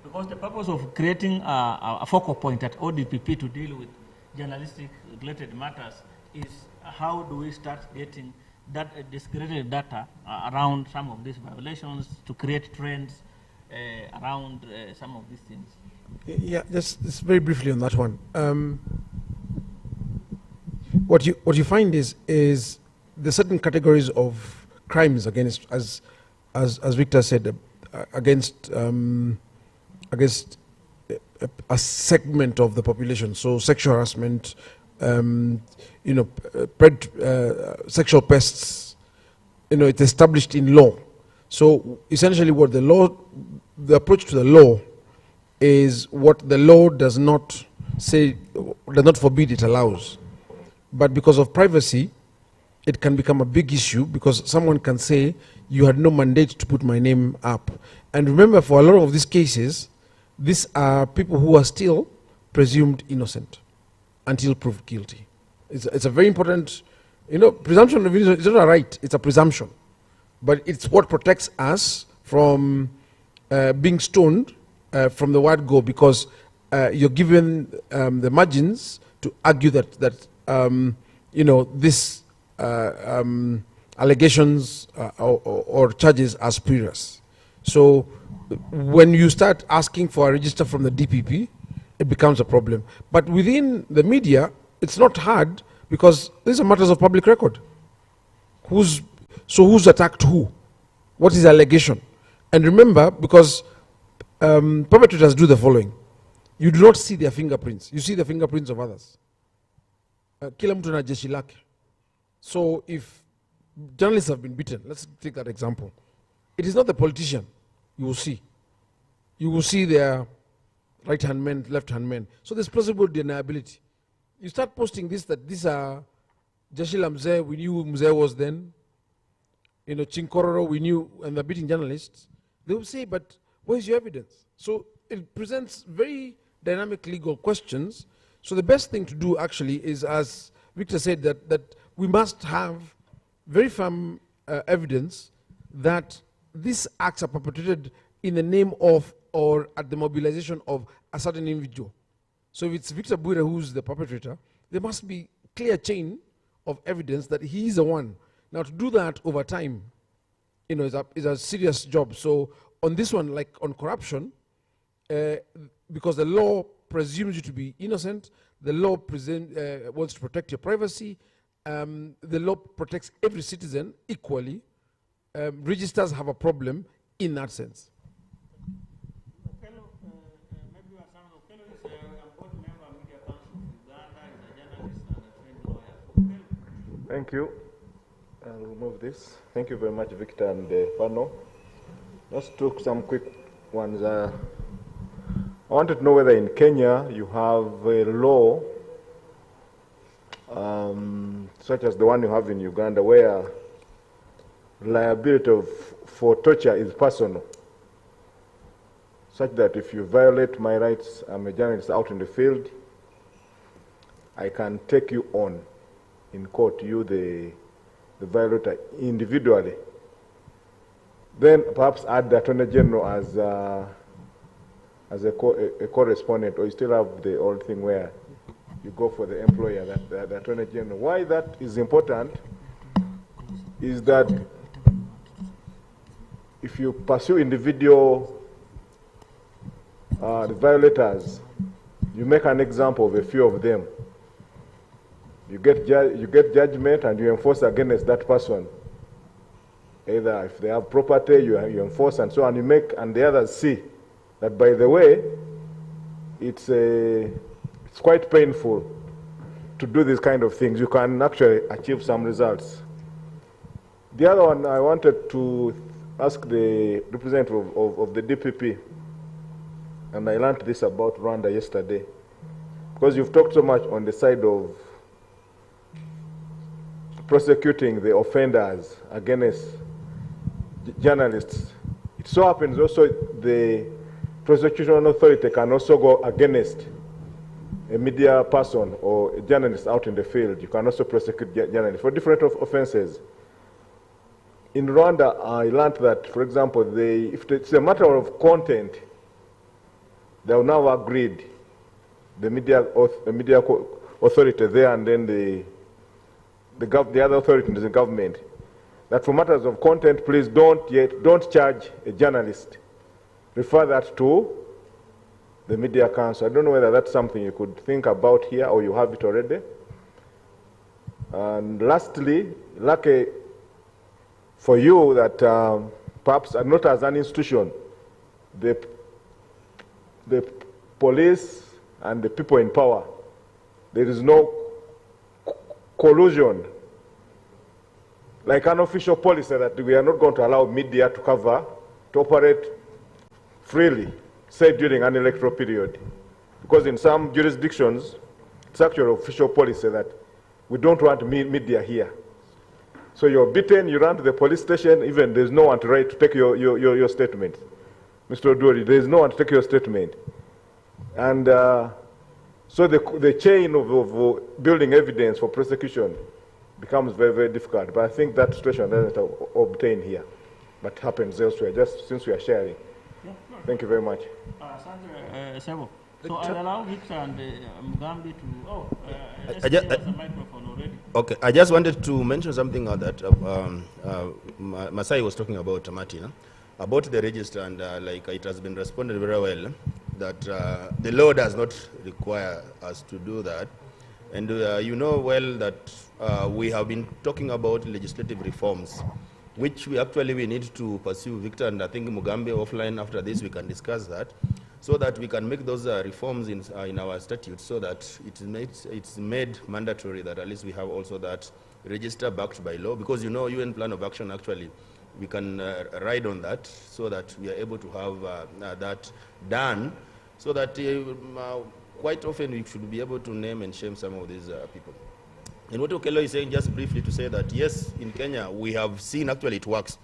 because the purpose of creating a focal point at ODPP to deal with journalistic related matters is how do we start getting that discredited data around some of these violations to create trends around some of these things. Yeah, just very briefly on that one. What you find is there are certain categories of crimes against, as Victor said, against a segment of the population. So sexual harassment, sexual pests, it's established in law. So essentially what the approach to the law is what the law does not say, does not forbid, it allows. But because of privacy, it can become a big issue because someone can say, you had no mandate to put my name up. And remember, for a lot of these cases, these are people who are still presumed innocent until proved guilty. It's a very important, presumption of innocence is not a right, it's a presumption. But it's what protects us from being stoned from the word go, because you're given the margins to argue that this allegations or charges are spurious. So when you start asking for a register from the DPP, it becomes a problem. But within the media, it's not hard because these are matters of public record. Who's attacked who? What is the allegation? And remember, because perpetrators do the following. You do not see their fingerprints. You see the fingerprints of others. Kila mtu na jeshi lake. So if journalists have been beaten, let's take that example. It is not the politician you will see. You will see their right-hand men, left-hand men. So there's plausible deniability. You start posting this, that these are Jeshi la Mzee, we knew who Mzee was then. Chinkororo, we knew, and they're beating journalists. They will say, but where's your evidence? So it presents very dynamic legal questions. So the best thing to do actually is, as Victor said, that we must have very firm evidence that these acts are perpetrated in the name of or at the mobilization of a certain individual. So if it's Victor Bwire who's the perpetrator, there must be clear chain of evidence that he is the one. Now to do that over time, you know, is a serious job. So on this one, like on corruption, because the law presumes you to be innocent, the law wants to protect your privacy, the law protects every citizen equally. Registers have a problem in that sense. Thank you. I'll remove this. Thank you very much, Victor and the panel. Let's took some quick ones. I wanted to know whether in Kenya you have a law such as the one you have in Uganda, where liability for torture is personal, such that if you violate my rights, I'm a journalist out in the field, I can take you on in court, you the violator, individually. Then perhaps add the Attorney General as a correspondent, or you still have the old thing where you go for the employer, the Attorney General. Why that is important is that if you pursue individual the violators, you make an example of a few of them. You get judgment and you enforce against that person. Either if they have property, you enforce and so on. You make, and the others see that, by the way, it's quite painful to do these kind of things. You can actually achieve some results. The other one, I wanted to ask the representative of the DPP, and I learned this about Rwanda yesterday, because you've talked so much on the side of prosecuting the offenders against journalists. It so happens also the prosecution authority can also go against a media person or a journalist out in the field. You can also prosecute journalists for different offenses. In Rwanda, I learned that, for example, if it's a matter of content, they have now agreed, the media authority there and then the other authority in the government, that for matters of content, please don't charge a journalist. Refer that to the Media Council. I don't know whether that's something you could think about here or you have it already. And lastly, lucky for you that perhaps not as an institution, the police and the people in power, there is no collusion, like an official policy that we are not going to allow media to operate freely, say during an electoral period. Because in some jurisdictions, it's actually official policy that we don't want media here. So you're beaten, you run to the police station, even there's no one to take your statement. Mr. Odori, there's no one to take your statement. And so the chain of building evidence for prosecution becomes very, very difficult. But I think that situation doesn't obtain here, but happens elsewhere, just since we are sharing. Yeah, thank you very much. So I'll allow Victor and Mugambi to... I just, the microphone already. Okay, I just wanted to mention something that Masai was talking about, Martina, about the register, and like it has been responded very well, that the law does not require us to do that. And you know well that we have been talking about legislative reforms, which we need to pursue, Victor, and I think Mugambi offline after this we can discuss that, so that we can make those reforms in our statutes, so that it's made mandatory that at least we have also that register backed by law, because you know UN plan of action actually we can ride on that, so that we are able to have that done, so that quite often we should be able to name and shame some of these people. And what Okello is saying, just briefly to say that yes, in Kenya we have seen actually it works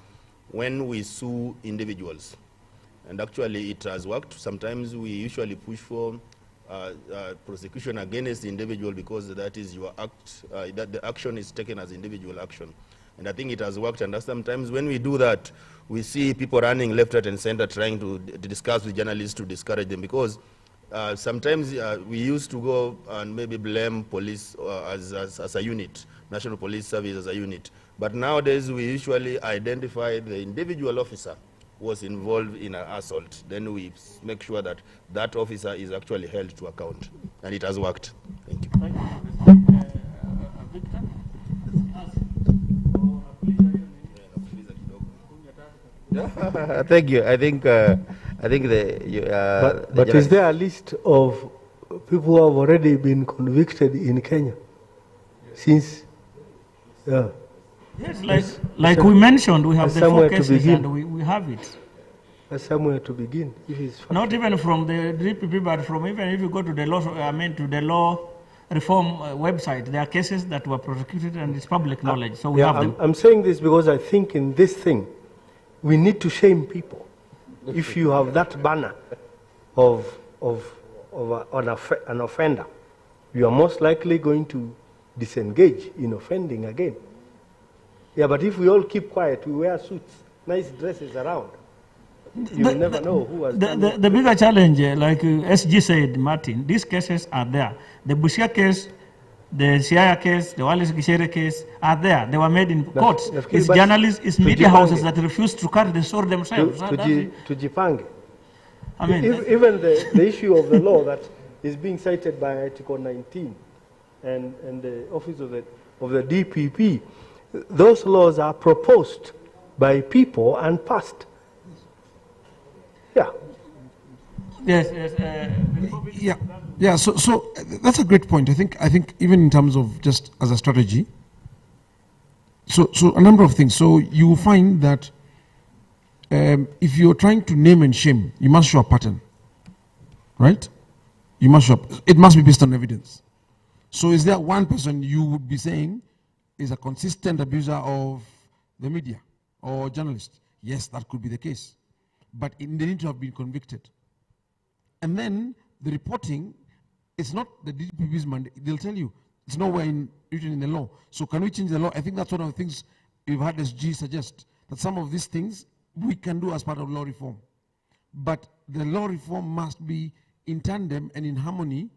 when we sue individuals. And actually it has worked. Sometimes we usually push for prosecution against the individual because that is your act, that the action is taken as individual action. And I think it has worked. And sometimes when we do that, we see people running left, right, and center trying to discuss with journalists to discourage them, because Sometimes we used to go and maybe blame police as a unit, National Police Service as a unit. But nowadays we usually identify the individual officer who was involved in an assault. Then we make sure that that officer is actually held to account. And it has worked. Thank you. Thank you. Victor? Thank you. I think the. But is there a list of people who have already been convicted in Kenya since? Yeah. Yes, like we mentioned, we have the 4 cases and we have it. That's somewhere to begin. If it's not even from the DPP, but from even if you go to the law, to the law reform website, there are cases that were prosecuted and it's public knowledge. So we have them. I'm saying this because I think in this thing, we need to shame people. If you have that banner of an offender, you are most likely going to disengage in offending again. Yeah, but if we all keep quiet, we wear suits, nice dresses around, you will never know who has done it. The bigger challenge, like SG said, Martin, these cases are there. The Bushia case, the Siaya case, the Wallace Gishere case are there. They were made in courts. It's journalists, it's media houses that refuse to carry the sword themselves. To Jipange. I mean, even the issue of the law that is being cited by Article 19 and the office of the DPP, those laws are proposed by people and passed. Yeah. Yes. Yeah. So that's a great point. I think even in terms of just as a strategy. So a number of things. So you will find that if you're trying to name and shame, you must show a pattern, right? You must show. It must be based on evidence. So is there one person you would be saying is a consistent abuser of the media or journalist? Yes, that could be the case. But they need to have been convicted. And then the reporting, it's not the DPP's mandate. They'll tell you, it's nowhere written in the law. So can we change the law? I think that's one of the things we've had SG suggest, that some of these things we can do as part of law reform. But the law reform must be in tandem and in harmony.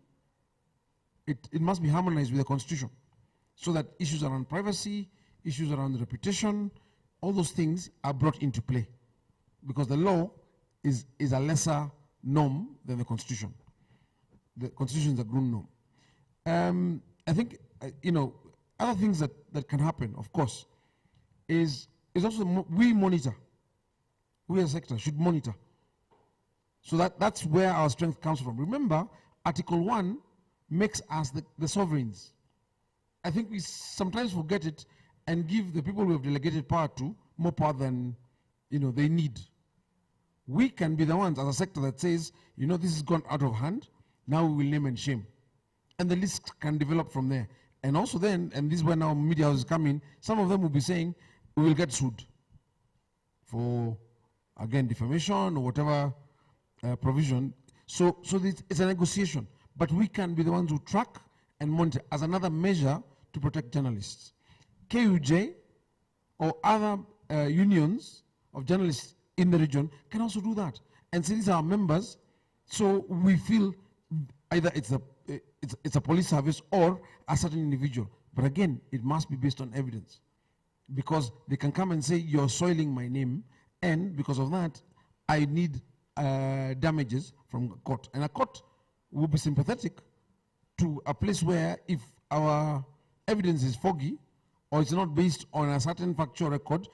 It must be harmonized with the Constitution, so that issues around privacy, issues around reputation, all those things are brought into play. Because the law is a lesser norm than the Constitution. The Constitution is a ground norm. I think, other things that can happen, of course, is also we monitor. We as a sector should monitor. So that's where our strength comes from. Remember, Article 1 makes us the sovereigns. I think we sometimes forget it and give the people we have delegated power to more power than they need. We can be the ones as a sector that says, this has gone out of hand, now we will name and shame. And the list can develop from there. And also then, and this is where now media houses come in, some of them will be saying, we will get sued for, again, defamation or whatever provision. So it's a negotiation. But we can be the ones who track and monitor as another measure to protect journalists. KUJ or other unions of journalists in the region can also do that. And say these are our members, so we feel either it's a police service or a certain individual. But again, it must be based on evidence. Because they can come and say, you're soiling my name, and because of that, I need damages from a court. And a court will be sympathetic to a place where if our evidence is foggy, or it's not based on a certain factual record,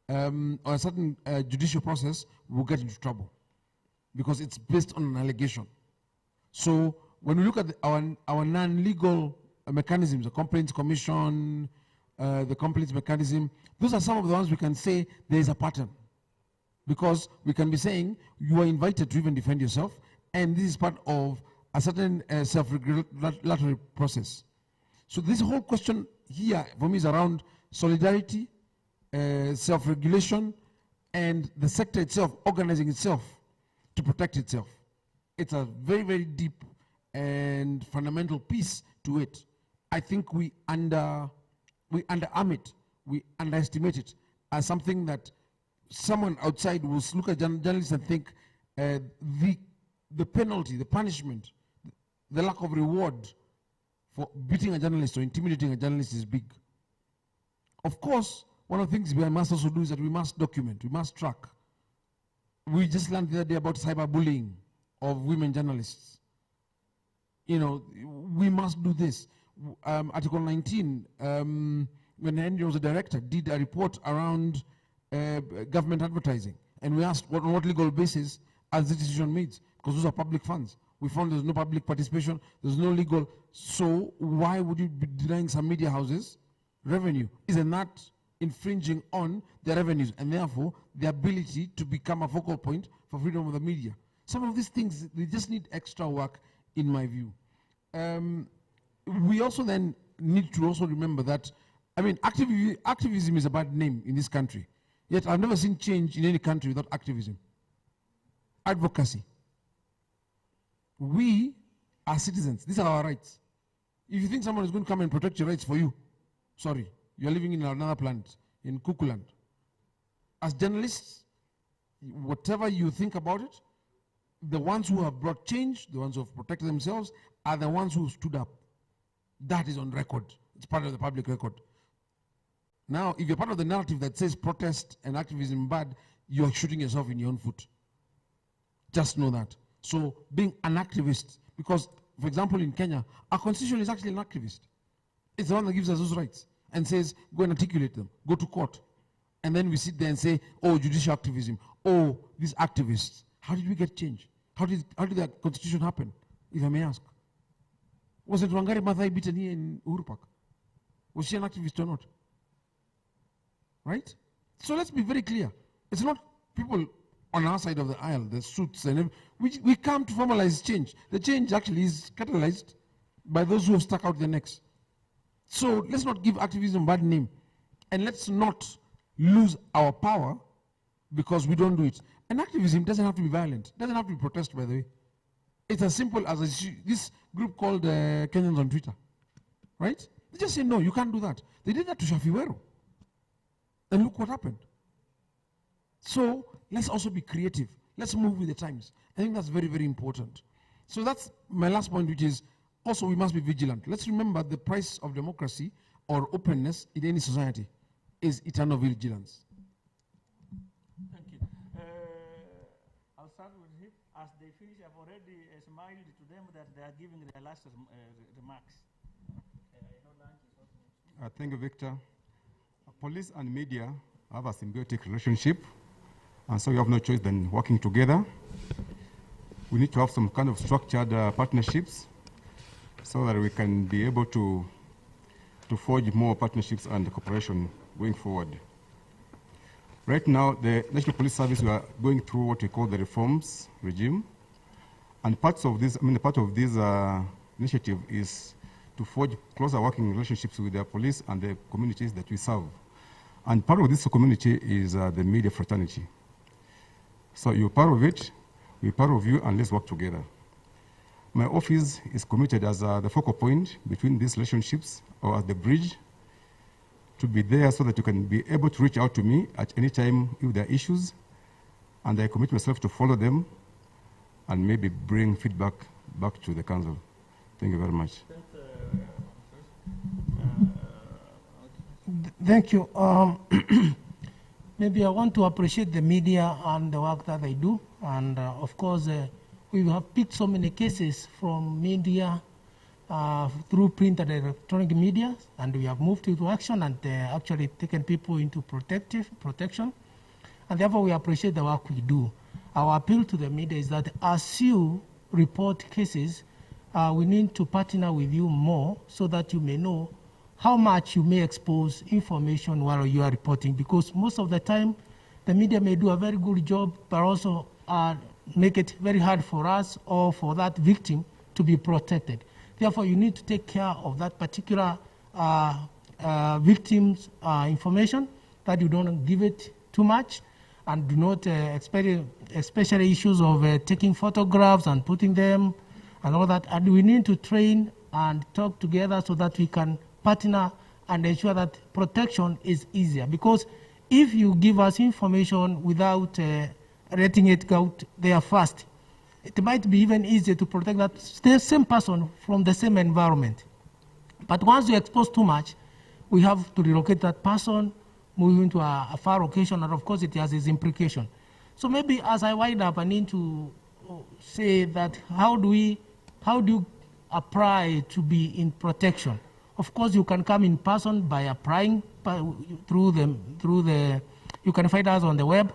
or a certain judicial process, we'll get into trouble. Because it's based on an allegation. So when we look at our non-legal mechanisms, the Complaints Commission, the complaints mechanism, those are some of the ones we can say there is a pattern. Because we can be saying, you are invited to even defend yourself, and this is part of a certain self-regulatory process. So this whole question here for me is around solidarity, self-regulation, and the sector itself organizing itself to protect itself. It's a very, very deep and fundamental piece to it. I think we underarm it, we underestimate it as something that someone outside will look at journalists and think the the penalty, the punishment, the lack of reward for beating a journalist or intimidating a journalist is big. Of course, one of the things we must also do is that we must document, we must track. We just learned the other day about cyberbullying of women journalists. You know, we must do this. Article 19, when Henry was a director, did a report around government advertising. And we asked on what legal basis as the decision made, because those are public funds. We found there's no public participation, there's no legal. So why would you be denying some media houses revenue? Isn't that infringing on their revenues and therefore the ability to become a focal point for freedom of the media? Some of these things, they just need extra work in my view. We also then need to also remember that, I mean, activism is a bad name in this country. Yet I've never seen change in any country without activism. Advocacy. We are citizens. These are our rights. If you think someone is going to come and protect your rights for you, sorry, you're living in another planet, in Kukuland. As journalists, whatever you think about it, the ones who have brought change, the ones who have protected themselves, are the ones who stood up. That is on record. It's part of the public record. Now, if you're part of the narrative that says protest and activism bad, you're shooting yourself in your own foot. Just know that. So being an activist, because, for example, in Kenya, our constitution is actually an activist. It's the one that gives us those rights and says, go and articulate them, go to court. And then we sit there and say, oh, judicial activism, oh, these activists. How did we get change? How did that constitution happen, if I may ask? Wasn't Wangari Maathai beaten here in Uhuru Park? Was she an activist or not? Right? So let's be very clear. It's not people on our side of the aisle, the suits, and we come to formalize change. The change actually is catalyzed by those who have stuck out their necks. So let's not give activism a bad name. And let's not lose our power because we don't do it. And activism doesn't have to be violent. It doesn't have to be protest, by the way. It's as simple as this group called Kenyans on Twitter. Right? They just say, no, you can't do that. They did that to Shafiwero. And look what happened. So let's also be creative. Let's move with the times. I think that's very, very important. So that's my last point, which is also we must be vigilant. Let's remember the price of democracy or openness in any society is eternal vigilance. Thank you. I'll start with him. As they finish, I've already smiled to them that they are giving their last remarks. Thank you, Victor. Police and media have a symbiotic relationship, and so we have no choice than working together. We need to have some kind of structured partnerships so that we can be able to forge more partnerships and cooperation going forward. Right now, the National Police Service, we are going through what we call the reforms regime, and part of this initiative is to forge closer working relationships with the police and the communities that we serve. And part of this community is the media fraternity. So you're part of it, we're part of you, and let's work together. My office is committed as the focal point between these relationships, or as the bridge, to be there so that you can be able to reach out to me at any time if there are issues, and I commit myself to follow them and maybe bring feedback back to the council. Thank you very much. Thank you. Maybe I want to appreciate the media and the work that they do. And of course, we have picked so many cases from media through print and electronic media, and we have moved into action and actually taken people into protection. And therefore, we appreciate the work we do. Our appeal to the media is that as you report cases, we need to partner with you more so that you may know how much you may expose information while you are reporting, because most of the time the media may do a very good job, but also make it very hard for us or for that victim to be protected. Therefore, you need to take care of that particular victim's information, that you don't give it too much, and do not, especially issues of taking photographs and putting them and all that. And we need to train and talk together so that we can partner and ensure that protection is easier. Because if you give us information without letting it go there fast, it might be even easier to protect that same person from the same environment. But once you expose too much, we have to relocate that person, move into a far location, and of course it has its implication. So maybe as I wind up, I need to say that how do you apply to be in protection? Of course, you can come in person by applying you can find us on the web,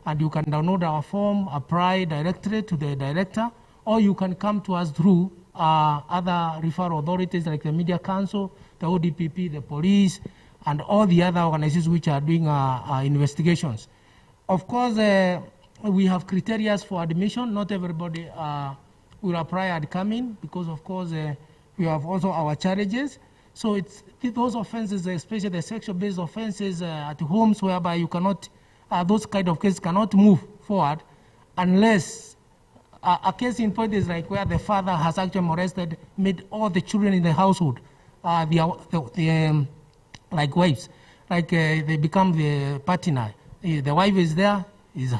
and you can download our form, apply directly to the director, or you can come to us through other referral authorities like the Media Council, the ODPP, the police, and all the other organizations which are doing investigations. Of course, we have criteria for admission. Not everybody will apply and come in because, of course, we have also our charges. So it's those offenses, especially the sexual-based offenses at homes, whereby you cannot, those kind of cases cannot move forward unless a case in point is like where the father has actually molested, made all the children in the household, like wives, like they become the partner. The wife is there, is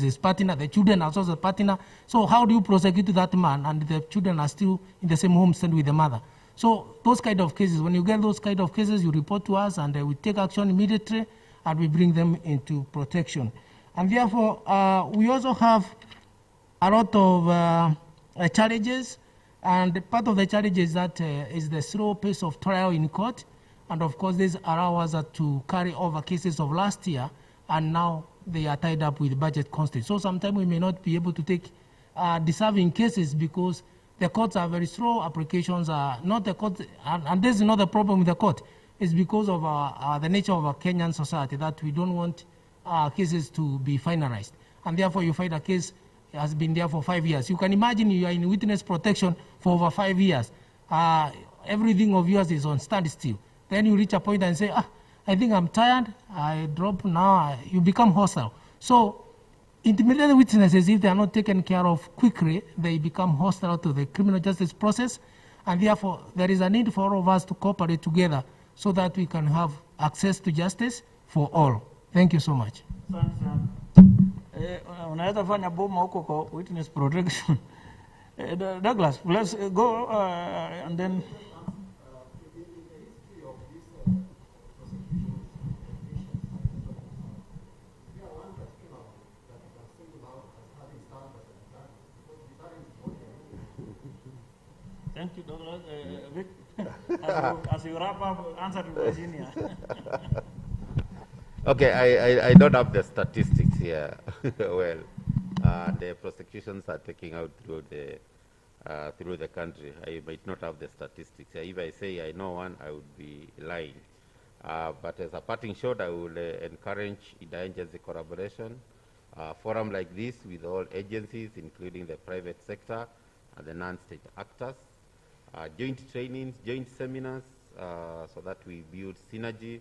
his partner, the children are also the partner. So how do you prosecute that man and the children are still in the same homestead with the mother? So those kind of cases, when you get those kind of cases, you report to us and we take action immediately and we bring them into protection. And therefore, we also have a lot of challenges, and part of the challenges that is the slow pace of trial in court. And of course, this allows us to carry over cases of last year, and now they are tied up with budget constraints. So sometimes we may not be able to take deserving cases because the courts are very slow, applications are not the court, and this is not the problem with the court. It's because of the nature of our Kenyan society that we don't want cases to be finalized. And therefore you find a case has been there for 5 years. You can imagine you are in witness protection for over 5 years. Everything of yours is on standstill. Then you reach a point and say, I think I'm tired, I drop now, you become hostile. So intimidated witnesses, if they are not taken care of quickly, they become hostile to the criminal justice process, and therefore there is a need for all of us to cooperate together so that we can have access to justice for all. Thank you so much. Unaweza fanya boma huko kwa witness protection. Douglas, let's go and then. Thank you, Douglas. Vic, as you wrap up, answer to Virginia. Okay, I don't have the statistics here. Well, the prosecutions are taking out through the country. I might not have the statistics. If I say I know one, I would be lying. But as a parting shot, I will encourage Idei agency collaboration, forum like this with all agencies, including the private sector and the non-state actors, joint trainings, joint seminars, so that we build synergy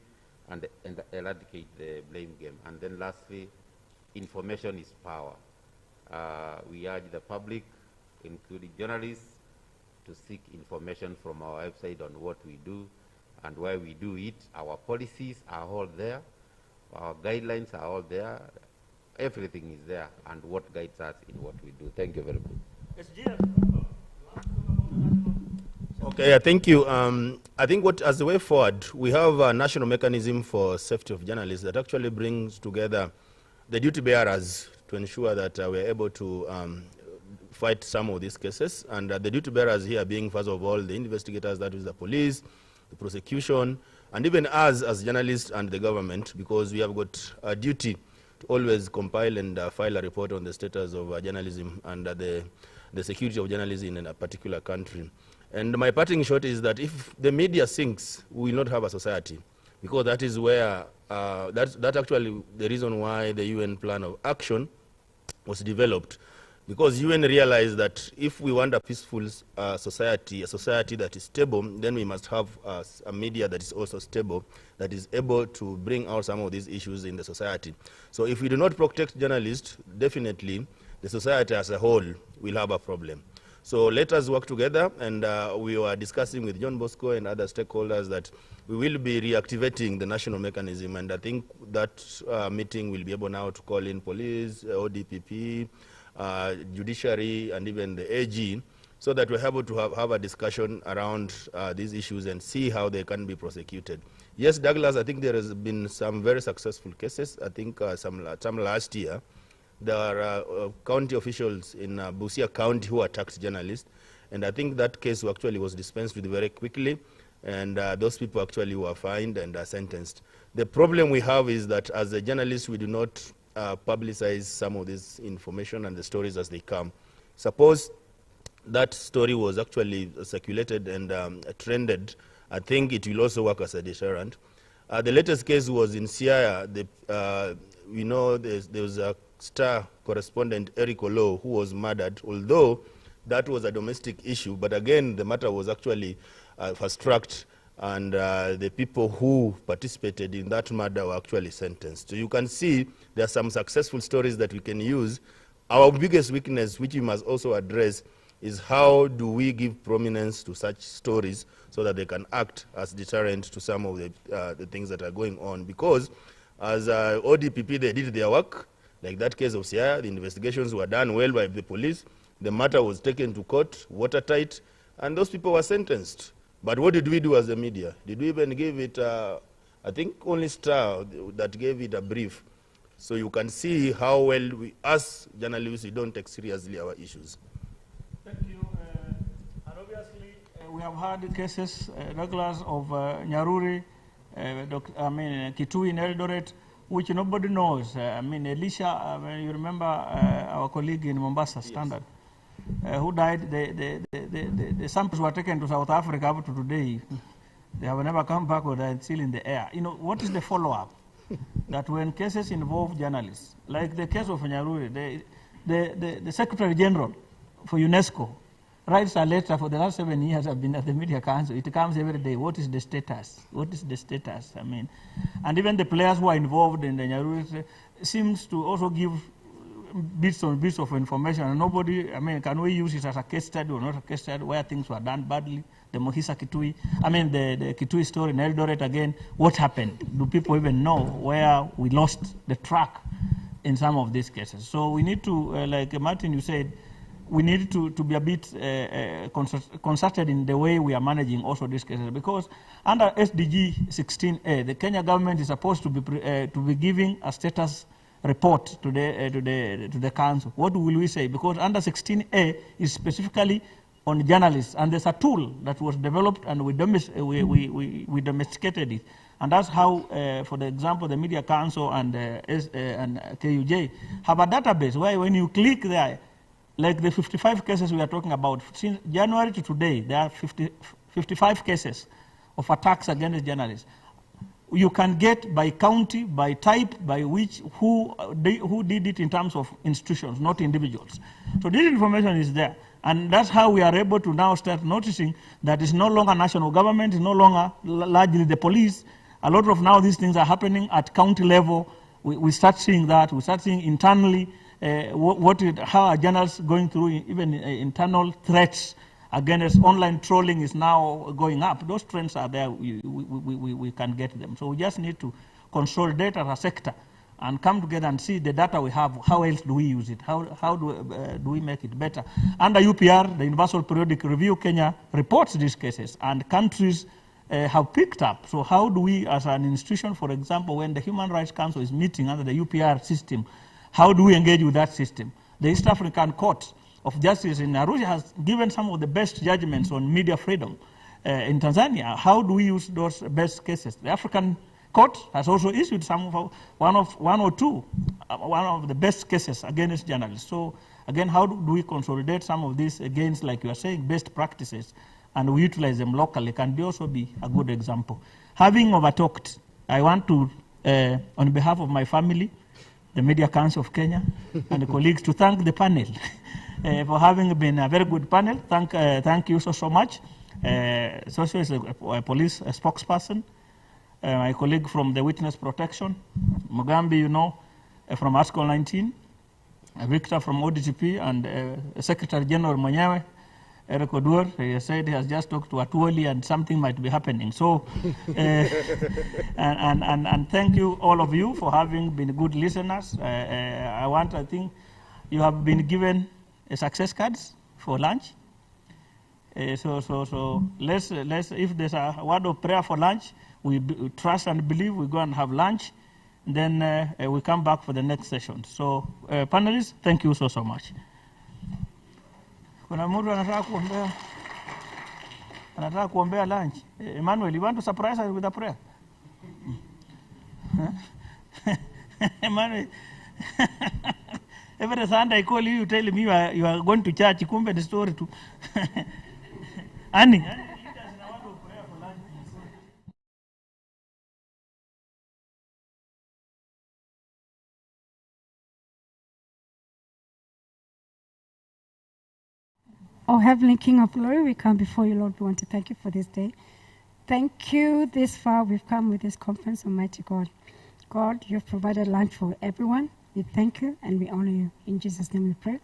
and eradicate the blame game. And then lastly, information is power. We urge the public, including journalists, to seek information from our website on what we do and why we do it. Our policies are all there. Our guidelines are all there. Everything is there, and what guides us in what we do. Thank you very much. Okay, thank you. I think as the way forward, we have a national mechanism for safety of journalists that actually brings together the duty bearers to ensure that we're able to fight some of these cases. And the duty bearers here being, first of all, the investigators, that is the police, the prosecution, and even us as journalists and the government, because we have got a duty to always compile and file a report on the status of journalism and the security of journalism in a particular country. And my parting shot is that if the media sinks, we will not have a society, because that is where, that's actually the reason why the UN plan of action was developed, because UN realized that if we want a peaceful society, a society that is stable, then we must have a media that is also stable, that is able to bring out some of these issues in the society. So if we do not protect journalists, definitely the society as a whole will have a problem. So let us work together, and we were discussing with John Bosco and other stakeholders that we will be reactivating the national mechanism, and I think that meeting will be able now to call in police, ODPP, judiciary, and even the AG, so that we're able to have a discussion around these issues and see how they can be prosecuted. Yes, Douglas, I think there has been some very successful cases. I think some last year, there are county officials in Busia County who attacked journalists, and I think that case actually was dispensed with very quickly, and those people actually were fined and sentenced. The problem we have is that as a journalist, we do not publicize some of this information and the stories as they come. Suppose that story was actually circulated and trended, I think it will also work as a deterrent. The latest case was in Siaya. We know there was a Star correspondent, Eric Olo, who was murdered, although that was a domestic issue. But again, the matter was actually fast-tracked, and the people who participated in that murder were actually sentenced. So you can see there are some successful stories that we can use. Our biggest weakness, which we must also address, is how do we give prominence to such stories so that they can act as deterrent to some of the things that are going on. Because as ODPP, they did their work. Like that case of Siaya, the investigations were done well by the police. The matter was taken to court, watertight, and those people were sentenced. But what did we do as the media? Did we even give it, I think only Star that gave it a brief. So you can see how well we, as journalists, we don't take seriously our issues. Thank you. And obviously, we have had cases, Douglas, of Nyaruri, Kitui in Eldoret, which nobody knows. Elisha, you remember our colleague in Mombasa, Standard, who died. The samples were taken to South Africa up to today. They have never come back, or they're still in the air. You know, what is the follow-up? That when cases involve journalists, like the case of Nyaruri, the Secretary General for UNESCO writes a letter. For the last 7 years I've been at the Media Council. It comes every day. What is the status? What is the status? I mean, and even the players who are involved in the Nyaruri seems to also give bits on bits of information. And nobody, I mean, can we use it as a case study or not a case study where things were done badly? The Mohisa Kitui, the Kitui story in Eldoret again. What happened? Do people even know where we lost the track in some of these cases? So we need to, like Martin, you said, we need to be a bit concerted in the way we are managing also these cases, because under SDG 16A, the Kenya government is supposed to be giving a status report to the council. What will we say? Because under 16A is specifically on journalists, and there's a tool that was developed, and we domesticated it, and that's how, for example, the Media Council and KUJ have a database where when you click there, like the 55 cases we are talking about, since January to today, there are 55 cases of attacks against journalists. You can get by county, by type, by which, who did it in terms of institutions, not individuals. So this information is there. And that's how we are able to now start noticing that it's no longer national government, it's no longer largely the police. A lot of now these things are happening at county level. We start seeing that. We start seeing internally how are journalists going through even internal threats against online trolling is now going up. Those trends are there. We can get them. So we just need to consolidate as a sector and come together and see the data we have. How else do we use it? How do we make it better? Under UPR, the Universal Periodic Review, Kenya reports these cases, and countries have picked up. So how do we, as an institution, for example, when the Human Rights Council is meeting under the UPR system, how do we engage with that system? The East African Court of Justice in Arusha has given some of the best judgments on media freedom. In Tanzania, how do we use those best cases? The African Court has also issued one of the best cases against journalists. So again, how do we consolidate some of these against, like you are saying, best practices, and we utilize them locally? Can also be a good example. Having overtalked, I want to, on behalf of my family, the Media Council of Kenya, and the colleagues, to thank the panel for having been a very good panel. Thank you so much. Socio is a police spokesperson. My colleague from the Witness Protection, Mugambi, you know, from Article 19, Victor from ODTP, and Secretary General Mwenyewe, Eric Odur. He said he has just talked to Atuoli and something might be happening. So, and thank you, all of you, for having been good listeners. I think You have been given success cards for lunch. So let's, if there's a word of prayer for lunch, we trust and believe we go and have lunch. Then we come back for the next session. So panelists, thank you so much. Kuna mtu anataka kuombea lunch. Emmanuel, you want to surprise us with a prayer? Emmanuel, every Sunday I call you, you tell me you are going to church. Kumbe the story too. Annie. Oh, Heavenly King of Glory, we come before you, Lord. We want to thank you for this day. Thank you this far we've come with this conference, Almighty God. God, you've provided lunch for everyone. We thank you and we honor you. In Jesus' name we pray.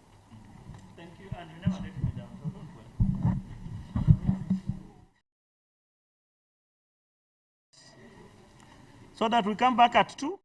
Thank you, and you never let me down, so don't worry. So that we come back at 2.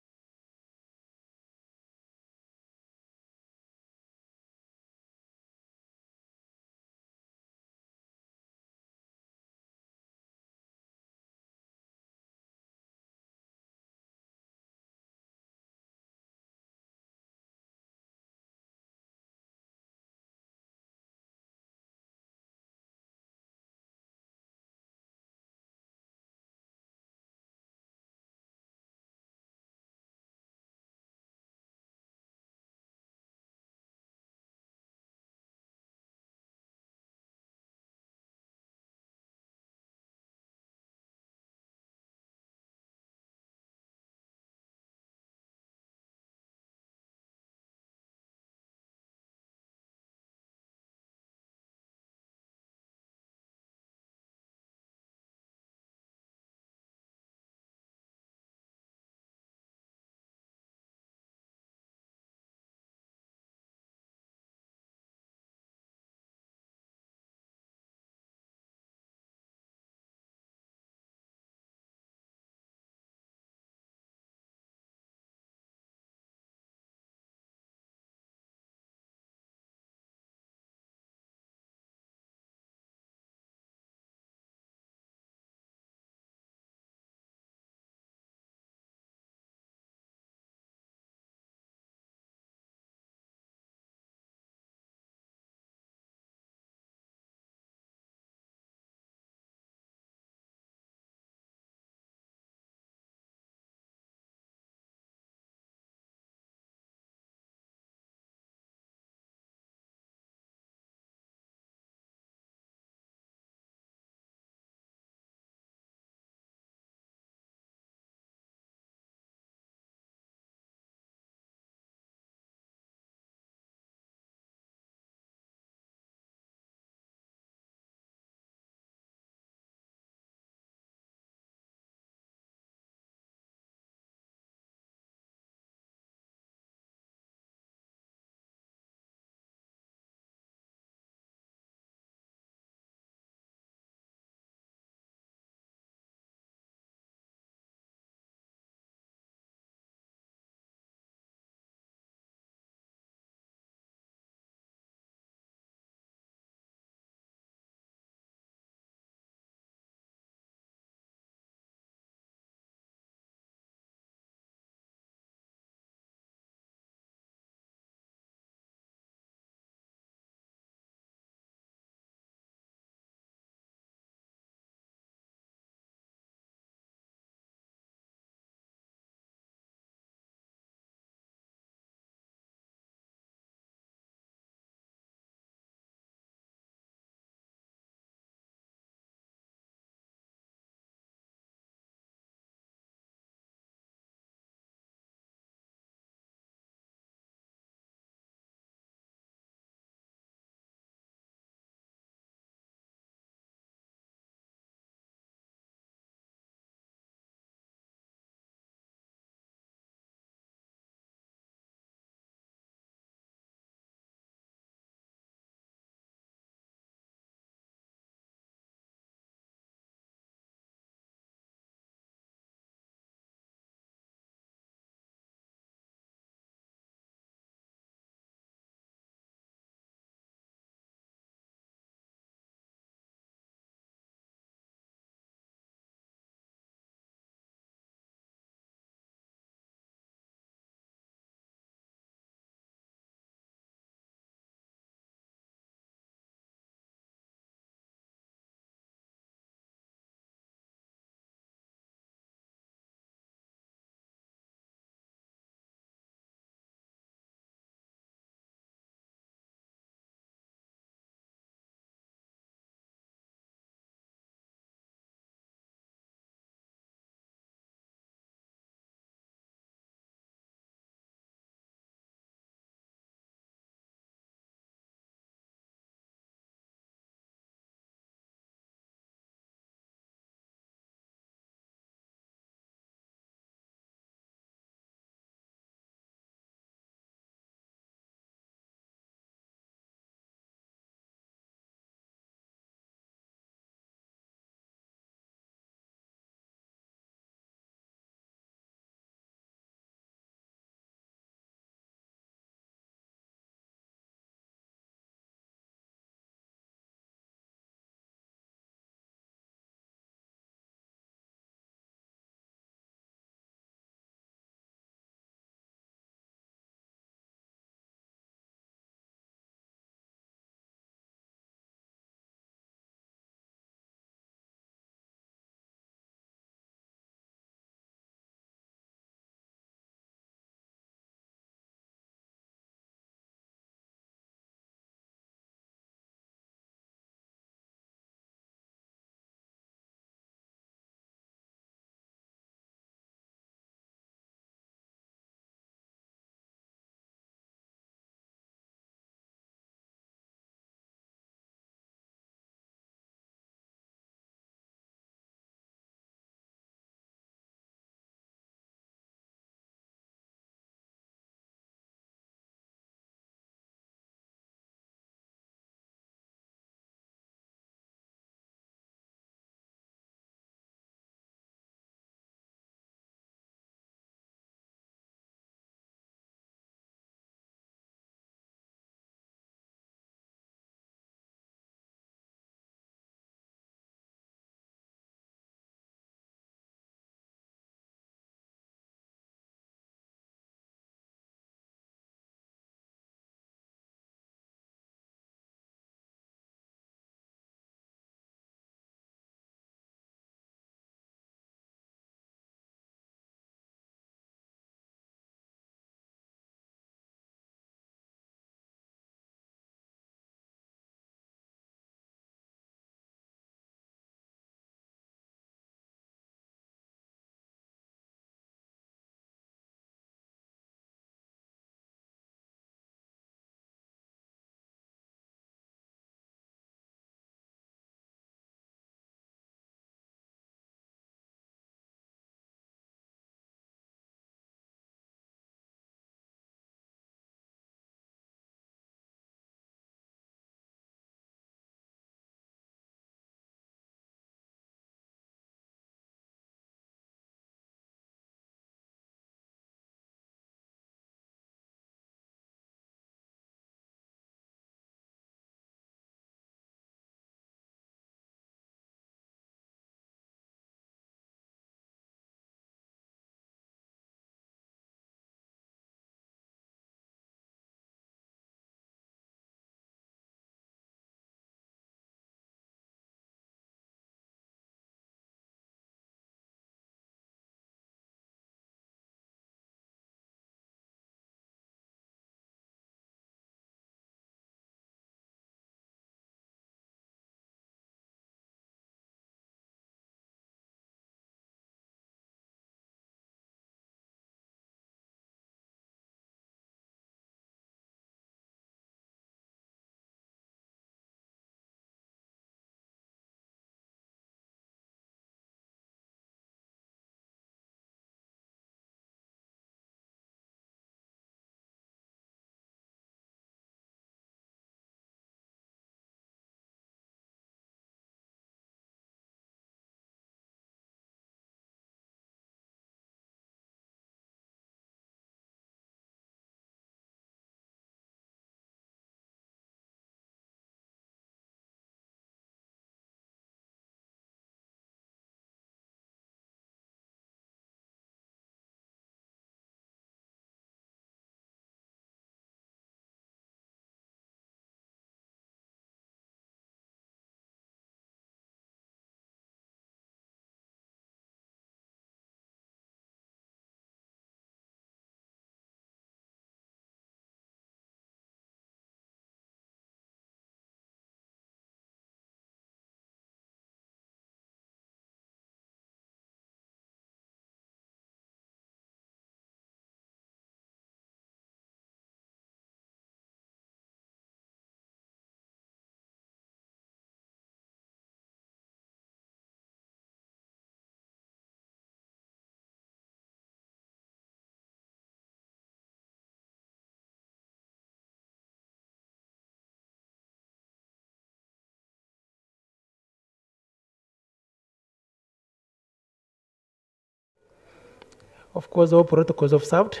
of course, all protocols observed.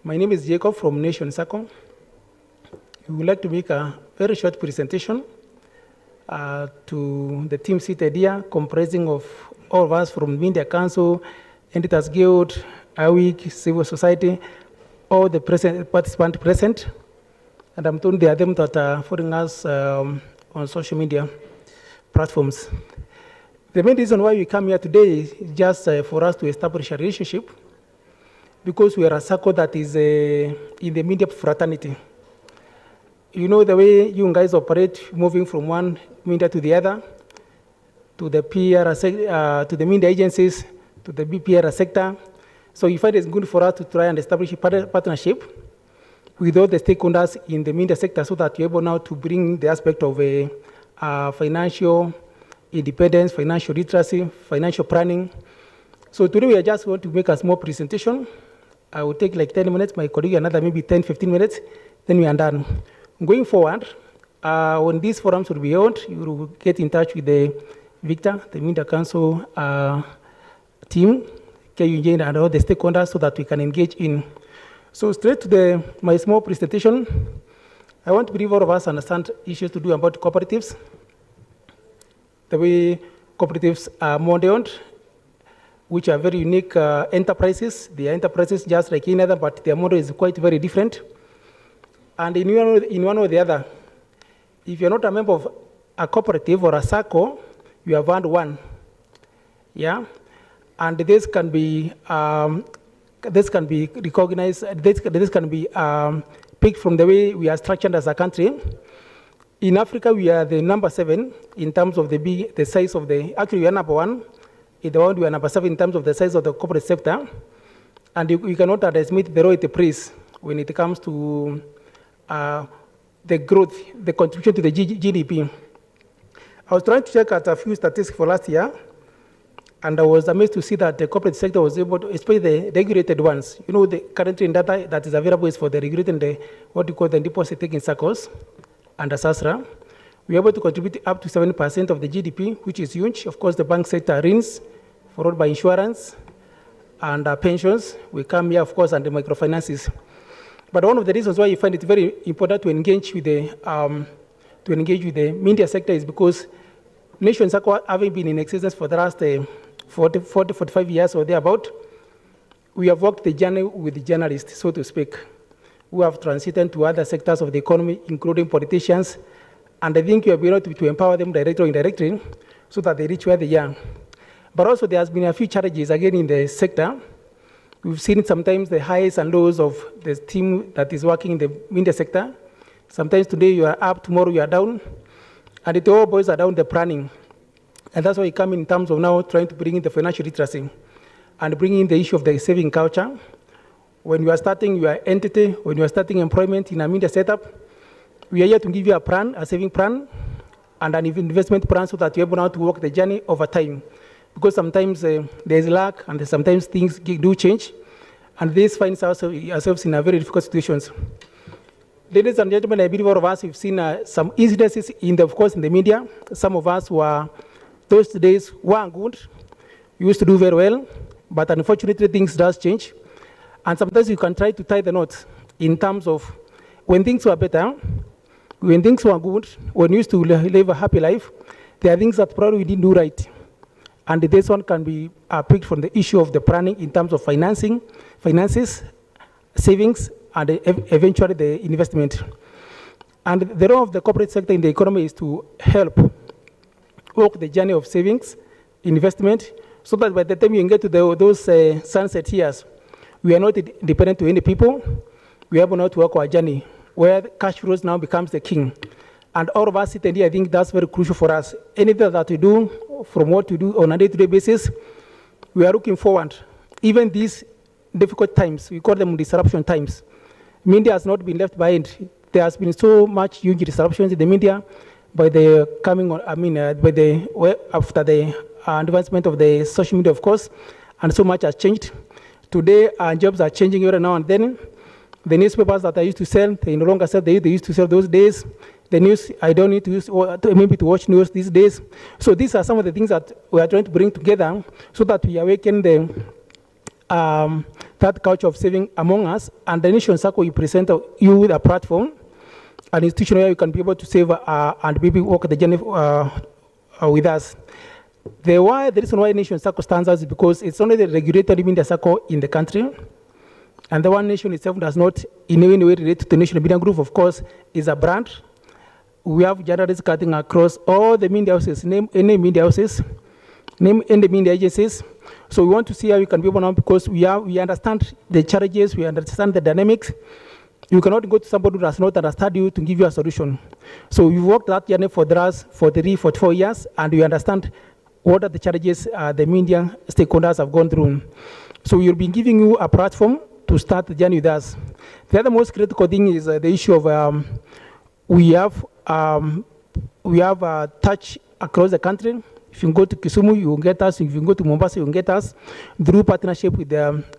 My name is Jacob from Nation Circle. We would like to make a very short presentation to the team seated here, comprising of all of us from Media Council, Editors Guild, IWIC, civil society, all the participants present. And I'm told there are them that are following us on social media platforms. The main reason why we come here today is just for us to establish a relationship, because we are a circle that is in the media fraternity. You know the way you guys operate, moving from one media to the other, to the PR, to the media agencies, to the BPR sector. So we find it's good for us to try and establish a partnership with all the stakeholders in the media sector, so that we're able now to bring the aspect of financial independence, financial literacy, financial planning. So today we are just going to make a small presentation. I will take like 10 minutes, my colleague another maybe 10, 15 minutes, then we are done. Going forward, when these forums will be held, you will get in touch with the Victor, the Media Council team, KUJ, and all the stakeholders, so that we can engage in. So straight to my small presentation, I want to believe all of us understand issues to do about cooperatives, the way cooperatives are modeled, which are very unique enterprises. They are enterprises just like any other, but their model is quite very different. And in one or the other, if you're not a member of a cooperative or a circle, you have earned one. Yeah? And this can be recognized, this can be picked from the way we are structured as a country. In Africa, we are the number 7 in terms of the size of actually we are number 1. In the world, we are number 7 in terms of the size of the corporate sector. And you cannot underestimate the role it plays when it comes to the growth, the contribution to the GDP. I was trying to check out a few statistics for last year, and I was amazed to see that the corporate sector was able to, especially the regulated ones. You know, the current data that is available is for the regulated and what we call the deposit-taking circles under SASRA. We are able to contribute up to 7% of the GDP, which is huge. Of course, the bank sector rings, followed by insurance and pensions. We come here, of course, and the microfinances. But one of the reasons why you find it very important to engage with the media sector is because Nation Circle, having been in existence for the last 40, 45 years or thereabout, we have walked the journey with the journalists, so to speak, who have transited to other sectors of the economy, including politicians. And I think you have been able to empower them directly or indirectly so that they reach where they are. But also there has been a few challenges again in the sector. We've seen sometimes the highs and lows of the team that is working in the media sector. Sometimes today you are up, tomorrow you are down. And it all boils down the planning. And that's why we come in terms of now trying to bring in the financial literacy and bring in the issue of the saving culture. When you are starting your entity, when you are starting employment in a media setup, we are here to give you a plan, a saving plan, and an investment plan so that you're able now to walk the journey over time. Because sometimes there is luck, and sometimes things do change, and this finds ourselves in a very difficult situations. Ladies and gentlemen, I believe all of us have seen some incidences, of course, in the media. Some of us those days were good, we used to do very well, but unfortunately things does change. And sometimes you can try to tie the knots in terms of when things were better, when things were good, when you used to live a happy life, there are things that probably we didn't do right. And this one can be picked from the issue of the planning in terms of finances, savings, and eventually the investment. And the role of the corporate sector in the economy is to help walk the journey of savings, investment, so that by the time you get to those sunset years, we are not dependent to any people. We are able now to walk our journey where cash flows now becomes the king. And all of us sitting here, I think that's very crucial for us. Anything that we do, from what we do on a day-to-day basis, we are looking forward. Even these difficult times, we call them disruption times. Media has not been left behind. There has been so much huge disruptions in the media by the after the advancement of the social media, of course, and so much has changed. Today, our jobs are changing every now and then. The newspapers that I used to sell, they no longer sell. They used to sell those days. The news, I don't need to use maybe to watch news these days. So these are some of the things that we are trying to bring together so that we awaken that culture of saving among us. And the Nation Circle, we present you with a platform, an institution where you can be able to save and maybe walk the journey with us. The reason why Nation Circle stands out is because it's only the regulatory media circle in the country, and the One Nation itself does not in any way relate to the National Media Group. Of course, is a brand. We have journalists cutting across all the media houses, name any media houses, name any media agencies. So we want to see how we can be able now, because we understand the challenges, we understand the dynamics. You cannot go to somebody who does not understand you to give you a solution. So we've worked that journey for the last 44 years, and we understand what are the challenges the media stakeholders have gone through. So we'll be giving you a platform to start the journey with us. The other most critical thing is the issue of we have touch across the country. If you go to Kisumu, you will get us. If you go to Mombasa, you will get us through partnership with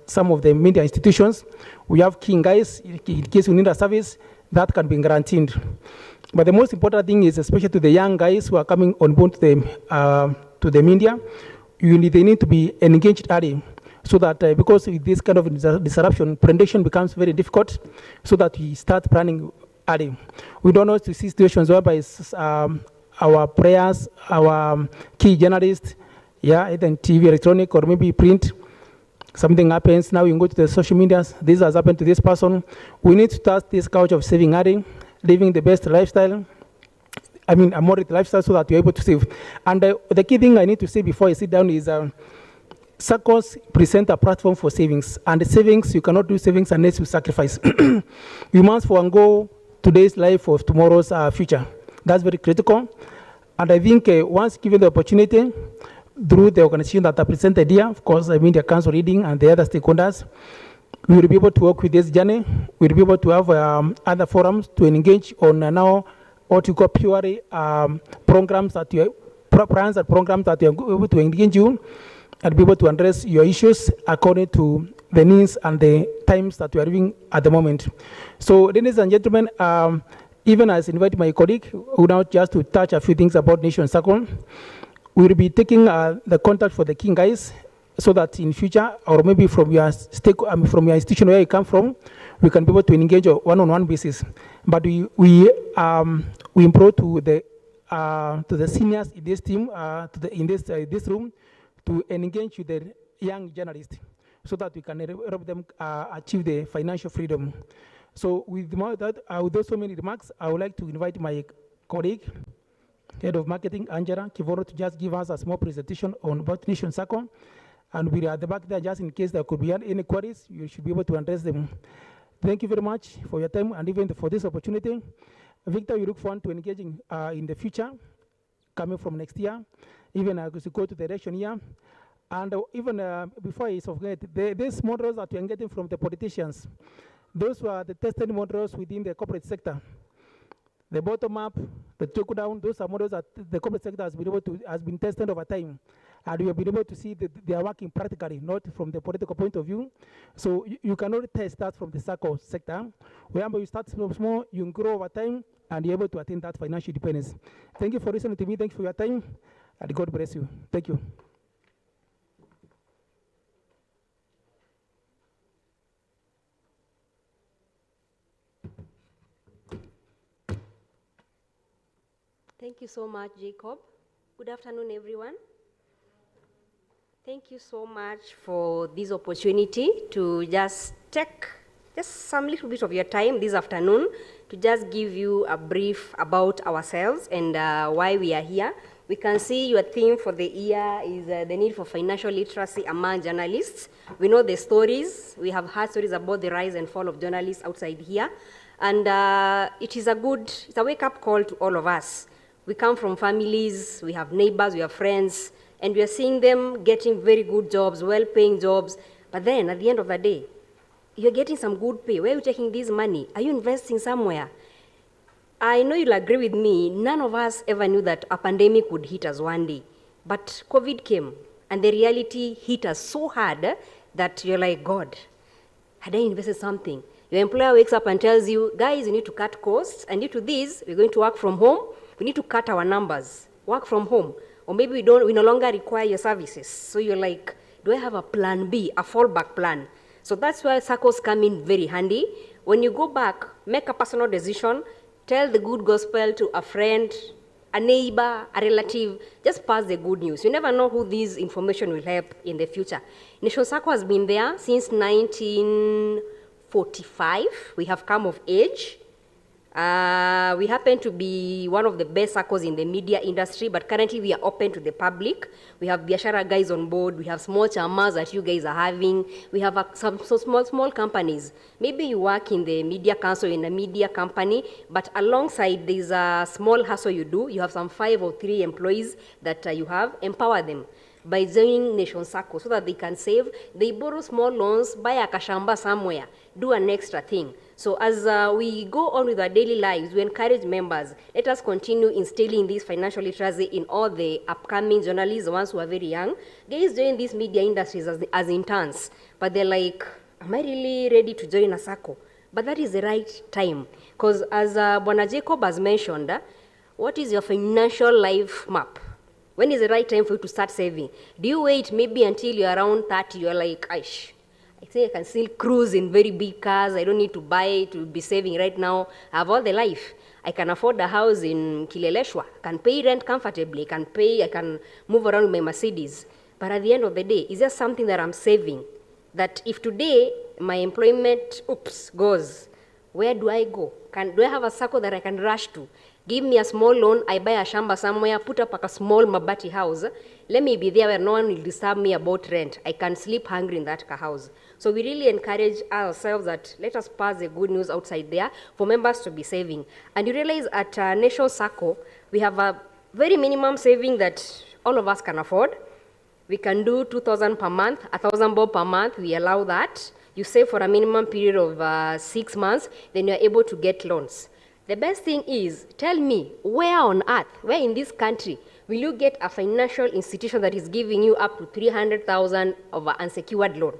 some of the media institutions. We have keen guys, in case you need a service, that can be guaranteed. But the most important thing is, especially to the young guys who are coming on board to the media, they need to be engaged early, so that because with this kind of disruption, prevention becomes very difficult, so that we start planning early. We don't want to see situations whereby our prayers, our key journalists, either in TV, electronic, or maybe print, something happens, now you go to the social media, this has happened to this person. We need to start this culture of saving early, living the best lifestyle, a moderate lifestyle, so that you're able to save. And the key thing I need to say before I sit down is circles present a platform for savings. And the savings, you cannot do savings unless you sacrifice. You must forego today's life for tomorrow's future. That's very critical. And I think once given the opportunity, through the organization that I presented here, of course, the Media Council Reading and the other stakeholders, we will be able to work with this journey. We will be able to have other forums to engage on now what you call purely programs that you plans and programs that you are able to engage you and be able to address your issues according to the needs and the times that we are living at the moment. So, ladies and gentlemen, even as I invite my colleague, who now just to touch a few things about Nation Circle, we will be taking the contact for the King guys, so that in future, or maybe from your from your institution where you come from, we can be able to engage on one-on-one basis. But we implore to the seniors in this team, in this room, to engage with the young journalists, so that we can help them achieve the financial freedom. So with those so many remarks, I would like to invite my colleague, Head of Marketing, Angela Kivoro, to just give us a small presentation on about Nation Circle. And we're at the back there, just in case there could be any queries, you should be able to address them. Thank you very much for your time and even for this opportunity. Victor, we look forward to engaging in the future, coming from next year, even as we go to the election year. And even before I forget, these models that we are getting from the politicians, those were the tested models within the corporate sector. The bottom up, the trickle down, those are models that the corporate sector has been tested over time. And we have been able to see that they are working practically, not from the political point of view. So you cannot test that from the circle sector. Wherever you start small, you can grow over time, and you're able to attain that financial independence. Thank you for listening to me. Thank you for your time, and God bless you. Thank you. Thank you so much, Jacob. Good afternoon, everyone. Thank you so much for this opportunity to just take some little bit of your time this afternoon to just give you a brief about ourselves and why we are here. We can see your theme for the year is the need for financial literacy among journalists. We know the stories. We have heard stories about the rise and fall of journalists outside here. And it's a wake-up call to all of us. We come from families, we have neighbors, we have friends, and we are seeing them getting very good jobs, well-paying jobs. But then, at the end of the day, you're getting some good pay. Where are you taking this money? Are you investing somewhere? I know you'll agree with me, none of us ever knew that a pandemic would hit us one day. But COVID came, and the reality hit us so hard that you're like, God, had I invested something? Your employer wakes up and tells you, guys, you need to cut costs, and due to this, we're going to work from home. We need to cut our numbers, work from home. Or maybe we no longer require your services. So you're like, Do I have a plan B, a fallback plan? So that's why SACCOs come in very handy. When you go back, make a personal decision, tell the good gospel to a friend, a neighbor, a relative, just pass the good news. You never know who this information will help in the future. Nation SACCO has been there since 1945. We have come of age. We happen to be one of the best SACCOs in the media industry, but currently we are open to the public. We have biashara guys on board. We have small chamas that you guys are having. We have some small companies. Maybe you work in the media council in a media company, but alongside there's a small hustle you do. You have some 5 or 3 employees that you have. Empower them by joining Nation SACCO so that they can save. They borrow small loans, buy a kashamba somewhere, do an extra thing. So as we go on with our daily lives, we encourage members, let us continue instilling this financial literacy in all the upcoming journalists, the ones who are very young. Guys join these media industries as interns, but they're like, am I really ready to join a SACCO? But that is the right time. Because as Bwana Jacob has mentioned, what is your financial life map? When is the right time for you to start saving? Do you wait maybe until you're around 30, you're like, Aish, I think I can still cruise in very big cars. I don't need to buy to be saving right now. I have all the life. I can afford a house in Kileleshwa. I can pay rent comfortably. I can move around with my Mercedes. But at the end of the day, is there something that I'm saving? That if today my employment, goes, where do I go? Do I have a SACCO that I can rush to? Give me a small loan, I buy a shamba somewhere, put up a small mabati house. Let me be there where no one will disturb me about rent. I can sleep hungry in that house. So we really encourage ourselves that let us pass the good news outside there for members to be saving. And you realize at Nation SACCO, we have a very minimum saving that all of us can afford. We can do 2,000 per month, 1,000 bob per month, we allow that. You save for a minimum period of 6 months, then you're able to get loans. The best thing is, tell me, where on earth, where in this country, will you get a financial institution that is giving you up to 300,000 of an unsecured loan?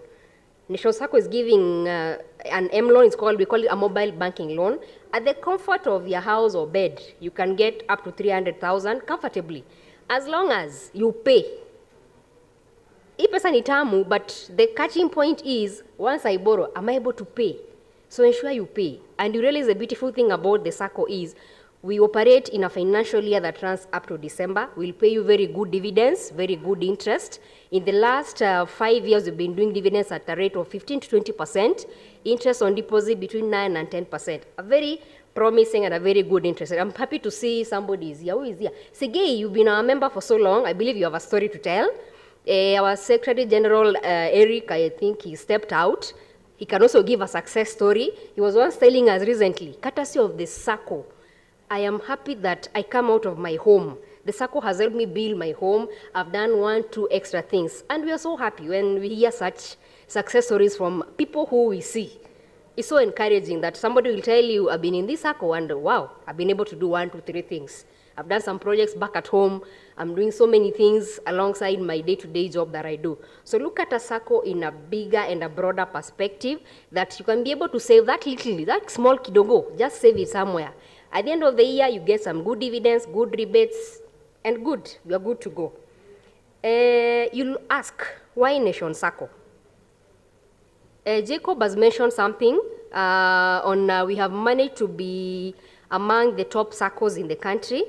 Nation SACCO is giving an M loan, we call it a mobile banking loan. At the comfort of your house or bed, you can get up to 300,000 comfortably, as long as you pay. Pesa ni tamu, but the catching point is, once I borrow, am I able to pay? So ensure you pay. And you realize the beautiful thing about the SACCO is, we operate in a financial year that runs up to December. We'll pay you very good dividends, very good interest. In the last 5 years, we've been doing dividends at a rate of 15 to 20%, interest on deposit between 9 and 10%. A very promising and a very good interest. I'm happy to see somebody is here. Who is here? Segei, you've been our member for so long. I believe you have a story to tell. Our Secretary General, Eric, I think he stepped out. He can also give a success story. He was once telling us recently, courtesy of the SACCO, I am happy that I come out of my home. The SACCO has helped me build my home. I've done 1, 2 extra things. And we are so happy when we hear such success stories from people who we see. It's so encouraging that somebody will tell you, I've been in this SACCO and wow, I've been able to do 1, 2, 3 things. I've done some projects back at home. I'm doing so many things alongside my day-to-day job that I do. So look at a SACCO in a bigger and a broader perspective that you can be able to save that little, that small kidogo, just save it somewhere. At the end of the year, you get some good dividends, good rebates, and good. You are good to go. You'll ask, why Nation SACCO? Jacob has mentioned something we have managed to be among the top SACCOs in the country.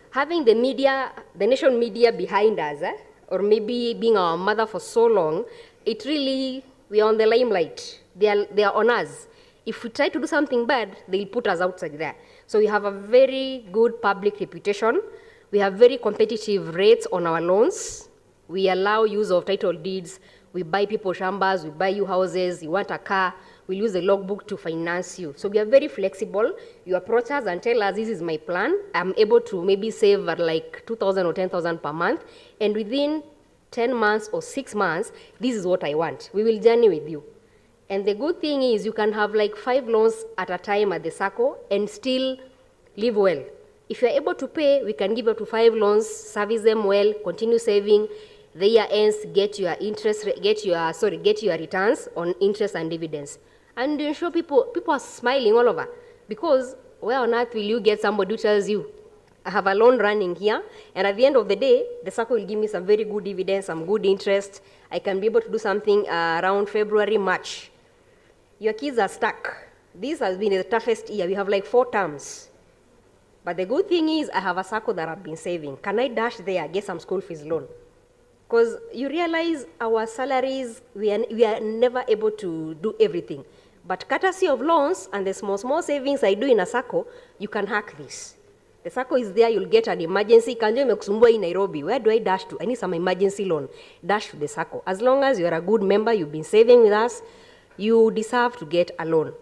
Having the media, the nation media behind us, or maybe being our mother for so long, it really, we are on the limelight. They are on us. If we try to do something bad, they'll put us outside there. So we have a very good public reputation. We have very competitive rates on our loans. We allow use of title deeds. We buy people shambas, we buy you houses, you want a car, we'll use the logbook to finance you. So we are very flexible. You approach us and tell us, this is my plan. I'm able to maybe save at like 2,000 or 10,000 per month. And within 10 months or 6 months, this is what I want. We will journey with you. And the good thing is you can have like 5 loans at a time at the SACCO and still live well. If you're able to pay, we can give up to 5 loans, service them well, continue saving. The year ends, get your returns on interest and dividends. And ensure people are smiling all over. Because where on earth will you get somebody who tells you, I have a loan running here, and at the end of the day, the SACCO will give me some very good dividends, some good interest. I can be able to do something around February, March. Your kids are stuck. This has been the toughest year. We have like 4 terms. But the good thing is I have a SACCO that I've been saving. Can I dash there, get some school fees loan? Because you realize our salaries, we are never able to do everything. But courtesy of loans and the small savings I do in a SACCO, you can hack this. The SACCO is there, you'll get an emergency. Kanjo imekusumbua in Nairobi. Where do I dash to? I need some emergency loan. Dash to the SACCO. As long as you're a good member, you've been saving with us, you deserve to get a loan.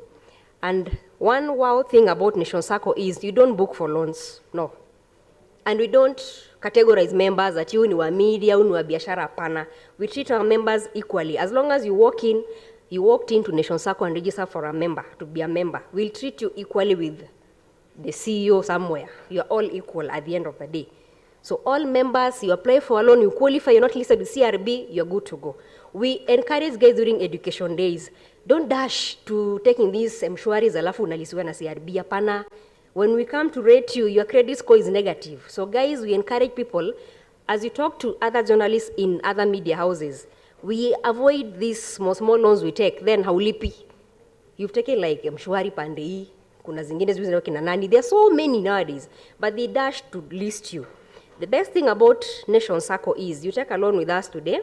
And one wow thing about Nation SACCO is you don't book for loans. No. And we don't categorize members that you wa media, you wa biashara pana. We treat our members equally. As long as you walked into Nation SACCO and register for a member, to be a member, we'll treat you equally with the CEO somewhere. You're all equal at the end of the day. So all members, you apply for a loan, you qualify, you're not listed with CRB, you're good to go. We encourage guys during education days, don't dash to taking these mshwaris alafu unalisiwa na CRB. Hapana. When we come to rate you, your credit score is negative. So guys, we encourage people, as you talk to other journalists in other media houses, we avoid these small loans we take, then haulipi. You've taken like mshwari pandei, kuna zingine zingine kina nani. There are so many nowadays, but they dash to list you. The best thing about Nation SACCO is you take a loan with us today,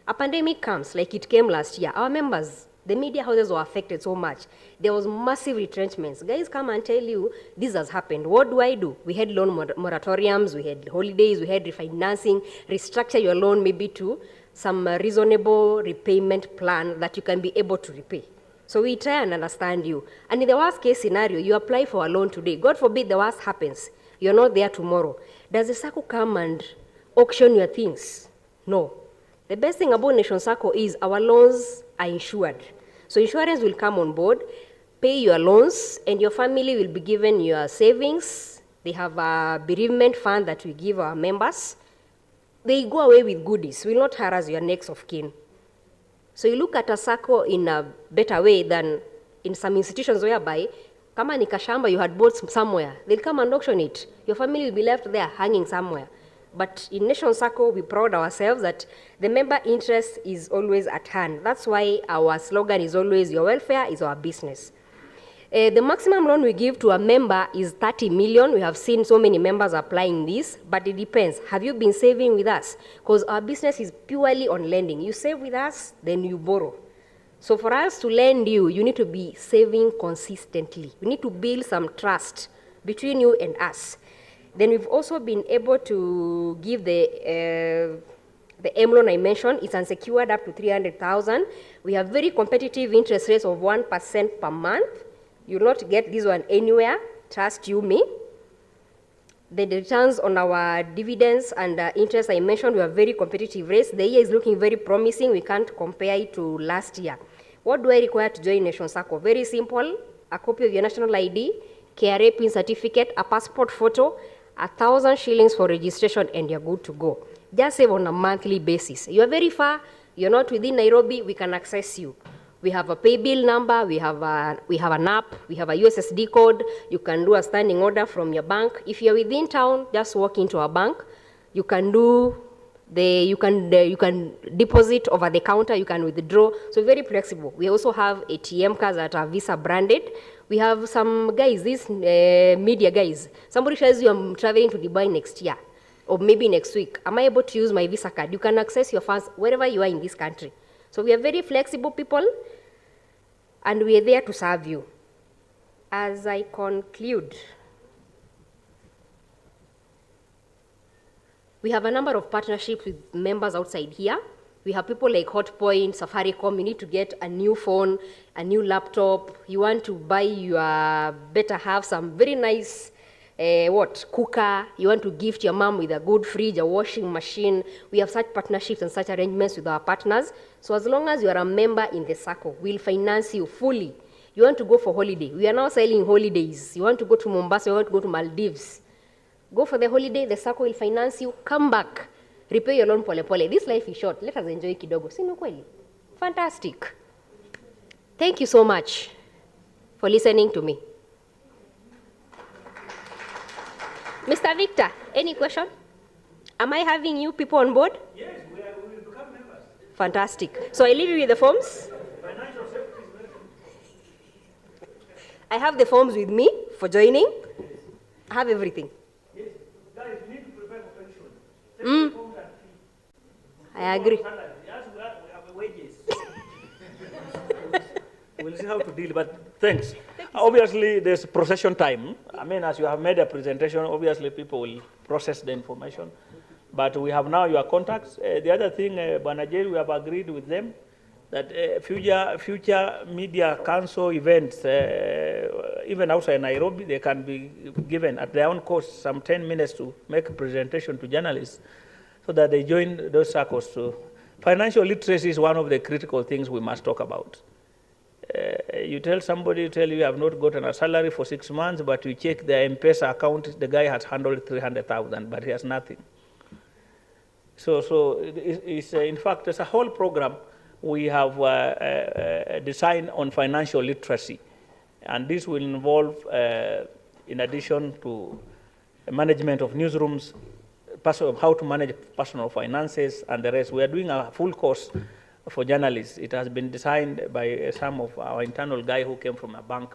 a pandemic comes like it came last year. Our members, the media houses were affected so much. There was massive retrenchments. Guys come and tell you, this has happened. What do? We had loan moratoriums, we had holidays, we had refinancing, restructure your loan maybe to some reasonable repayment plan that you can be able to repay. So we try and understand you. And in the worst case scenario, you apply for a loan today. God forbid the worst happens. You're not there tomorrow. Does the SACCO come and auction your things? No. The best thing about Nation SACCO is our loans are insured. So insurance will come on board, pay your loans, and your family will be given your savings. They have a bereavement fund that we give our members. They go away with goodies. Will not harass your next of kin. So you look at a SACCO in a better way than in some institutions whereby, kama ni kashamba you had bought somewhere, they'll come and auction it. Your family will be left there hanging somewhere. But in Nation SACCO, we proud ourselves that the member interest is always at hand. That's why our slogan is always, your welfare is our business. The maximum loan we give to a member is 30 million. We have seen so many members applying this, but it depends. Have you been saving with us? Because our business is purely on lending. You save with us, then you borrow. So for us to lend you, you need to be saving consistently. We need to build some trust between you and us. Then we've also been able to give the M loan I mentioned. It's unsecured up to 300,000. We have very competitive interest rates of 1% per month. You'll not get this one anywhere, trust you me. The returns on our dividends and interest I mentioned, we have very competitive rates. The year is looking very promising. We can't compare it to last year. What do I require to join Nation SACCO? Very simple, a copy of your national ID, KRA PIN certificate, a passport photo, 1,000 shillings for registration, and you're good to go. Just save on a monthly basis. You're very far, you're not within Nairobi, we can access you. We have a pay bill number, we have an app, we have a USSD code. You can do a standing order from your bank. If you're within town, just walk into a bank. You can do you can deposit over the counter, you can withdraw. So very flexible. We also have ATM cards that are Visa branded. We have some guys, these media guys. Somebody tells you I'm traveling to Dubai next year, or maybe next week. Am I able to use my Visa card? You can access your funds wherever you are in this country. So we are very flexible people, and we are there to serve you. As I conclude, we have a number of partnerships with members outside here. We have people like Hotpoint, Safaricom. You need to get a new phone, a new laptop. You want to buy your, better have some very nice cooker. You want to gift your mom with a good fridge, a washing machine. We have such partnerships and such arrangements with our partners. So as long as you are a member in the SACCO, we'll finance you fully. You want to go for holiday. We are now selling holidays. You want to go to Mombasa, you want to go to Maldives. Go for the holiday, the SACCO will finance you. Come back, repay your loan pole pole. This life is short. Let us enjoy kidogo. Sino kweli? Fantastic. Thank you so much for listening to me. Mr. Victor, any question? Am I having you people on board? Yes, we will become members. Fantastic. So I leave you with the forms. I have the forms with me for joining. I have everything. Yes, guys, we need to prepare for pension. I agree. Yes, we have wages. We'll see how to deal, but thanks. Obviously, there's procession time. I mean, as you have made a presentation, obviously people will process the information. But we have now your contacts. The other thing, Banajeri, we have agreed with them that future media council events, even outside Nairobi, they can be given at their own cost some 10 minutes to make a presentation to journalists so that they join those circles. So financial literacy is one of the critical things we must talk about. You tell somebody, you have not gotten a salary for 6 months, but you check their M-Pesa account, the guy has handled 300,000, but he has nothing. So in fact, there's a whole program we have designed on financial literacy. And this will involve, in addition to management of newsrooms, how to manage personal finances and the rest. We are doing a full course for journalists. It has been designed by some of our internal guy who came from a bank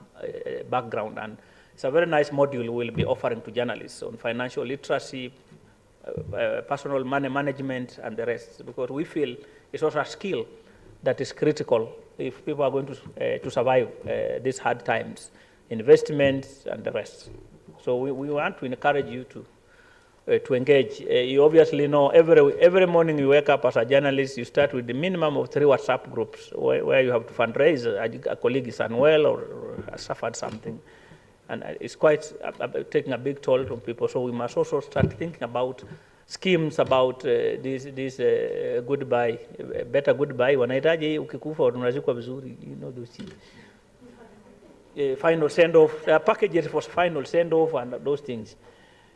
background. And it's a very nice module we'll be offering to journalists on financial literacy, personal money management, and the rest, because we feel it's also a skill that is critical if people are going to survive these hard times, investments, and the rest. So we want to encourage you to engage. You obviously know every morning you wake up as a journalist, you start with the minimum of 3 WhatsApp groups where you have to fundraise. A colleague is unwell or suffered something. And it's quite taking a big toll on people. So we must also start thinking about schemes about this goodbye, better goodbye. Wanahitaji ukikufa unazikwa vizuri, you know, those final send-off, packages for final send-off and those things.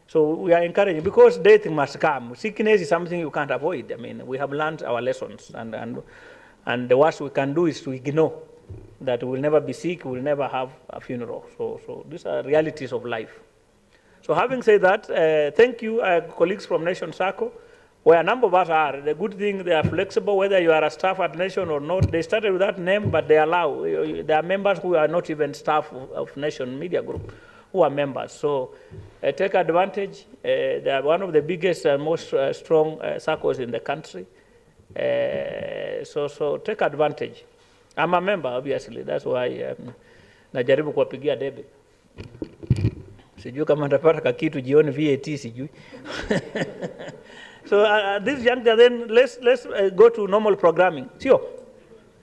So we are encouraging, because death must come. Sickness is something you can't avoid. I mean, we have learned our lessons, and the worst we can do is to ignore that we will never be sick, we will never have a funeral. So these are realities of life. So having said that, thank you, colleagues from Nation Circle, where a number of us are. The good thing, they are flexible, whether you are a staff at Nation or not. They started with that name, but they allow. There are members who are not even staff of Nation Media Group who are members. So take advantage. They are one of the biggest and most strong circles in the country. So take advantage. I'm a member, obviously. That's why najaribu kuwapigia debe. Sijui kama ndapata kakitu jioni VAT sijui. So this juncture, then let's go to normal programming. Sio?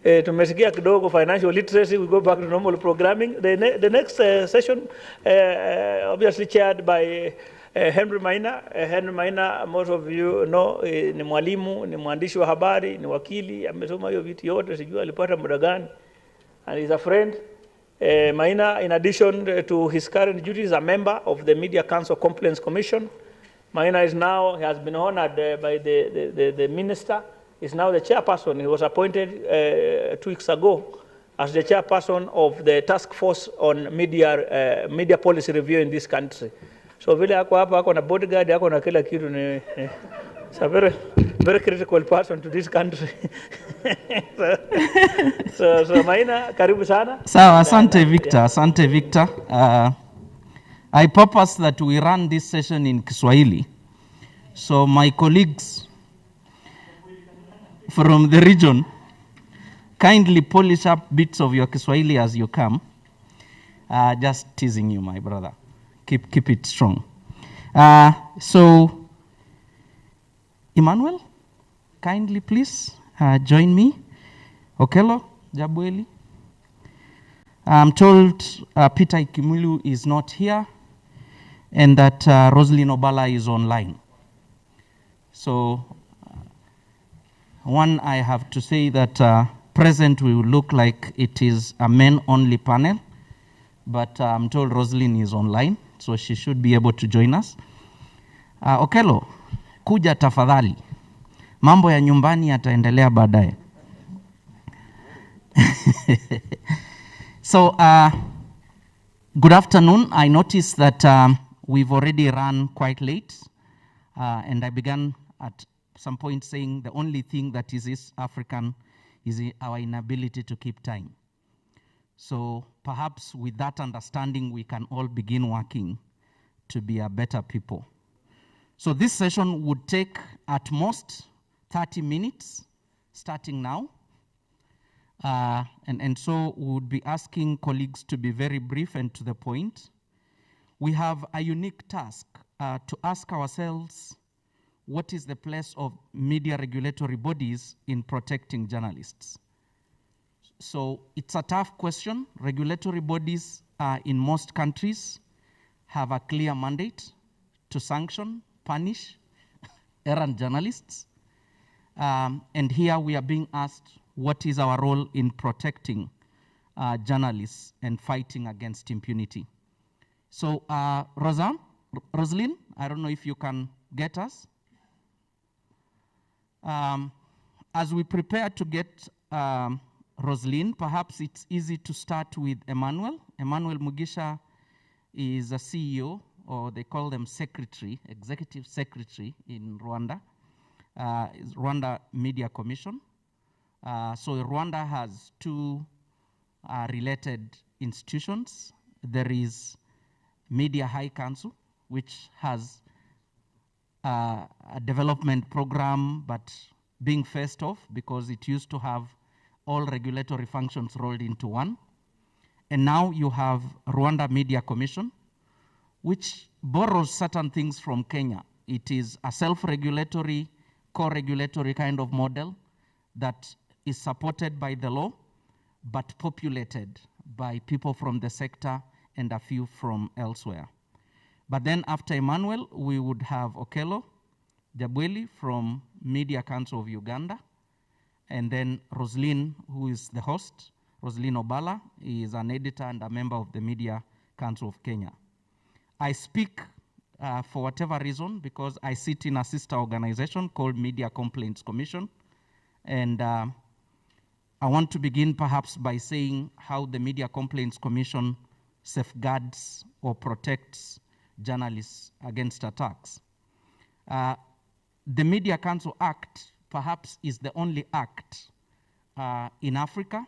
Tumesikia kidogo financial literacy, we go back to normal programming. The next session, obviously chaired by Henry Maina. Henry Maina, most of you know, ni mwalimu, ni mwandishi wa habari, ni wakili, amesoma hiyo vitu yote, sijui alipata muda gani. And he's a friend. Maina, in addition to his current duties, is a member of the Media Council Complaints Commission. Maina is now, he has been honored by the minister. He's now the chairperson. He was appointed 2 weeks ago as the chairperson of the task force on media policy review in this country. So vile ako hapa, ako na bodyguard, ako na kila kitu ni it's a very critical person to this country. so Maina, karibu sana. Sawa, asante Victor, asante Victor. I purpose that we run this session in Kiswahili. So my colleagues from the region, kindly polish up bits of your Kiswahili as you come. Just teasing you, my brother. Keep it strong. So, Emmanuel, kindly please join me. Okello, Jabweli. I'm told Peter Ikimilu is not here and that Rosaline Obala is online. So, one, I have to say that present will look like it is a men-only panel, but I'm told Rosaline is online, so she should be able to join us. Okello, kuja tafadhali. Mambo ya nyumbani yataendelea baadaye. So, good afternoon. I noticed that we've already run quite late, and I began at some point saying the only thing that is East African is our inability to keep time. So perhaps with that understanding, we can all begin working to be a better people. So this session would take at most 30 minutes, starting now. And so we would be asking colleagues to be very brief and to the point. We have a unique task to ask ourselves, what is the place of media regulatory bodies in protecting journalists? So it's a tough question. Regulatory bodies in most countries have a clear mandate to sanction, punish errant journalists. And here we are being asked, what is our role in protecting journalists and fighting against impunity? So Rosalind, I don't know if you can get us. As we prepare to get Rosalind, perhaps it's easy to start with Emmanuel. Emmanuel Mugisha is a CEO, or they call them secretary, executive secretary in Rwanda, Rwanda Media Commission. So Rwanda has two related institutions. There is Media High Council, which has a development program, but being phased off because it used to have all regulatory functions rolled into one. And now you have Rwanda Media Commission, which borrows certain things from Kenya. It is a self-regulatory, co-regulatory kind of model that is supported by the law, but populated by people from the sector and a few from elsewhere. But then after Emmanuel, we would have Okello Jabweli from Media Council of Uganda, and then Roslyn, who is the host. Roslyn Obala is an editor and a member of the Media Council of Kenya. I speak for whatever reason because I sit in a sister organization called Media Complaints Commission, and I want to begin perhaps by saying how the Media Complaints Commission safeguards or protects journalists against attacks. The Media Council Act perhaps is the only act in Africa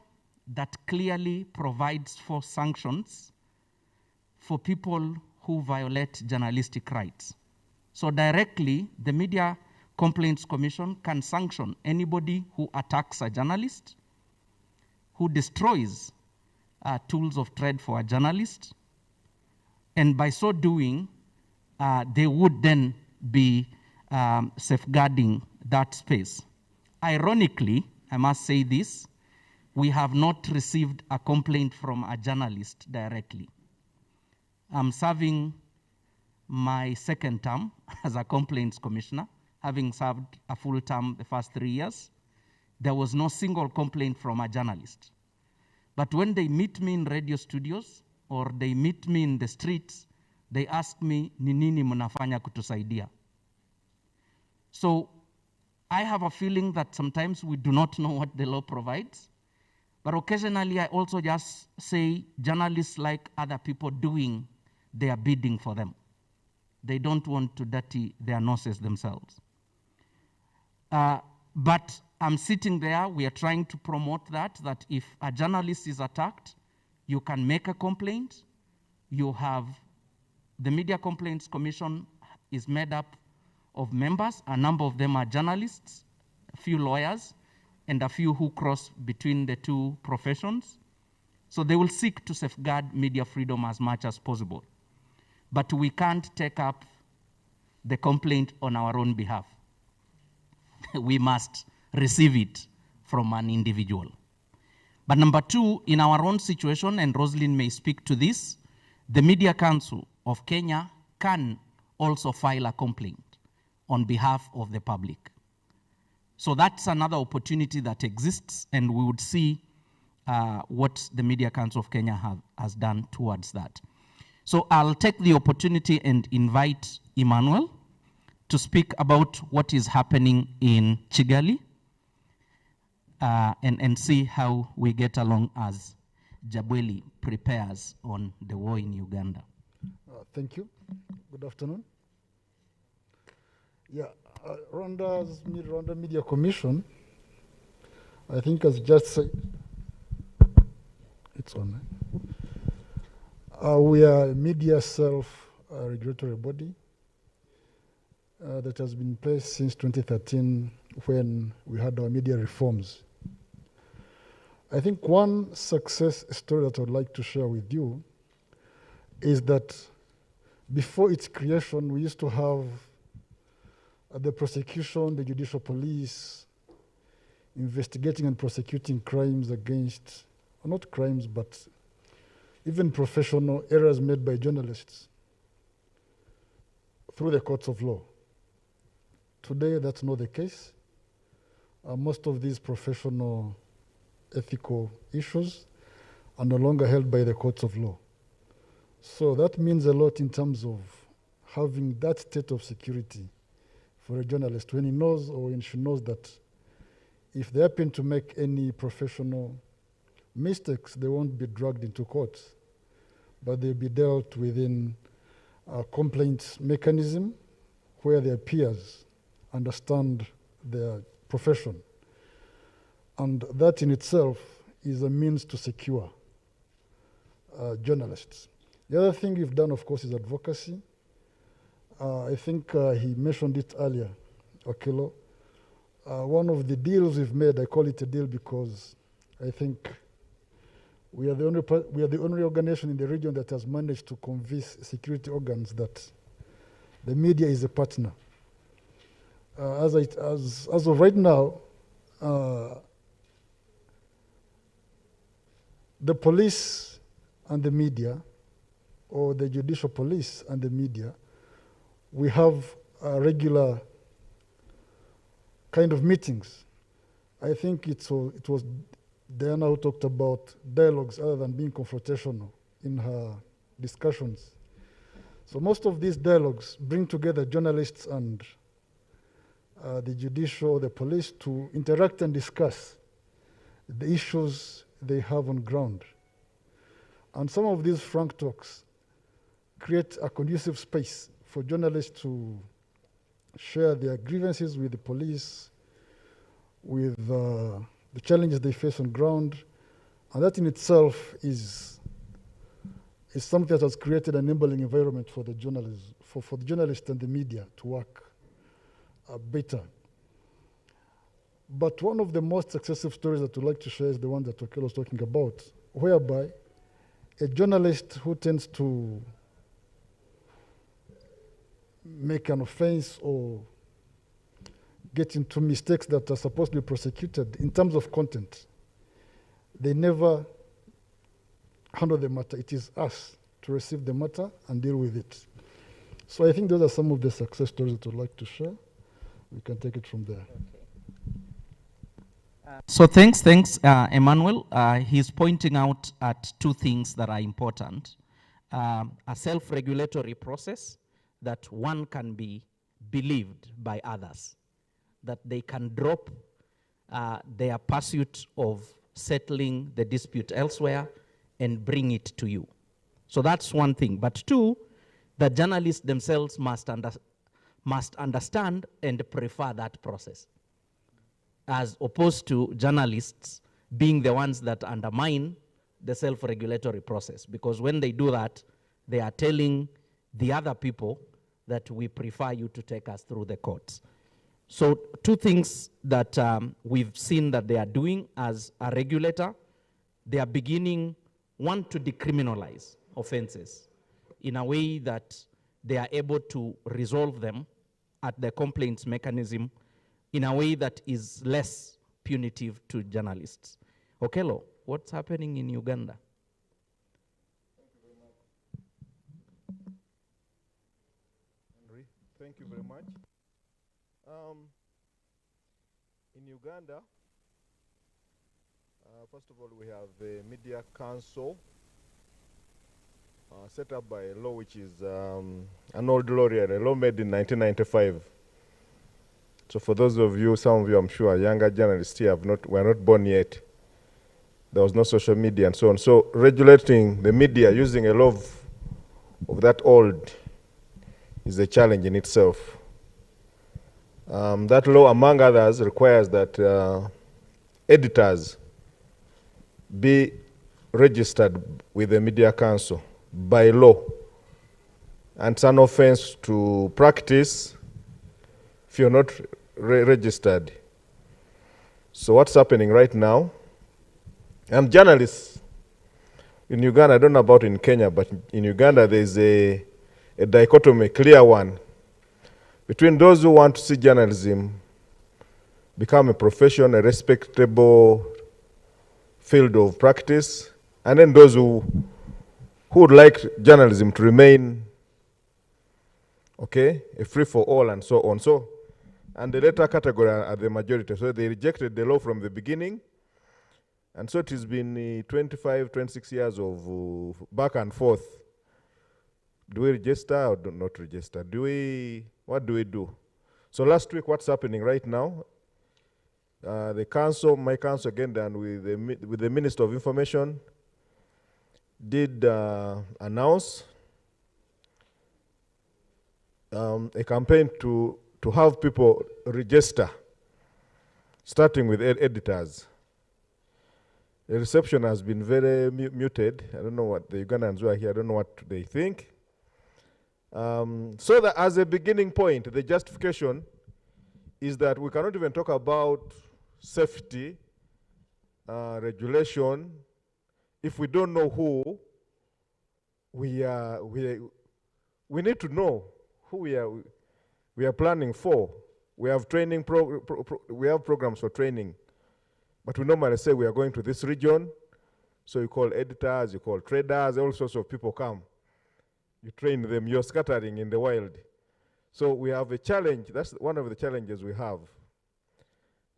that clearly provides for sanctions for people who violate journalistic rights. So directly, the Media Complaints Commission can sanction anybody who attacks a journalist, who destroys tools of trade for a journalist, and by so doing, they would then be safeguarding that space. Ironically, I must say this, we have not received a complaint from a journalist directly. I'm serving my second term as a complaints commissioner, having served a full term the first 3 years. There was no single complaint from a journalist. But when they meet me in radio studios or they meet me in the streets, they ask me, ni nini mnafanya kutusaidia? So I have a feeling that sometimes we do not know what the law provides, but occasionally I also just say journalists like other people doing their bidding for them. They don't want to dirty their noses themselves. But I'm sitting there, we are trying to promote that if a journalist is attacked, you can make a complaint. You have, the Media Complaints Commission is made up of members. A number of them are journalists, a few lawyers, and a few who cross between the two professions. So they will seek to safeguard media freedom as much as possible. But we can't take up the complaint on our own behalf. We must receive it from an individual. But number two, in our own situation, and Rosalind may speak to this, the Media Council of Kenya can also file a complaint on behalf of the public. So that's another opportunity that exists, and we would see what the Media Council of Kenya has done towards that. So I'll take the opportunity and invite Emmanuel to speak about what is happening in Kigali and see how we get along as Jabweli prepares on the war in Uganda. Thank you. Good afternoon. Yeah, Rwanda Media Commission, I think has just said, it's on. We are a media self-regulatory body that has been in place since 2013 when we had our media reforms. I think one success story that I would like to share with you is that before its creation, we used to have the prosecution, the judicial police, investigating and prosecuting crimes against, or not crimes, but even professional errors made by journalists through the courts of law. Today, that's not the case. Most of these professional ethical issues are no longer held by the courts of law. So that means a lot in terms of having that state of security for a journalist when he knows or when she knows that if they happen to make any professional mistakes, they won't be dragged into court, but they'll be dealt within a complaint mechanism where their peers understand their profession. And that in itself is a means to secure journalists. The other thing we've done, of course, is advocacy. I think he mentioned it earlier, Okello. One of the deals we've made, I call it a deal because I think we are the only organization in the region that has managed to convince security organs that the media is a partner. As of right now, the police and the media, or the judicial police and the media, we have regular kind of meetings. I think it was Diana who talked about dialogues other than being confrontational in her discussions. So most of these dialogues bring together journalists and the judicial, the police to interact and discuss the issues they have on ground. And some of these frank talks create a conducive space for journalists to share their grievances with the police, with the challenges they face on ground. And that in itself is something that has created an enabling environment for the journalists, for the journalists and the media to work better. But one of the most successful stories that we'd like to share is the one that Okello was talking about, whereby a journalist who tends to make an offense or get into mistakes that are supposed to be prosecuted in terms of content, they never handle the matter. It is us to receive the matter and deal with it. So I think those are some of the success stories that I'd like to share. We can take it from there. So thanks, Emmanuel. He's pointing out at two things that are important. A self-regulatory process that one can be believed by others, that they can drop their pursuit of settling the dispute elsewhere and bring it to you. So that's one thing. But two, the journalists themselves must understand and prefer that process, as opposed to journalists being the ones that undermine the self-regulatory process. Because when they do that, they are telling the other people that we prefer you to take us through the courts. So two things that we've seen that they are doing as a regulator. They are beginning, one, to decriminalize offenses in a way that they are able to resolve them at the complaints mechanism in a way that is less punitive to journalists. Okello, what's happening in Uganda? Thank you very much. In Uganda, first of all, we have the Media Council set up by a law which is an old law, a law made in 1995. So for those of you, some of you I'm sure, younger journalists here were not born yet. There was no social media and so on. So regulating the media using a law of that old is a challenge in itself. That law, among others, requires that editors be registered with the Media Council by law. And it's an offense to practice if you're not registered. So what's happening right now? I'm journalist in Uganda. I don't know about in Kenya, but in Uganda there's a dichotomy, clear one, between those who want to see journalism become a profession, a respectable field of practice, and then those who would like journalism to remain, okay, a free for all and so on. So, and the latter category are the majority. So they rejected the law from the beginning. And so it has been 25, 26 years of back and forth. Do we register or do not register? What do we do? So last week, what's happening right now? The council, my council again, and with the Minister of Information, did announce a campaign to have people register, starting with editors. The reception has been very muted. I don't know what the Ugandans who are here, I don't know what they think. So that as a beginning point, the justification is that we cannot even talk about safety, regulation, if we don't know who we need to know who we are planning for. We have training we have programs for training, but we normally say we are going to this region. So you call editors, you call traders, all sorts of people come. You train them, you're scattering in the wild. So we have a challenge. That's one of the challenges we have.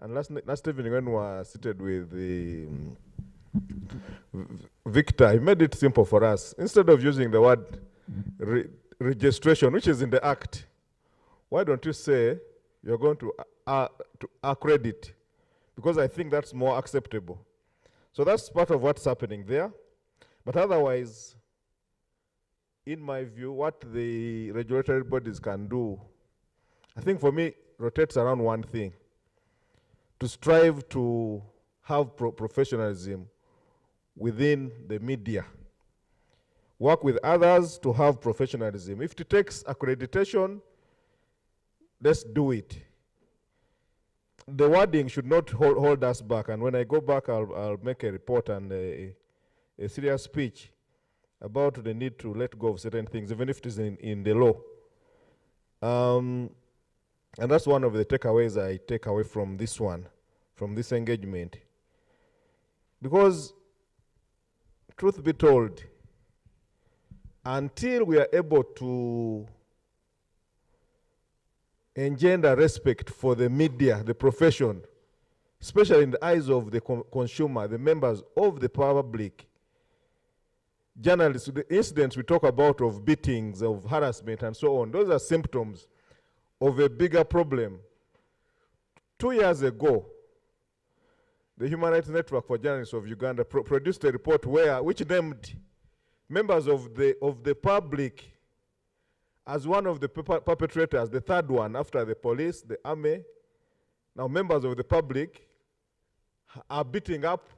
And last evening when we were seated with the Victor, he made it simple for us. Instead of using the word registration, which is in the Act, why don't you say you're going to accredit? Because I think that's more acceptable. So that's part of what's happening there. But otherwise, in my view, what the regulatory bodies can do, I think for me, rotates around one thing: to strive to have professionalism within the media. Work with others to have professionalism. If it takes accreditation, let's do it. The wording should not hold us back. And when I go back, I'll make a report and a serious speech about the need to let go of certain things, even if it is in the law. And that's one of the takeaways I take away from this one, from this engagement. Because, truth be told, until we are able to engender respect for the media, the profession, especially in the eyes of the consumer, the members of the public, journalists, the incidents we talk about of beatings, of harassment, and so on, those are symptoms of a bigger problem. 2 years ago, the Human Rights Network for Journalists of Uganda produced a report which named members of the public as one of the perpetrators, the third one after the police, the army. Now members of the public are beating up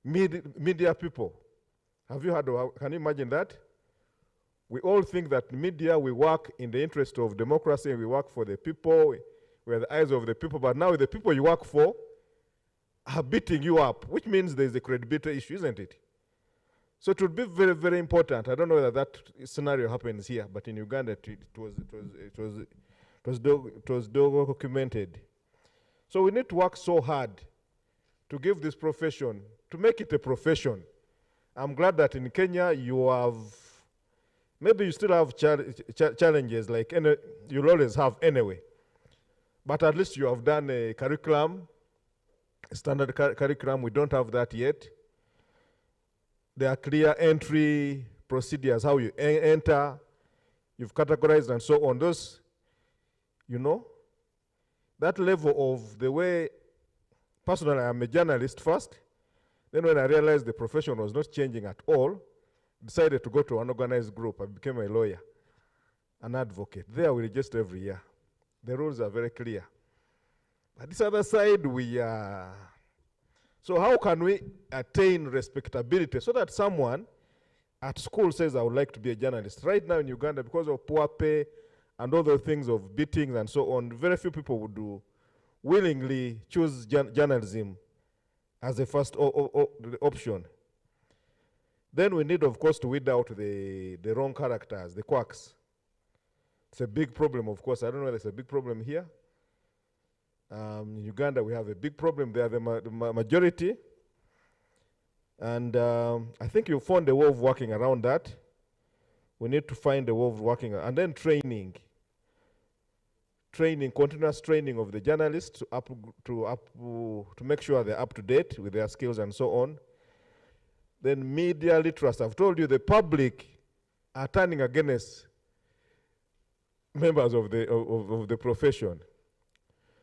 media people. Have you heard of, can you imagine that? We all think that media, we work in the interest of democracy, we work for the people, we're the eyes of the people, but now the people you work for are beating you up, which means there's a credibility issue, isn't it? So it would be very, very important. I don't know whether that scenario happens here, but in Uganda it was documented. So we need to work so hard to give this profession, to make it a profession. I'm glad that in Kenya you have, maybe you still have challenges like you'll always have anyway, but at least you have done a curriculum, a standard curriculum. We don't have that yet. There are clear entry procedures, how you enter, you've categorized and so on. Those, you know, that level of the way, personally I'm a journalist first, then when I realized the profession was not changing at all, decided to go to an organized group. I became a lawyer, an advocate. There we register every year. The rules are very clear. But this other side, so how can we attain respectability so that someone at school says, I would like to be a journalist? Right now in Uganda, because of poor pay and all the things of beatings and so on, very few people would willingly choose journalism as a first option. Then we need, of course, to weed out the wrong characters, the quacks. It's a big problem, of course. I don't know whether it's a big problem here. In Uganda, we have a big problem. They are the majority. And I think you found a way of working around that. We need to find a way of working. And then training, continuous training of the journalists to make sure they're up to date with their skills and so on. Then media literacy. I've told you the public are turning against members of the profession.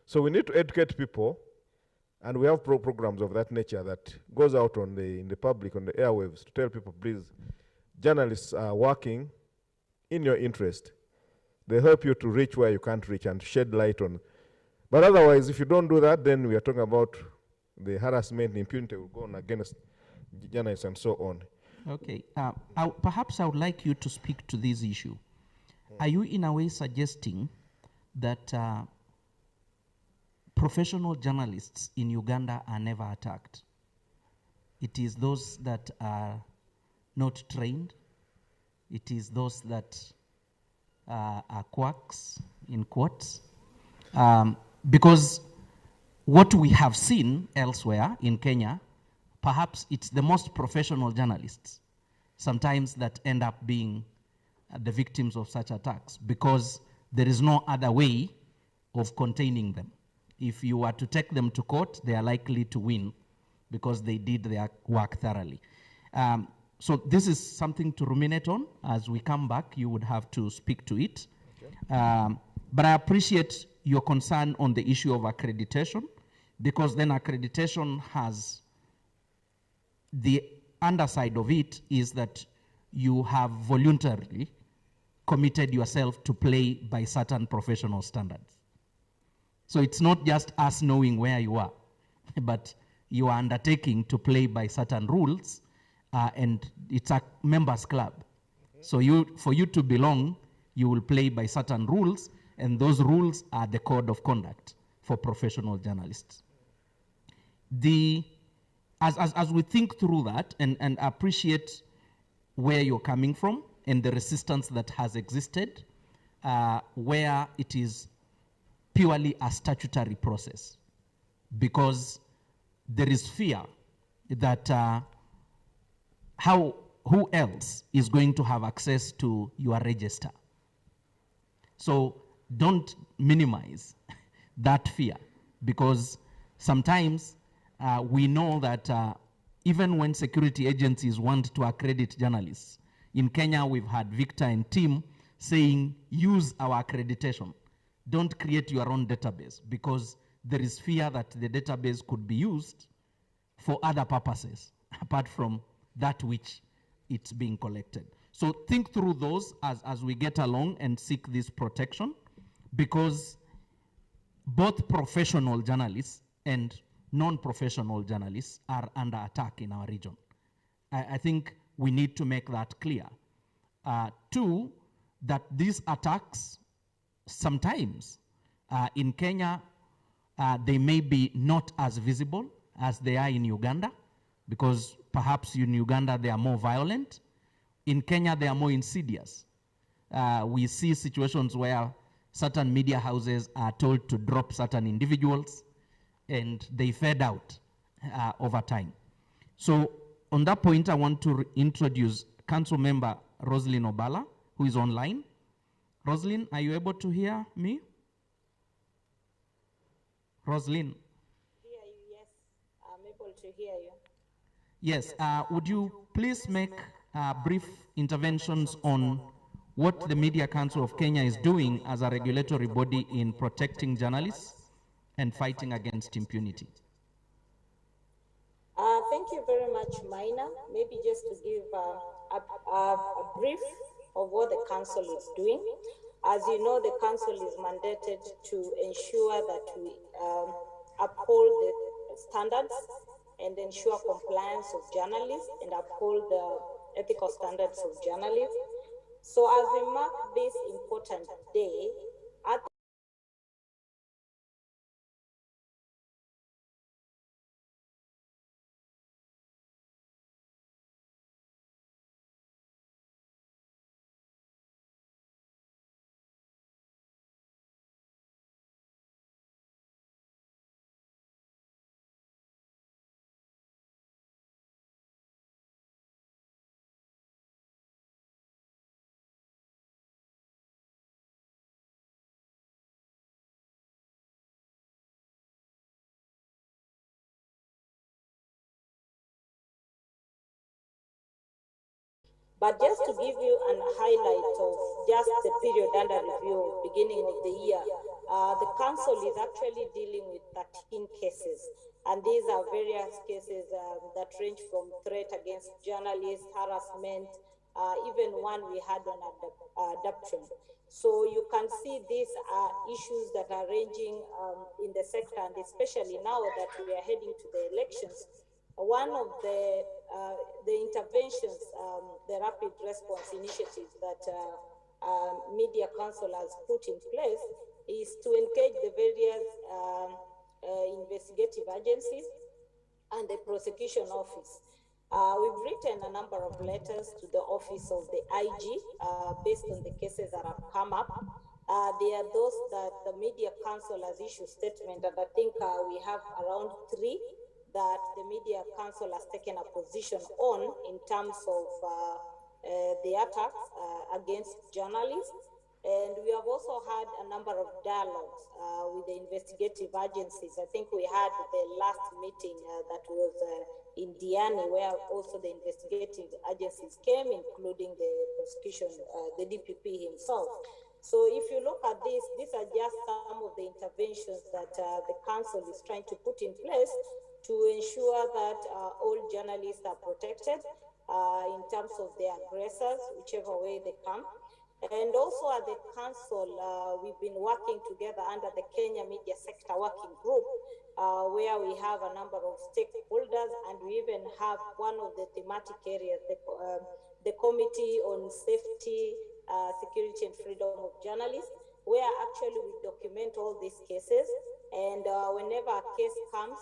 So we need to educate people, and we have programs of that nature that goes out in the public, on the airwaves, to tell people, please, journalists are working in your interest. They help you to reach where you can't reach and shed light on. But otherwise, if you don't do that, then we are talking about the harassment, the impunity will go on against journalists and so on. Okay. Perhaps I would like you to speak to this issue. Are you in a way suggesting that professional journalists in Uganda are never attacked? It is those that are not trained. It is those that are quacks, in quotes. Because what we have seen elsewhere in Kenya, perhaps it's the most professional journalists sometimes that end up being the victims of such attacks, because there is no other way of containing them. If you were to take them to court, they are likely to win because they did their work thoroughly. So this is something to ruminate on. As we come back, you would have to speak to it. Okay. But I appreciate your concern on the issue of accreditation, because then accreditation has the underside of it is that you have voluntarily committed yourself to play by certain professional standards. So it's not just us knowing where you are, but you are undertaking to play by certain rules, and it's a members club. So for you to belong, you will play by certain rules, and those rules are the code of conduct for professional journalists. As we think through that and appreciate where you're coming from and the resistance that has existed, where it is purely a statutory process, because there is fear that who else is going to have access to your register? So don't minimize that fear, because sometimes we know that even when security agencies want to accredit journalists, in Kenya we've had Victor and team saying, use our accreditation. Don't create your own database, because there is fear that the database could be used for other purposes apart from that which it's being collected. So think through those as we get along and seek this protection, because both professional journalists and non-professional journalists are under attack in our region. I think we need to make that clear. Two, that these attacks sometimes in Kenya, they may be not as visible as they are in Uganda, because perhaps in Uganda they are more violent. In Kenya they are more insidious. We see situations where certain media houses are told to drop certain individuals, and they fade out over time. So on that point, I want to introduce Council Member Roslyn Obala, who is online. Roslyn, are you able to hear me? Roslyn. Hear you, yes. I'm able to hear you. Yes, would you please make brief interventions on what the Media Council of Kenya is doing as a regulatory body in protecting journalists and fighting against impunity? Thank Thank you very much, Maina. Maybe just to give a brief of what the council is doing. As you know, the council is mandated to ensure that we uphold the standards and ensure compliance of journalists and uphold the ethical standards of journalists. So as we mark this important day, at But just to give you a highlight of just the period under review, beginning of the year, the council is actually dealing with 13 cases. And these are various cases that range from threat against journalists, harassment, even one we had on adoption. So you can see these are issues that are ranging in the sector, and especially now that we are heading to the elections. One of the interventions, the rapid response initiatives that Media Council has put in place is to engage the various investigative agencies and the prosecution office. We've written a number of letters to the office of the IG based on the cases that have come up. There are those that the Media Council has issued statement, and I think we have around 3 that the Media Council has taken a position on in terms of the attacks against journalists. And we have also had a number of dialogues with the investigative agencies. I think we had the last meeting that was in Diani, where also the investigative agencies came, including the prosecution, the DPP himself. So if you look at this, these are just some of the interventions that the council is trying to put in place to ensure that all journalists are protected in terms of their aggressors, whichever way they come. And also at the council, we've been working together under the Kenya Media Sector Working Group, where we have a number of stakeholders, and we even have one of the thematic areas, the Committee on Safety, Security and Freedom of Journalists, where actually we document all these cases. And whenever a case comes,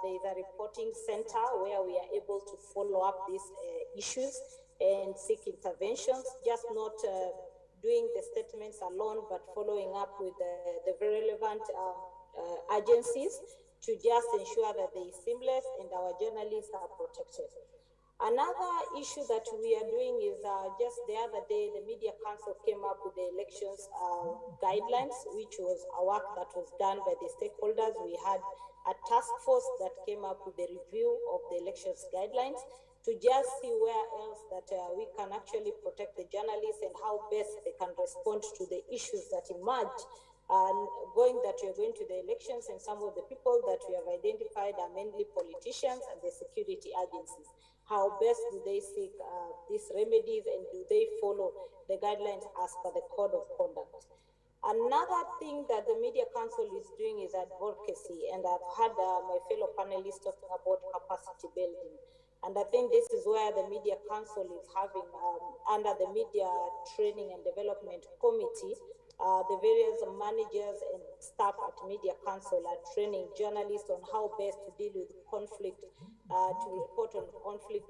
there is a reporting center where we are able to follow up these issues and seek interventions, just not doing the statements alone, but following up with the very relevant agencies to just ensure that they are seamless and our journalists are protected. Another issue that we are doing is just the other day, the Media Council came up with the elections guidelines, which was a work that was done by the stakeholders. We had a task force that came up with the review of the elections guidelines to just see where else that we can actually protect the journalists and how best they can respond to the issues that emerge. And going that we are going to the elections, and some of the people that we have identified are mainly politicians and the security agencies. How best do they seek these remedies, and do they follow the guidelines as per the code of conduct? Another thing that the Media Council is doing is advocacy, and I've had my fellow panelists talking about capacity building. And I think this is where the Media Council is having, under the Media Training and Development Committee, the various managers and staff at Media Council are training journalists on how best to deal with conflict, to report on conflict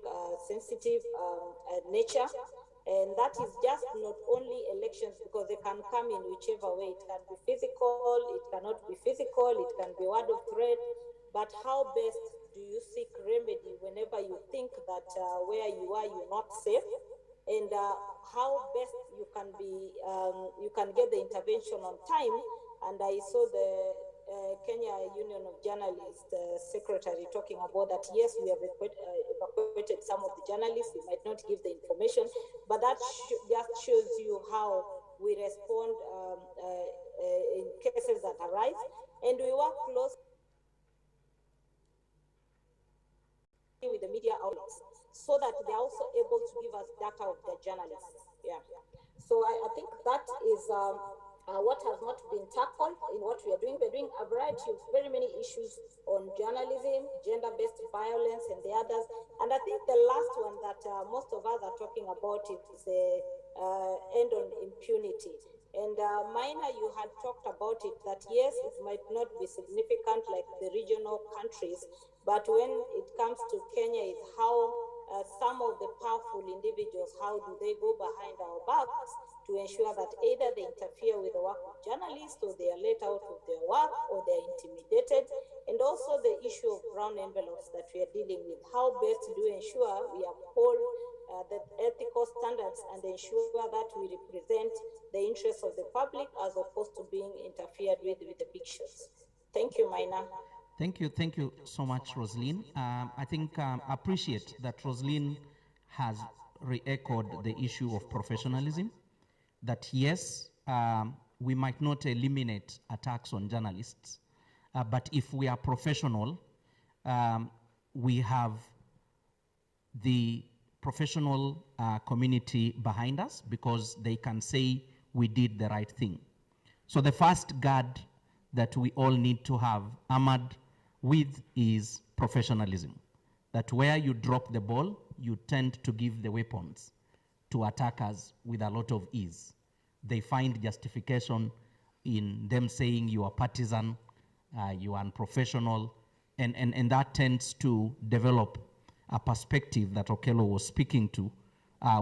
sensitive nature. And that is just not only elections, because they can come in whichever way. It can be physical, it cannot be physical, it can be word of threat, but how best do you seek remedy whenever you think that where you are, you're not safe, and how best you can be, you can get the intervention on time. And I saw the Kenya Union of Journalists secretary talking about that. Yes, we have evacuated some of the journalists. We might not give the information, but that just shows you how we respond in cases that arise, and we work closely. with the media outlets so that they're also able to give us data of their journalists. Yeah. So I think that is what has not been tackled in what we are doing. We're doing a variety of very many issues on journalism, gender-based violence, and the others. And I think the last one that most of us are talking about is the end on impunity. And Maina, you had talked about it, that yes, it might not be significant like the regional countries, but when it comes to Kenya, is how some of the powerful individuals, how do they go behind our backs to ensure that either they interfere with the work of journalists, or they are let out of their work, or they're intimidated. And also the issue of brown envelopes that we are dealing with. How best do we ensure we uphold the ethical standards and ensure that we represent the interests of the public as opposed to being interfered with the big shots. Thank you, Maina. Thank you so much, Roslyn. I think appreciate that Roslyn has re-echoed the issue of professionalism, that yes, we might not eliminate attacks on journalists, but if we are professional, we have the professional community behind us because they can say we did the right thing. So the first guard that we all need to have armored with is professionalism. That where you drop the ball, you tend to give the weapons to attackers with a lot of ease. They find justification in them saying you are partisan, you are unprofessional, and that tends to develop a perspective that Okello was speaking to,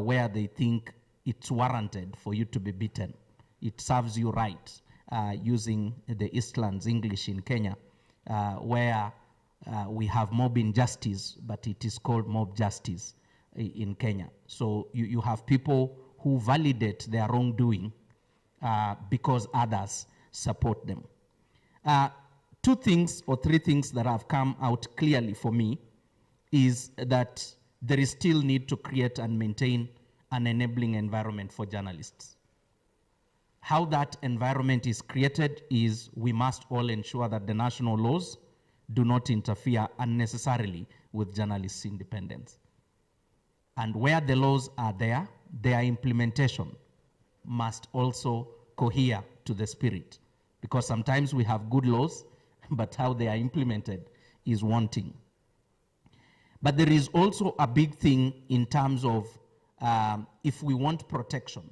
where they think it's warranted for you to be beaten. It serves you right, using the Eastlands English in Kenya, where we have mob injustice, but it is called mob justice in Kenya. So you have people who validate their wrongdoing because others support them. Two things or three things that have come out clearly for me is that there is still need to create and maintain an enabling environment for journalists. How that environment is created is we must all ensure that the national laws do not interfere unnecessarily with journalists' independence. And where the laws are there, their implementation must also cohere to the spirit. Because sometimes we have good laws, but how they are implemented is wanting. But there is also a big thing in terms of if we want protection,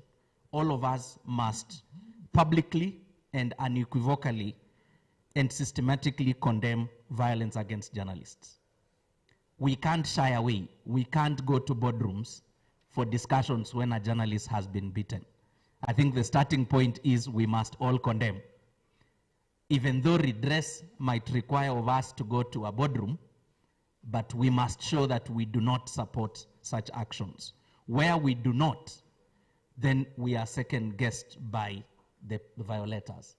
all of us must publicly and unequivocally and systematically condemn violence against journalists. We can't shy away. We can't go to boardrooms for discussions when a journalist has been beaten. I think the starting point is we must all condemn. Even though redress might require of us to go to a boardroom, but we must show that we do not support such actions. Where we do not, then we are second guessed by the violators.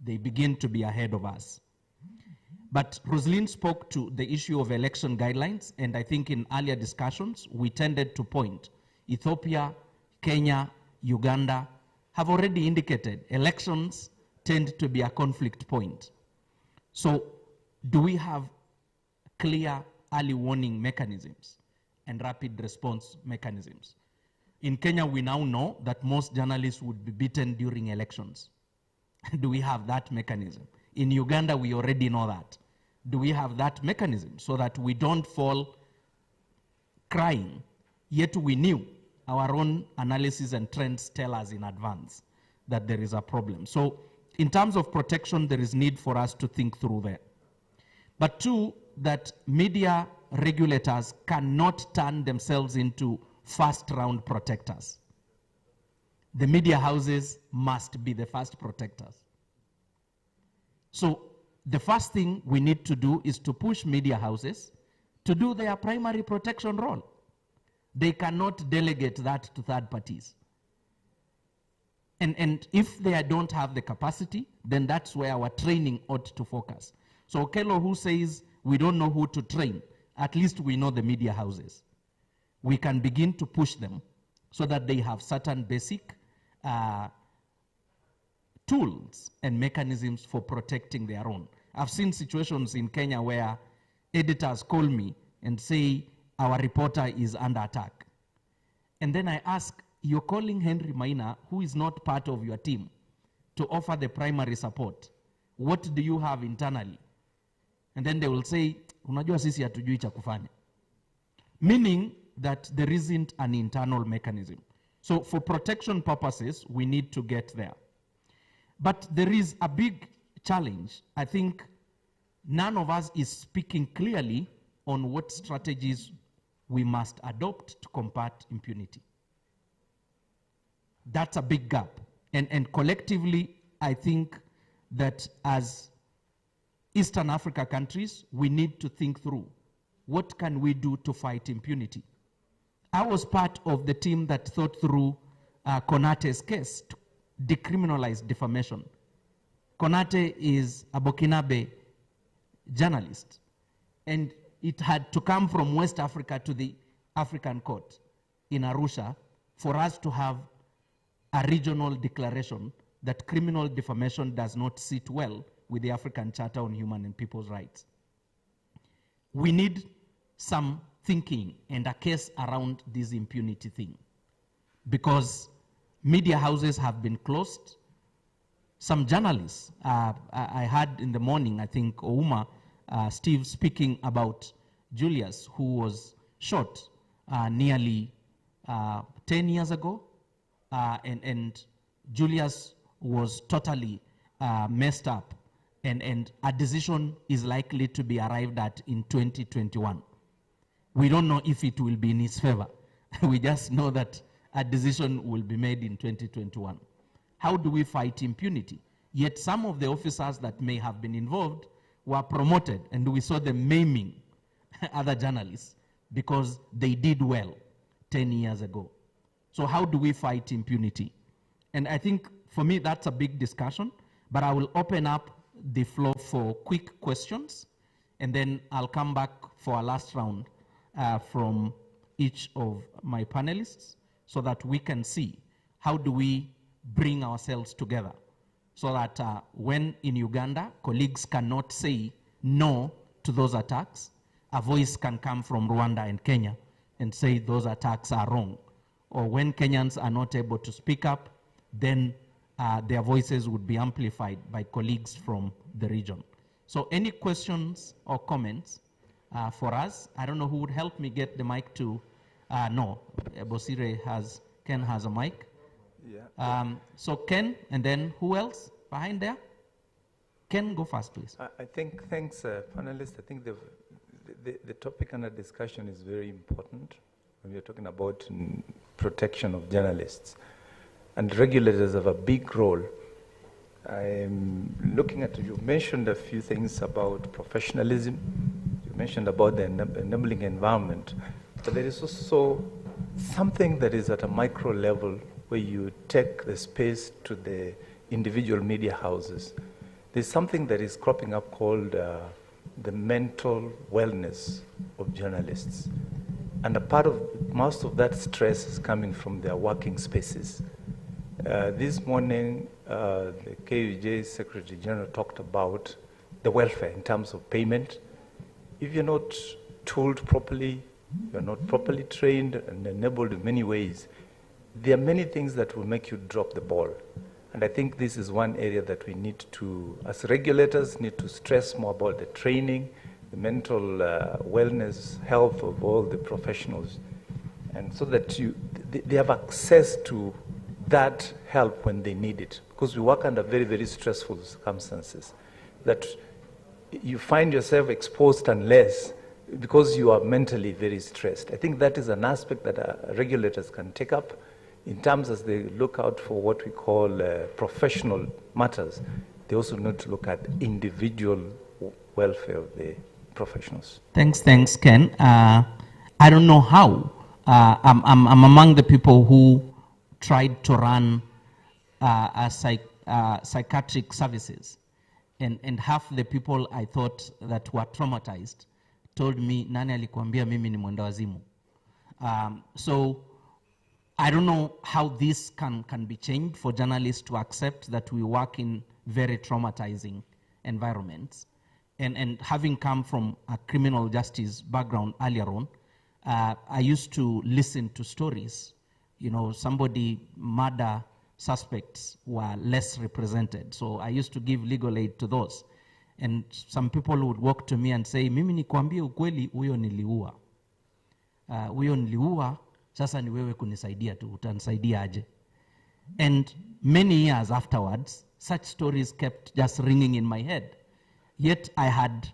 They begin to be ahead of us. But Roslyn spoke to the issue of election guidelines, and I think in earlier discussions, we tended to point Ethiopia, Kenya, Uganda have already indicated elections tend to be a conflict point. So do we have clear early warning mechanisms and rapid response mechanisms? In Kenya, we now know that most journalists would be beaten during elections. Do we have that mechanism? In Uganda, we already know that. Do we have that mechanism so that we don't fall crying, yet we knew our own analysis and trends tell us in advance that there is a problem. So in terms of protection, there is need for us to think through that. But two, that media regulators cannot turn themselves into first round protectors. The media houses must be the first protectors. So the first thing we need to do is to push media houses to do their primary protection role. They cannot delegate that to third parties. And if they don't have the capacity, then that's where our training ought to focus. So Okello, who says we don't know who to train, at least we know the media houses. We can begin to push them so that they have certain basic tools and mechanisms for protecting their own. I've seen situations in Kenya where editors call me and say our reporter is under attack. And then I ask, you're calling Henry Maina, who is not part of your team, to offer the primary support. What do you have internally? And then they will say, unajua sisi hatujui cha kufanya. Meaning that there isn't an internal mechanism. So for protection purposes, we need to get there. But there is a big challenge. I think none of us is speaking clearly on what strategies we must adopt to combat impunity. That's a big gap. And collectively, I think that as Eastern Africa countries, we need to think through what can we do to fight impunity. I was part of the team that thought through Konate's case to decriminalize defamation. Konate is a Burkinabe journalist, and it had to come from West Africa to the African court in Arusha for us to have a regional declaration that criminal defamation does not sit well with the African Charter on Human and People's Rights. We need some thinking and a case around this impunity thing, because media houses have been closed. Some journalists, I heard in the morning, I think Ouma, Steve speaking about Julius, who was shot nearly 10 years ago, and Julius was totally messed up, and a decision is likely to be arrived at in 2021. We don't know if it will be in his favor. We just know that a decision will be made in 2021. How do we fight impunity? Yet some of the officers that may have been involved were promoted, and we saw them maiming other journalists because they did well 10 years ago. So how do we fight impunity? And I think for me that's a big discussion, but I will open up the floor for quick questions, and then I'll come back for a last round from each of my panelists so that we can see how do we bring ourselves together so that when in Uganda, colleagues cannot say no to those attacks, a voice can come from Rwanda and Kenya and say those attacks are wrong. Or when Kenyans are not able to speak up, then their voices would be amplified by colleagues from the region. So any questions or comments for us? I don't know who would help me get the mic to, no, Ken has a mic. Yeah. So Ken, and then who else behind there? Ken, go first, please. I think, thanks, panelists. I think the topic under discussion is very important when we're talking about protection of journalists. And regulators have a big role. I'm looking at, you mentioned a few things about professionalism. You mentioned about the enabling environment. But there is also something that is at a micro level where you take the space to the individual media houses. There's something that is cropping up called the mental wellness of journalists. And a part of, most of that stress is coming from their working spaces. This morning, the KUJ Secretary General talked about the welfare in terms of payment. If you're not told properly, you're not properly trained and enabled in many ways, there are many things that will make you drop the ball. And I think this is one area that we need to, as regulators, need to stress more about the training, the mental wellness, health of all the professionals, and so that they have access to that help when they need it. Because we work under very, very stressful circumstances, that you find yourself exposed unless, because you are mentally very stressed. I think that is an aspect that regulators can take up in terms as they look out for what we call professional matters. They also need to look at individual welfare of the professionals. Thanks, Ken. I don't know how. I'm among the people who tried to run psychiatric services. And half the people I thought that were traumatized told me, nani alikuambia mimi ni mwenda wazimu. So I don't know how this can be changed for journalists to accept that we work in very traumatizing environments. And having come from a criminal justice background earlier on, I used to listen to stories. You know, somebody murder suspects were less represented. So I used to give legal aid to those. And some people would walk to me and say, mimi nikwambie ukweli, huyo niliua. Huyo niliua, sasa ni wewe kunisaidia tu, utanisaidia aje. And many years afterwards, such stories kept just ringing in my head. Yet I had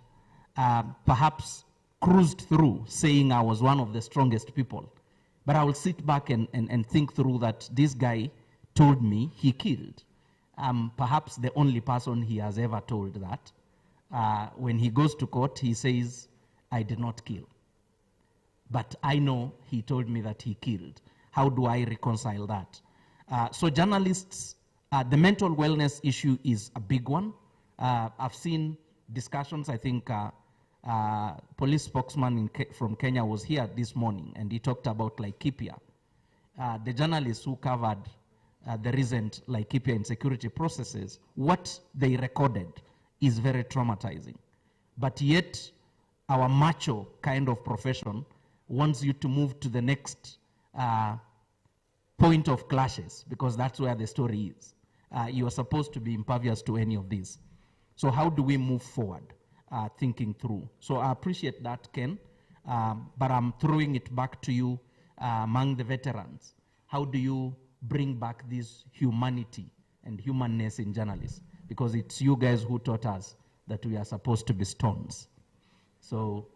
perhaps cruised through saying I was one of the strongest people. But I will sit back and think through that this guy told me he killed. Perhaps the only person he has ever told that. When he goes to court, he says, I did not kill. But I know he told me that he killed. How do I reconcile that? So journalists, the mental wellness issue is a big one. I've seen discussions. I think police spokesman from Kenya was here this morning, and he talked about Laikipia. The journalists who covered the recent Laikipia insecurity processes, what they recorded is very traumatizing. But yet, our macho kind of profession wants you to move to the next point of clashes, because that's where the story is. You are supposed to be impervious to any of these. So how do we move forward, thinking through? So I appreciate that, Ken, but I'm throwing it back to you among the veterans. How do you bring back this humanity and humanness in journalists? Because it's you guys who taught us that we are supposed to be stones. So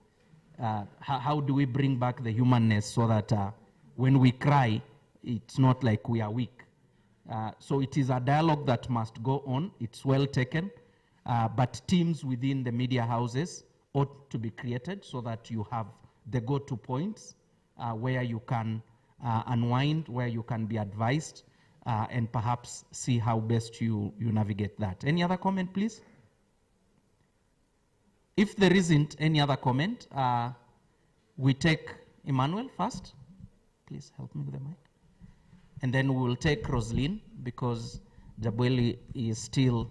how do we bring back the humanness so that when we cry, it's not like we are weak? So it is a dialogue that must go on. It's well taken. But teams within the media houses ought to be created so that you have the go-to points where you can unwind, where you can be advised, and perhaps see how best you navigate that. Any other comment, please? If there isn't any other comment, we take Emmanuel first. Please help me with the mic. And then we will take Roslyn, because Jabweli is still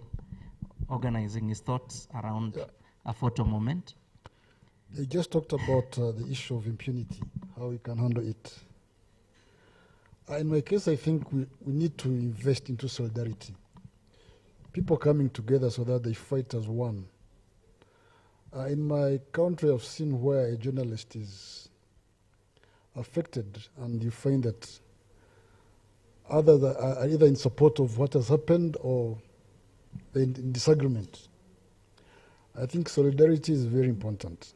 organizing his thoughts around a photo moment. They just talked about the issue of impunity, how we can handle it. In my case, I think we need to invest into solidarity. People coming together so that they fight as one. In my country, I've seen where a journalist is affected, and you find that others are either in support of what has happened or in disagreement. I think solidarity is very important.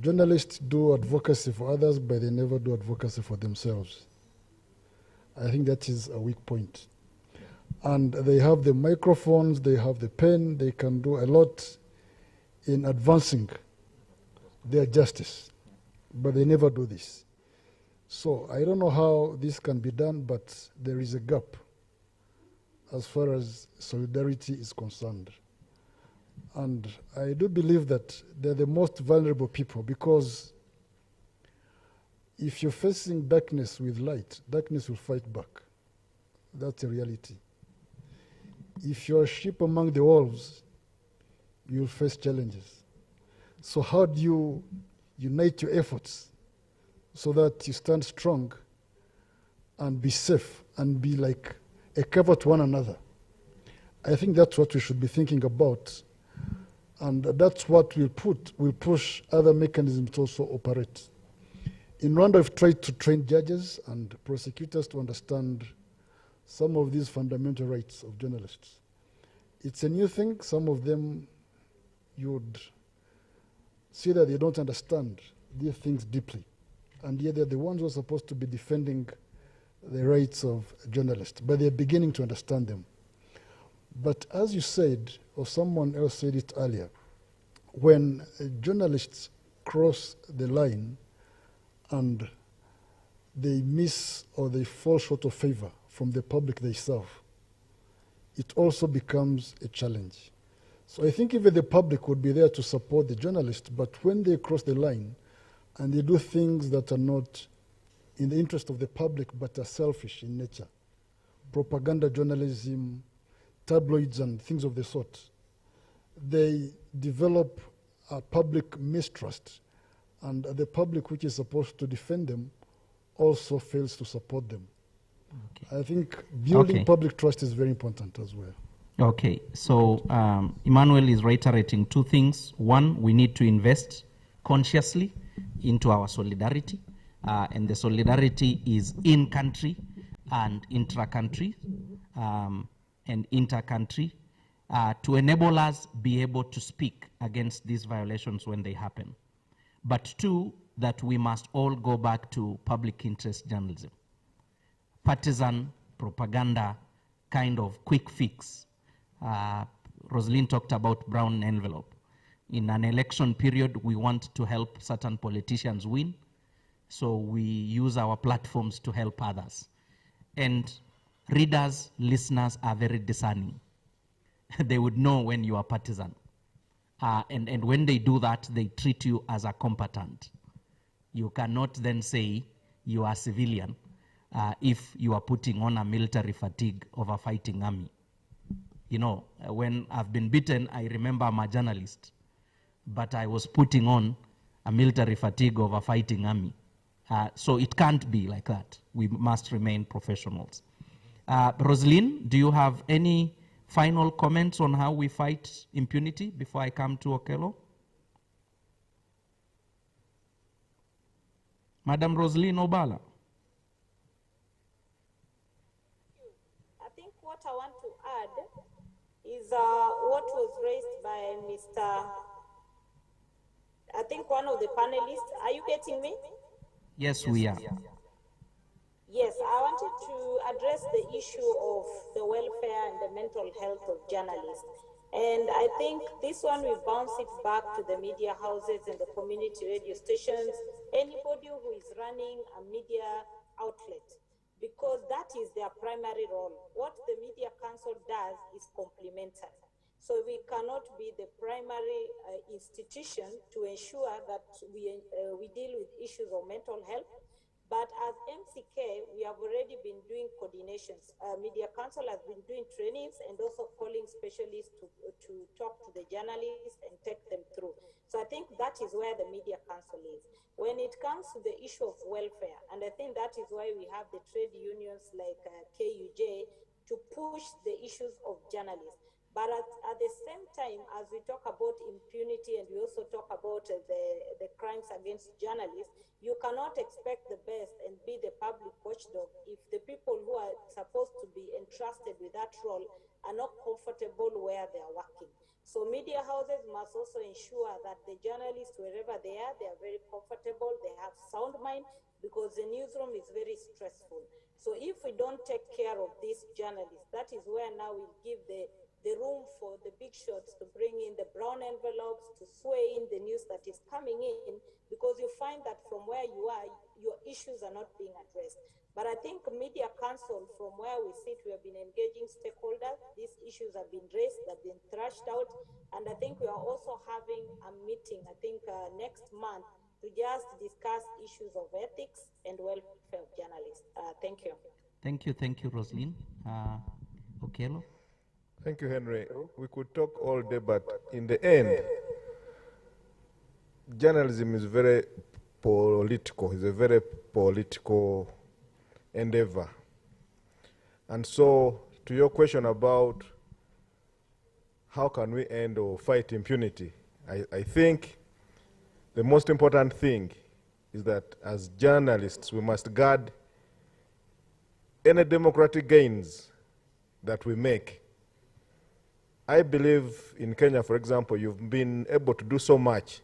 Journalists do advocacy for others, but they never do advocacy for themselves. I think that is a weak point. And they have the microphones, they have the pen, they can do a lot in advancing their justice, but they never do this. So I don't know how this can be done, but there is a gap as far as solidarity is concerned. And I do believe that they're the most vulnerable people, because if you're facing darkness with light, darkness will fight back. That's a reality. If you're a sheep among the wolves, you'll face challenges. So how do you unite your efforts so that you stand strong and be safe and be like a cover to one another? I think that's what we should be thinking about. And that's what will push other mechanisms to also operate. In Rwanda, we've tried to train judges and prosecutors to understand some of these fundamental rights of journalists. It's a new thing. Some of them, you would see that they don't understand these things deeply. And yet they're the ones who are supposed to be defending the rights of journalists, but they're beginning to understand them. But as you said, or someone else said it earlier, when journalists cross the line and they miss or they fall short of favor from the public they serve, it also becomes a challenge. So I think even the public would be there to support the journalists, but when they cross the line and they do things that are not in the interest of the public but are selfish in nature, propaganda journalism, tabloids and things of the sort, they develop a public mistrust, and the public which is supposed to defend them also fails to support them. I think building public trust is very important as well. Okay, so Emmanuel is reiterating two things. One, we need to invest consciously into our solidarity, and the solidarity is in-country and intra-country and inter-country to enable us be able to speak against these violations when they happen. But two, that we must all go back to public interest journalism. Partisan propaganda kind of quick fix. Rosalind talked about brown envelope. In an election period, we want to help certain politicians win, so we use our platforms to help others. And readers, listeners are very discerning. They would know when you are partisan. And when they do that, they treat you as a combatant. You cannot then say you are civilian if you are putting on a military fatigue of a fighting army. You know, when I've been beaten, I remember I'm a journalist, but I was putting on a military fatigue of a fighting army. So it can't be like that. We must remain professionals. Rosalind, do you have any final comments on how we fight impunity before I come to Okello? Madam Rosalind Obala. I think what I want to add is what was raised by Mr. I think one of the panelists. Are you getting me? Yes, we are. Yes, I wanted to address the issue of the welfare and the mental health of journalists. And I think this one will bounce it back to the media houses and the community radio stations, anybody who is running a media outlet, because that is their primary role. What the Media Council does is complementary. So we cannot be the primary institution to ensure that we deal with issues of mental health. But as MCK, we have already been doing coordinations. Media Council has been doing trainings and also calling specialists to talk to the journalists and take them through. So I think that is where the Media Council is. When it comes to the issue of welfare, and I think that is why we have the trade unions like KUJ to push the issues of journalists. But at the same time, as we talk about impunity and we also talk about the crimes against journalists, you cannot expect the best and be the public watchdog if the people who are supposed to be entrusted with that role are not comfortable where they are working. So media houses must also ensure that the journalists, wherever they are very comfortable, they have sound mind, because the newsroom is very stressful. So if we don't take care of these journalists, that is where now we'll give the room for the big shots to bring in the brown envelopes, to sway in the news that is coming in, because you find that from where you are, your issues are not being addressed. But I think Media Council, from where we sit, we have been engaging stakeholders. These issues have been raised, they've been thrashed out. And I think we are also having a meeting, I think next month, to just discuss issues of ethics and welfare of journalists. Thank you. Thank you, Rosalind. Okello? Thank you, Henry. We could talk all day, but in the end, journalism is very political. It's a very political endeavor. And so, to your question about how can we end or fight impunity, I think the most important thing is that as journalists, we must guard any democratic gains that we make. I believe in Kenya, for example, you've been able to do so much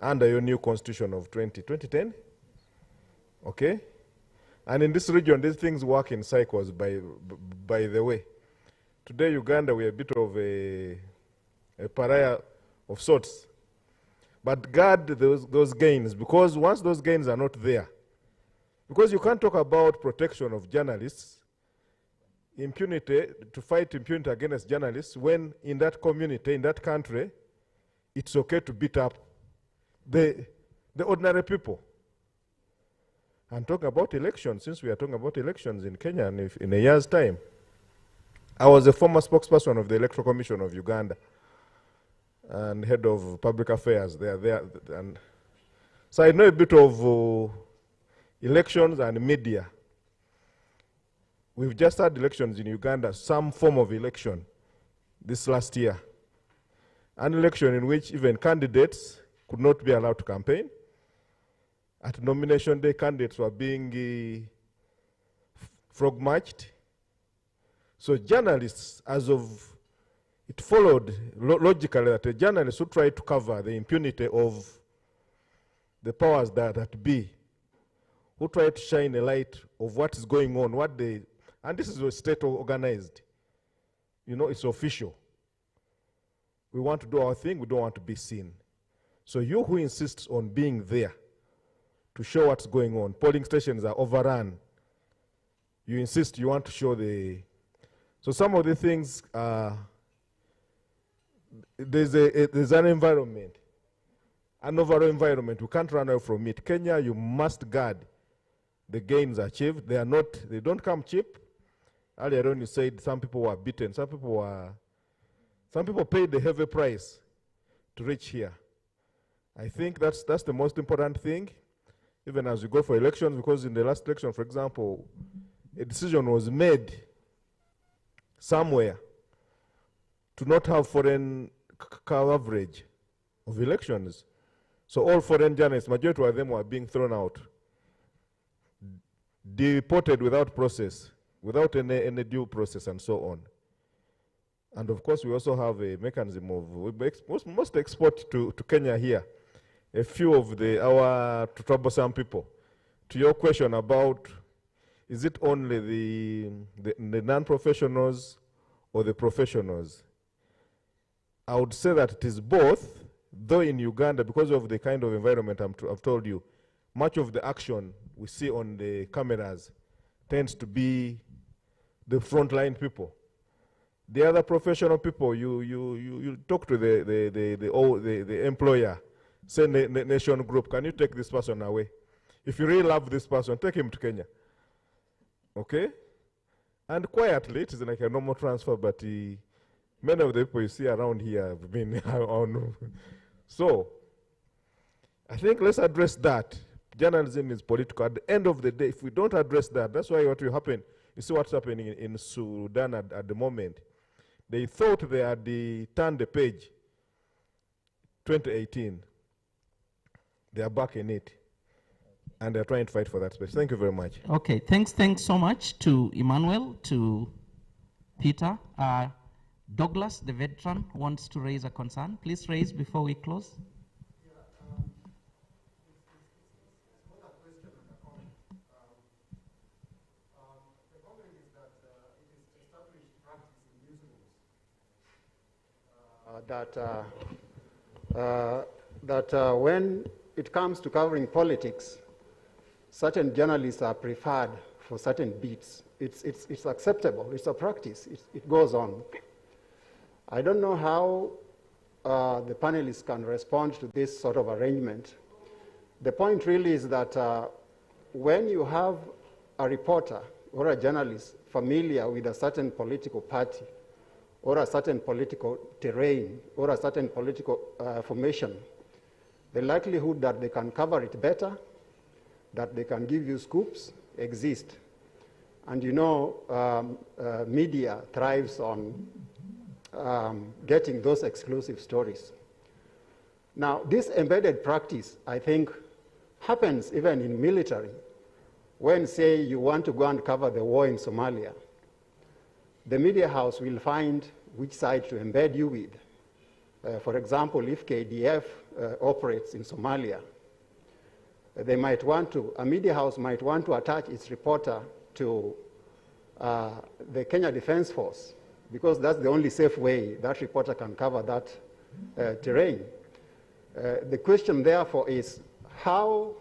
under your new constitution of 2010, okay? And in this region, these things work in cycles, by the way. Today, Uganda, we're a bit of a pariah of sorts. But guard those gains, because once those gains are not there, because you can't talk about protection of journalists, impunity, to fight impunity against journalists, when in that community, in that country, it's okay to beat up the ordinary people. And talk about elections, since we are talking about elections in Kenya, and if in a year's time, I was a former spokesperson of the Electoral Commission of Uganda. and head of public affairs. They are there. And so I know a bit of elections and media. We've just had elections in Uganda, some form of election this last year. An election in which even candidates could not be allowed to campaign. At nomination day, candidates were being frog-marched. So journalists, as of it followed logically that a journalist would try to cover the impunity of the powers that be, who try to shine a light of what is going on, and this is a state organized. You know, it's official. We want to do our thing, we don't want to be seen. So you who insists on being there to show what's going on, polling stations are overrun. You insist you want to show so some of the things, there's an environment, an overall environment. We can't run away from it. Kenya, you must guard the gains achieved. They don't come cheap. Earlier on you said some people were beaten, some people paid the heavy price to reach here. I think that's the most important thing, even as we go for elections, because in the last election, for example, a decision was made somewhere to not have foreign coverage of elections. So all foreign journalists, majority of them were being thrown out, deported without process, without any due process and so on. And of course, we also have a mechanism of, we must export to Kenya here a few of our troublesome people. To your question about, is it only the non-professionals or the professionals? I would say that it is both, though in Uganda, because of the kind of environment I've told you, much of the action we see on the cameras tends to be the frontline people. The other professional people, you talk to the employer, say nation group, can you take this person away? If you really love this person, take him to Kenya. Okay? And quietly, it is like a normal transfer, but many of the people you see around here have been on. So, I think let's address that. Journalism is political. At the end of the day, if we don't address that, that's why what will happen. You see what's happening in Sudan at the moment. They thought they had turned the page. 2018. They are back in it. And they're trying to fight for that space. Thank you very much. Okay, thanks so much to Emmanuel, to Peter. Douglas, the veteran, wants to raise a concern. Please raise before we close. That when it comes to covering politics, certain journalists are preferred for certain beats. It's acceptable. It's a practice. It goes on. I don't know how the panelists can respond to this sort of arrangement. The point really is that when you have a reporter or a journalist familiar with a certain political party or a certain political terrain or a certain political formation, the likelihood that they can cover it better, that they can give you scoops, exist. And you know, media thrives on getting those exclusive stories. Now, this embedded practice, I think, happens even in military. When, say, you want to go and cover the war in Somalia, the media house will find which side to embed you with. For example, if KDF operates in Somalia, they might want to, a media house might want to attach its reporter to the Kenya Defense Force, because that's the only safe way that reporter can cover that terrain. The question, therefore, is how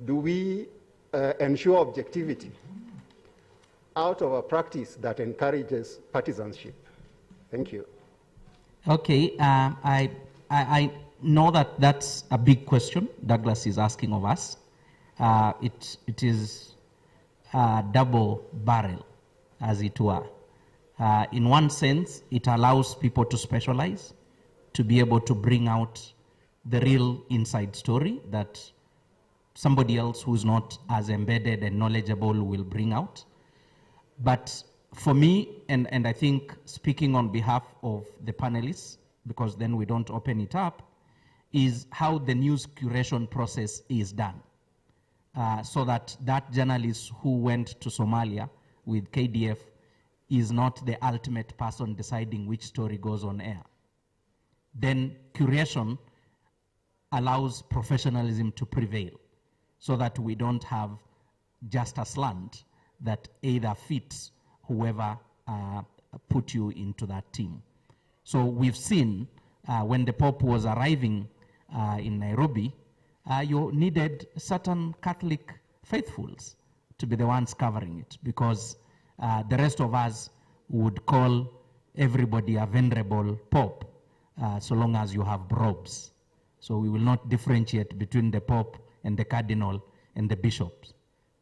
do we ensure objectivity out of a practice that encourages partisanship? Thank you. Okay, I know that that's a big question Douglas is asking of us. It is a double barrel, as it were. In one sense, it allows people to specialize to be able to bring out the real inside story that somebody else who's not as embedded and knowledgeable will bring out. But for me, and I think speaking on behalf of the panelists, because then we don't open it up, is how the news curation process is done. So that journalist who went to Somalia with KDF is not the ultimate person deciding which story goes on air. Then curation allows professionalism to prevail so that we don't have just a slant that either fits whoever put you into that team. So we've seen when the Pope was arriving in Nairobi, you needed certain Catholic faithfuls to be the ones covering it, because the rest of us would call everybody a venerable Pope so long as you have robes. So we will not differentiate between the Pope and the Cardinal and the bishops.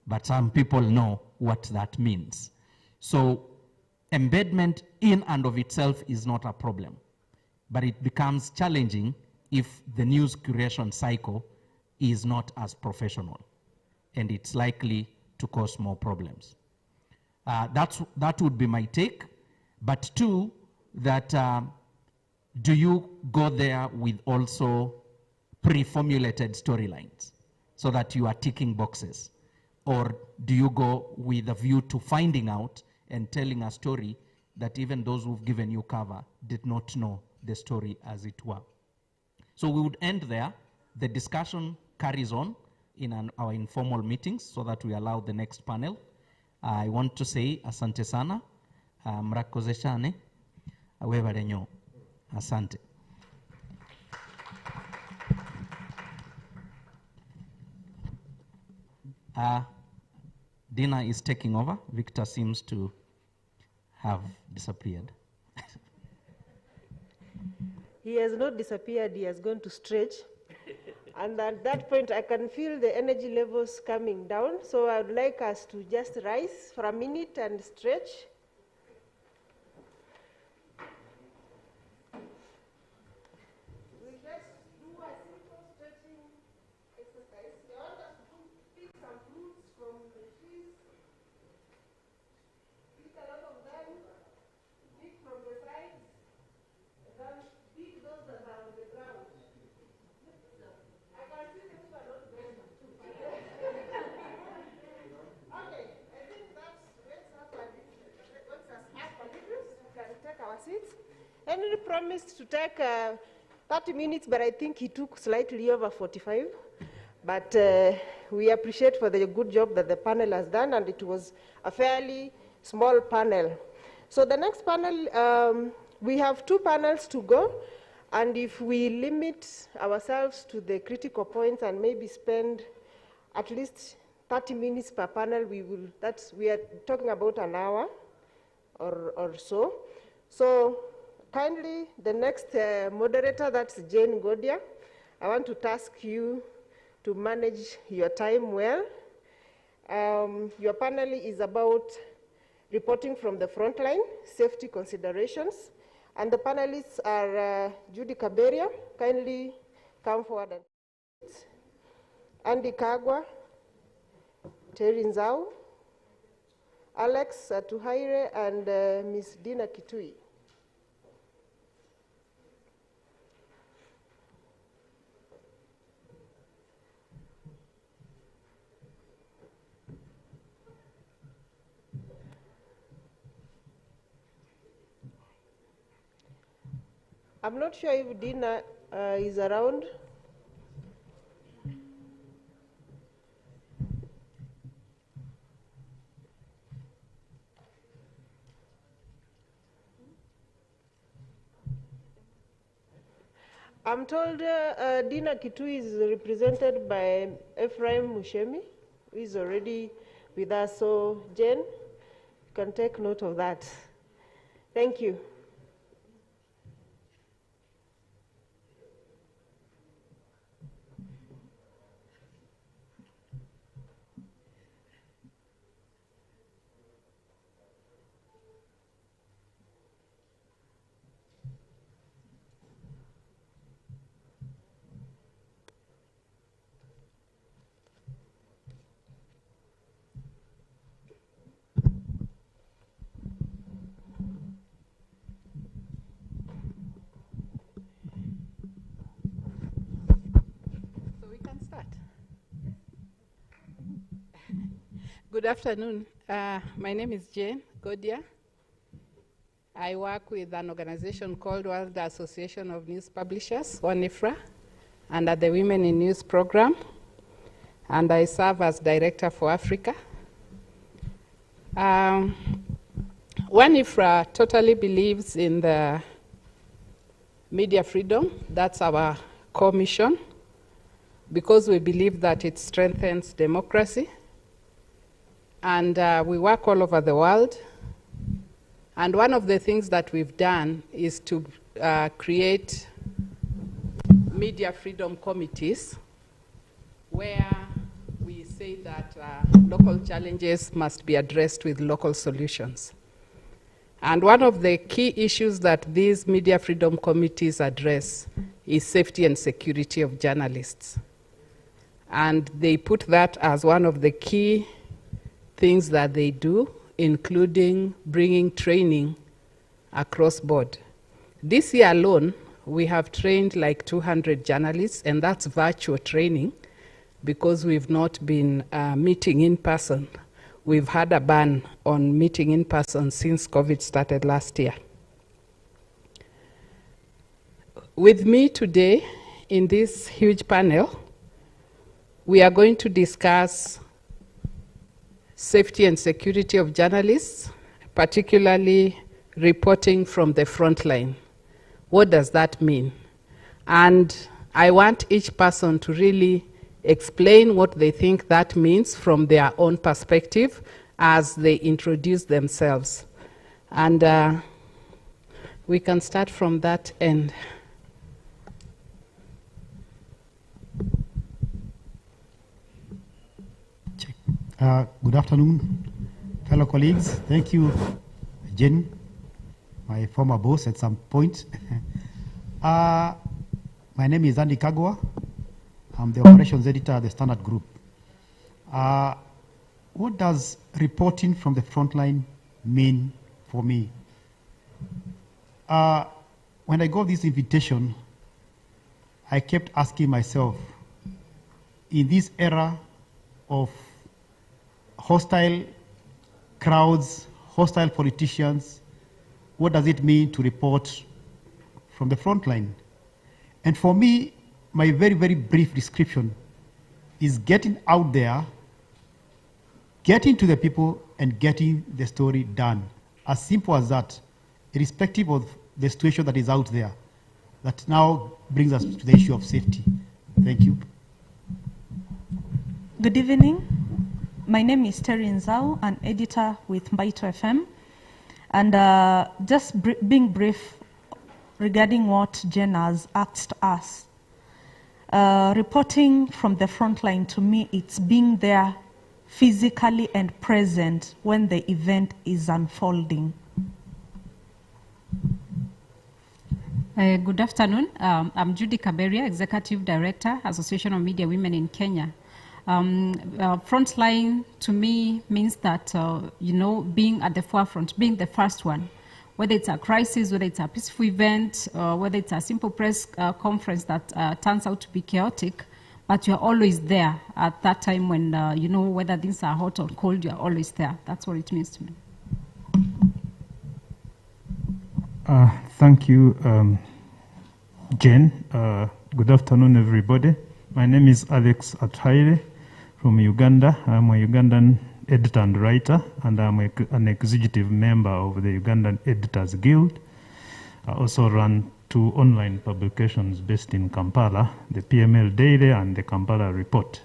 But some people know what that means. So embedment in and of itself is not a problem, but it becomes challenging if the news curation cycle is not as professional, and it's likely to cause more problems. That would be my take. But two, that do you go there with also pre-formulated storylines so that you are ticking boxes? Or do you go with a view to finding out and telling a story that even those who've given you cover did not know the story as it were? So we would end there. The discussion carries on in our informal meetings so that we allow the next panel. I want to say asante sana, mrakozeshane, awebale nyo, asante. Dina is taking over. Victor seems to have disappeared. He has not disappeared, he has gone to stretch. And at that point, I can feel the energy levels coming down. So I would like us to just rise for a minute and stretch. We just do a simple stretching exercise. You want us to pick some fruits from the trees. Pick a lot of them. Pick from the sides. And then pick those that are on the ground. I can see the people are not very much. Okay, I think that's, let's up a little. We can take our seats. Henry promised to take 30 minutes, but I think he took slightly over 45. But we appreciate for the good job that the panel has done, and it was a fairly small panel. So the next panel, we have two panels to go. And if we limit ourselves to the critical points and maybe spend at least 30 minutes per panel, we are talking about an hour or so. So kindly, the next moderator, that's Jane Godia, I want to task you to manage your time well. Your panel is about reporting from the front line, safety considerations. And the panelists are Judy Kaberia, kindly come forward. Andy Kagwa, Terry Nzau, Alex Tuhaire, and Ms. Dina Kitui. I'm not sure if Dina is around. I'm told Dina Kitui is represented by Ephraim Mushemi, who is already with us. So, Jen, you can take note of that. Thank you. Good afternoon. My name is Jane Godia. I work with an organization called World Association of News Publishers, WANIFRA, under the Women in News program, and I serve as Director for Africa. WANIFRA totally believes in the media freedom. That's our core mission, because we believe that it strengthens democracy. And we work all over the world. And one of the things that we've done is to create media freedom committees where we say that local challenges must be addressed with local solutions. And one of the key issues that these media freedom committees address is safety and security of journalists. And they put that as one of the key things that they do, including bringing training across board. This year alone, we have trained like 200 journalists, and that's virtual training because we've not been meeting in person. We've had a ban on meeting in person since COVID started last year. With me today in this huge panel, we are going to discuss safety and security of journalists, particularly reporting from the front line. What does that mean? And I want each person to really explain what they think that means from their own perspective as they introduce themselves. And we can start from that end. Good afternoon, fellow colleagues. Thank you, Jen, my former boss at some point. My name is Andy Kagwa. I'm the operations editor at the Standard Group. What does reporting from the front line mean for me? When I got this invitation, I kept asking myself, in this era of hostile crowds, hostile politicians, what does it mean to report from the front line? And for me, my very, very brief description is getting out there, getting to the people, and getting the story done. As simple as that, irrespective of the situation that is out there. That now brings us to the issue of safety. Thank you. Good evening. My name is Terry Nzau, an editor with Mbaito FM. And just being brief regarding what Jen has asked us. Reporting from the front line, to me, it's being there physically and present when the event is unfolding. Good afternoon. I'm Judy Kaberia, Executive Director, Association of Media Women in Kenya. Frontline to me means that, being at the forefront, being the first one, whether it's a crisis, whether it's a peaceful event, whether it's a simple press conference that turns out to be chaotic, but you're always there at that time when, whether things are hot or cold, you're always there. That's what it means to me. Thank you, Jen. Good afternoon, everybody. My name is Alex Athaire from Uganda. I'm a Ugandan editor and writer, and I'm an executive member of the Ugandan Editors Guild. I also run 2 online publications based in Kampala, the PML Daily and the Kampala Report.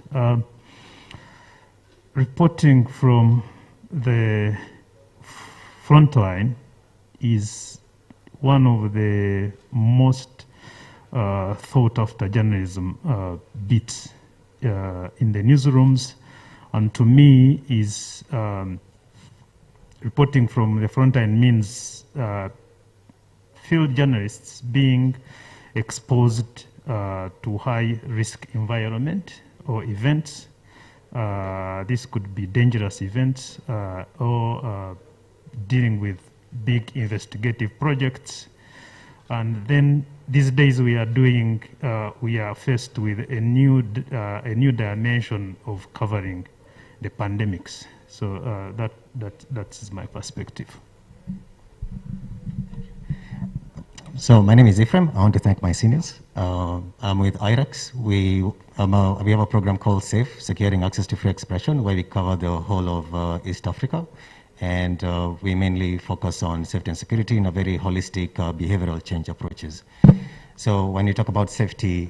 Reporting from the front line is one of the most thought after journalism beats in the newsrooms, and to me is reporting from the front line means field journalists being exposed to high risk environment or events. This could be dangerous events or dealing with big investigative projects. And then these days we are faced with a new dimension of covering the pandemics. So that is my perspective. So my name is Ephraim. I want to thank my seniors. I'm with IREX. We have a program called SAFE, Securing Access to Free Expression, where we cover the whole of East Africa. And we mainly focus on safety and security in a very holistic behavioral change approaches. So when you talk about safety,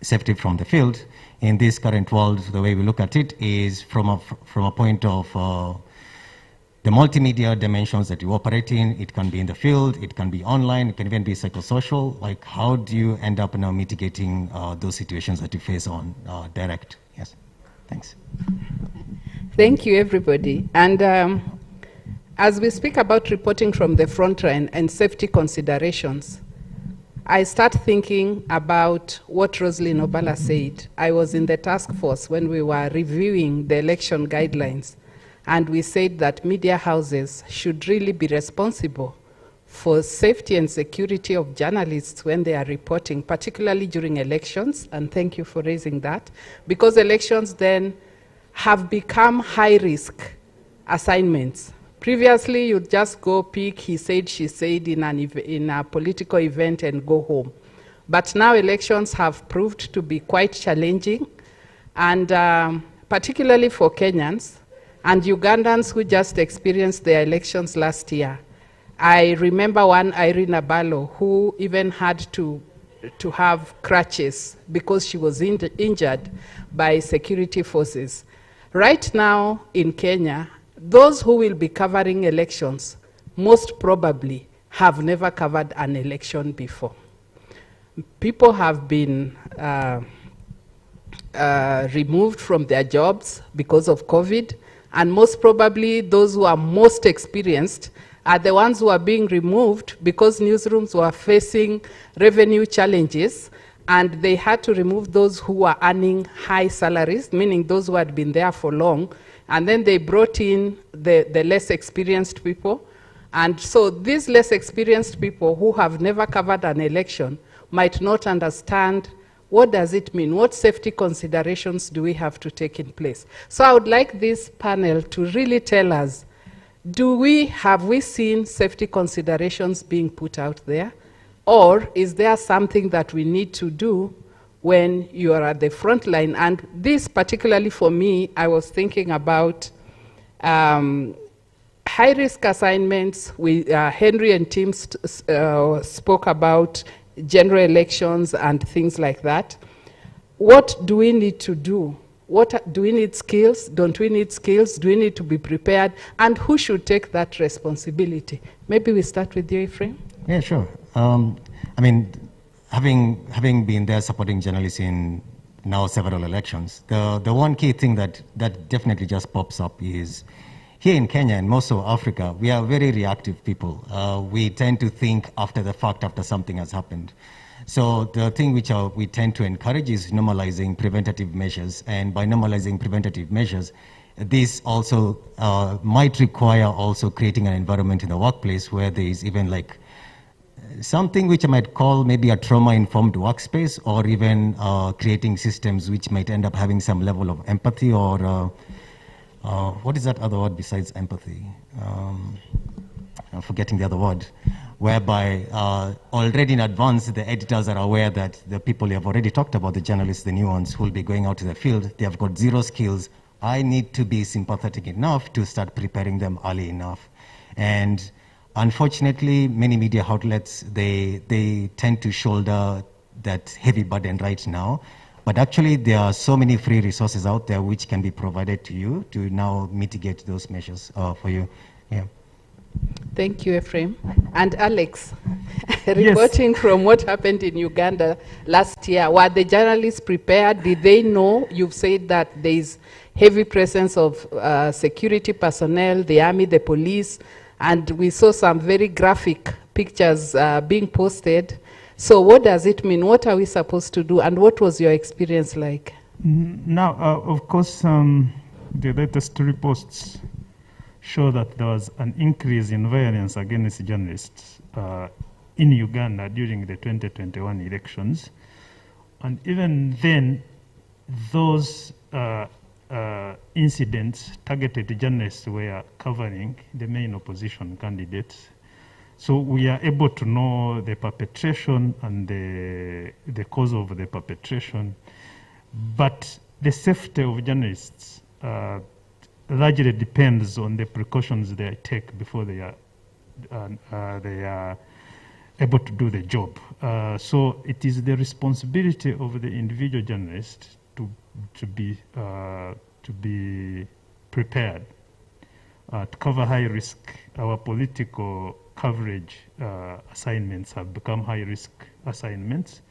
safety from the field, in this current world, the way we look at it is from a point of the multimedia dimensions that you operate in. It can be in the field, it can be online, it can even be psychosocial. Like, how do you end up now mitigating those situations that you face on direct? Yes, thanks. Thank you, everybody. And as we speak about reporting from the front line and safety considerations, I start thinking about what Roslyn Obala said. I was in the task force when we were reviewing the election guidelines, and we said that media houses should really be responsible for safety and security of journalists when they are reporting, particularly during elections, and thank you for raising that, because elections then have become high-risk assignments. Previously, you'd just go pick, he said, she said in a political event and go home. But now elections have proved to be quite challenging, and particularly for Kenyans and Ugandans who just experienced their elections last year. I remember one, Irene Abalo, who even had to have crutches because she was injured by security forces. Right now in Kenya, those who will be covering elections most probably have never covered an election before. People have been removed from their jobs because of COVID, and most probably those who are most experienced are the ones who are being removed because newsrooms were facing revenue challenges, and they had to remove those who were earning high salaries, meaning those who had been there for long, and then they brought in the less experienced people. And so these less experienced people who have never covered an election might not understand what does it mean, what safety considerations do we have to take in place. So I would like this panel to really tell us, have we seen safety considerations being put out there? Or is there something that we need to do when you are at the front line? And this particularly for me, I was thinking about high-risk assignments. Henry and Tim spoke about general elections and things like that. What do we need to do? Do we need skills? Don't we need skills? Do we need to be prepared? And who should take that responsibility? Maybe we start with you, Ephraim. Yeah, sure. I mean, having been there supporting journalists in now several elections, the one key thing that definitely just pops up is here in Kenya and most of Africa, we are very reactive people. We tend to think after the fact, after something has happened. So the thing which we tend to encourage is normalizing preventative measures. And by normalizing preventative measures, this also might require also creating an environment in the workplace where there is even like something which I might call maybe a trauma-informed workspace, or even creating systems which might end up having some level of empathy, or what is that other word besides empathy? I'm forgetting the other word, whereby already in advance the editors are aware that the people you have already talked about, the journalists, the new ones who will be going out to the field, they have got zero skills. I need to be sympathetic enough to start preparing them early enough. And unfortunately, many media outlets, they tend to shoulder that heavy burden right now. But actually, there are so many free resources out there which can be provided to you to now mitigate those measures for you. Yeah. Thank you, Ephraim. And Alex, reporting from what happened in Uganda last year, were the journalists prepared? Did they know? You've said that there is heavy presence of security personnel, the army, the police, and we saw some very graphic pictures being posted. So what does it mean? What are we supposed to do? And what was your experience like? Now, of course, the latest reports show that there was an increase in violence against journalists in Uganda during the 2021 elections. And even then, those incidents targeted journalists were covering the main opposition candidates. So we are able to know the perpetration and the cause of the perpetration. But the safety of journalists largely depends on the precautions they take before they are able to do the job. So it is the responsibility of the individual journalist to be prepared to cover high risk. Our political coverage assignments have become high risk assignments.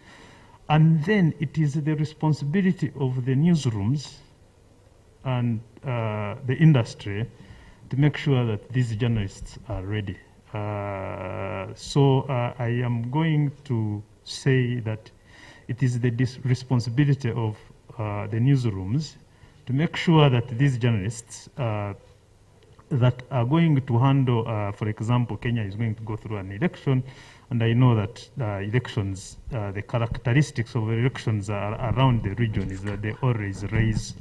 And then it is the responsibility of the newsrooms and the industry to make sure that these journalists are ready. So I am going to say that it is the responsibility of the newsrooms to make sure that these journalists that are going to handle, for example, Kenya is going to go through an election, and I know that elections, the characteristics of elections around the region is that they always raise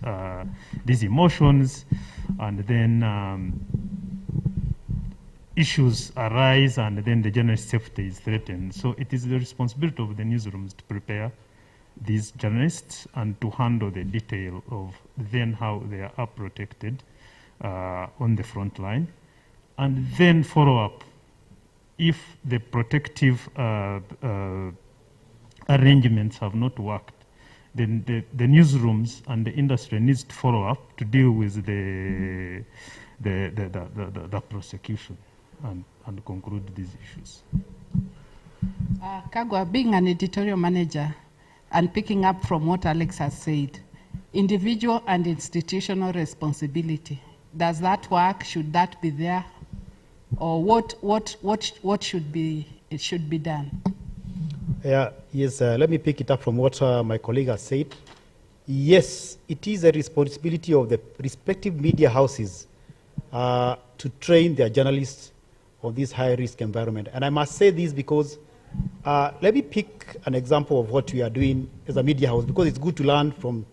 these emotions, and then issues arise, and then the journalist safety is threatened. So it is the responsibility of the newsrooms to prepare these journalists and to handle the detail of then how they are protected on the front line, and then follow up if the protective arrangements have not worked. Then the newsrooms and the industry needs to follow up to deal with the prosecution and conclude these issues. Kagwa, being an editorial manager and picking up from what Alex has said, individual and institutional responsibility, does that work? Should that be there? Or what should be done? Yes, let me pick it up from what my colleague has said. Yes, it is a responsibility of the respective media houses to train their journalists on this high-risk environment. And I must say this because, let me pick an example of what we are doing as a media house, because it's good to learn from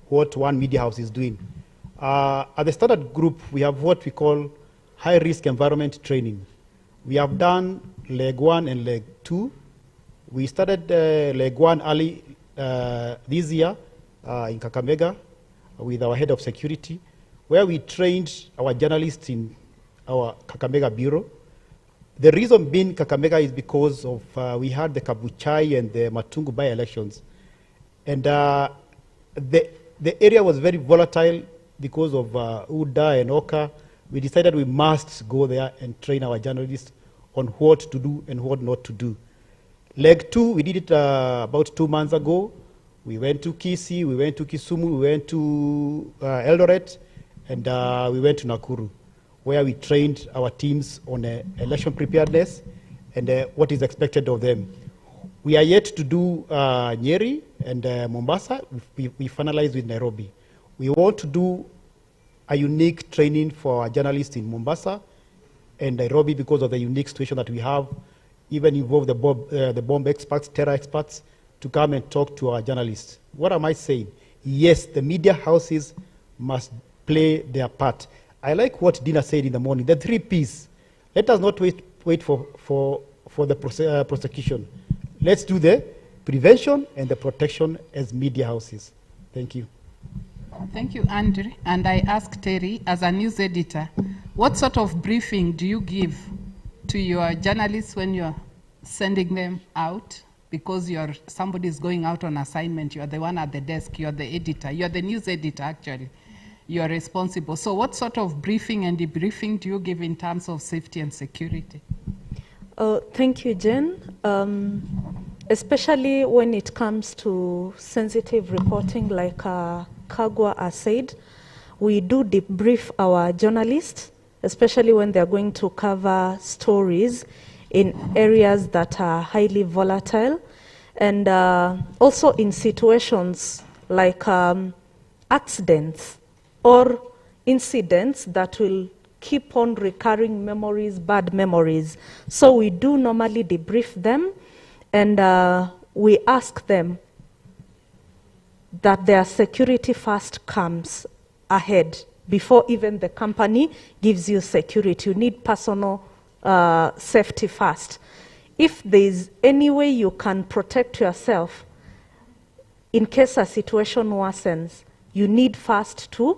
what one media house is doing. At the Standard Group, we have what we call high-risk environment training. We have done leg 1 and leg 2. We started leg 1 early this year in Kakamega with our head of security, where we trained our journalists in our Kakamega bureau. The reason being Kakamega is because of we had the Kabuchai and the Matungu by-elections. And the area was very volatile because of UDA and OKA. We decided we must go there and train our journalists on what to do and what not to do. Leg 2, we did it about 2 months ago. We went to Kisii, we went to Kisumu, we went to Eldoret, and we went to Nakuru, where we trained our teams on election preparedness and what is expected of them. We are yet to do Nyeri and Mombasa. We finalized with Nairobi. We want to do a unique training for our journalists in Mombasa and Nairobi because of the unique situation that we have, even involve the bomb experts, terror experts, to come and talk to our journalists. What am I saying? Yes, the media houses must play their part. I like what Dina said in the morning, the 3 Ps. Let us not wait for the prosecution. Let's do the prevention and the protection as media houses. Thank you. Thank you, Andrew. And I ask Terry, as a news editor, what sort of briefing do you give to your journalists when you're sending them out? Because somebody is going out on assignment, you're the one at the desk, you're the editor, you're the news editor actually. You're responsible. So what sort of briefing and debriefing do you give in terms of safety and security? Thank you, Jen. Especially when it comes to sensitive reporting like Kagwa has said, we do debrief our journalists, especially when they're going to cover stories in areas that are highly volatile, and also in situations like accidents or incidents that will keep on recurring memories, bad memories. So we do normally debrief them, and we ask them that their security first comes ahead before even the company gives you security. You need personal safety first. If there's any way you can protect yourself in case a situation worsens, you need first to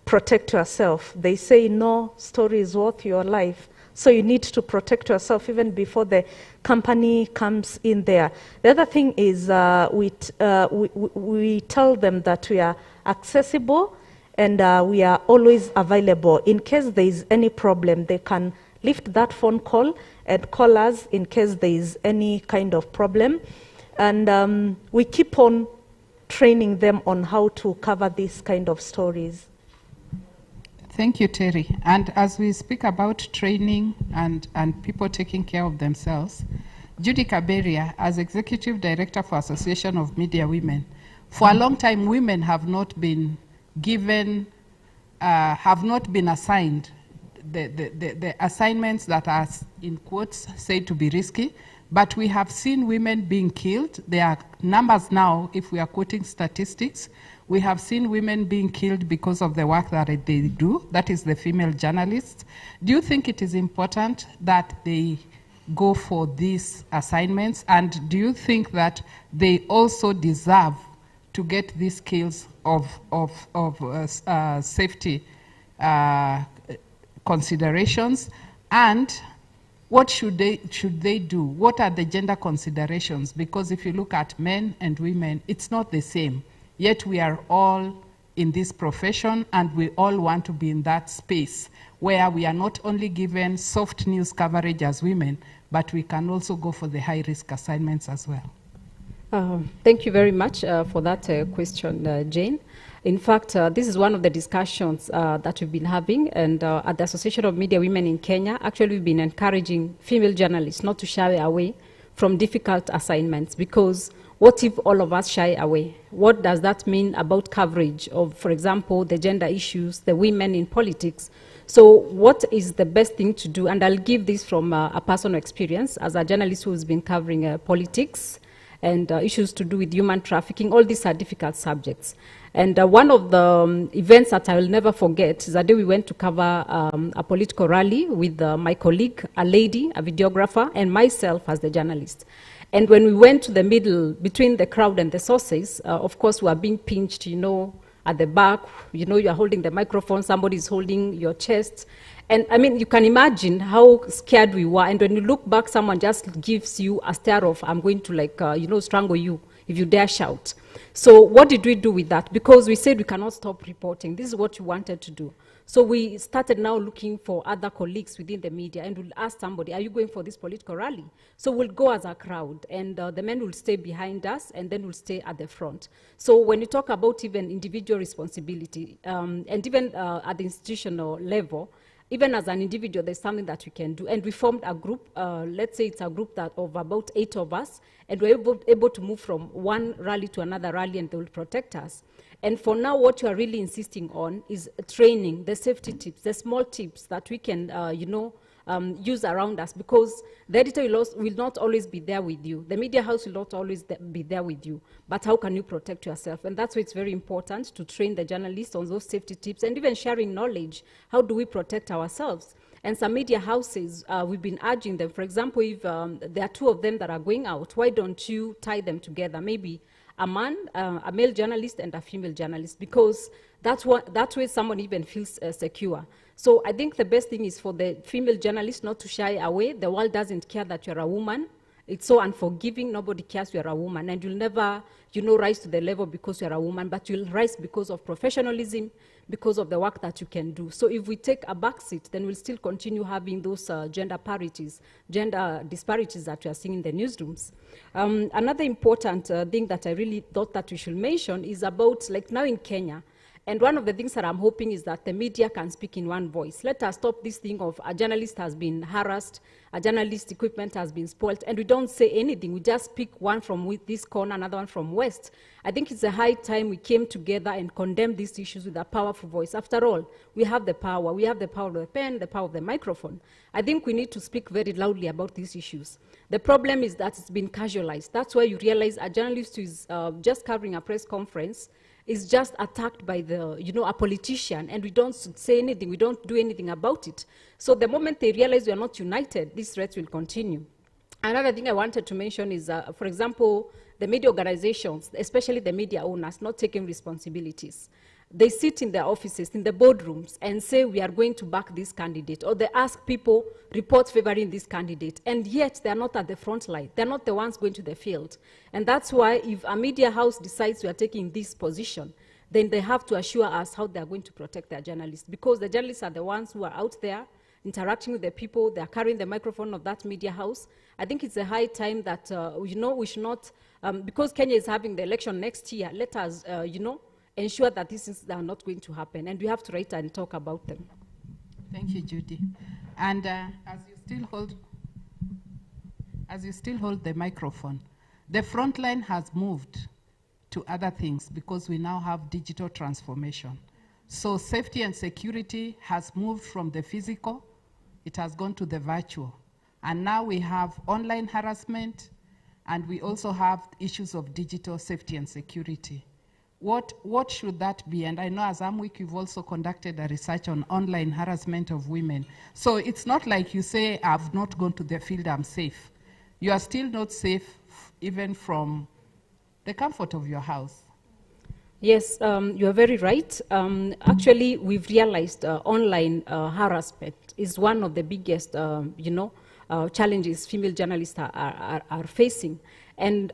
protect yourself. They say no story is worth your life. So you need to protect yourself even before the company comes in there. The other thing is we tell them that we are accessible and we are always available. In case there is any problem, they can lift that phone call and call us in case there is any kind of problem. And we keep on training them on how to cover these kind of stories. Thank you, Terry. And as we speak about training and people taking care of themselves, Judy Kaberia, as Executive Director for Association of Media Women, for a long time women have not been given, have not been assigned the assignments that are, in quotes, said to be risky. But we have seen women being killed. There are numbers now, if we are quoting statistics, we have seen women being killed because of the work that they do, that is the female journalists. Do you think it is important that they go for these assignments? And do you think that they also deserve to get these skills of safety considerations? And what should they do? What are the gender considerations? Because if you look at men and women, it's not the same. Yet we are all in this profession and we all want to be in that space where we are not only given soft news coverage as women, but we can also go for the high-risk assignments as well. Thank you very much for that question, Jane. In fact, this is one of the discussions that we've been having, and at the Association of Media Women in Kenya, actually we've been encouraging female journalists not to shy away from difficult assignments, because what if all of us shy away? What does that mean about coverage of, for example, the gender issues, the women in politics? So what is the best thing to do? And I'll give this from a personal experience as a journalist who's been covering politics and issues to do with human trafficking. All these are difficult subjects. And one of the events that I will never forget is the day we went to cover a political rally with my colleague, a lady, a videographer, and myself as the journalist. And when we went to the middle between the crowd and the sources, of course, we were being pinched, you know, at the back. You know, you're holding the microphone, somebody's holding your chest. And I mean, you can imagine how scared we were. And when you look back, someone just gives you a stare of, I'm going to, like, you know, strangle you if you dare shout. So what did we do with that? Because we said we cannot stop reporting. This is what we wanted to do. So we started now looking for other colleagues within the media, and we'll ask somebody, are you going for this political rally? So we'll go as a crowd, and the men will stay behind us, and then we'll stay at the front. So when you talk about even individual responsibility, and even at the institutional level, even as an individual, there's something that we can do. And we formed a group, let's say it's a group that of about 8 of us, and we're able to move from one rally to another rally, and they will protect us. And for now, what you are really insisting on is training, the safety tips, the small tips that we can, you know, use around us, because the editor will not always be there with you. The media house will not always be there with you. But how can you protect yourself? And that's why it's very important to train the journalists on those safety tips and even sharing knowledge. How do we protect ourselves? And some media houses, we've been urging them. For example, if there are 2 of them that are going out, why don't you tie them together? Maybe a man, a male journalist, and a female journalist, because that way someone even feels secure. So I think the best thing is for the female journalist not to shy away. The world doesn't care that you're a woman. It's so unforgiving. Nobody cares you're a woman, and you'll never, you know, rise to the level because you're a woman, but you'll rise because of professionalism, because of the work that you can do. So if we take a back seat, then we'll still continue having those gender parities, gender disparities that we are seeing in the newsrooms. Another important thing that I really thought that we should mention is about, like, now in Kenya, and one of the things that I'm hoping is that the media can speak in one voice. Let us stop this thing of a journalist has been harassed, a journalist equipment has been spoiled, and we don't say anything. We just pick one from this corner, another one from west. I think it's a high time we came together and condemned these issues with a powerful voice. After all, we have the power. We have the power of the pen, the power of the microphone. I think we need to speak very loudly about these issues. The problem is that it's been casualized. That's why you realize a journalist who is just covering a press conference, is just attacked by a politician, and we don't say anything, we don't do anything about it. So the moment they realize we are not united, these threats will continue. Another thing I wanted to mention is, for example, the media organizations, especially the media owners, not taking responsibilities. They sit in their offices, in the boardrooms, and say, we are going to back this candidate, or they ask people, report favoring this candidate, and yet they're not at the front line. They're not the ones going to the field. And that's why if a media house decides we are taking this position, then they have to assure us how they're going to protect their journalists, because the journalists are the ones who are out there interacting with the people, they're carrying the microphone of that media house. I think it's a high time that, we should not, because Kenya is having the election next year, let us, ensure that these things are not going to happen, and we have to write and talk about them. Thank you, Judy. And as you still hold the microphone, the front line has moved to other things because we now have digital transformation. So safety and security has moved from the physical, it has gone to the virtual. And now we have online harassment, and we also have issues of digital safety and security. What should that be? And I know as Amwik, you've also conducted a research on online harassment of women. So it's not like you say, I've not gone to the field, I'm safe. You are still not safe even from the comfort of your house. Yes, you are very right. Actually, we've realized online harassment is one of the biggest, challenges female journalists are facing. And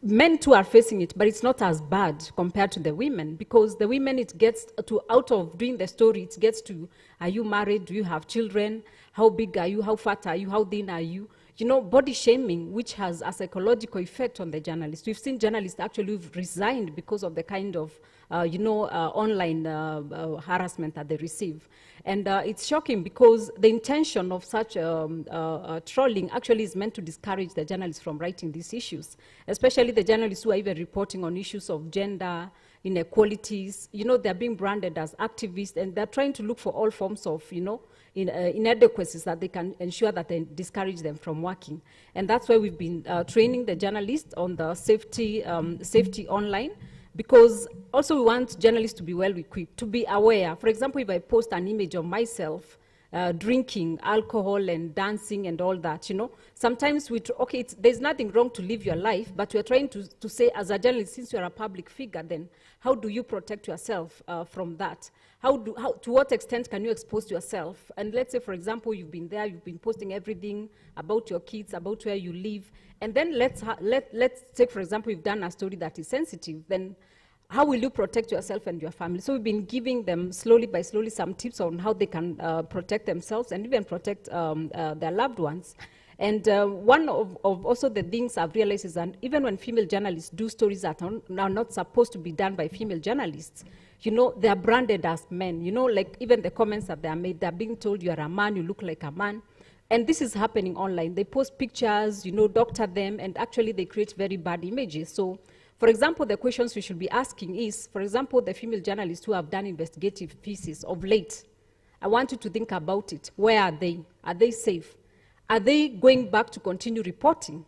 men too are facing it, but it's not as bad compared to the women, because the women, it gets to, out of doing the story, it gets to, are you married? Do you have children? How big are you? How fat are you? How thin are you? Body shaming, which has a psychological effect on the journalists. We've seen journalists actually who've resigned because of the kind of, online harassment that they receive. And it's shocking because the intention of such trolling actually is meant to discourage the journalists from writing these issues, especially the journalists who are even reporting on issues of gender, inequalities. They're being branded as activists, and they're trying to look for all forms of, inadequacies that they can ensure that they discourage them from working. And that's why we've been training the journalists on the safety online, because also we want journalists to be well equipped, to be aware. For example, if I post an image of myself drinking alcohol and dancing and all that, sometimes there's nothing wrong to live your life, but we're trying to say, as a journalist, since you're a public figure, then how do you protect yourself from that? To what extent can you expose yourself? And let's say, for example, you've been there, you've been posting everything about your kids, about where you live, and then let's take, for example, you've done a story that is sensitive, then how will you protect yourself and your family? So we've been giving them slowly by slowly some tips on how they can protect themselves and even protect their loved ones. And one of also the things I've realized is that even when female journalists do stories that are not supposed to be done by female journalists, they are branded as men. Like even the comments that they are made, they're being told you are a man, you look like a man. And this is happening online. They post pictures, doctor them, and actually they create very bad images. So, for example, the questions we should be asking is, for example, the female journalists who have done investigative pieces of late, I want you to think about it. Where are they? Are they safe? Are they going back to continue reporting?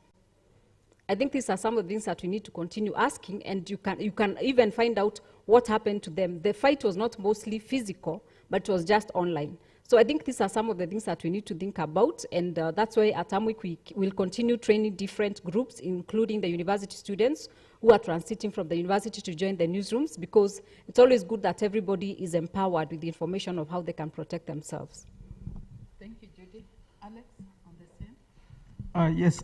I think these are some of the things that we need to continue asking, and you can even find out what happened to them. The fight was not mostly physical, but it was just online. So I think these are some of the things that we need to think about, and that's why at Amwik we will continue training different groups, including the university students who are transiting from the university to join the newsrooms, because it's always good that everybody is empowered with the information of how they can protect themselves. Thank you, Judy. Alex, on the same? Yes.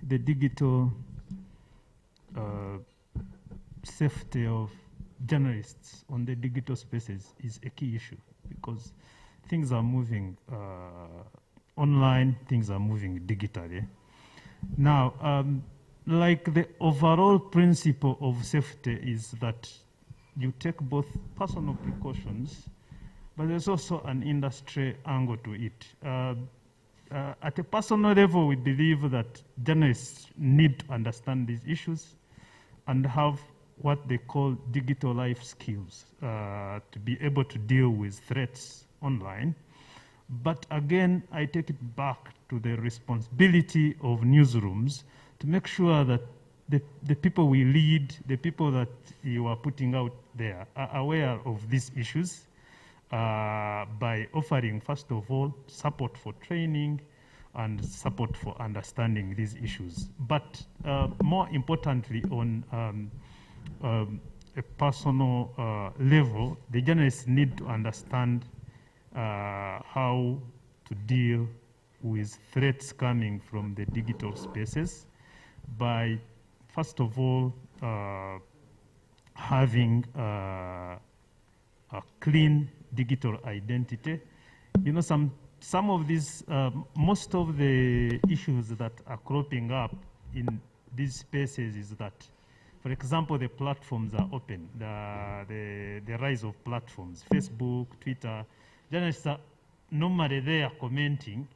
The digital safety of journalists on the digital spaces is a key issue, because things are moving online, things are moving digitally. Now, like the overall principle of safety is that you take both personal precautions, but there's also an industry angle to it. At a personal level, we believe that journalists need to understand these issues and have what they call digital life skills to be able to deal with threats online. But again, I take it back to the responsibility of newsrooms to make sure that the people we lead, the people that you are putting out there are aware of these issues by offering, first of all, support for training and support for understanding these issues. But more importantly, on a personal level, the journalists need to understand how to deal with threats coming from the digital spaces by, first of all, having a clean digital identity. You know, some of these, most of the issues that are cropping up in these spaces is that, for example, the platforms are open, the rise of platforms, Facebook, Twitter. Journalists are normally there commenting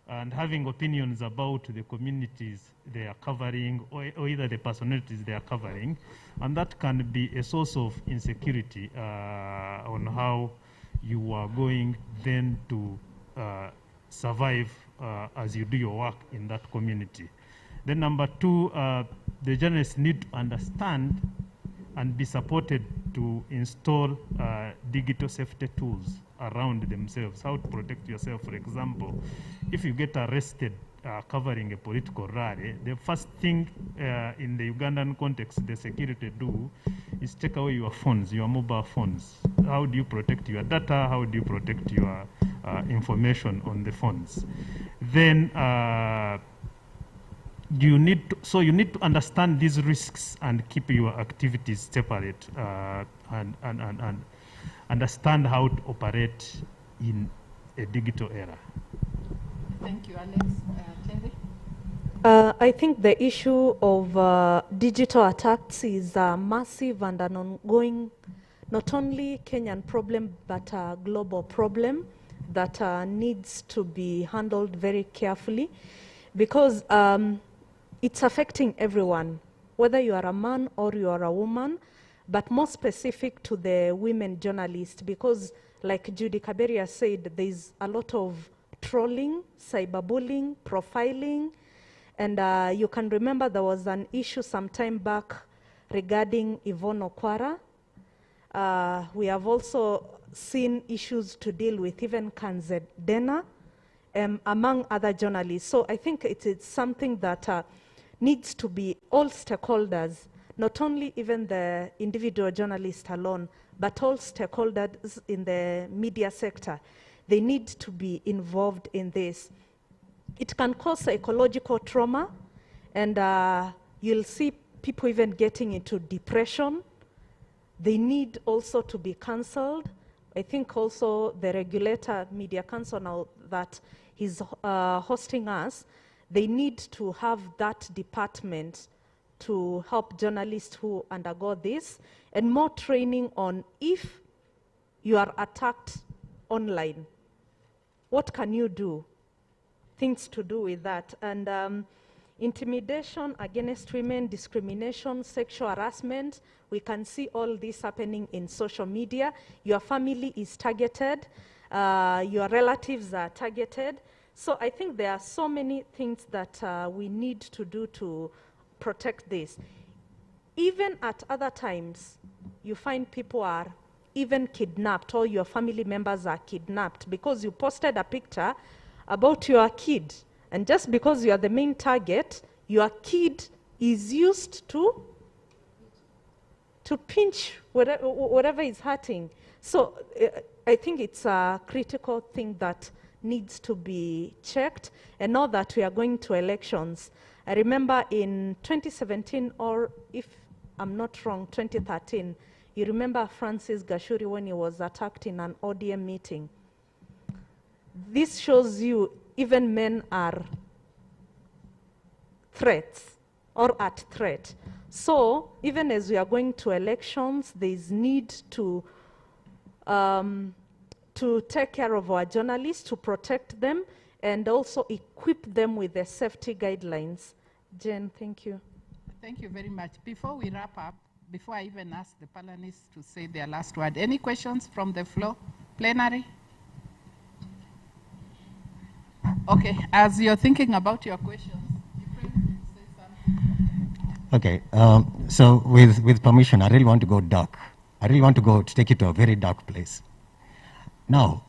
and having opinions about the communities they are covering or either the personalities they are covering. And that can be a source of insecurity on how you are going then to survive as you do your work in that community. Then number two, the journalists need to understand and be supported to install digital safety tools around themselves, how to protect yourself. For example, if you get arrested covering a political rally, the first thing in the Ugandan context the security do is take away your phones, your mobile phones. How do you protect your data? How do you protect your information on the phones? Then you need to understand these risks and keep your activities separate and understand how to operate in a digital era. Thank you, Alex. Terry? I think the issue of digital attacks is massive and an ongoing, not only Kenyan problem, but a global problem that needs to be handled very carefully, because it's affecting everyone, whether you are a man or you are a woman, but more specific to the women journalists, because like Judy Kaberia said, there's a lot of trolling, cyberbullying, profiling, and you can remember there was an issue some time back regarding Yvonne Okwara. We have also seen issues to deal with even Kanzedena, among other journalists. So I think it is something that needs to be all stakeholders, not only even the individual journalist alone, but all stakeholders in the media sector. They need to be involved in this. It can cause psychological trauma, and you'll see people even getting into depression. They need also to be cancelled. I think also the regulator, Media Council, now that he's hosting us, they need to have that department to help journalists who undergo this, and more training on if you are attacked online, what can you do? Things to do with that. And intimidation against women, discrimination, sexual harassment, we can see all this happening in social media. Your family is targeted, your relatives are targeted. So I think there are so many things that we need to do to protect this. Even at other times, you find people are even kidnapped, or your family members are kidnapped because you posted a picture about your kid. And just because you are the main target, your kid is used to pinch whatever is hurting. So I think it's a critical thing that needs to be checked. And now that we are going to elections, I remember in 2017, or if I'm not wrong, 2013, you remember Francis Gashuri when he was attacked in an ODM meeting. This shows you even men are threats or at threat. So even as we are going to elections, there's need to take care of our journalists, to protect them, and also equip them with the safety guidelines. Jen, thank you. Thank you very much. Before we wrap up, before I even ask the panelists to say their last word, any questions from the floor? Plenary? Okay, as you're thinking about your questions, Okay, so with permission, I really want to go dark. I really want to take it to a very dark place. Now,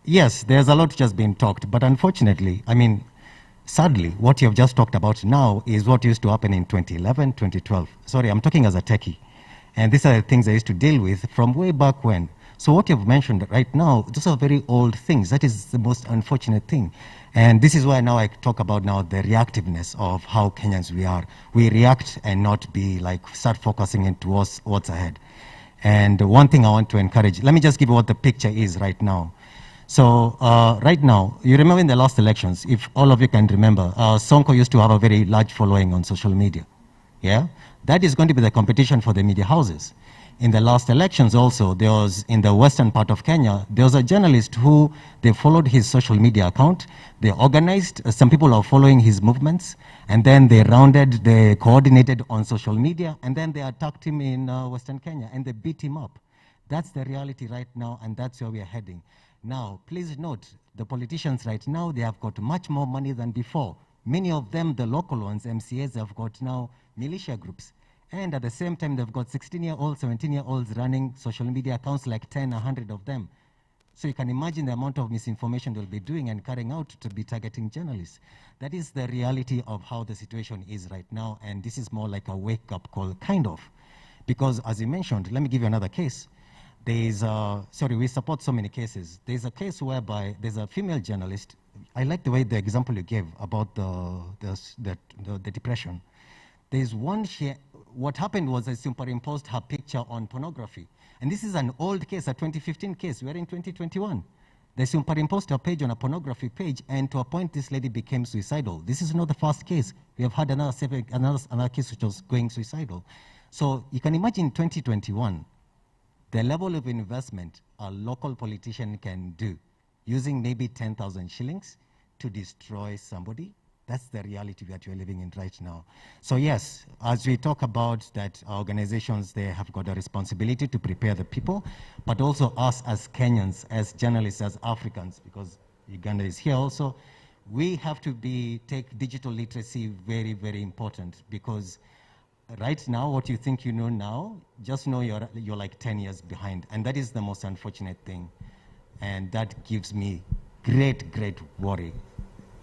yes, there's a lot just been talked, but unfortunately, I mean, sadly, what you've just talked about now is what used to happen in 2011, 2012. Sorry, I'm talking as a techie. And these are the things I used to deal with from way back when. So what you've mentioned right now, those are very old things. That is the most unfortunate thing. And this is why now I talk about now the reactiveness of how Kenyans we are. We react and not be like, start focusing into what's ahead. And one thing I want to encourage, let me just give you what the picture is right now. So right now, you remember in the last elections, if all of you can remember, Sonko used to have a very large following on social media. Yeah, that is going to be the competition for the media houses. In the last elections also, there was, in the western part of Kenya, there was a journalist who, they followed his social media account, they organized, some people are following his movements, and then they coordinated on social media, and then they attacked him in western Kenya, and they beat him up. That's the reality right now, and that's where we are heading. Now, please note, the politicians right now, they have got much more money than before. Many of them, the local ones, MCAs, have got now militia groups. And at the same time, they've got 16-year-olds, 17-year-olds running social media accounts, like 10, 100 of them. So you can imagine the amount of misinformation they'll be doing and carrying out to be targeting journalists. That is the reality of how the situation is right now, and this is more like a wake-up call, kind of. Because as you mentioned, let me give you another case. Sorry, we support so many cases. There's a case whereby there's a female journalist. I like the way the example you gave about the depression. There's one, what happened was I superimposed her picture on pornography. And this is an old case, a 2015 case. We're in 2021. They superimposed her page on a pornography page, and to a point, this lady became suicidal. This is not the first case. We have had another case which was going suicidal. So you can imagine 2021, the level of investment a local politician can do using maybe 10,000 shillings to destroy somebody. That's the reality that we're living in right now. So yes, as we talk about that, organizations, they have got a responsibility to prepare the people, but also us as Kenyans, as journalists, as Africans, because Uganda is here also, we have to take digital literacy very, very important, because right now, what you think you know now, just know you're like 10 years behind. And that is the most unfortunate thing. And that gives me great, great worry.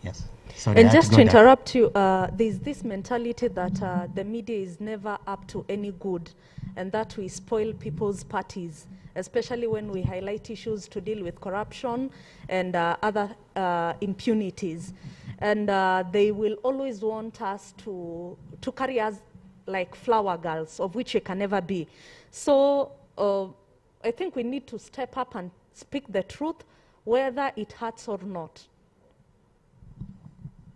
Yes. Sorry, and just to interrupt you, there's this mentality that the media is never up to any good, and that we spoil people's parties, especially when we highlight issues to deal with corruption and other impunities. And they will always want us to carry us like flower girls, of which we can never be. So I think we need to step up and speak the truth, whether it hurts or not.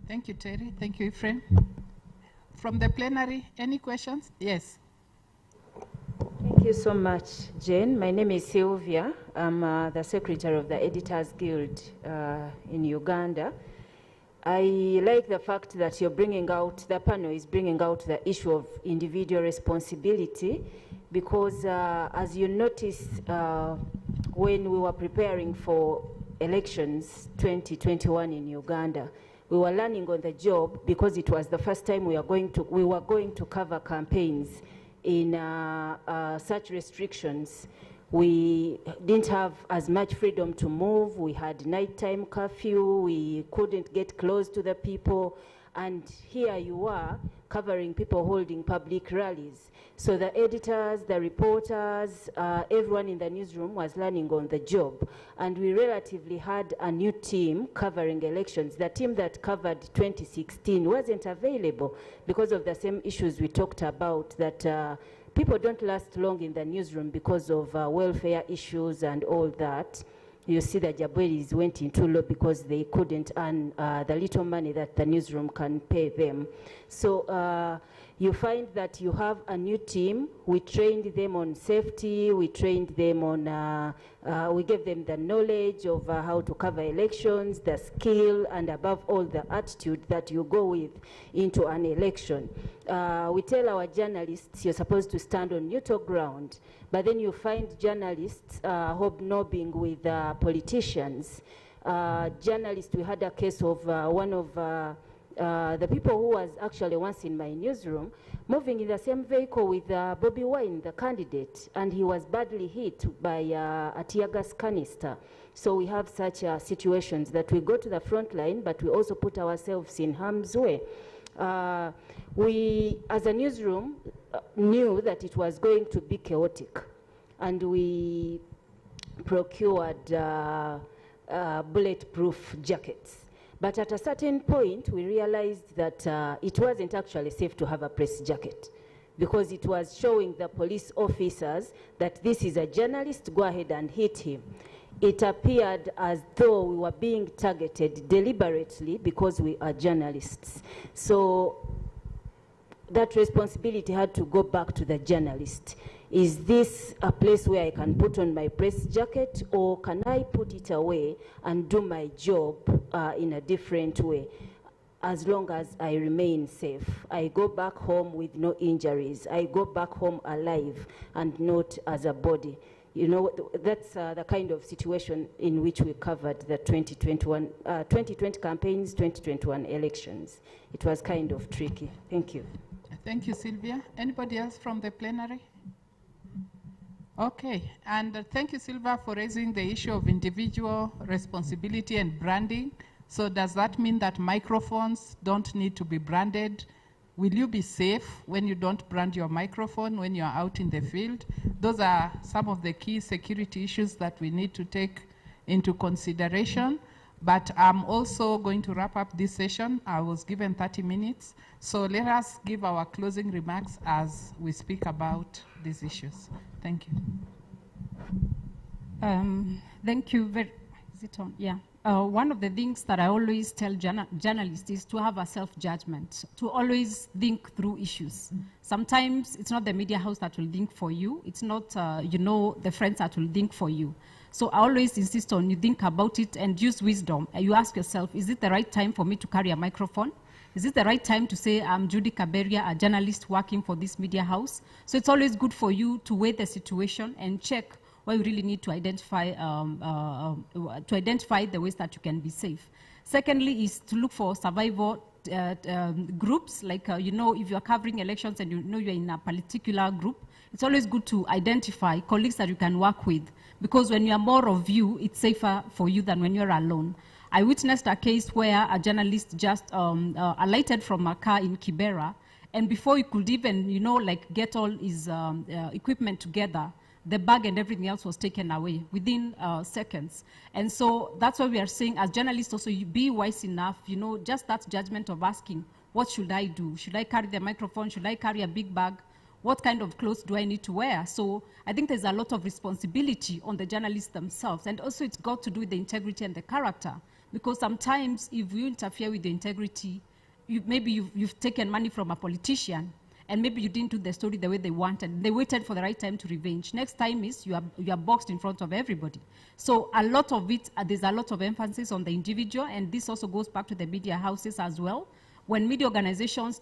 Thank you, Terry. Thank you, Ephraim. From the plenary, any questions? Yes. Thank you so much, Jane. My name is Sylvia. I'm the secretary of the Editors Guild in Uganda. I like the fact that you're bringing out, the panel is bringing out the issue of individual responsibility, because as you noticed when we were preparing for elections 2021 in Uganda, we were learning on the job, because it was the first time we were going to cover campaigns in such restrictions. We didn't have as much freedom to move. We had nighttime curfew. We couldn't get close to the people. And here you are covering people holding public rallies. So the editors, the reporters, everyone in the newsroom was learning on the job. And we relatively had a new team covering elections. The team that covered 2016 wasn't available because of the same issues we talked about, that people don't last long in the newsroom because of welfare issues and all that. You see the Jabweris went in too low because they couldn't earn the little money that the newsroom can pay them. So you find that you have a new team. We trained them on safety. We trained them on, we gave them the knowledge of how to cover elections, the skill, and above all, the attitude that you go with into an election. We tell our journalists, you're supposed to stand on neutral ground, but then you find journalists hobnobbing with politicians. Journalists, we had a case of one of the people who was actually once in my newsroom, moving in the same vehicle with Bobby Wine, the candidate, and he was badly hit by a tear gas canister. So we have such situations that we go to the front line, but we also put ourselves in harm's way. We, as a newsroom, knew that it was going to be chaotic, and we procured bulletproof jackets. But at a certain point, we realized that it wasn't actually safe to have a press jacket, because it was showing the police officers that this is a journalist, go ahead and hit him. It appeared as though we were being targeted deliberately because we are journalists. So that responsibility had to go back to the journalist. Is this a place where I can put on my press jacket, or can I put it away and do my job in a different way? As long as I remain safe, I go back home with no injuries. I go back home alive and not as a body. You know, that's the kind of situation in which we covered the 2020 campaigns, 2021 elections. It was kind of tricky. Thank you. Thank you, Sylvia. Anybody else from the plenary? Okay, and thank you, Sylvia, for raising the issue of individual responsibility and branding. So does that mean that microphones don't need to be branded? Will you be safe when you don't brand your microphone when you're out in the field? Those are some of the key security issues that we need to take into consideration. But I'm also going to wrap up this session. I was given 30 minutes. So let us give our closing remarks as we speak about these issues. Thank you. Thank you. Is it on? Yeah. One of the things that I always tell journalists is to have a self-judgment, to always think through issues. Sometimes it's not the media house that will think for you. It's not, the friends that will think for you. So I always insist on you think about it and use wisdom. You ask yourself, is it the right time for me to carry a microphone? Is it the right time to say, I'm Judy Kaberia, a journalist working for this media house? So it's always good for you to weigh the situation and check where you really need to identify the ways that you can be safe. Secondly is to look for survival groups, like, if you're covering elections and you're in a particular group, it's always good to identify colleagues that you can work with, because when you are more of you, it's safer for you than when you're alone. I witnessed a case where a journalist just alighted from a car in Kibera, and before he could even, get all his equipment together, the bag and everything else was taken away within seconds. And so that's why we are saying, as journalists also, you be wise enough, just that judgment of asking, what should I do? Should I carry the microphone? Should I carry a big bag? What kind of clothes do I need to wear? So I think there's a lot of responsibility on the journalists themselves. And also it's got to do with the integrity and the character. Because sometimes if you interfere with the integrity, maybe you've taken money from a politician, and maybe you didn't do the story the way they wanted. They waited for the right time to revenge. Next time is you are boxed in front of everybody. So a lot of it, there's a lot of emphasis on the individual, and this also goes back to the media houses as well. When media organizations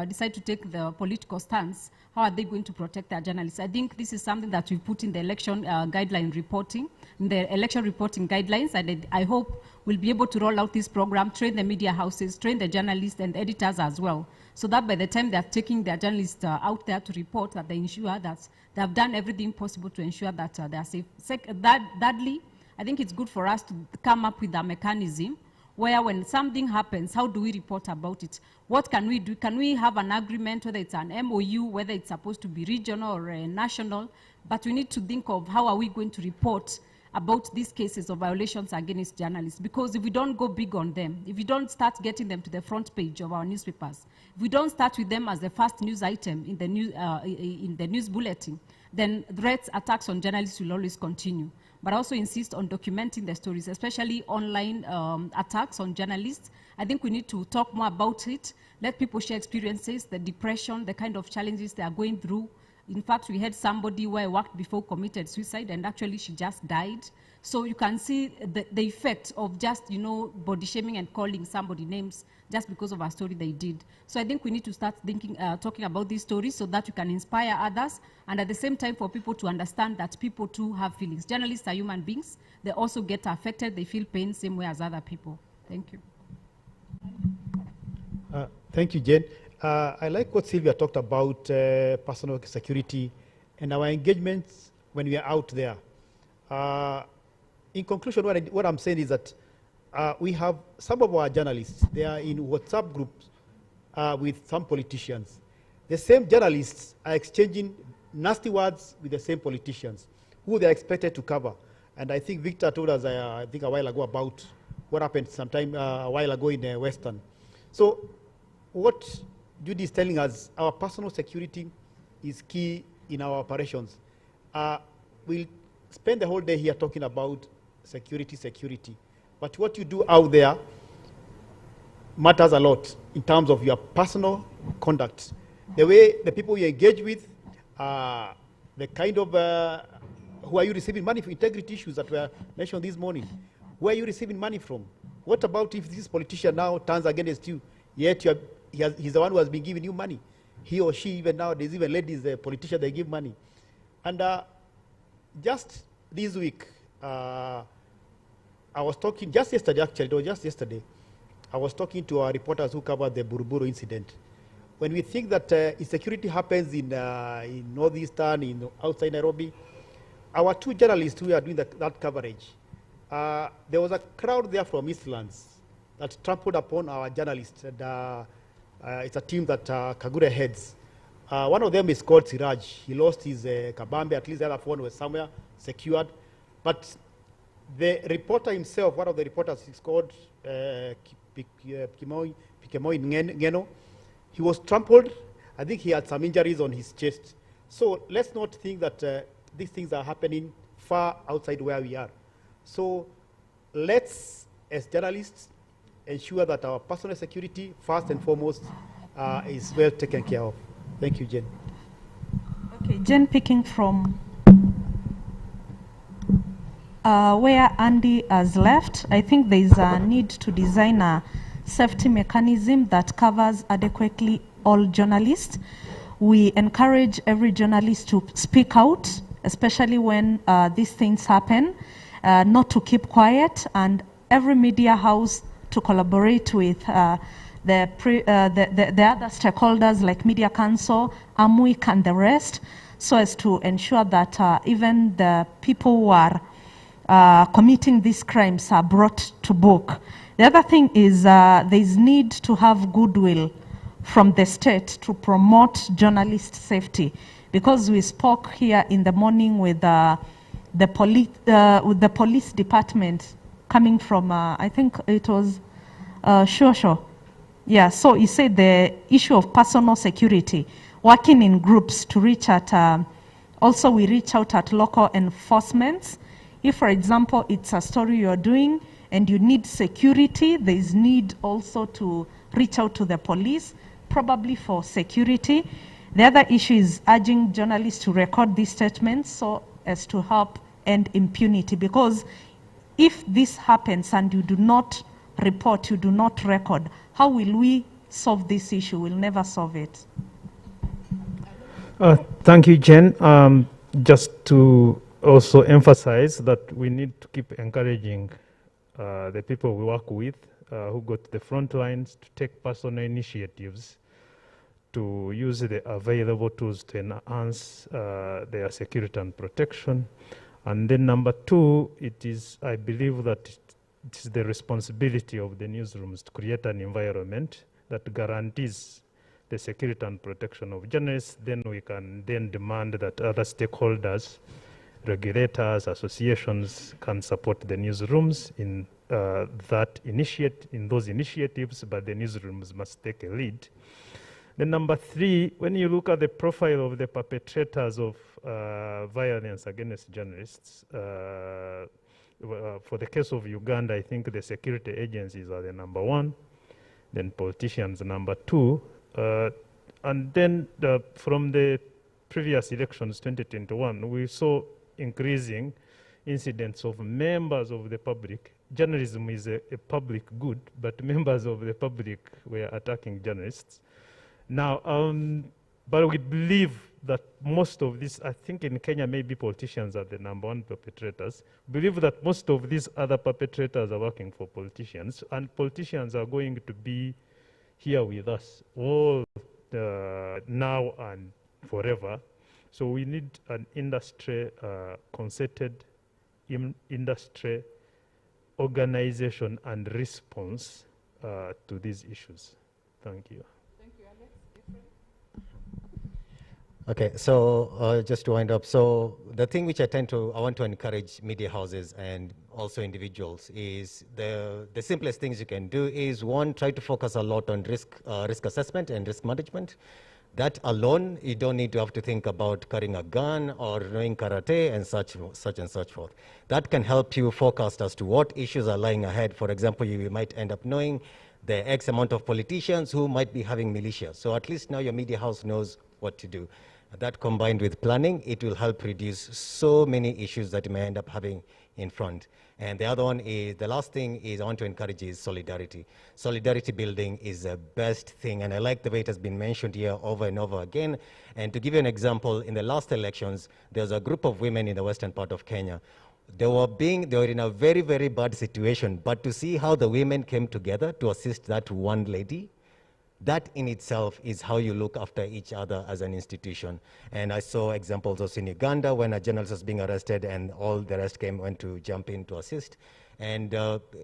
decide to take the political stance, how are they going to protect their journalists? I think this is something that we put in the election guideline reporting, in the election reporting guidelines, and I hope we'll be able to roll out this program, train the media houses, train the journalists and editors as well, so that by the time they're taking their journalists out there to report, that they ensure that they have done everything possible to ensure that they are safe. Thirdly, I think it's good for us to come up with a mechanism where when something happens, how do we report about it? What can we do? Can we have an agreement, whether it's an MOU, whether it's supposed to be regional or national? But we need to think of how are we going to report about these cases of violations against journalists. Because if we don't go big on them, if we don't start getting them to the front page of our newspapers, if we don't start with them as the first news item in the news bulletin, then threats, attacks on journalists will always continue. But I also insist on documenting the stories, especially online attacks on journalists. I think we need to talk more about it, let people share experiences, the depression, the kind of challenges they are going through. In fact, we had somebody who I worked before committed suicide, and actually she just died. So you can see the effect of just, body shaming and calling somebody names just because of a story they did. So I think we need to start thinking, talking about these stories so that you can inspire others, and at the same time for people to understand that people too have feelings. Journalists are human beings. They also get affected. They feel pain same way as other people. Thank you. Thank you, Jane. I like what Sylvia talked about personal security and our engagements when we are out there. In conclusion, what I'm saying is that we have some of our journalists, they are in WhatsApp groups with some politicians. The same journalists are exchanging nasty words with the same politicians who they are expected to cover. And I think Victor told us, I think a while ago, about what happened sometime a while ago in Western. So what Judy is telling us, our personal security is key in our operations. We'll spend the whole day here talking about security. But what you do out there matters a lot in terms of your personal conduct. The way the people you engage with, the kind of, who are you receiving money for, integrity issues that were mentioned this morning. Where are you receiving money from? What about if this politician now turns against you, yet he's the one who has been giving you money? He or she, even now, there's even ladies, politicians, they give money. And just this week, I was talking, just yesterday actually, it was just yesterday, I was talking to our reporters who covered the Buruburu incident. When we think that insecurity happens in northeastern, outside Nairobi, our two journalists who are doing that coverage, there was a crowd there from Eastlands that trampled upon our journalists. And, it's a team that Kagure heads. One of them is called Siraj. He lost his Kabambe, at least the other phone was somewhere secured. But the reporter himself, one of the reporters, is called Pikemoi Ngeno. He was trampled. I think he had some injuries on his chest. So let's not think that these things are happening far outside where we are. So let's, as journalists, ensure that our personal security, first and foremost, is well taken care of. Thank you, Jen. Okay, Jen, picking from where Andy has left, I think there is a need to design a safety mechanism that covers adequately all journalists. We encourage every journalist to speak out, especially when these things happen, not to keep quiet, and every media house to collaborate with the other stakeholders like Media Council, AMWIC, and the rest, so as to ensure that even the people who are committing these crimes are brought to book. The other thing is there is need to have goodwill from the state to promote journalist safety, because we spoke here in the morning with the police department coming from, I think it was Shosho. Yeah, so he said the issue of personal security, working in groups to reach at, also we reach out at local enforcements. If, for example, it's a story you're doing and you need security, there is need also to reach out to the police, probably for security. The other issue is urging journalists to record these statements so as to help end impunity, because if this happens and you do not report, you do not record, how will we solve this issue? We'll never solve it. Thank you, Jen. Just to also emphasize that we need to keep encouraging the people we work with who go to the front lines to take personal initiatives to use the available tools to enhance their security and protection. And then number two, it is, I believe that it is the responsibility of the newsrooms to create an environment that guarantees the security and protection of journalists. Then we can then demand that other stakeholders, regulators, associations can support the newsrooms in those initiatives, but the newsrooms must take a lead. Then number three, when you look at the profile of the perpetrators of violence against journalists, for the case of Uganda, I think the security agencies are the number one, then politicians number two, and then from the previous elections, 2021, we saw increasing incidents of members of the public. Journalism is a public good, but members of the public were attacking journalists. Now, but we believe that most of this, I think in Kenya, maybe politicians are the number one perpetrators. Believe that most of these other perpetrators are working for politicians, and politicians are going to be here with us all now and forever. So we need an industry, concerted industry organization and response to these issues. Thank you. Thank you, Alex. Okay, so just to wind up, so the thing which I want to encourage media houses and also individuals is the simplest things you can do is, one, try to focus a lot on risk assessment and risk management. That alone, you don't need to have to think about carrying a gun or knowing karate and such forth. That can help you forecast as to what issues are lying ahead. For example, you might end up knowing the X amount of politicians who might be having militia. So at least now your media house knows what to do. That combined with planning, it will help reduce so many issues that you may end up having in front. And the other one is, the last thing is I want to encourage is solidarity. Solidarity building is the best thing, and I like the way it has been mentioned here over and over again. And to give you an example, in the last elections, there was a group of women in the western part of Kenya. They were in a very, very bad situation, but to see how the women came together to assist that one lady, that in itself is how you look after each other as an institution. And I saw examples also in Uganda when a journalist was being arrested and all the rest went to jump in to assist. And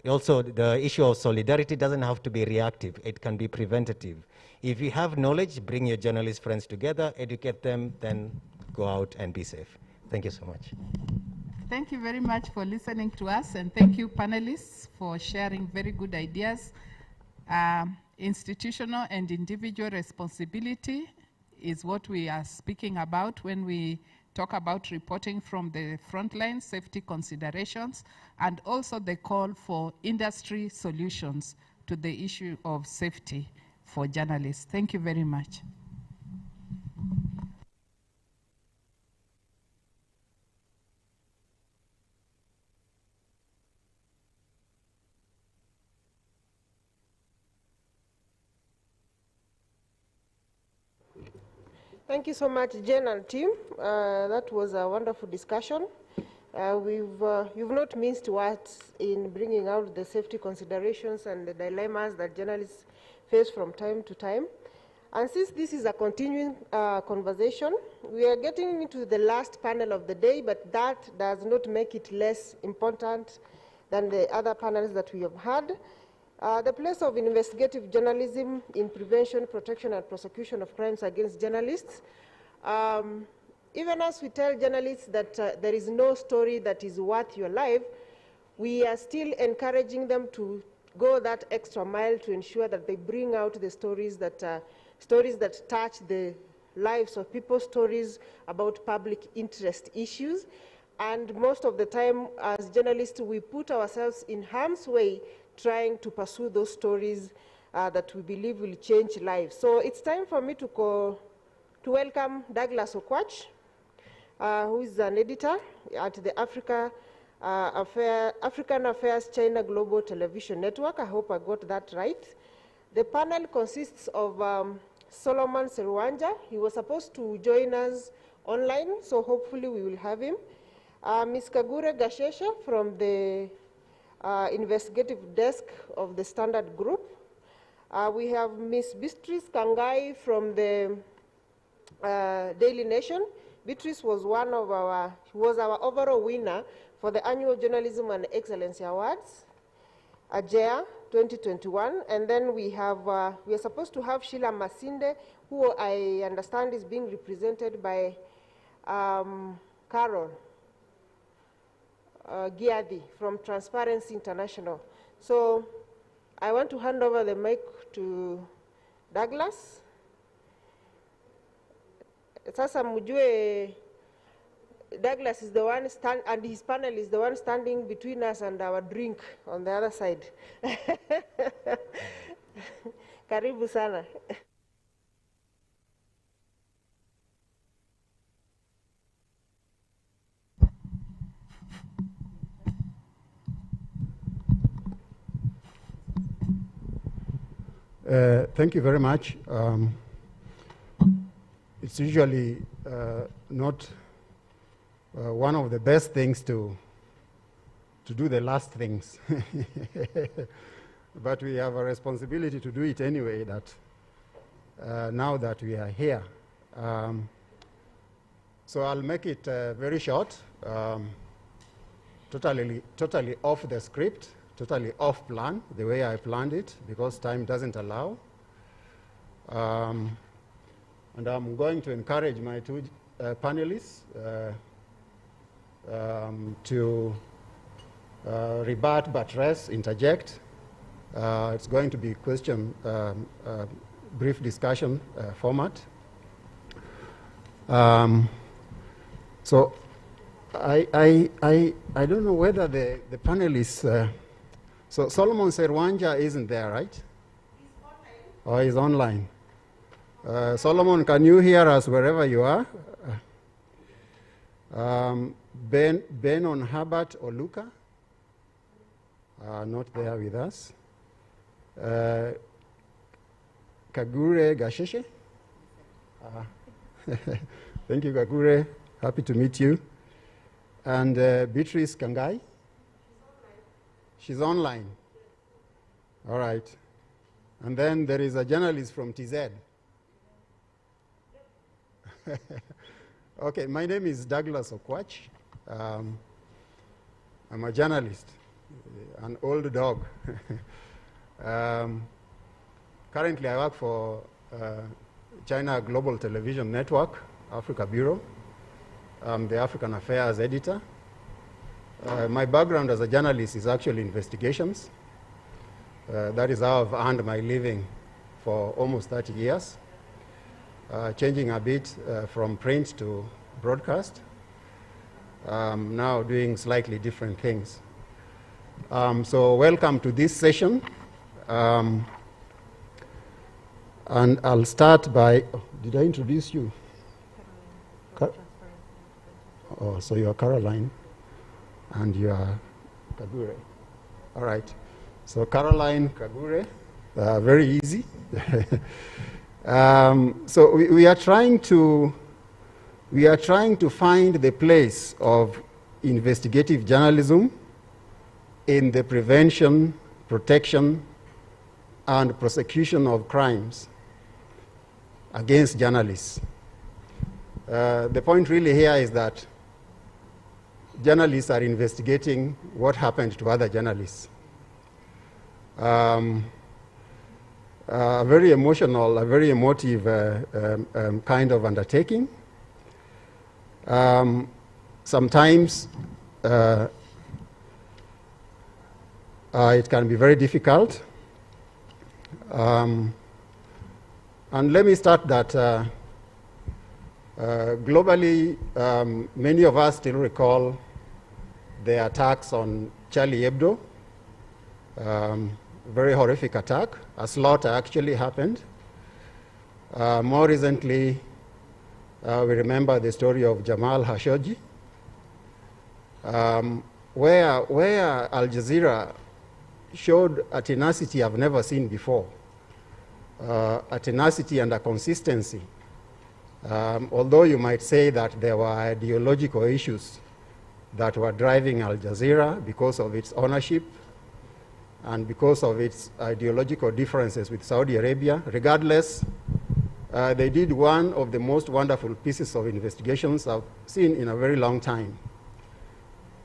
also the issue of solidarity doesn't have to be reactive. It can be preventative. If you have knowledge, bring your journalist friends together, educate them, then go out and be safe. Thank you so much. Thank you very much for listening to us, and thank you panelists for sharing very good ideas. Institutional and individual responsibility is what we are speaking about when we talk about reporting from the frontline, safety considerations, and also the call for industry solutions to the issue of safety for journalists. Thank you very much. Thank you so much, Jen and team. That was a wonderful discussion. You've not minced words in bringing out the safety considerations and the dilemmas that journalists face from time to time. And since this is a continuing conversation, we are getting into the last panel of the day, but that does not make it less important than the other panels that we have had. The place of investigative journalism in prevention, protection, and prosecution of crimes against journalists. Even as we tell journalists that there is no story that is worth your life, we are still encouraging them to go that extra mile to ensure that they bring out the stories that touch the lives of people, stories about public interest issues. And most of the time, as journalists, we put ourselves in harm's way trying to pursue those stories that we believe will change lives. So it's time for me to welcome Douglas Okwach, who is an editor at the African Affairs China Global Television Network. I hope I got that right. The panel consists of Solomon Serwanja. He was supposed to join us online, so hopefully we will have him. Ms. Kagure Gashesha from the investigative desk of the Standard Group. We have Ms. Beatrice Kangai from the Daily Nation. Beatrice was our overall winner for the annual Journalism and Excellency Awards, AJEA 2021. And then we are supposed to have Sheila Masinde, who I understand is being represented by Carol Giadi from Transparency International. So I want to hand over the mic to Douglas. Sasa mjue Douglas is the one and his panel is the one standing between us and our drink on the other side. Karibu sana. Thank you very much. It's usually not one of the best things to do the last things. but we have a responsibility to do it anyway, that now that we are here. So I'll make it very short, totally off the script, totally off plan, the way I planned it, because time doesn't allow. And I'm going to encourage my two panelists to rebut, buttress, interject. It's going to be question, brief discussion format. So I don't know whether the panelists, so Solomon Serwanja isn't there, right? He's online. Oh, he's online. Solomon, can you hear us wherever you are? Ben on Herbert or Luca? Not there with us. Kagure Gasheshe? Thank you, Kagure. Happy to meet you. And Beatrice Kangai? She's online. All right. And then there is a journalist from TZ. Okay, my name is Douglas Okwach. I'm a journalist, an old dog. Currently, I work for China Global Television Network, Africa Bureau. I'm the African Affairs editor. My background as a journalist is actually investigations. That is how I've earned my living for almost 30 years. Changing a bit from print to broadcast. Now doing slightly different things. So welcome to this session. And I'll start by, did I introduce you? Oh, so you are Caroline and you are Kagure. All right. So Caroline, Kagure, very easy. So we are trying to find the place of investigative journalism in the prevention, protection, and prosecution of crimes against journalists. The point really here is that journalists are investigating what happened to other journalists. A very emotional, a very emotive kind of undertaking. Sometimes it can be very difficult. And let me start that globally, many of us still recall the attacks on Charlie Hebdo. Very horrific attack. A slaughter actually happened. More recently, we remember the story of Jamal Khashoggi, where Al Jazeera showed a tenacity I've never seen before, a tenacity and a consistency. Although you might say that there were ideological issues that were driving Al Jazeera because of its ownership and because of its ideological differences with Saudi Arabia, regardless, they did one of the most wonderful pieces of investigations I've seen in a very long time.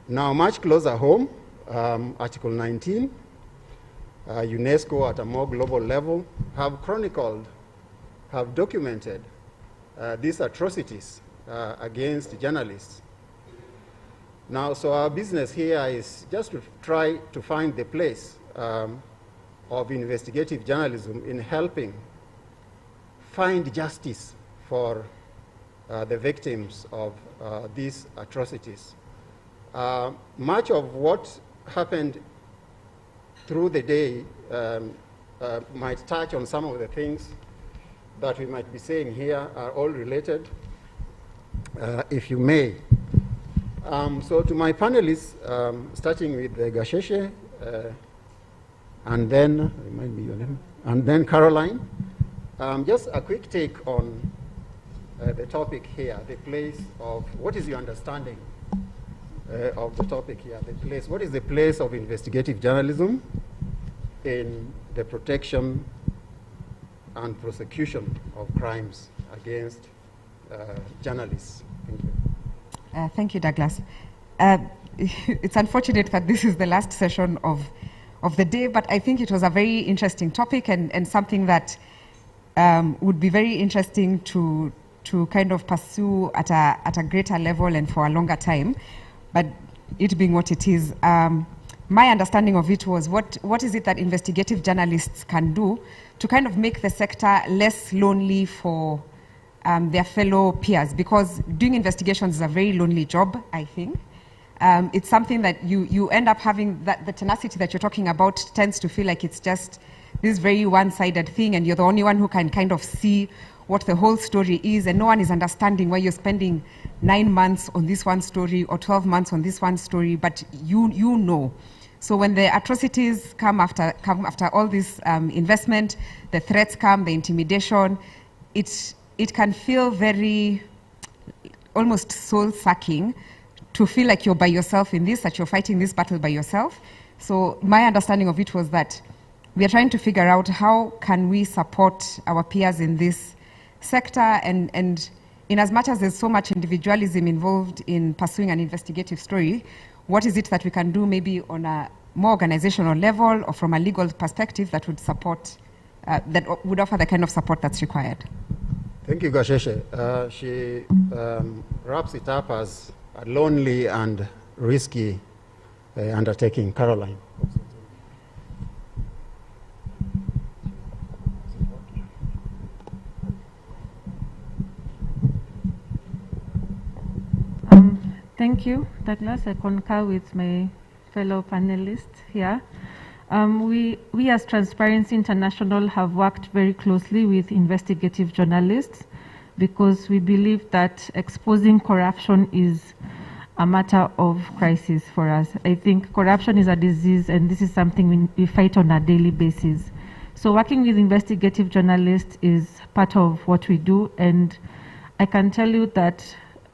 Now, much closer home, Article 19, UNESCO at a more global level have chronicled, have documented these atrocities against journalists. Now, so our business here is just to try to find the place of investigative journalism in helping find justice for the victims of these atrocities. Much of what happened through the day might touch on some of the things that we might be saying here are all related, if you may. So to my panelists, starting with Gasheshe, and then, remind me your name, and then Caroline, just a quick take on the topic here, the place of, what is your understanding of the topic here, the place, what is the place of investigative journalism in the protection and prosecution of crimes against journalists? Thank you. Thank you, Douglas. It's unfortunate that this is the last session of the day, but I think it was a very interesting topic and something that would be very interesting to kind of pursue at a greater level and for a longer time. But it being what it is, my understanding of it was what is it that investigative journalists can do to kind of make the sector less lonely for their fellow peers, because doing investigations is a very lonely job, I think. It's something that you end up having, that the tenacity that you're talking about tends to feel like it's just this very one-sided thing, and you're the only one who can kind of see what the whole story is, and no one is understanding why you're spending 9 months on this one story or 12 months on this one story, but you know. So when the atrocities come after all this investment, the threats come, the intimidation, it can feel very almost soul-sucking to feel like you're by yourself in this, that you're fighting this battle by yourself. So my understanding of it was that we are trying to figure out how can we support our peers in this sector, and in as much as there's so much individualism involved in pursuing an investigative story, what is it that we can do maybe on a more organizational level or from a legal perspective that would support, that would offer the kind of support that's required? Thank you, Gasheshe. She wraps it up as a lonely and risky undertaking. Caroline. Thank you, Douglas. I concur with my fellow panelists here. We as Transparency International have worked very closely with investigative journalists because we believe that exposing corruption is a matter of crisis for us. I think corruption is a disease, and this is something we fight on a daily basis. So working with investigative journalists is part of what we do, and I can tell you that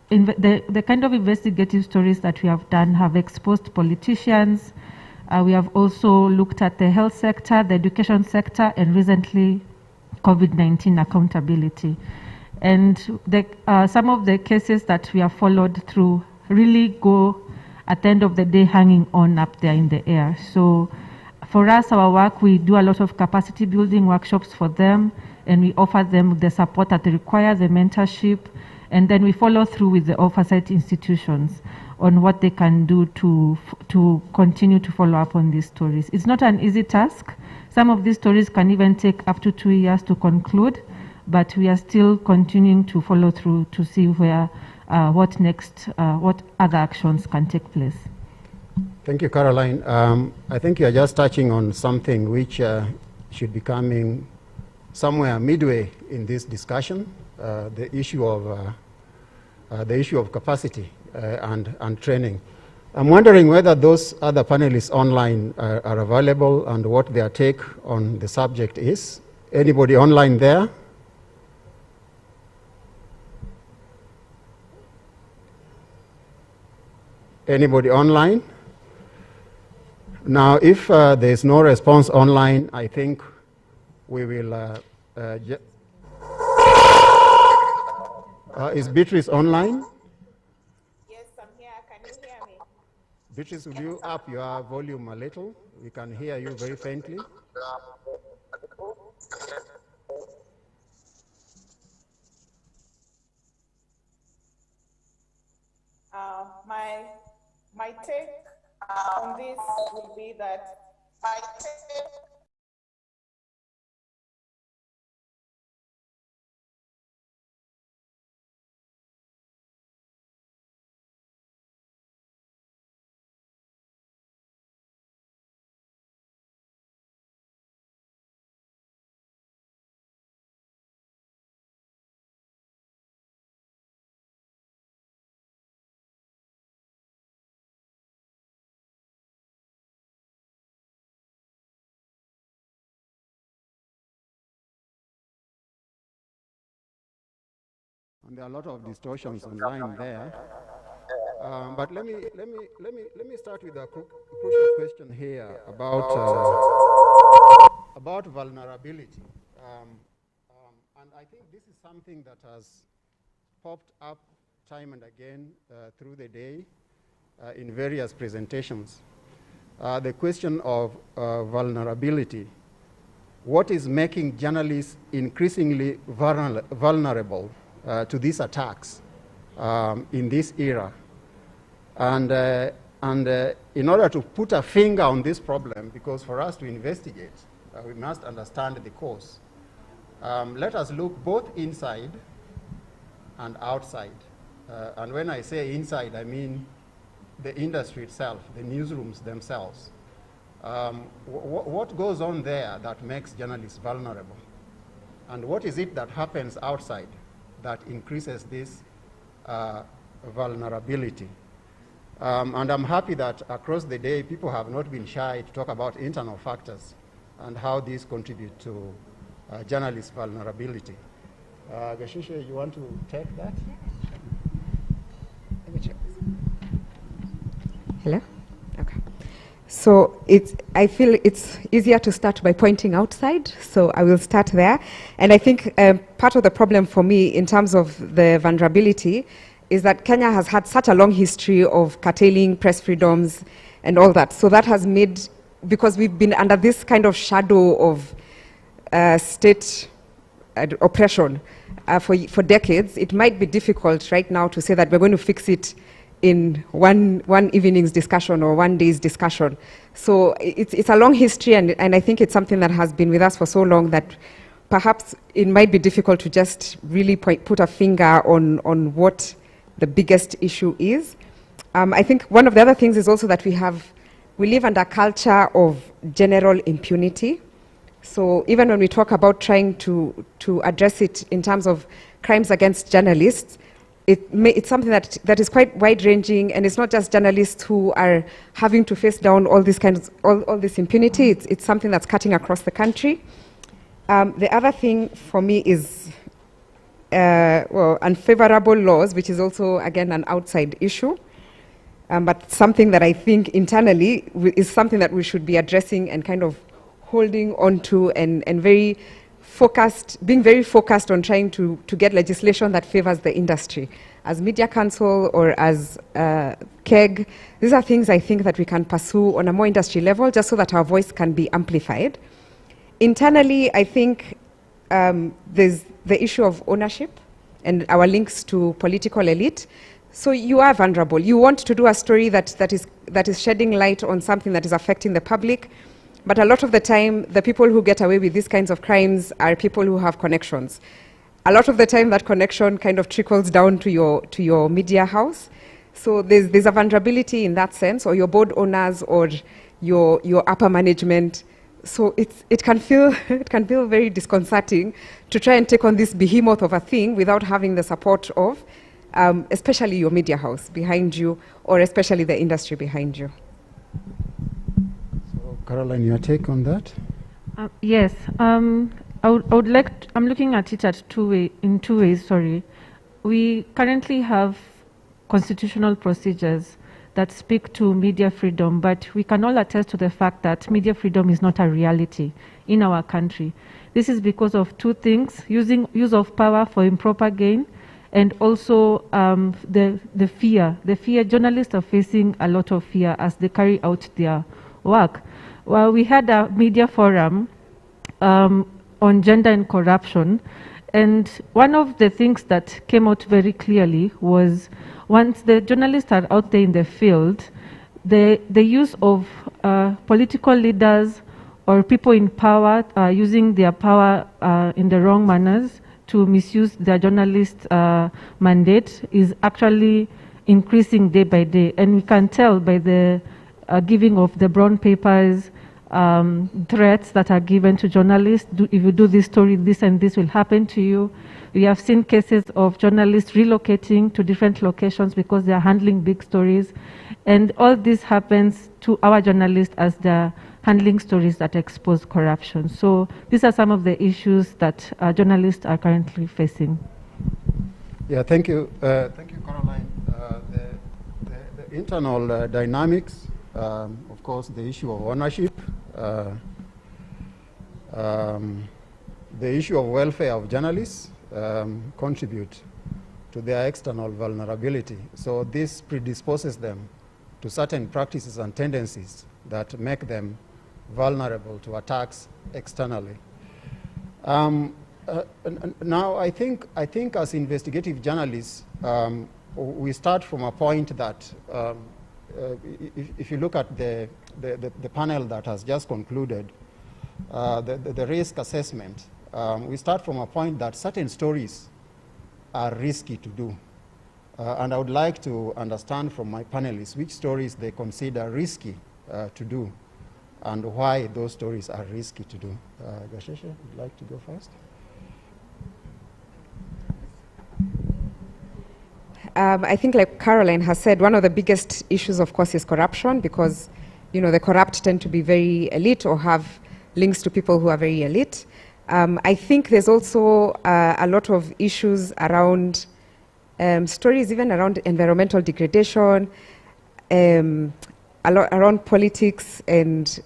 the kind of investigative stories that we have done have exposed politicians. We have also looked at the health sector, the education sector, and recently COVID-19 accountability. And some of the cases that we have followed through really go, at the end of the day, hanging on up there in the air. So for us, our work, we do a lot of capacity building workshops for them, and we offer them the support that they require, the mentorship, and then we follow through with the oversight institutions on what they can do to continue to follow up on these stories. It's not an easy task. Some of these stories can even take up to 2 years to conclude, but we are still continuing to follow through to see where, what next, what other actions can take place. Thank you, Caroline. I think you are just touching on something which should be coming somewhere midway in this discussion. The issue of capacity and training. I'm wondering whether those other panelists online are available and what their take on the subject is. Anybody online there? Anybody online? Now, if there is no response online, I think we will is Beatrice online? Yes, I'm here. Can you hear me? Beatrice, will you up your volume a little? We can hear you very faintly. My take on this would be that And there are a lot of distortions online there. But let me start with a crucial question here about about vulnerability. And I think this is something that has popped up time and again through the day in various presentations. The question of vulnerability. What is making journalists increasingly vulnerable to these attacks in this era? And in order to put a finger on this problem, because for us to investigate, we must understand the cause. Let us look both inside and outside. And when I say inside, I mean the industry itself, the newsrooms themselves. What goes on there that makes journalists vulnerable? And what is it that happens outside that increases this vulnerability? And I'm happy that across the day, people have not been shy to talk about internal factors and how these contribute to journalist vulnerability. Gashishe, you want to take that? Let me check this. Hello? Okay. So I feel it's easier to start by pointing outside, so I will start there. And I think part of the problem for me in terms of the vulnerability is that Kenya has had such a long history of curtailing press freedoms and all that. So that has made, because we've been under this kind of shadow of state oppression for decades, it might be difficult right now to say that we're going to fix it in one evening's discussion or one day's discussion. So it's a long history, and I think it's something that has been with us for so long that perhaps it might be difficult to just really put a finger on what the biggest issue is. I think one of the other things is also that we live under a culture of general impunity. So even when we talk about trying to address it in terms of crimes against journalists, it's something that is quite wide-ranging, and it's not just journalists who are having to face down all this impunity. It's something that's cutting across the country. The other thing for me is unfavorable laws, which is also, again, an outside issue, but something that I think internally is something that we should be addressing and kind of holding on to, and being very focused on trying to get legislation that favors the industry. As Media Council or as KEG, these are things I think that we can pursue on a more industry level, just so that our voice can be amplified. Internally, I think there's the issue of ownership and our links to political elite. So you are vulnerable. You want to do a story that is shedding light on something that is affecting the public, but a lot of the time, the people who get away with these kinds of crimes are people who have connections. A lot of the time, that connection kind of trickles down to your media house. So there's a vulnerability in that sense, or your board owners, or your upper management. So it can feel very disconcerting to try and take on this behemoth of a thing without having the support of, especially your media house behind you, or especially the industry behind you. Caroline, your take on that? Yes, I would like. I'm looking at it in two ways. Sorry, we currently have constitutional procedures that speak to media freedom, but we can all attest to the fact that media freedom is not a reality in our country. This is because of two things: use of power for improper gain, and also the fear. The fear. Journalists are facing a lot of fear as they carry out their work. Well, we had a media forum on gender and corruption, and one of the things that came out very clearly was, once the journalists are out there in the field, the use of political leaders or people in power using their power in the wrong manners to misuse their journalist mandate is actually increasing day by day. And we can tell by the giving of the brown papers, threats that are given to journalists. If you do this story, this and this will happen to you. We have seen cases of journalists relocating to different locations because they are handling big stories. And all this happens to our journalists as they're handling stories that expose corruption. So these are some of the issues that journalists are currently facing. Yeah, thank you. Thank you, Caroline. The internal dynamics, of course, the issue of ownership, the issue of welfare of journalists contribute to their external vulnerability. So this predisposes them to certain practices and tendencies that make them vulnerable to attacks externally. Now, I think as investigative journalists, we start from a point that if you look at the panel that has just concluded, the risk assessment, we start from a point that certain stories are risky to do. And I would like to understand from my panelists which stories they consider risky to do and why those stories are risky to do. Gasheshe, would like to go first? I think, like Caroline has said, one of the biggest issues, of course, is corruption, because, you know, the corrupt tend to be very elite or have links to people who are very elite. I think there's also a lot of issues around stories, even around environmental degradation, a lot around politics and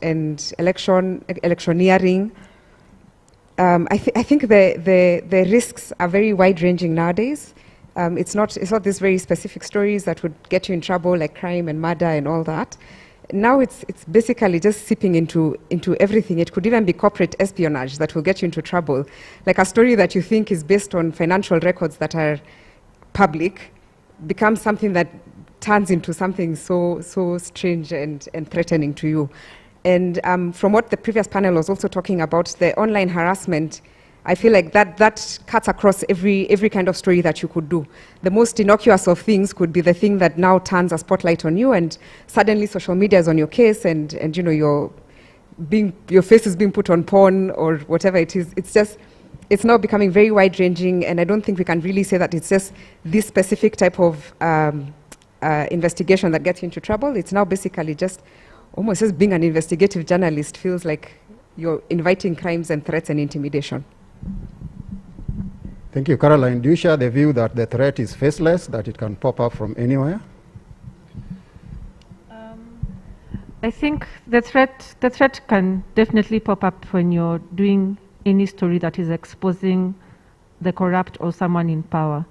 electioneering. I think the risks are very wide-ranging nowadays. It's not these very specific stories that would get you in trouble, like crime and murder and all that. Now it's basically just seeping into everything. It could even be corporate espionage that will get you into trouble. Like a story that you think is based on financial records that are public becomes something that turns into something so strange and threatening to you. And from what the previous panel was also talking about, the online harassment, I feel like that cuts across every kind of story that you could do. The most innocuous of things could be the thing that now turns a spotlight on you, and suddenly social media is on your case, and you know your face is being put on porn or whatever it is. It's now becoming very wide-ranging, and I don't think we can really say that it's just this specific type of investigation that gets you into trouble. It's now basically just almost as being an investigative journalist feels like you're inviting crimes and threats and intimidation. Thank you. Caroline, do you share the view that the threat is faceless, that it can pop up from anywhere? I think the threat can definitely pop up when you're doing any story that is exposing the corrupt or someone in power.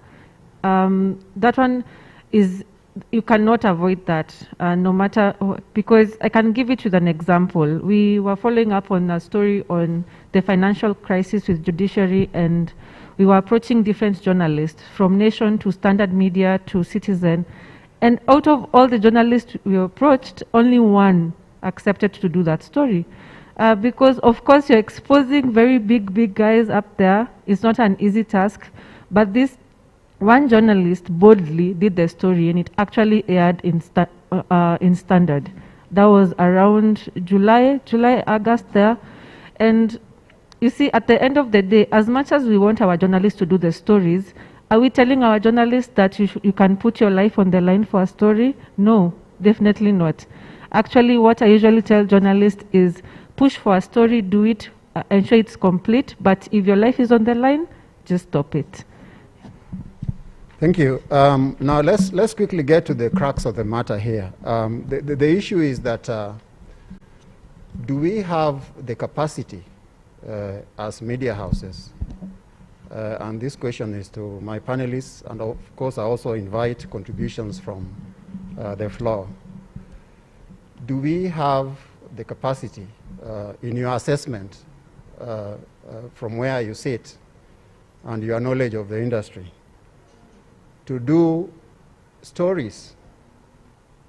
That one is, you cannot avoid that, no matter, because I can give it with an example. We were following up on a story on the financial crisis with judiciary, and we were approaching different journalists from Nation to Standard Media to Citizen, and out of all the journalists we approached, only one accepted to do that story. Because of course you're exposing very big guys up there. It's not an easy task, but this one journalist boldly did the story, and it actually aired in Standard. That was around July, August there. And you see, at the end of the day, as much as we want our journalists to do the stories, are we telling our journalists that you can put your life on the line for a story? No, definitely not. Actually, what I usually tell journalists is push for a story, do it, ensure it's complete, but if your life is on the line, just stop it. Thank you. Now let's quickly get to the crux of the matter here. The issue is that do we have the capacity as media houses? And this question is to my panelists, and of course I also invite contributions from the floor. Do we have the capacity, in your assessment, from where you sit and your knowledge of the industry, to do stories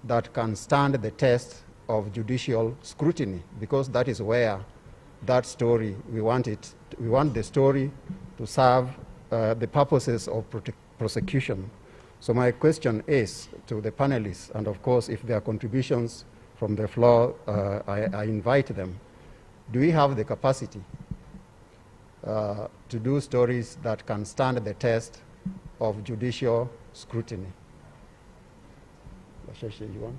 that can stand the test of judicial scrutiny? Because that is where that story, we want the story to serve the purposes of prosecution. So my question is to the panelists, and of course if there are contributions from the floor, I invite them. Do we have the capacity to do stories that can stand the test of judicial scrutiny? You want?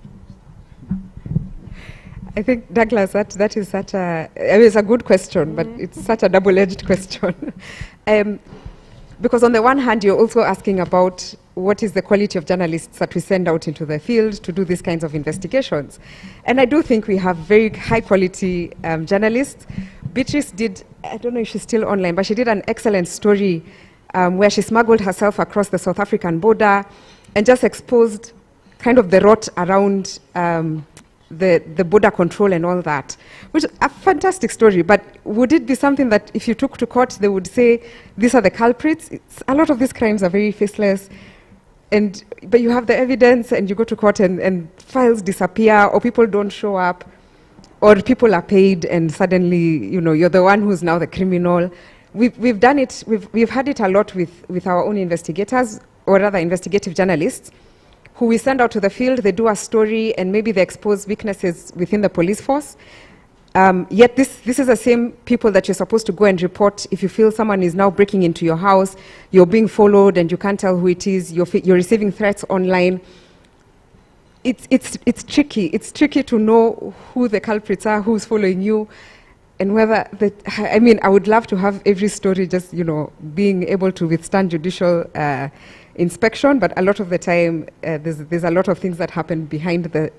I think, Douglas, that is such a, it's a good question, but it's such a double-edged question. Because on the one hand, you're also asking about what is the quality of journalists that we send out into the field to do these kinds of investigations. And I do think we have very high-quality journalists, Beatrice did, I don't know if she's still online, but she did an excellent story where she smuggled herself across the South African border and just exposed kind of the rot around the border control and all that, which is a fantastic story. But would it be something that if you took to court, they would say, these are the culprits? A lot of these crimes are very faceless, but you have the evidence and you go to court and files disappear, or people don't show up, or people are paid and suddenly, you're the one who's now the criminal. We've done it, we've had it a lot with our own investigators, or rather investigative journalists, who we send out to the field. They do a story and maybe they expose weaknesses within the police force. Yet this is the same people that you're supposed to go and report if you feel someone is now breaking into your house, you're being followed and you can't tell who it is, you're receiving threats online. It's tricky. It's tricky to know who the culprits are, who's following you, and whether I would love to have every story just, being able to withstand judicial inspection, but a lot of the time there's a lot of things that happen behind the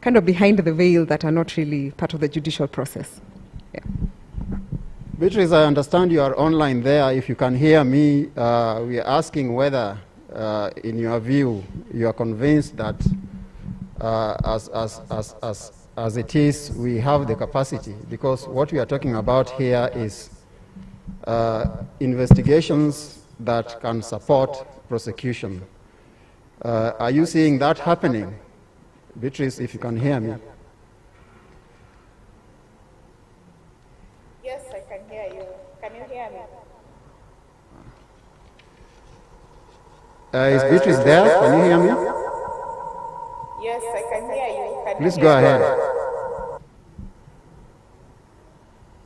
veil that are not really part of the judicial process. Yeah. Beatrice, I understand you are online there. If you can hear me, we are asking whether, in your view, you are convinced that as it is, we have the capacity, because what we are talking about here is investigations that can support prosecution. Are you seeing that happening? Beatrice, if you can hear me. Yes, I can hear you. Can you hear me? Is Beatrice there? Can you hear me? Yes, I can hear you. Can Please you go hear me? ahead.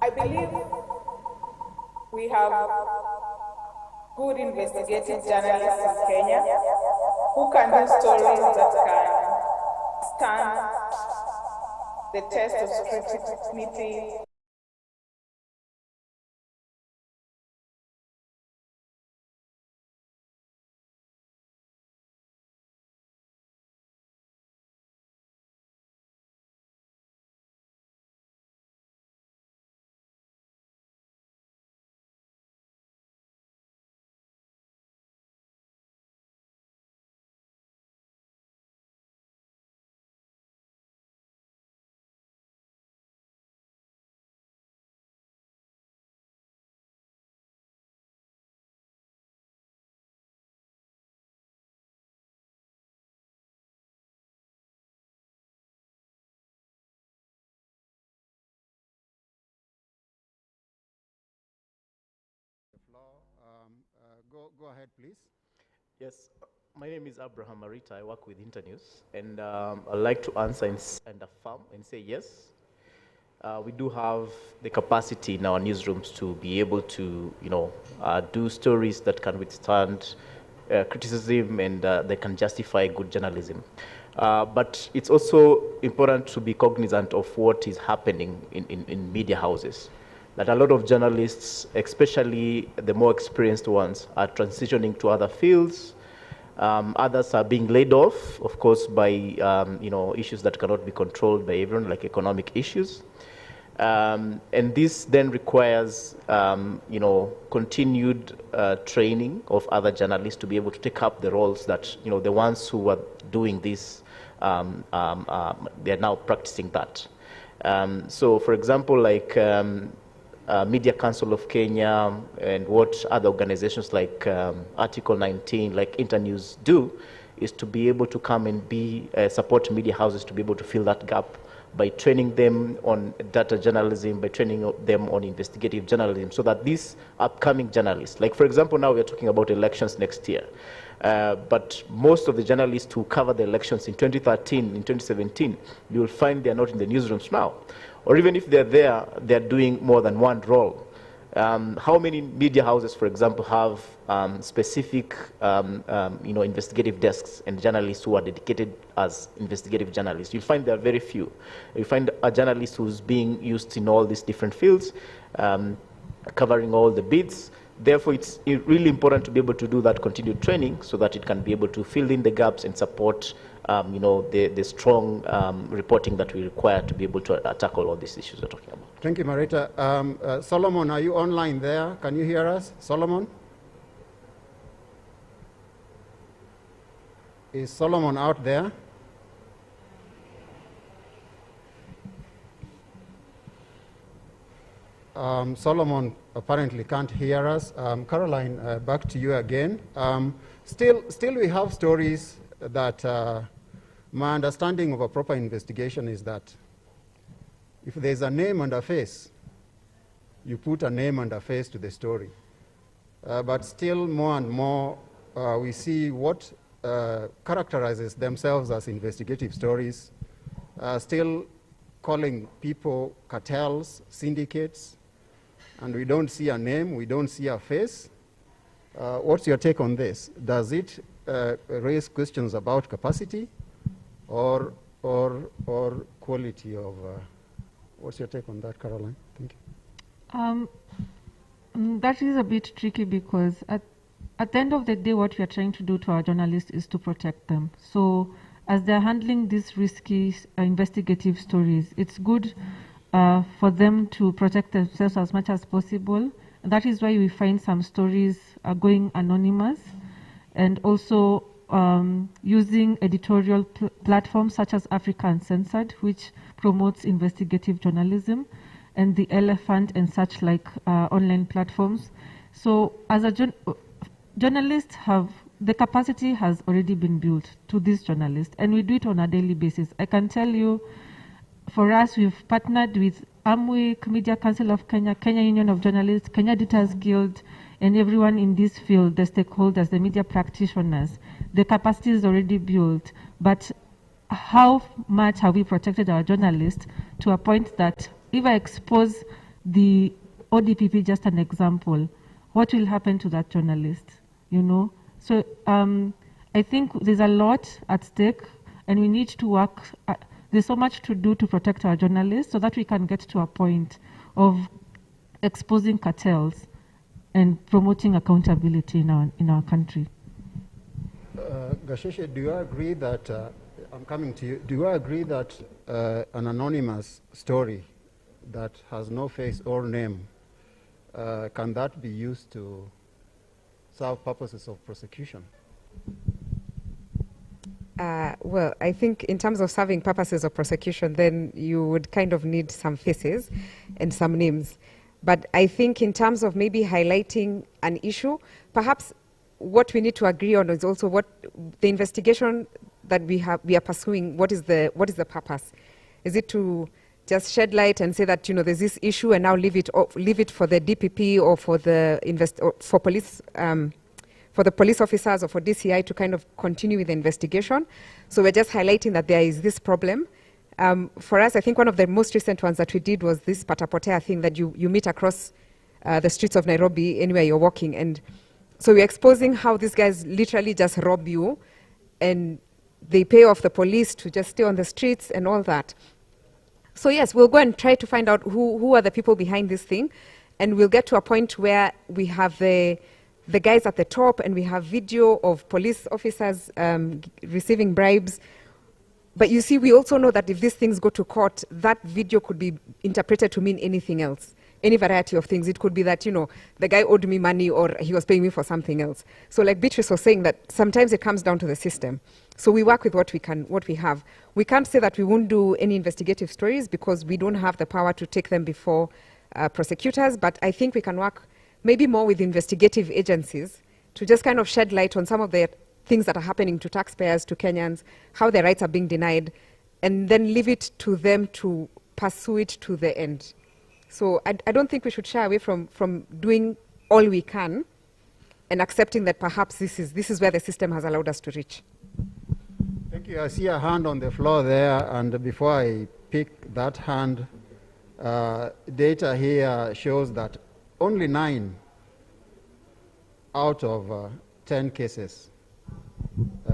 I believe we have good investigative journalists in Kenya who can do stories that can stand the test of scrutiny. Go ahead, please. Yes, my name is Abraham Marita. I work with Internews, and I'd like to answer and affirm and say yes. We do have the capacity in our newsrooms to be able to, do stories that can withstand criticism and they can justify good journalism. But it's also important to be cognizant of what is happening in media houses. That a lot of journalists, especially the more experienced ones, are transitioning to other fields. Others are being laid off, of course, by issues that cannot be controlled by everyone, like economic issues. And this then requires, continued training of other journalists to be able to take up the roles that, the ones who are doing this, they're now practicing that. So, for example, like Media Council of Kenya and what other organizations like Article 19, like Internews do, is to be able to come and support media houses to be able to fill that gap by training them on data journalism, by training them on investigative journalism, so that these upcoming journalists, like for example, now we're talking about elections next year, but most of the journalists who covered the elections in 2013, in 2017, you will find they're not in the newsrooms now. Or even if they're there, they're doing more than one role. How many media houses, for example, have specific, investigative desks and journalists who are dedicated as investigative journalists? You'll find there are very few. You find a journalist who's being used in all these different fields, covering all the beats. Therefore, it's really important to be able to do that continued training so that it can be able to fill in the gaps and support the strong reporting that we require to be able to tackle all these issues we're talking about. Thank you, Marita. Solomon, are you online there? Can you hear us? Solomon? Is Solomon out there? Solomon apparently can't hear us. Caroline, back to you again. Still we have stories that my understanding of a proper investigation is that if there's a name and a face, you put a name and a face to the story. But still more and more we see what characterizes themselves as investigative stories, still calling people cartels, syndicates, and we don't see a name, we don't see a face. What's your take on this? Does it raise questions about capacity or quality of, what's your take on that, Caroline? Thank you. That is a bit tricky because at the end of the day, what we are trying to do to our journalists is to protect them. So as they're handling these risky investigative stories, it's good for them to protect themselves as much as possible. That is why we find some stories are going anonymous, and also using editorial platforms such as Africa Uncensored, which promotes investigative journalism, and the Elephant and such like online platforms. So as a journalists the capacity has already been built to these journalists, and we do it on a daily basis. I can tell you, for us, we've partnered with Amwic, Media Council of Kenya, Kenya Union of Journalists, Kenya Editors Guild, and everyone in this field, the stakeholders, the media practitioners. The capacity is already built, but how much have we protected our journalists to a point that if I expose the ODPP, just an example, what will happen to that journalist, you know? So I think there's a lot at stake, and we need to work. There's so much to do to protect our journalists so that we can get to a point of exposing cartels and promoting accountability in our country. Gasheshe, do you agree that, I'm coming to you, do you agree that an anonymous story that has no face or name, can that be used to serve purposes of prosecution? Well, I think in terms of serving purposes of prosecution, then you would kind of need some faces and some names. But I think in terms of maybe highlighting an issue, perhaps what we need to agree on is also what the investigation that we are pursuing, what is the purpose? Is it to just shed light and say that, you know, there's this issue and now leave it for the DPP or for the police, for the police officers or for DCI to kind of continue with the investigation? So we're just highlighting that there is this problem. For us, I think one of the most recent ones that we did was this patapotea thing that you meet across the streets of Nairobi anywhere you're walking. And so we're exposing how these guys literally just rob you and they pay off the police to just stay on the streets and all that. So yes, we'll go and try to find out who are the people behind this thing, and we'll get to a point where we have the guys at the top and we have video of police officers receiving bribes. But you see, we also know that if these things go to court, that video could be interpreted to mean anything else, any variety of things. It could be that, you know, the guy owed me money or he was paying me for something else. So like Beatrice was saying, that sometimes it comes down to the system. So we work with what we have. We can't say that we won't do any investigative stories because we don't have the power to take them before prosecutors, but I think we can work maybe more with investigative agencies to just kind of shed light on some of the things that are happening to taxpayers, to Kenyans, how their rights are being denied, and then leave it to them to pursue it to the end. So I don't think we should shy away from doing all we can and accepting that perhaps this is where the system has allowed us to reach. Thank you. I see a hand on the floor there, and before I pick that hand, data here shows that only 9 out of 10 cases,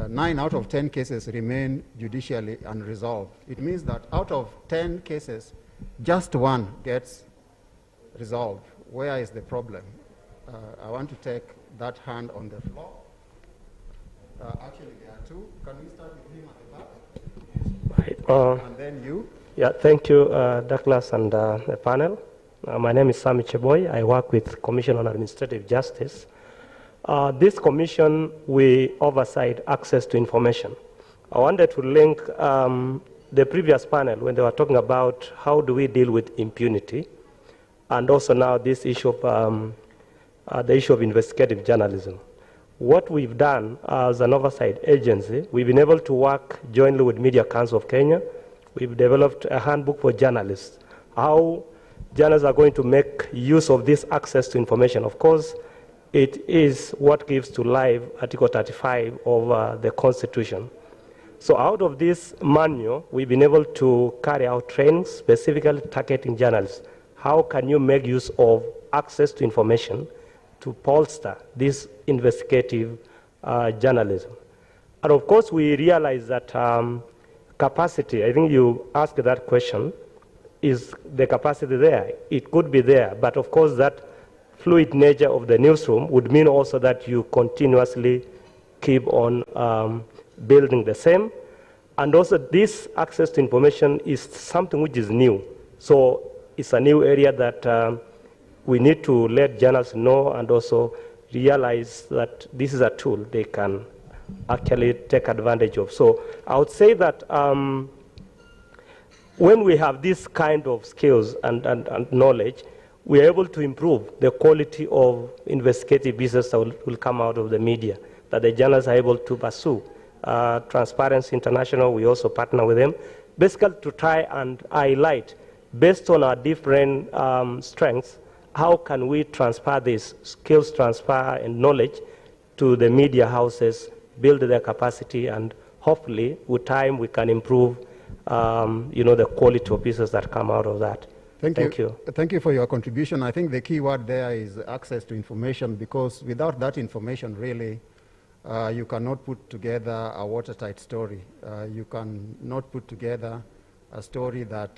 9 out of 10 cases remain judicially unresolved. It means that out of 10 cases, just 1 gets resolved. Where is the problem? I want to take that hand on the floor. Actually, there are 2. Can we start with him at the back? And then you. Yeah, thank you, Douglas and the panel. My name is Sami Cheboy. I work with Commission on Administrative Justice. This commission, we oversight access to information. I wanted to link the previous panel when they were talking about how do we deal with impunity, and also now this issue of the issue of investigative journalism. What we've done as an oversight agency, we've been able to work jointly with Media Council of Kenya. We've developed a handbook for journalists, how journalists are going to make use of this access to information. Of course, it is what gives to life Article 35 of the Constitution. So out of this manual, we've been able to carry out trainings specifically targeting journalists. How can you make use of access to information to bolster this investigative journalism? And of course, we realize that capacity, I think you asked that question, is the capacity there? It could be there, but of course that fluid nature of the newsroom would mean also that you continuously keep on building the same. And also this access to information is something which is new. So it's a new area that we need to let journalists know and also realize that this is a tool they can actually take advantage of. So I would say that when we have this kind of skills and knowledge, we are able to improve the quality of investigative business that will come out of the media, that the journalists are able to pursue. Transparency International, we also partner with them, basically to try and highlight, based on our different strengths, how can we transfer this skills transfer and knowledge to the media houses, build their capacity, and hopefully with time we can improve the quality of pieces that come out of that. Thank you. Thank you for your contribution. I think the key word there is access to information, because without that information, really, you cannot put together a watertight story. You cannot put together a story that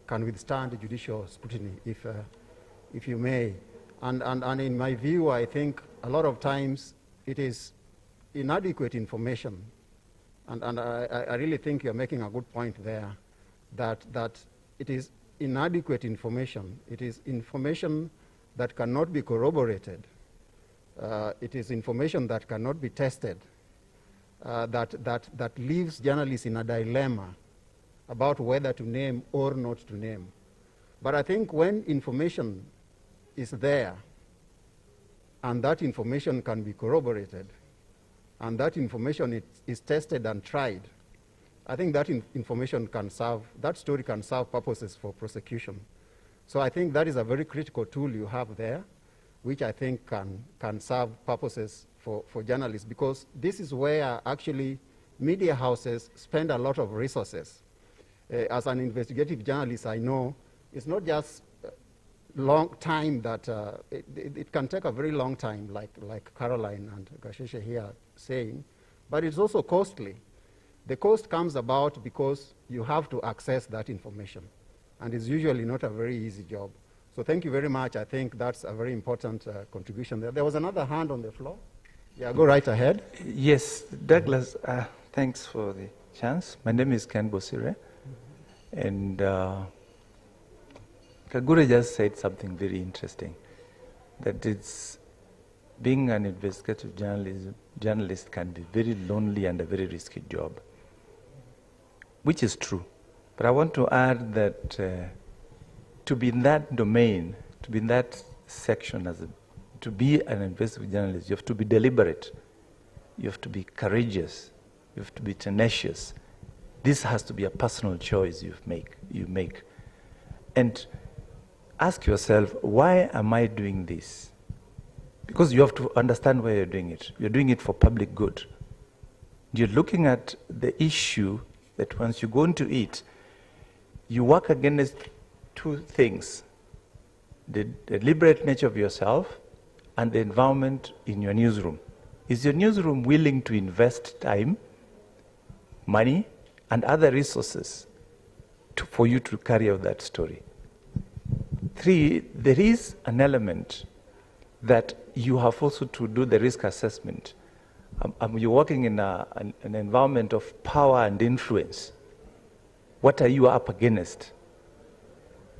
can withstand judicial scrutiny, if you may. And in my view, I think a lot of times it is inadequate information. And I really think you're making a good point there, that it is inadequate information. It is information that cannot be corroborated. It is information that cannot be tested, that leaves journalists in a dilemma about whether to name or not to name. But I think when information is there, and that information can be corroborated, and that information is tested and tried, I think that information can serve, that story can serve purposes for prosecution. So I think that is a very critical tool you have there, which I think can serve purposes for journalists, because this is where actually media houses spend a lot of resources. As an investigative journalist, I know it's not just long time that, it can take a very long time, like Caroline and Gasheshe here saying, but it's also costly. The cost comes about because you have to access that information, and it's usually not a very easy job. So thank you very much. I think that's a very important contribution there. There was another hand on the floor. Yeah, go right ahead. Yes, Douglas, thanks for the chance. My name is Ken Bosire, and Kagure just said something very interesting, that it's being an investigative journalist can be very lonely and a very risky job, which is true. But I want to add that to be in that domain, to be in that section, to be an investigative journalist, you have to be deliberate, you have to be courageous, you have to be tenacious. This has to be a personal choice you make. And ask yourself, why am I doing this? Because you have to understand why you're doing it. You're doing it for public good. You're looking at the issue that once you go into it, you work against two things: the deliberate nature of yourself and the environment in your newsroom. Is your newsroom willing to invest time, money, and other resources for you to carry out that story? 3, there is an element that you have also to do the risk assessment. You're working in an environment of power and influence. What are you up against?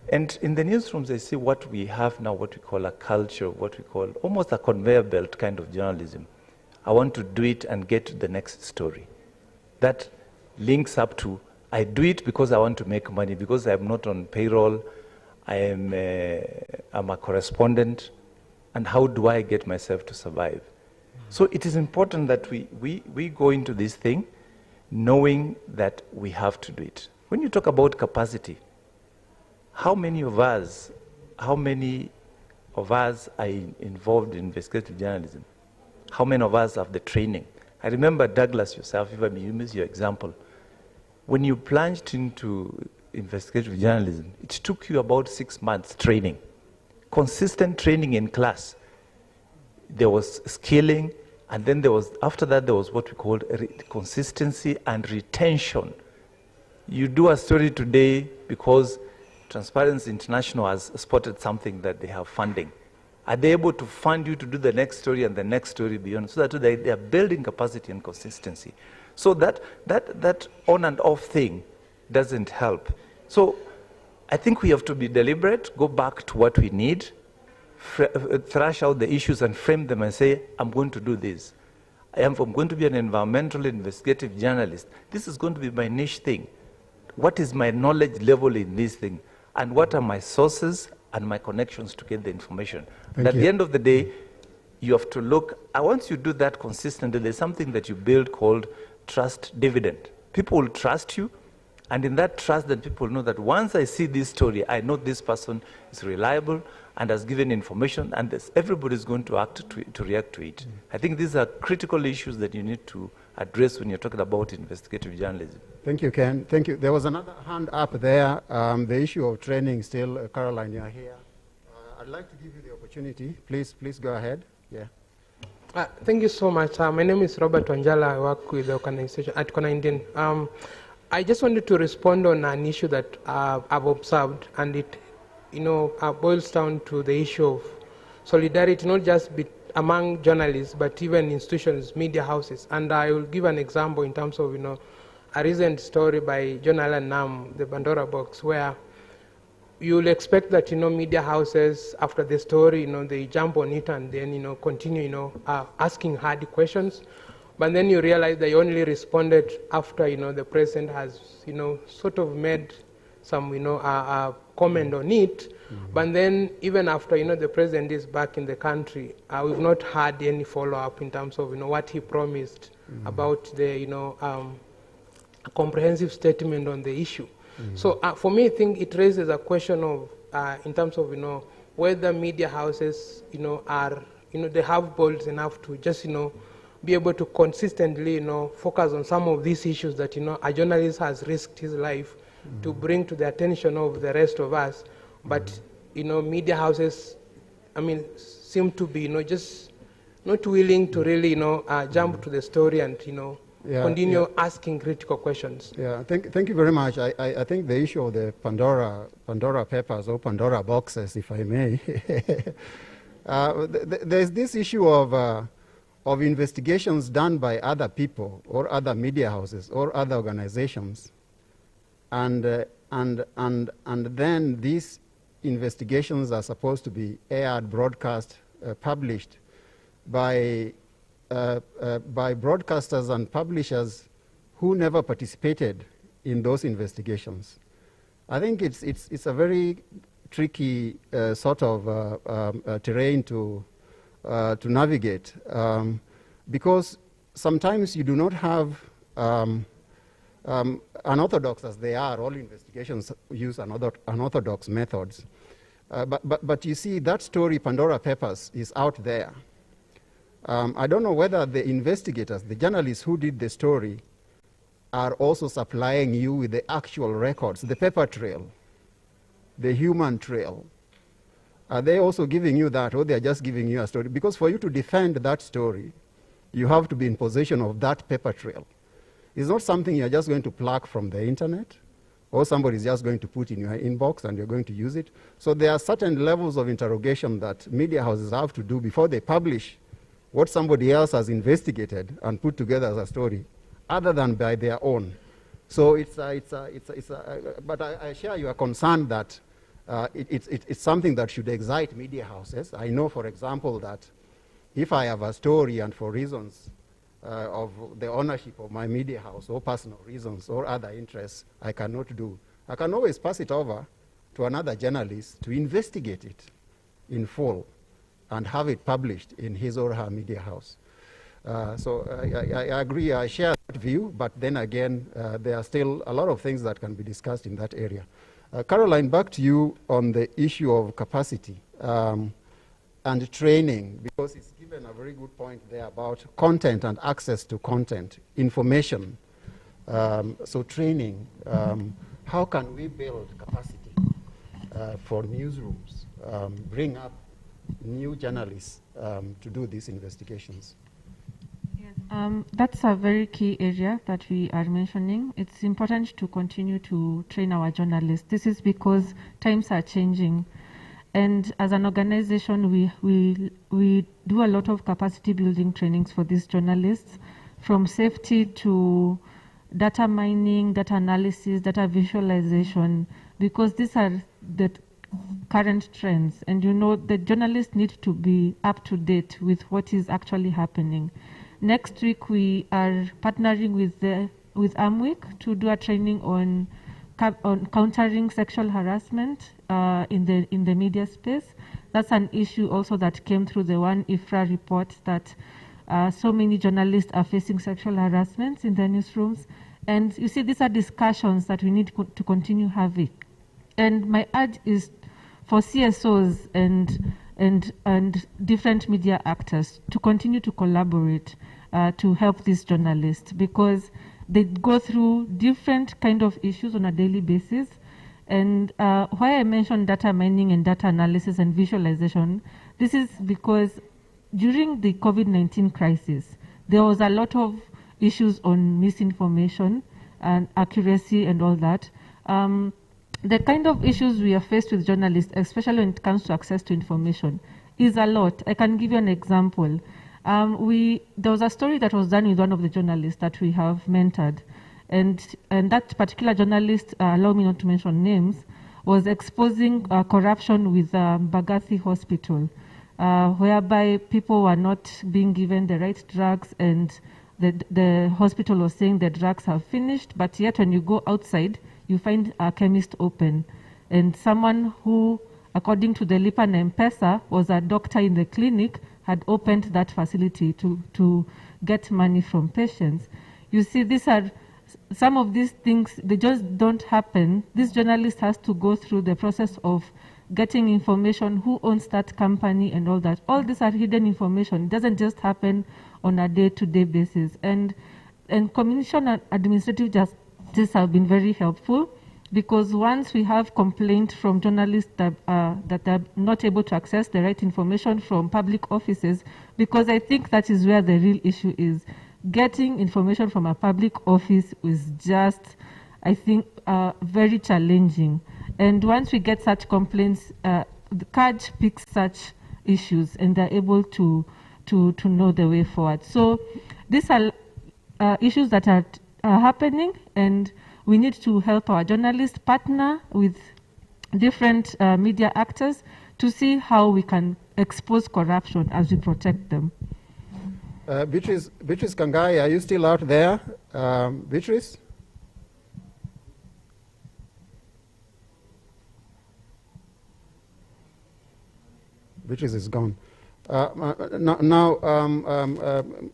And in the newsrooms, I see what we have now, what we call a culture, what we call almost a conveyor belt kind of journalism. I want to do it and get to the next story. That links up to, I do it because I want to make money, because I'm not on payroll, I'm a correspondent, and how do I get myself to survive? So it is important that we go into this thing knowing that we have to do it. When you talk about capacity, how many of us are involved in investigative journalism? How many of us have the training? I remember, Douglas, yourself, if I may use your example, when you plunged into investigative journalism, it took you about 6 months training, consistent training in class. There was skilling, and then after that, there was what we called consistency and retention. You do a story today because Transparency International has spotted something that they have funding. Are they able to fund you to do the next story and the next story beyond? So that they are building capacity and consistency. So that on and off thing doesn't help. So I think we have to be deliberate, go back to what we need, thrash out the issues and frame them and say, I'm going to do this. I'm going to be an environmental investigative journalist. This is going to be my niche thing. What is my knowledge level in this thing? And what are my sources and my connections to get the information? And at the end of the day, you have to look, once you do that consistently, there's something that you build called trust dividend. People will trust you, and in that trust, then people know that once I see this story, I know this person is reliable and has given information, and everybody's going to react to it. I think these are critical issues that you need to address when you're talking about investigative journalism. Thank you, Ken. Thank you. There was another hand up there. The issue of training still. Caroline, you're here. I'd like to give you the opportunity. Please go ahead. Yeah. Thank you so much. My name is Robert Wanjala. I work with the organization at Kona Indian. I just wanted to respond on an issue that I've observed, and it boils down to the issue of solidarity, not just among journalists, but even institutions, media houses. And I will give an example in terms of, a recent story by John Allen Nam, the Pandora Box, where you'll expect that, media houses, after the story, they jump on it and then, continue, asking hard questions. But then you realize they only responded after, the president has, sort of made some, comment on it. But then even after, the president is back in the country, we've not had any follow-up in terms of, what he promised about the, a comprehensive statement on the issue. So for me, I think it raises a question of, in terms of, whether media houses, are, they have balls enough to just, be able to consistently, focus on some of these issues that, a journalist has risked his life to bring to the attention of the rest of us. But, media houses, seem to be, just not willing to really, jump to the story and, continue asking critical questions. Yeah, thank you very much. I think the issue of the Pandora Papers or Pandora boxes, if I may, there's this issue of investigations done by other people or other media houses or other organizations, and then these investigations are supposed to be aired, broadcast, published by broadcasters and publishers who never participated in those investigations. I think it's a very tricky sort of terrain to navigate, because sometimes you do not have unorthodox, as they are. All investigations use unorthodox methods. But you see, that story, Pandora Papers, is out there. I don't know whether the investigators, the journalists who did the story, are also supplying you with the actual records, the paper trail, the human trail. Are they also giving you that, or they're just giving you a story? Because for you to defend that story, you have to be in possession of that paper trail. It's not something you're just going to pluck from the internet, or somebody's just going to put in your inbox and you're going to use it. So there are certain levels of interrogation that media houses have to do before they publish what somebody else has investigated and put together as a story, other than by their own. So but I share your concern that it's something that should excite media houses. I know, for example, that if I have a story and for reasons of the ownership of my media house or personal reasons or other interests I cannot do, I can always pass it over to another journalist to investigate it in full and have it published in his or her media house. So I agree, I share that view, but then again, there are still a lot of things that can be discussed in that area. Caroline, back to you on the issue of capacity and training, because it's given a very good point there about content and access to content, information. So training, how can we build capacity for newsrooms, bring up new journalists to do these investigations? That's a very key area that we are mentioning. It's important to continue to train our journalists. This is because times are changing. And as an organization, we do a lot of capacity building trainings for these journalists, from safety to data mining, data analysis, data visualization, because these are the current trends. And you know, the journalists need to be up to date with what is actually happening. Next week, we are partnering with AMWIC to do a training on countering sexual harassment in the media space. That's an issue also that came through the one IFRA report, that so many journalists are facing sexual harassment in their newsrooms. And you see, these are discussions that we need to continue having. And my urge is for CSOs and different media actors to continue to collaborate to help these journalists, because they go through different kind of issues on a daily basis. And why I mentioned data mining and data analysis and visualization, this is because during the COVID-19 crisis, there was a lot of issues on misinformation and accuracy and all that. The kind of issues we are faced with journalists, especially when it comes to access to information, is a lot. I can give you an example. There was a story that was done with one of the journalists that we have mentored, and that particular journalist, allow me not to mention names, was exposing corruption with Bagathi Hospital, whereby people were not being given the right drugs, and the hospital was saying the drugs have finished, but yet when you go outside, you find a chemist open. And someone who, according to the Lipa na M-Pesa, was a doctor in the clinic, had opened that facility to get money from patients. You see, these are some of these things, they just don't happen. This journalist has to go through the process of getting information, who owns that company and all that. All these are hidden information. It doesn't just happen on a day-to-day basis. And Commission and Administrative Justice have been very helpful, because once we have complaints from journalists that are not able to access the right information from public offices, because I think that is where the real issue is. Getting information from a public office is just, I think, very challenging. And once we get such complaints, the CAJ picks such issues and they're able to know the way forward. So these are issues that are happening, and we need to help our journalists partner with different media actors to see how we can expose corruption as we protect them. Beatrice Kangai, are you still out there? Beatrice? Beatrice is gone. Now,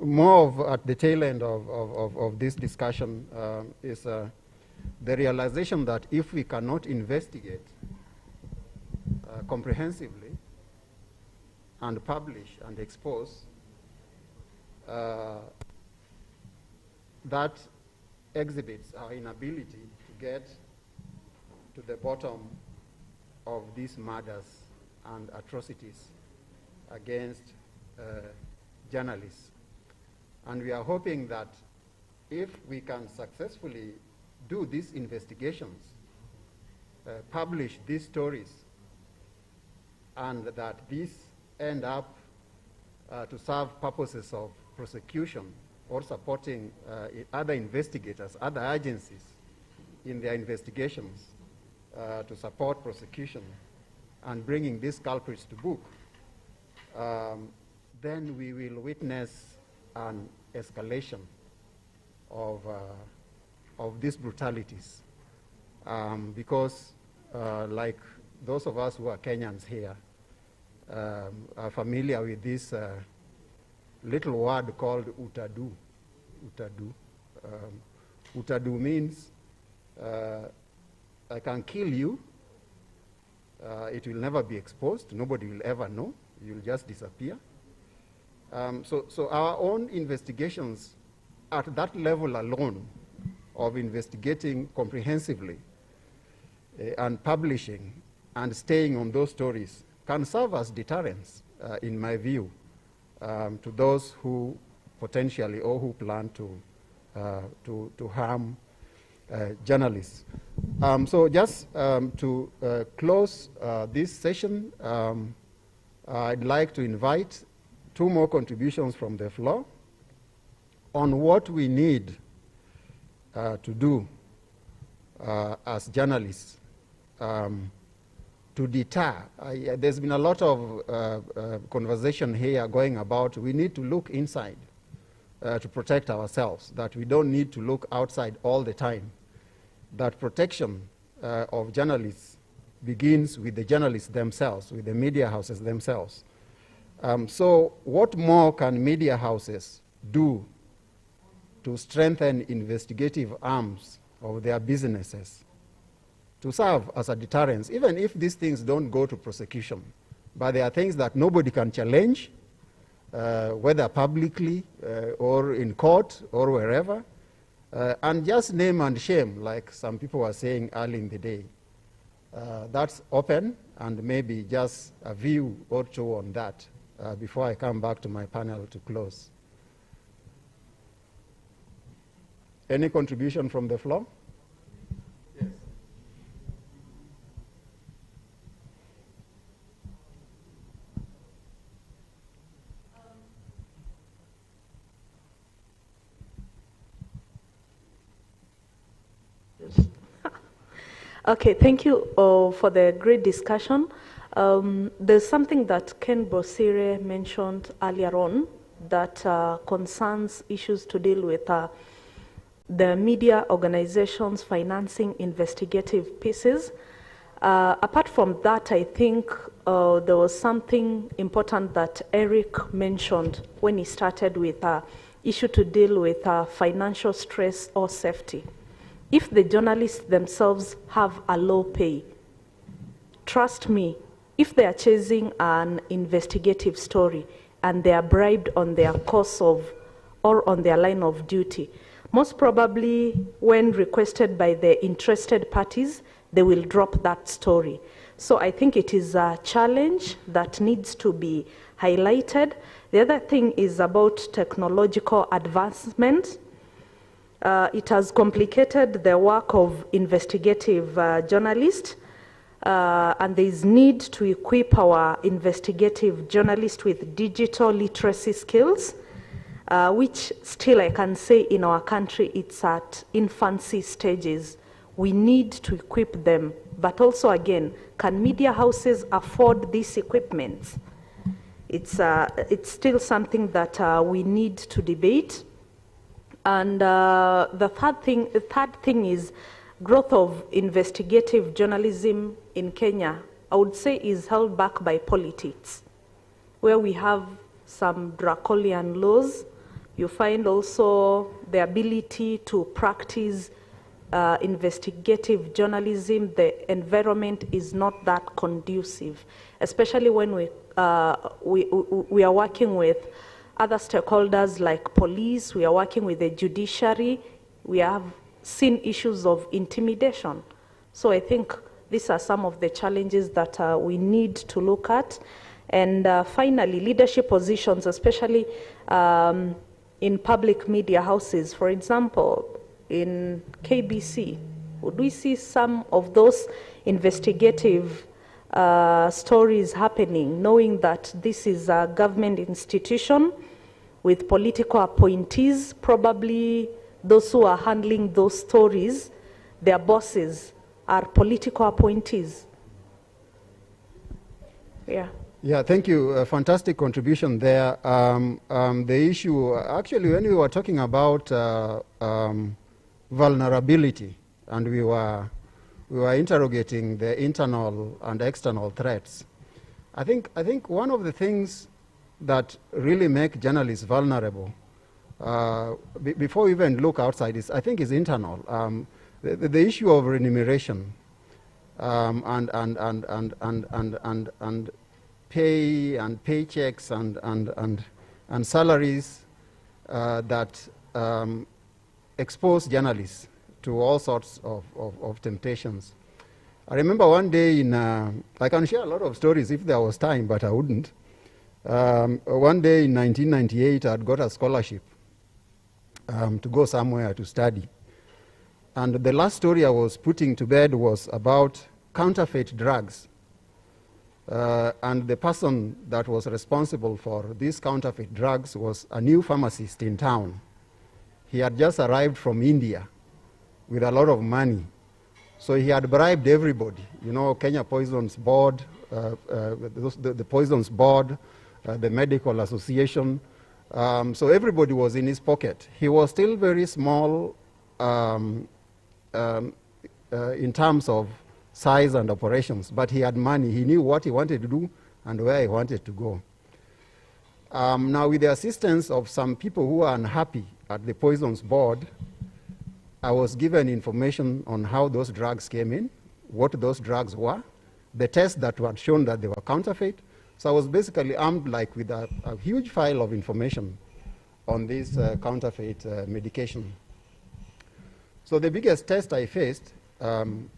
more of at the tail end of this discussion is the realization that if we cannot investigate comprehensively and publish and expose, that exhibits our inability to get to the bottom of these murders and atrocities against journalists. And we are hoping that if we can successfully do these investigations, publish these stories, and that these end up to serve purposes of prosecution or supporting other investigators, other agencies in their investigations to support prosecution and bringing these culprits to book, then we will witness an escalation of these brutalities. Because like those of us who are Kenyans here are familiar with this little word called utadu. Utadu. Utadu means I can kill you. It will never be exposed. Nobody will ever know. You'll just disappear. So our own investigations at that level alone of investigating comprehensively and publishing and staying on those stories can serve as deterrents, in my view, to those who potentially or who plan to harm journalists. So just to close this session, I'd like to invite two more contributions from the floor on what we need to do as journalists to deter. There's been a lot of conversation here going about we need to look inside to protect ourselves, that we don't need to look outside all the time, that protection of journalists begins with the journalists themselves, with the media houses themselves. So what more can media houses do to strengthen investigative arms of their businesses to serve as a deterrence, even if these things don't go to prosecution? But there are things that nobody can challenge, whether publicly or in court or wherever, and just name and shame, like some people were saying early in the day. That's open, and maybe just a view or two on that before I come back to my panel to close. Any contribution from the floor? Yes. Okay, thank you for the great discussion. There's something that Ken Bosire mentioned earlier on that concerns issues to deal with the media organizations financing investigative pieces. Apart from that, I think there was something important that Eric mentioned when he started with issue to deal with financial stress or safety. If the journalists themselves have a low pay, trust me, if they are chasing an investigative story and they are bribed on their course of or on their line of duty, most probably when requested by the interested parties, they will drop that story. So I think it is a challenge that needs to be highlighted. The other thing is about technological advancement. It has complicated the work of investigative journalists, and there is need to equip our investigative journalists with digital literacy skills, which still I can say in our country it's at infancy stages. We need to equip them, but also again, can media houses afford these equipments? It's still something that we need to debate. And the third thing is growth of investigative journalism in Kenya, I would say, is held back by politics, where we have some draconian laws. You find also the ability to practice investigative journalism. The environment is not that conducive, especially when we are working with other stakeholders like police, we are working with the judiciary, we have seen issues of intimidation. So I think these are some of the challenges that we need to look at. And finally, leadership positions, especially in public media houses. For example, in KBC, would we see some of those investigative stories happening, knowing that this is a government institution with political appointees? Probably those who are handling those stories their bosses are political appointees. Yeah. Yeah, thank you. A fantastic contribution there. The issue, actually, when we were talking about vulnerability, and we were interrogating the internal and external threats, I think one of the things that really make journalists vulnerable, before we even look outside, is internal. The issue of remuneration and pay and paychecks and salaries that expose journalists to all sorts of temptations. I remember one day I can share a lot of stories if there was time, but I wouldn't. One day in 1998, I'd got a scholarship to go somewhere to study. And the last story I was putting to bed was about counterfeit drugs. And the person that was responsible for these counterfeit drugs was a new pharmacist in town. He had just arrived from India with a lot of money. So he had bribed everybody, Kenya Poisons Board, the Poisons Board, the Medical Association. So everybody was in his pocket. He was still very small in terms of size and operations, but he had money. He knew what he wanted to do and where he wanted to go. Now, with the assistance of some people who are unhappy at the Poisons Board, I was given information on how those drugs came in, what those drugs were, the tests that had shown that they were counterfeit. So I was basically armed with a huge file of information on this counterfeit medication. So the biggest test I faced, and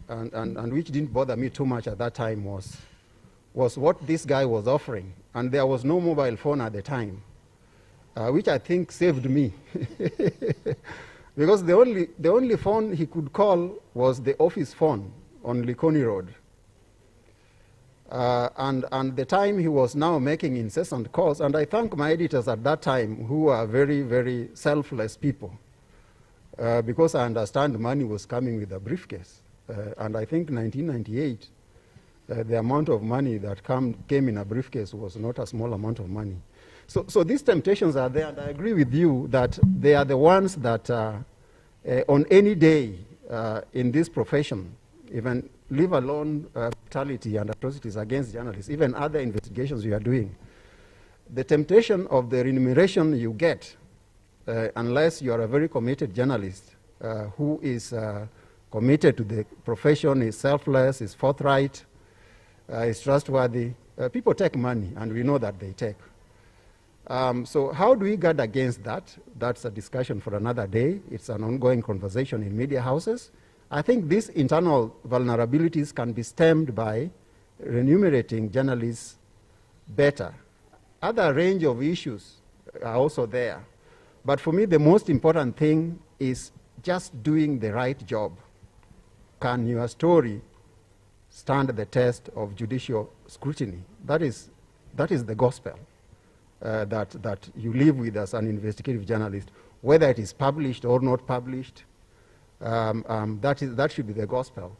which didn't bother me too much at that time, was what this guy was offering. And there was no mobile phone at the time, which I think saved me. Because the only phone he could call was the office phone on Likoni Road. And the time he was now making incessant calls, and I thank my editors at that time who are very, very selfless people, because I understand money was coming with a briefcase. And I think 1998, the amount of money that came in a briefcase was not a small amount of money. So these temptations are there, and I agree with you that they are the ones that on any day in this profession, even leave alone brutality and atrocities against journalists, even other investigations you are doing, the temptation of the remuneration you get, unless you are a very committed journalist who is committed to the profession, is selfless, is forthright, is trustworthy, people take money, and we know that they take. So how do we guard against that? That's a discussion for another day. It's an ongoing conversation in media houses. I think these internal vulnerabilities can be stemmed by remunerating journalists better. Other range of issues are also there. But for me, the most important thing is just doing the right job. Can your story stand the test of judicial scrutiny? That is the gospel. That you live with as an investigative journalist, whether it is published or not published, that should be the gospel.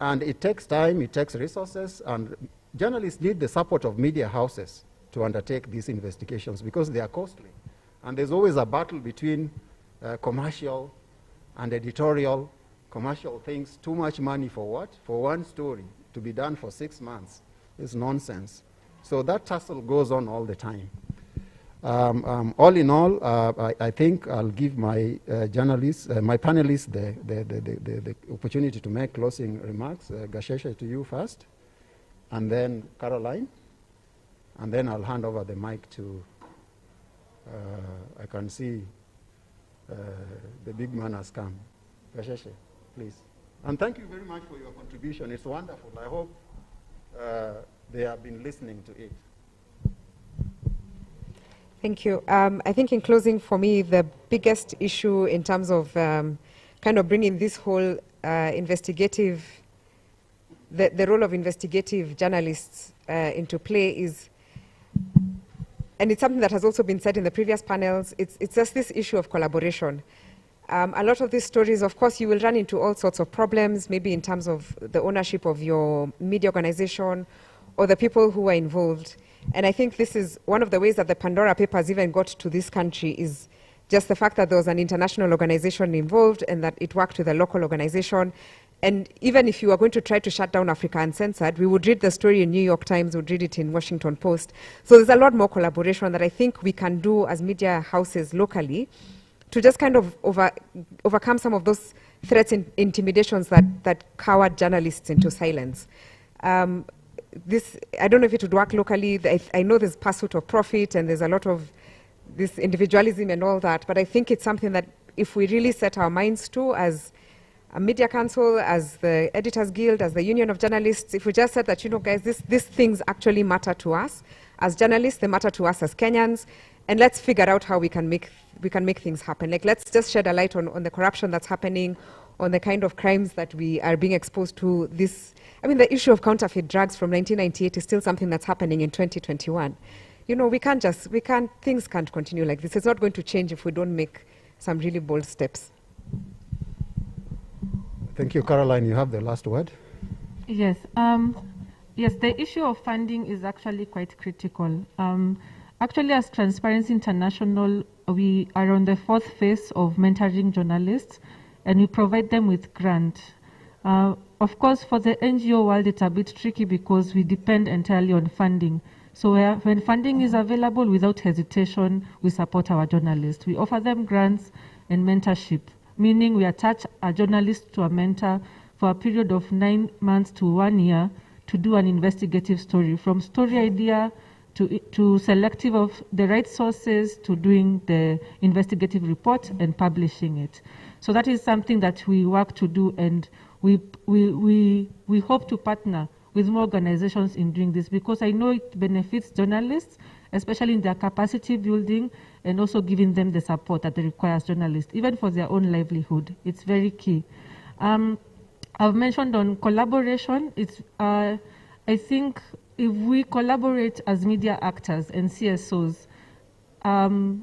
And it takes time, it takes resources, and journalists need the support of media houses to undertake these investigations because they are costly. And there's always a battle between commercial and editorial. Commercial things, too much money for what? For one story to be done for 6 months is nonsense. So that tussle goes on all the time. All in all, I think I'll give my journalists, my panelists, the opportunity to make closing remarks. Gasheshe, to you first, and then Caroline, and then I'll hand over the mic to, I can see the big man has come. Gasheshe, please. And thank you very much for your contribution. It's wonderful. I hope they have been listening to it. Thank you. I think in closing, for me, the biggest issue in terms of kind of bringing this whole investigative, the role of investigative journalists into play is, and it's something that has also been said in the previous panels, it's just this issue of collaboration. A lot of these stories, of course, you will run into all sorts of problems, maybe in terms of the ownership of your media organization or the people who are involved. And I think this is one of the ways that the Pandora Papers even got to this country is just the fact that there was an international organization involved and that it worked with a local organization. And even if you were going to try to shut down Africa Uncensored, we would read the story in New York Times, we would read it in Washington Post. So there's a lot more collaboration that I think we can do as media houses locally to just kind of overcome some of those threats and intimidations that cowered journalists into silence. This, I don't know if it would work locally. I know there's pursuit of profit and there's a lot of this individualism and all that, but I think it's something that if we really set our minds to as a media council, as the Editors Guild, as the Union of Journalists, if we just said that, you know, guys, these things actually matter to us as journalists, they matter to us as Kenyans, and let's figure out how we can make things happen. Like, let's just shed a light on the corruption that's happening, on the kind of crimes that we are being exposed to. This, I mean, the issue of counterfeit drugs from 1998 is still something that's happening in 2021. You know, things can't continue like this. It's not going to change if we don't make some really bold steps. Thank you, Caroline. You have the last word. Yes. Yes, the issue of funding is actually quite critical. Actually, as Transparency International, we are on the 4th phase of mentoring journalists, and we provide them with grant. Of course, for the NGO world, it's a bit tricky because we depend entirely on funding. So when funding is available, without hesitation, we support our journalists. We offer them grants and mentorship, meaning we attach a journalist to a mentor for a period of 9 months to 1 year to do an investigative story, from story idea to selective of the right sources to doing the investigative report and publishing it. So that is something that we work to do, and we hope to partner with more organizations in doing this, because I know it benefits journalists, especially in their capacity building and also giving them the support that they require as journalists, even for their own livelihood. It's very key. I've mentioned on collaboration. I think if we collaborate as media actors and CSOs,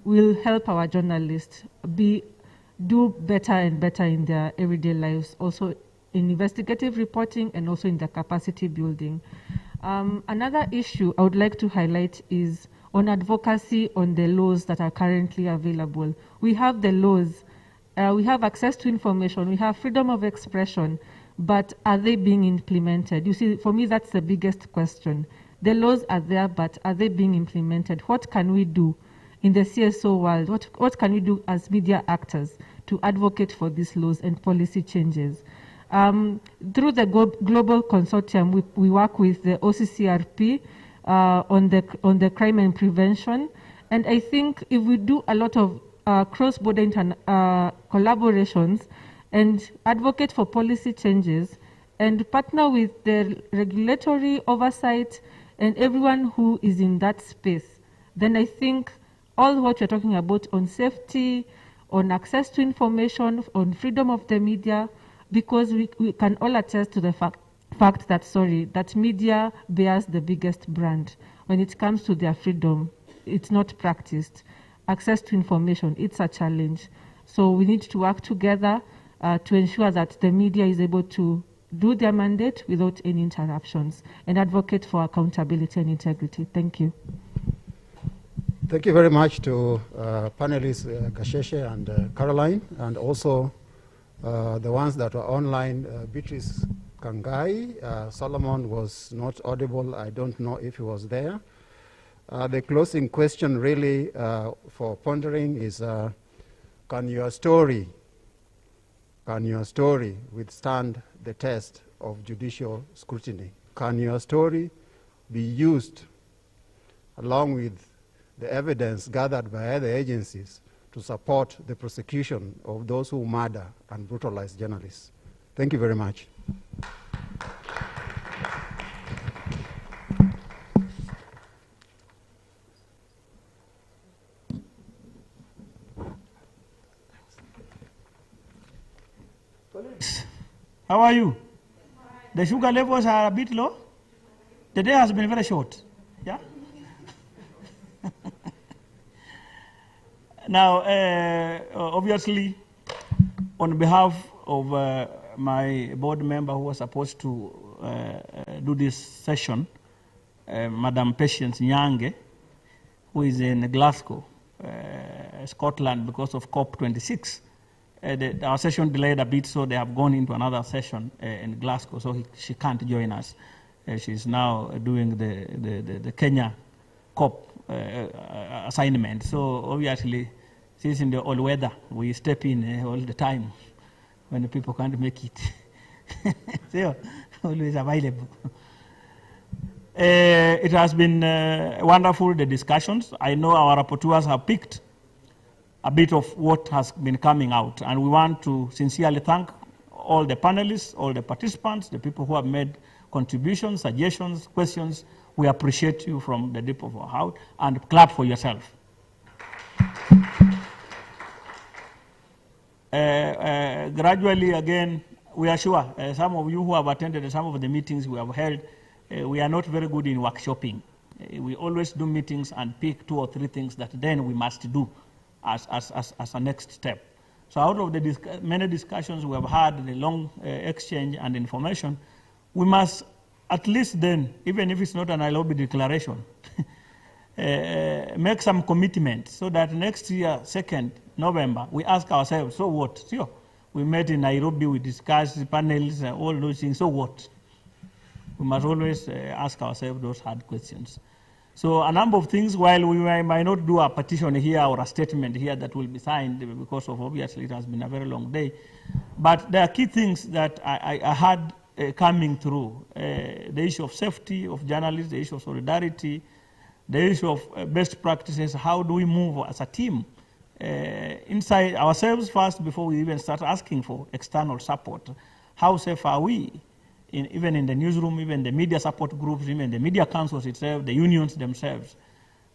we'll help our journalists do better and better in their everyday lives, also in investigative reporting and also in their capacity building. Another issue I would like to highlight is on advocacy on the laws that are currently available. We have the laws, we have access to information, we have freedom of expression, but are they being implemented? You see, for me, that's the biggest question. The laws are there, but are they being implemented? What can we do in the CSO world? What can we do as media actors to advocate for these laws and policy changes? Through the global consortium, we work with the OCCRP on the crime and prevention, and I think if we do a lot of cross-border collaborations and advocate for policy changes and partner with the regulatory oversight and everyone who is in that space, then I think all what we're talking about on safety, on access to information, on freedom of the media, because we can all attest to the fact that media bears the biggest brand. When it comes to their freedom, it's not practiced. Access to information, it's a challenge. So we need to work together to ensure that the media is able to do their mandate without any interruptions and advocate for accountability and integrity. Thank you. Thank you very much to panelists Gasheshe and Caroline, and also the ones that were online, Beatrice Kangai. Solomon was not audible. I don't know if he was there. The closing question really for pondering is, can your story withstand the test of judicial scrutiny? Can your story be used along with the evidence gathered by other agencies to support the prosecution of those who murder and brutalize journalists? Thank you very much. How are you? The sugar levels are a bit low. The day has been very short. Yeah? Now, obviously, On behalf of my board member who was supposed to do this session, Madam Patience Nyange, who is in Glasgow, Scotland, because of COP26. Our session delayed a bit, so they have gone into another session in Glasgow, so she can't join us. She's now doing the Kenya COP assignment. So obviously, since in the all weather, we step in all the time when the people can't make it. So always available. It has been wonderful, the discussions. I know our rapporteurs have picked a bit of what has been coming out, and we want to sincerely thank all the panelists, all the participants, the people who have made contributions, suggestions, questions. We appreciate you from the depth of our heart, and clap for yourself. Gradually, again, we are sure some of you who have attended some of the meetings we have held, we are not very good in workshopping. We always do meetings and pick 2 or 3 things that then we must do as a next step. So out of the many discussions we have had, the long exchange and information, we must at least then, even if it's not an Nairobi declaration, make some commitment so that next year, 2nd November, we ask ourselves, so what? Sure, we met in Nairobi, we discussed panels, all those things, so what? We must always ask ourselves those hard questions. So a number of things, while we might not do a petition here or a statement here that will be signed because of obviously it has been a very long day, but there are key things that I had coming through. The issue of safety of journalists, the issue of solidarity, the issue of best practices, how do we move as a team inside ourselves first before we even start asking for external support. How safe are we? Even in the newsroom, even the media support groups, even the media councils itself, the unions themselves.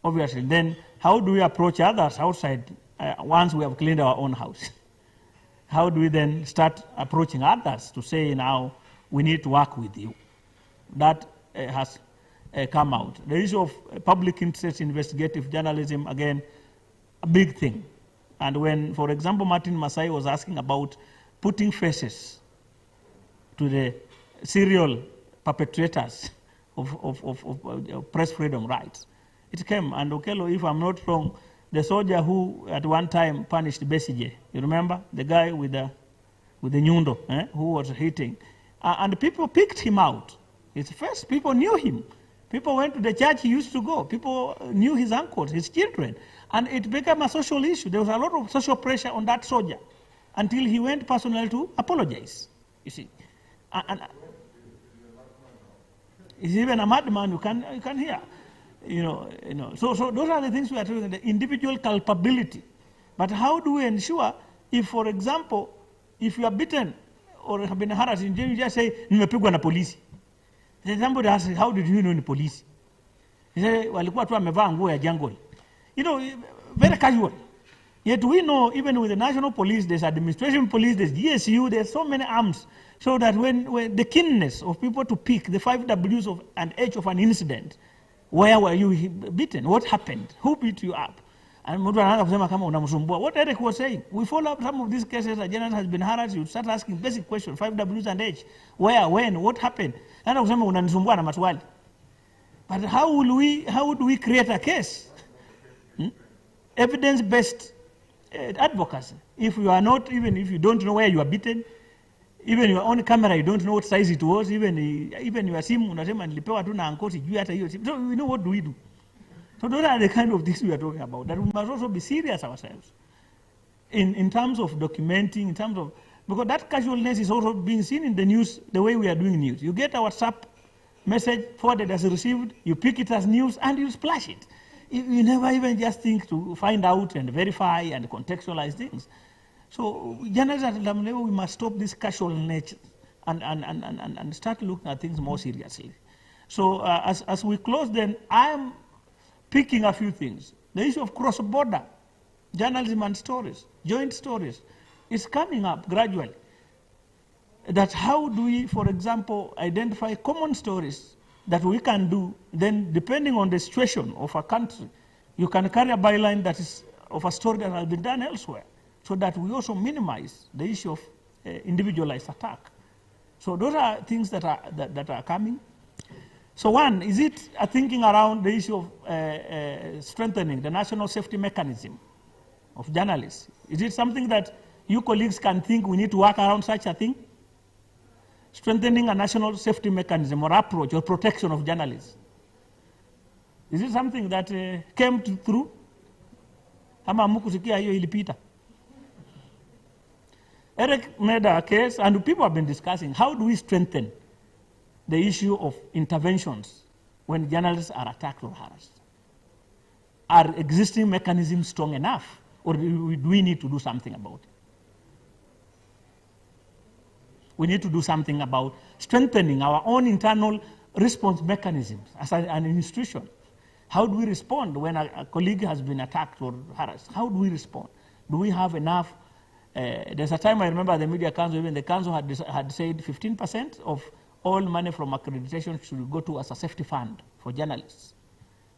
Obviously, then how do we approach others outside once we have cleaned our own house? How do we then start approaching others to say now we need to work with you? That has come out. The issue of public interest investigative journalism, again, a big thing. And when, for example, Martin Masai was asking about putting faces to the serial perpetrators of press freedom rights. It came, and Okello, if I'm not wrong, the soldier who at one time punished Besigye, you remember? The guy with the nyundo, who was hitting. And people picked him out. His face, people knew him. People went to the church he used to go. People knew his uncles, his children. And it became a social issue. There was a lot of social pressure on that soldier until he went personally to apologize, you see. And he's even a madman, you can hear. So those are the things we are talking about, the individual culpability. But how do we ensure if, for example, if you are beaten or have been harassed in jail, you just say, nimepigwa na polisi. Then somebody asks, how did you know the police? He say, walikuwa tu amevaa nguo ya jungle. Very casual. Yet we know, even with the national police, there's administration police, there's GSU, there's so many arms. So that when the keenness of people to pick the 5 Ws of an H of an incident, where were you beaten? What happened? Who beat you up? And what Eric was saying, we follow up some of these cases. A journalist has been harassed. You start asking basic questions: 5 Ws and H. Where, when, what happened? But how do we create a case? Evidence-based advocacy. If you are not, even if you don't know where you are beaten, even your own camera, you don't know what size it was, even your SIM, unasema nilipewa tu na uncle sijui hata hiyo SIM. So we know what do we do. So those are the kind of things we are talking about, that we must also be serious ourselves in terms of documenting, in terms of, because that casualness is also being seen in the news, the way we are doing news. You get a WhatsApp message forwarded as received, you pick it as news, and you splash it. You never even just think to find out and verify and contextualize things. So journalists at the level, we must stop this casual nature and start looking at things more seriously. So as we close then, I am picking a few things. The issue of cross-border journalism and stories, joint stories, is coming up gradually. That how do we, for example, identify common stories that we can do, then depending on the situation of a country, you can carry a byline that is of a story that has been done elsewhere. so that we also minimize the issue of individualized attack. So those are things that are coming. So one, is it a thinking around the issue of strengthening the national safety mechanism of journalists? Is it something that you colleagues can think we need to work around such a thing? Strengthening a national safety mechanism or approach or protection of journalists. Is it something that came through? Ama mukusikia hiyo ilipita. Eric made a case, and people have been discussing, how do we strengthen the issue of interventions when journalists are attacked or harassed? Are existing mechanisms strong enough, or do we need to do something about it? We need to do something about strengthening our own internal response mechanisms as an institution. How do we respond when a colleague has been attacked or harassed? How do we respond? Do we have enough? There's a time I remember the Media Council, even the Council had said 15% of all money from accreditation should go to as a safety fund for journalists.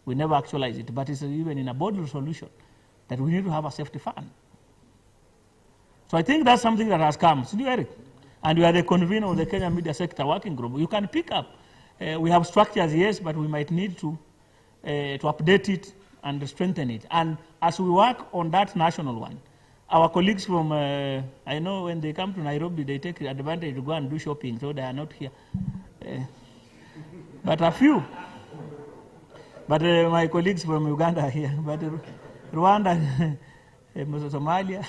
We never actualize it, but it's even in a board resolution that we need to have a safety fund. So I think that's something that has come. So, Eric, and you are the convener of the Kenya Media Sector Working Group. You can pick up. We have structures, yes, but we might need to update it and strengthen it. And as we work on that national one, our colleagues from, I know when they come to Nairobi, they take advantage to go and do shopping, so they are not here. But a few. But my colleagues from Uganda are here. But Rwanda, Somalia.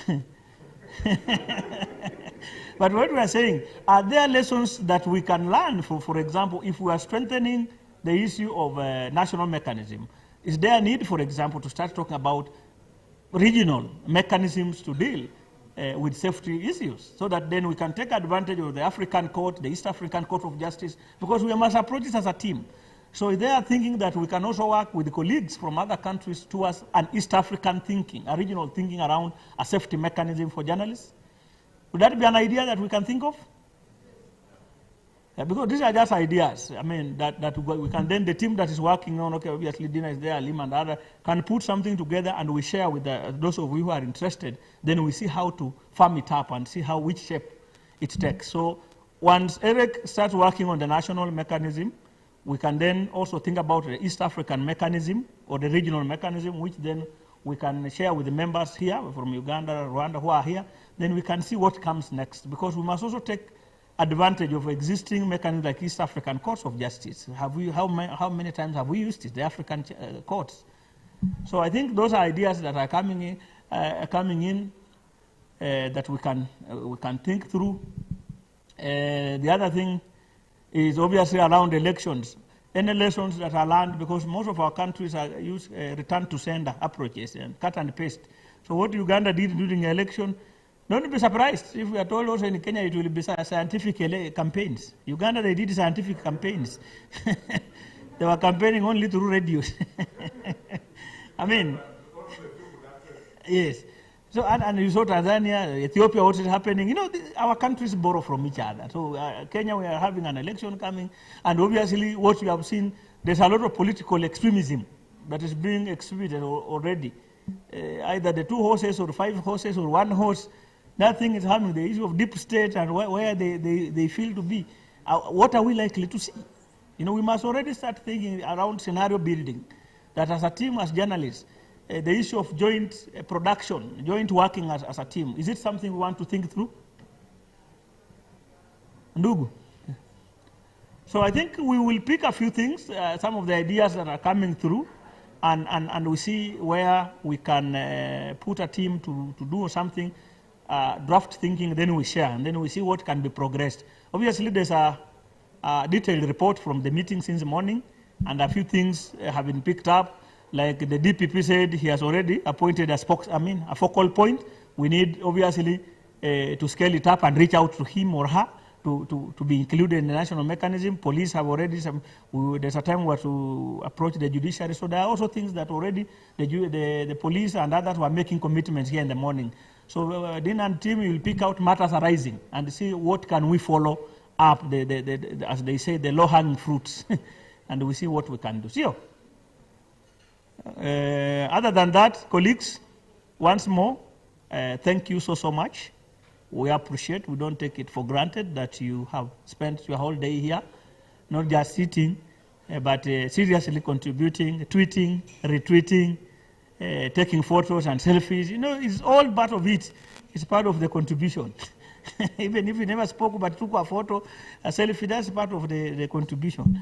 But what we are saying, are there lessons that we can learn, for example, if we are strengthening the issue of national mechanism? Is there a need, for example, to start talking about regional mechanisms to deal with safety issues, so that then we can take advantage of the African Court, the East African Court of Justice, because we must approach it as a team. So they are thinking that we can also work with the colleagues from other countries towards an East African thinking, a regional thinking around a safety mechanism for journalists. Would that be an idea that we can think of? Because these are just ideas. I mean, that we can then, the team that is working on, okay, obviously Dina is there, Alim and other, can put something together and we share with those of you who are interested. Then we see how to farm it up and see which shape it takes. So once Eric starts working on the national mechanism, we can then also think about the East African mechanism or the regional mechanism, which then we can share with the members here from Uganda, Rwanda, who are here. Then we can see what comes next, because we must also take advantage of existing mechanisms like East African Courts of Justice. How many times have we used it, the African courts? So I think those are ideas that are coming in that we can think through. The other thing is obviously around elections. Any lessons that are learned, because most of our countries use return to sender approaches and cut and paste. So what Uganda did during the election, don't be surprised if we are told also in Kenya it will be scientific campaigns. Uganda, they did scientific campaigns. They were campaigning only through radios. I mean, yes. So, and you saw Tanzania, Ethiopia, what is happening. You know, our countries borrow from each other. So Kenya, we are having an election coming. And obviously what we have seen, there's a lot of political extremism that is being exhibited already. Either the 2 horses or 5 horses or 1 horse. That thing is having the issue of deep state and where they feel to be. What are we likely to see? You know, we must already start thinking around scenario building, that as a team, as journalists, the issue of joint production, joint working as a team, is it something we want to think through? Ndugu. So I think we will pick a few things, some of the ideas that are coming through, and we see where we can put a team to do something. Draft thinking, then we share, and then we see what can be progressed. Obviously, there's a detailed report from the meeting since the morning, and a few things have been picked up. Like the DPP said, he has already appointed a focal point. We need, obviously, to scale it up and reach out to him or her to be included in the national mechanism. Police have already, there's a time where to approach the judiciary. So there are also things that already the police and others were making commitments here in the morning. So Dean and team will pick out matters arising and see what can we follow up, as they say, the low-hanging fruits, and we see what we can do. So, other than that, colleagues, once more, Thank you so much. We appreciate, we don't take it for granted that you have spent your whole day here, not just sitting, but seriously contributing, tweeting, retweeting, taking photos and selfies. You know, it's all part of it. It's part of the contribution. Even if you never spoke but took a photo, a selfie, that's part of the contribution.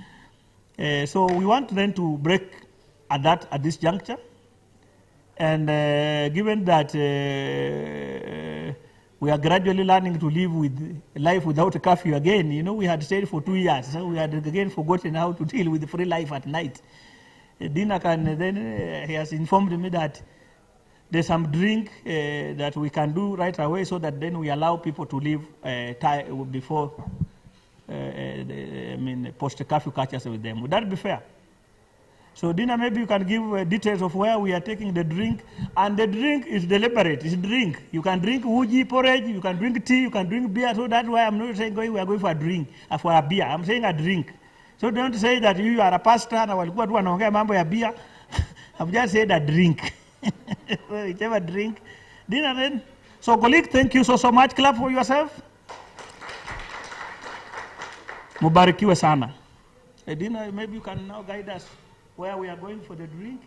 So we want then to break at this juncture. And given that we are gradually learning to live with life without a curfew again, you know, we had stayed for 2 years, so we had again forgotten how to deal with free life at night. Dina can then, he has informed me that there's some drink that we can do right away so that then we allow people to leave before, post-curfew catches with them. Would that be fair? So Dina, maybe you can give details of where we are taking the drink. And the drink is deliberate, it's drink. You can drink uji, porridge, you can drink tea, you can drink beer. So that's why I'm not saying we are going for a drink, for a beer. I'm saying a drink. So don't say that you are a pastor and walikuwa tu wanaongea mambo ya beer. I've just said a drink. Whichever drink. Dina then. So colleague, thank you so much. Clap for yourself. Mubarikiwe sana. Dina, maybe you can now guide us where we are going for the drink.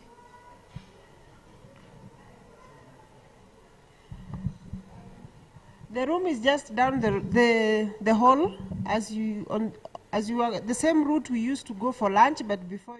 The room is just down the hall as you are the same route we used to go for lunch, but before.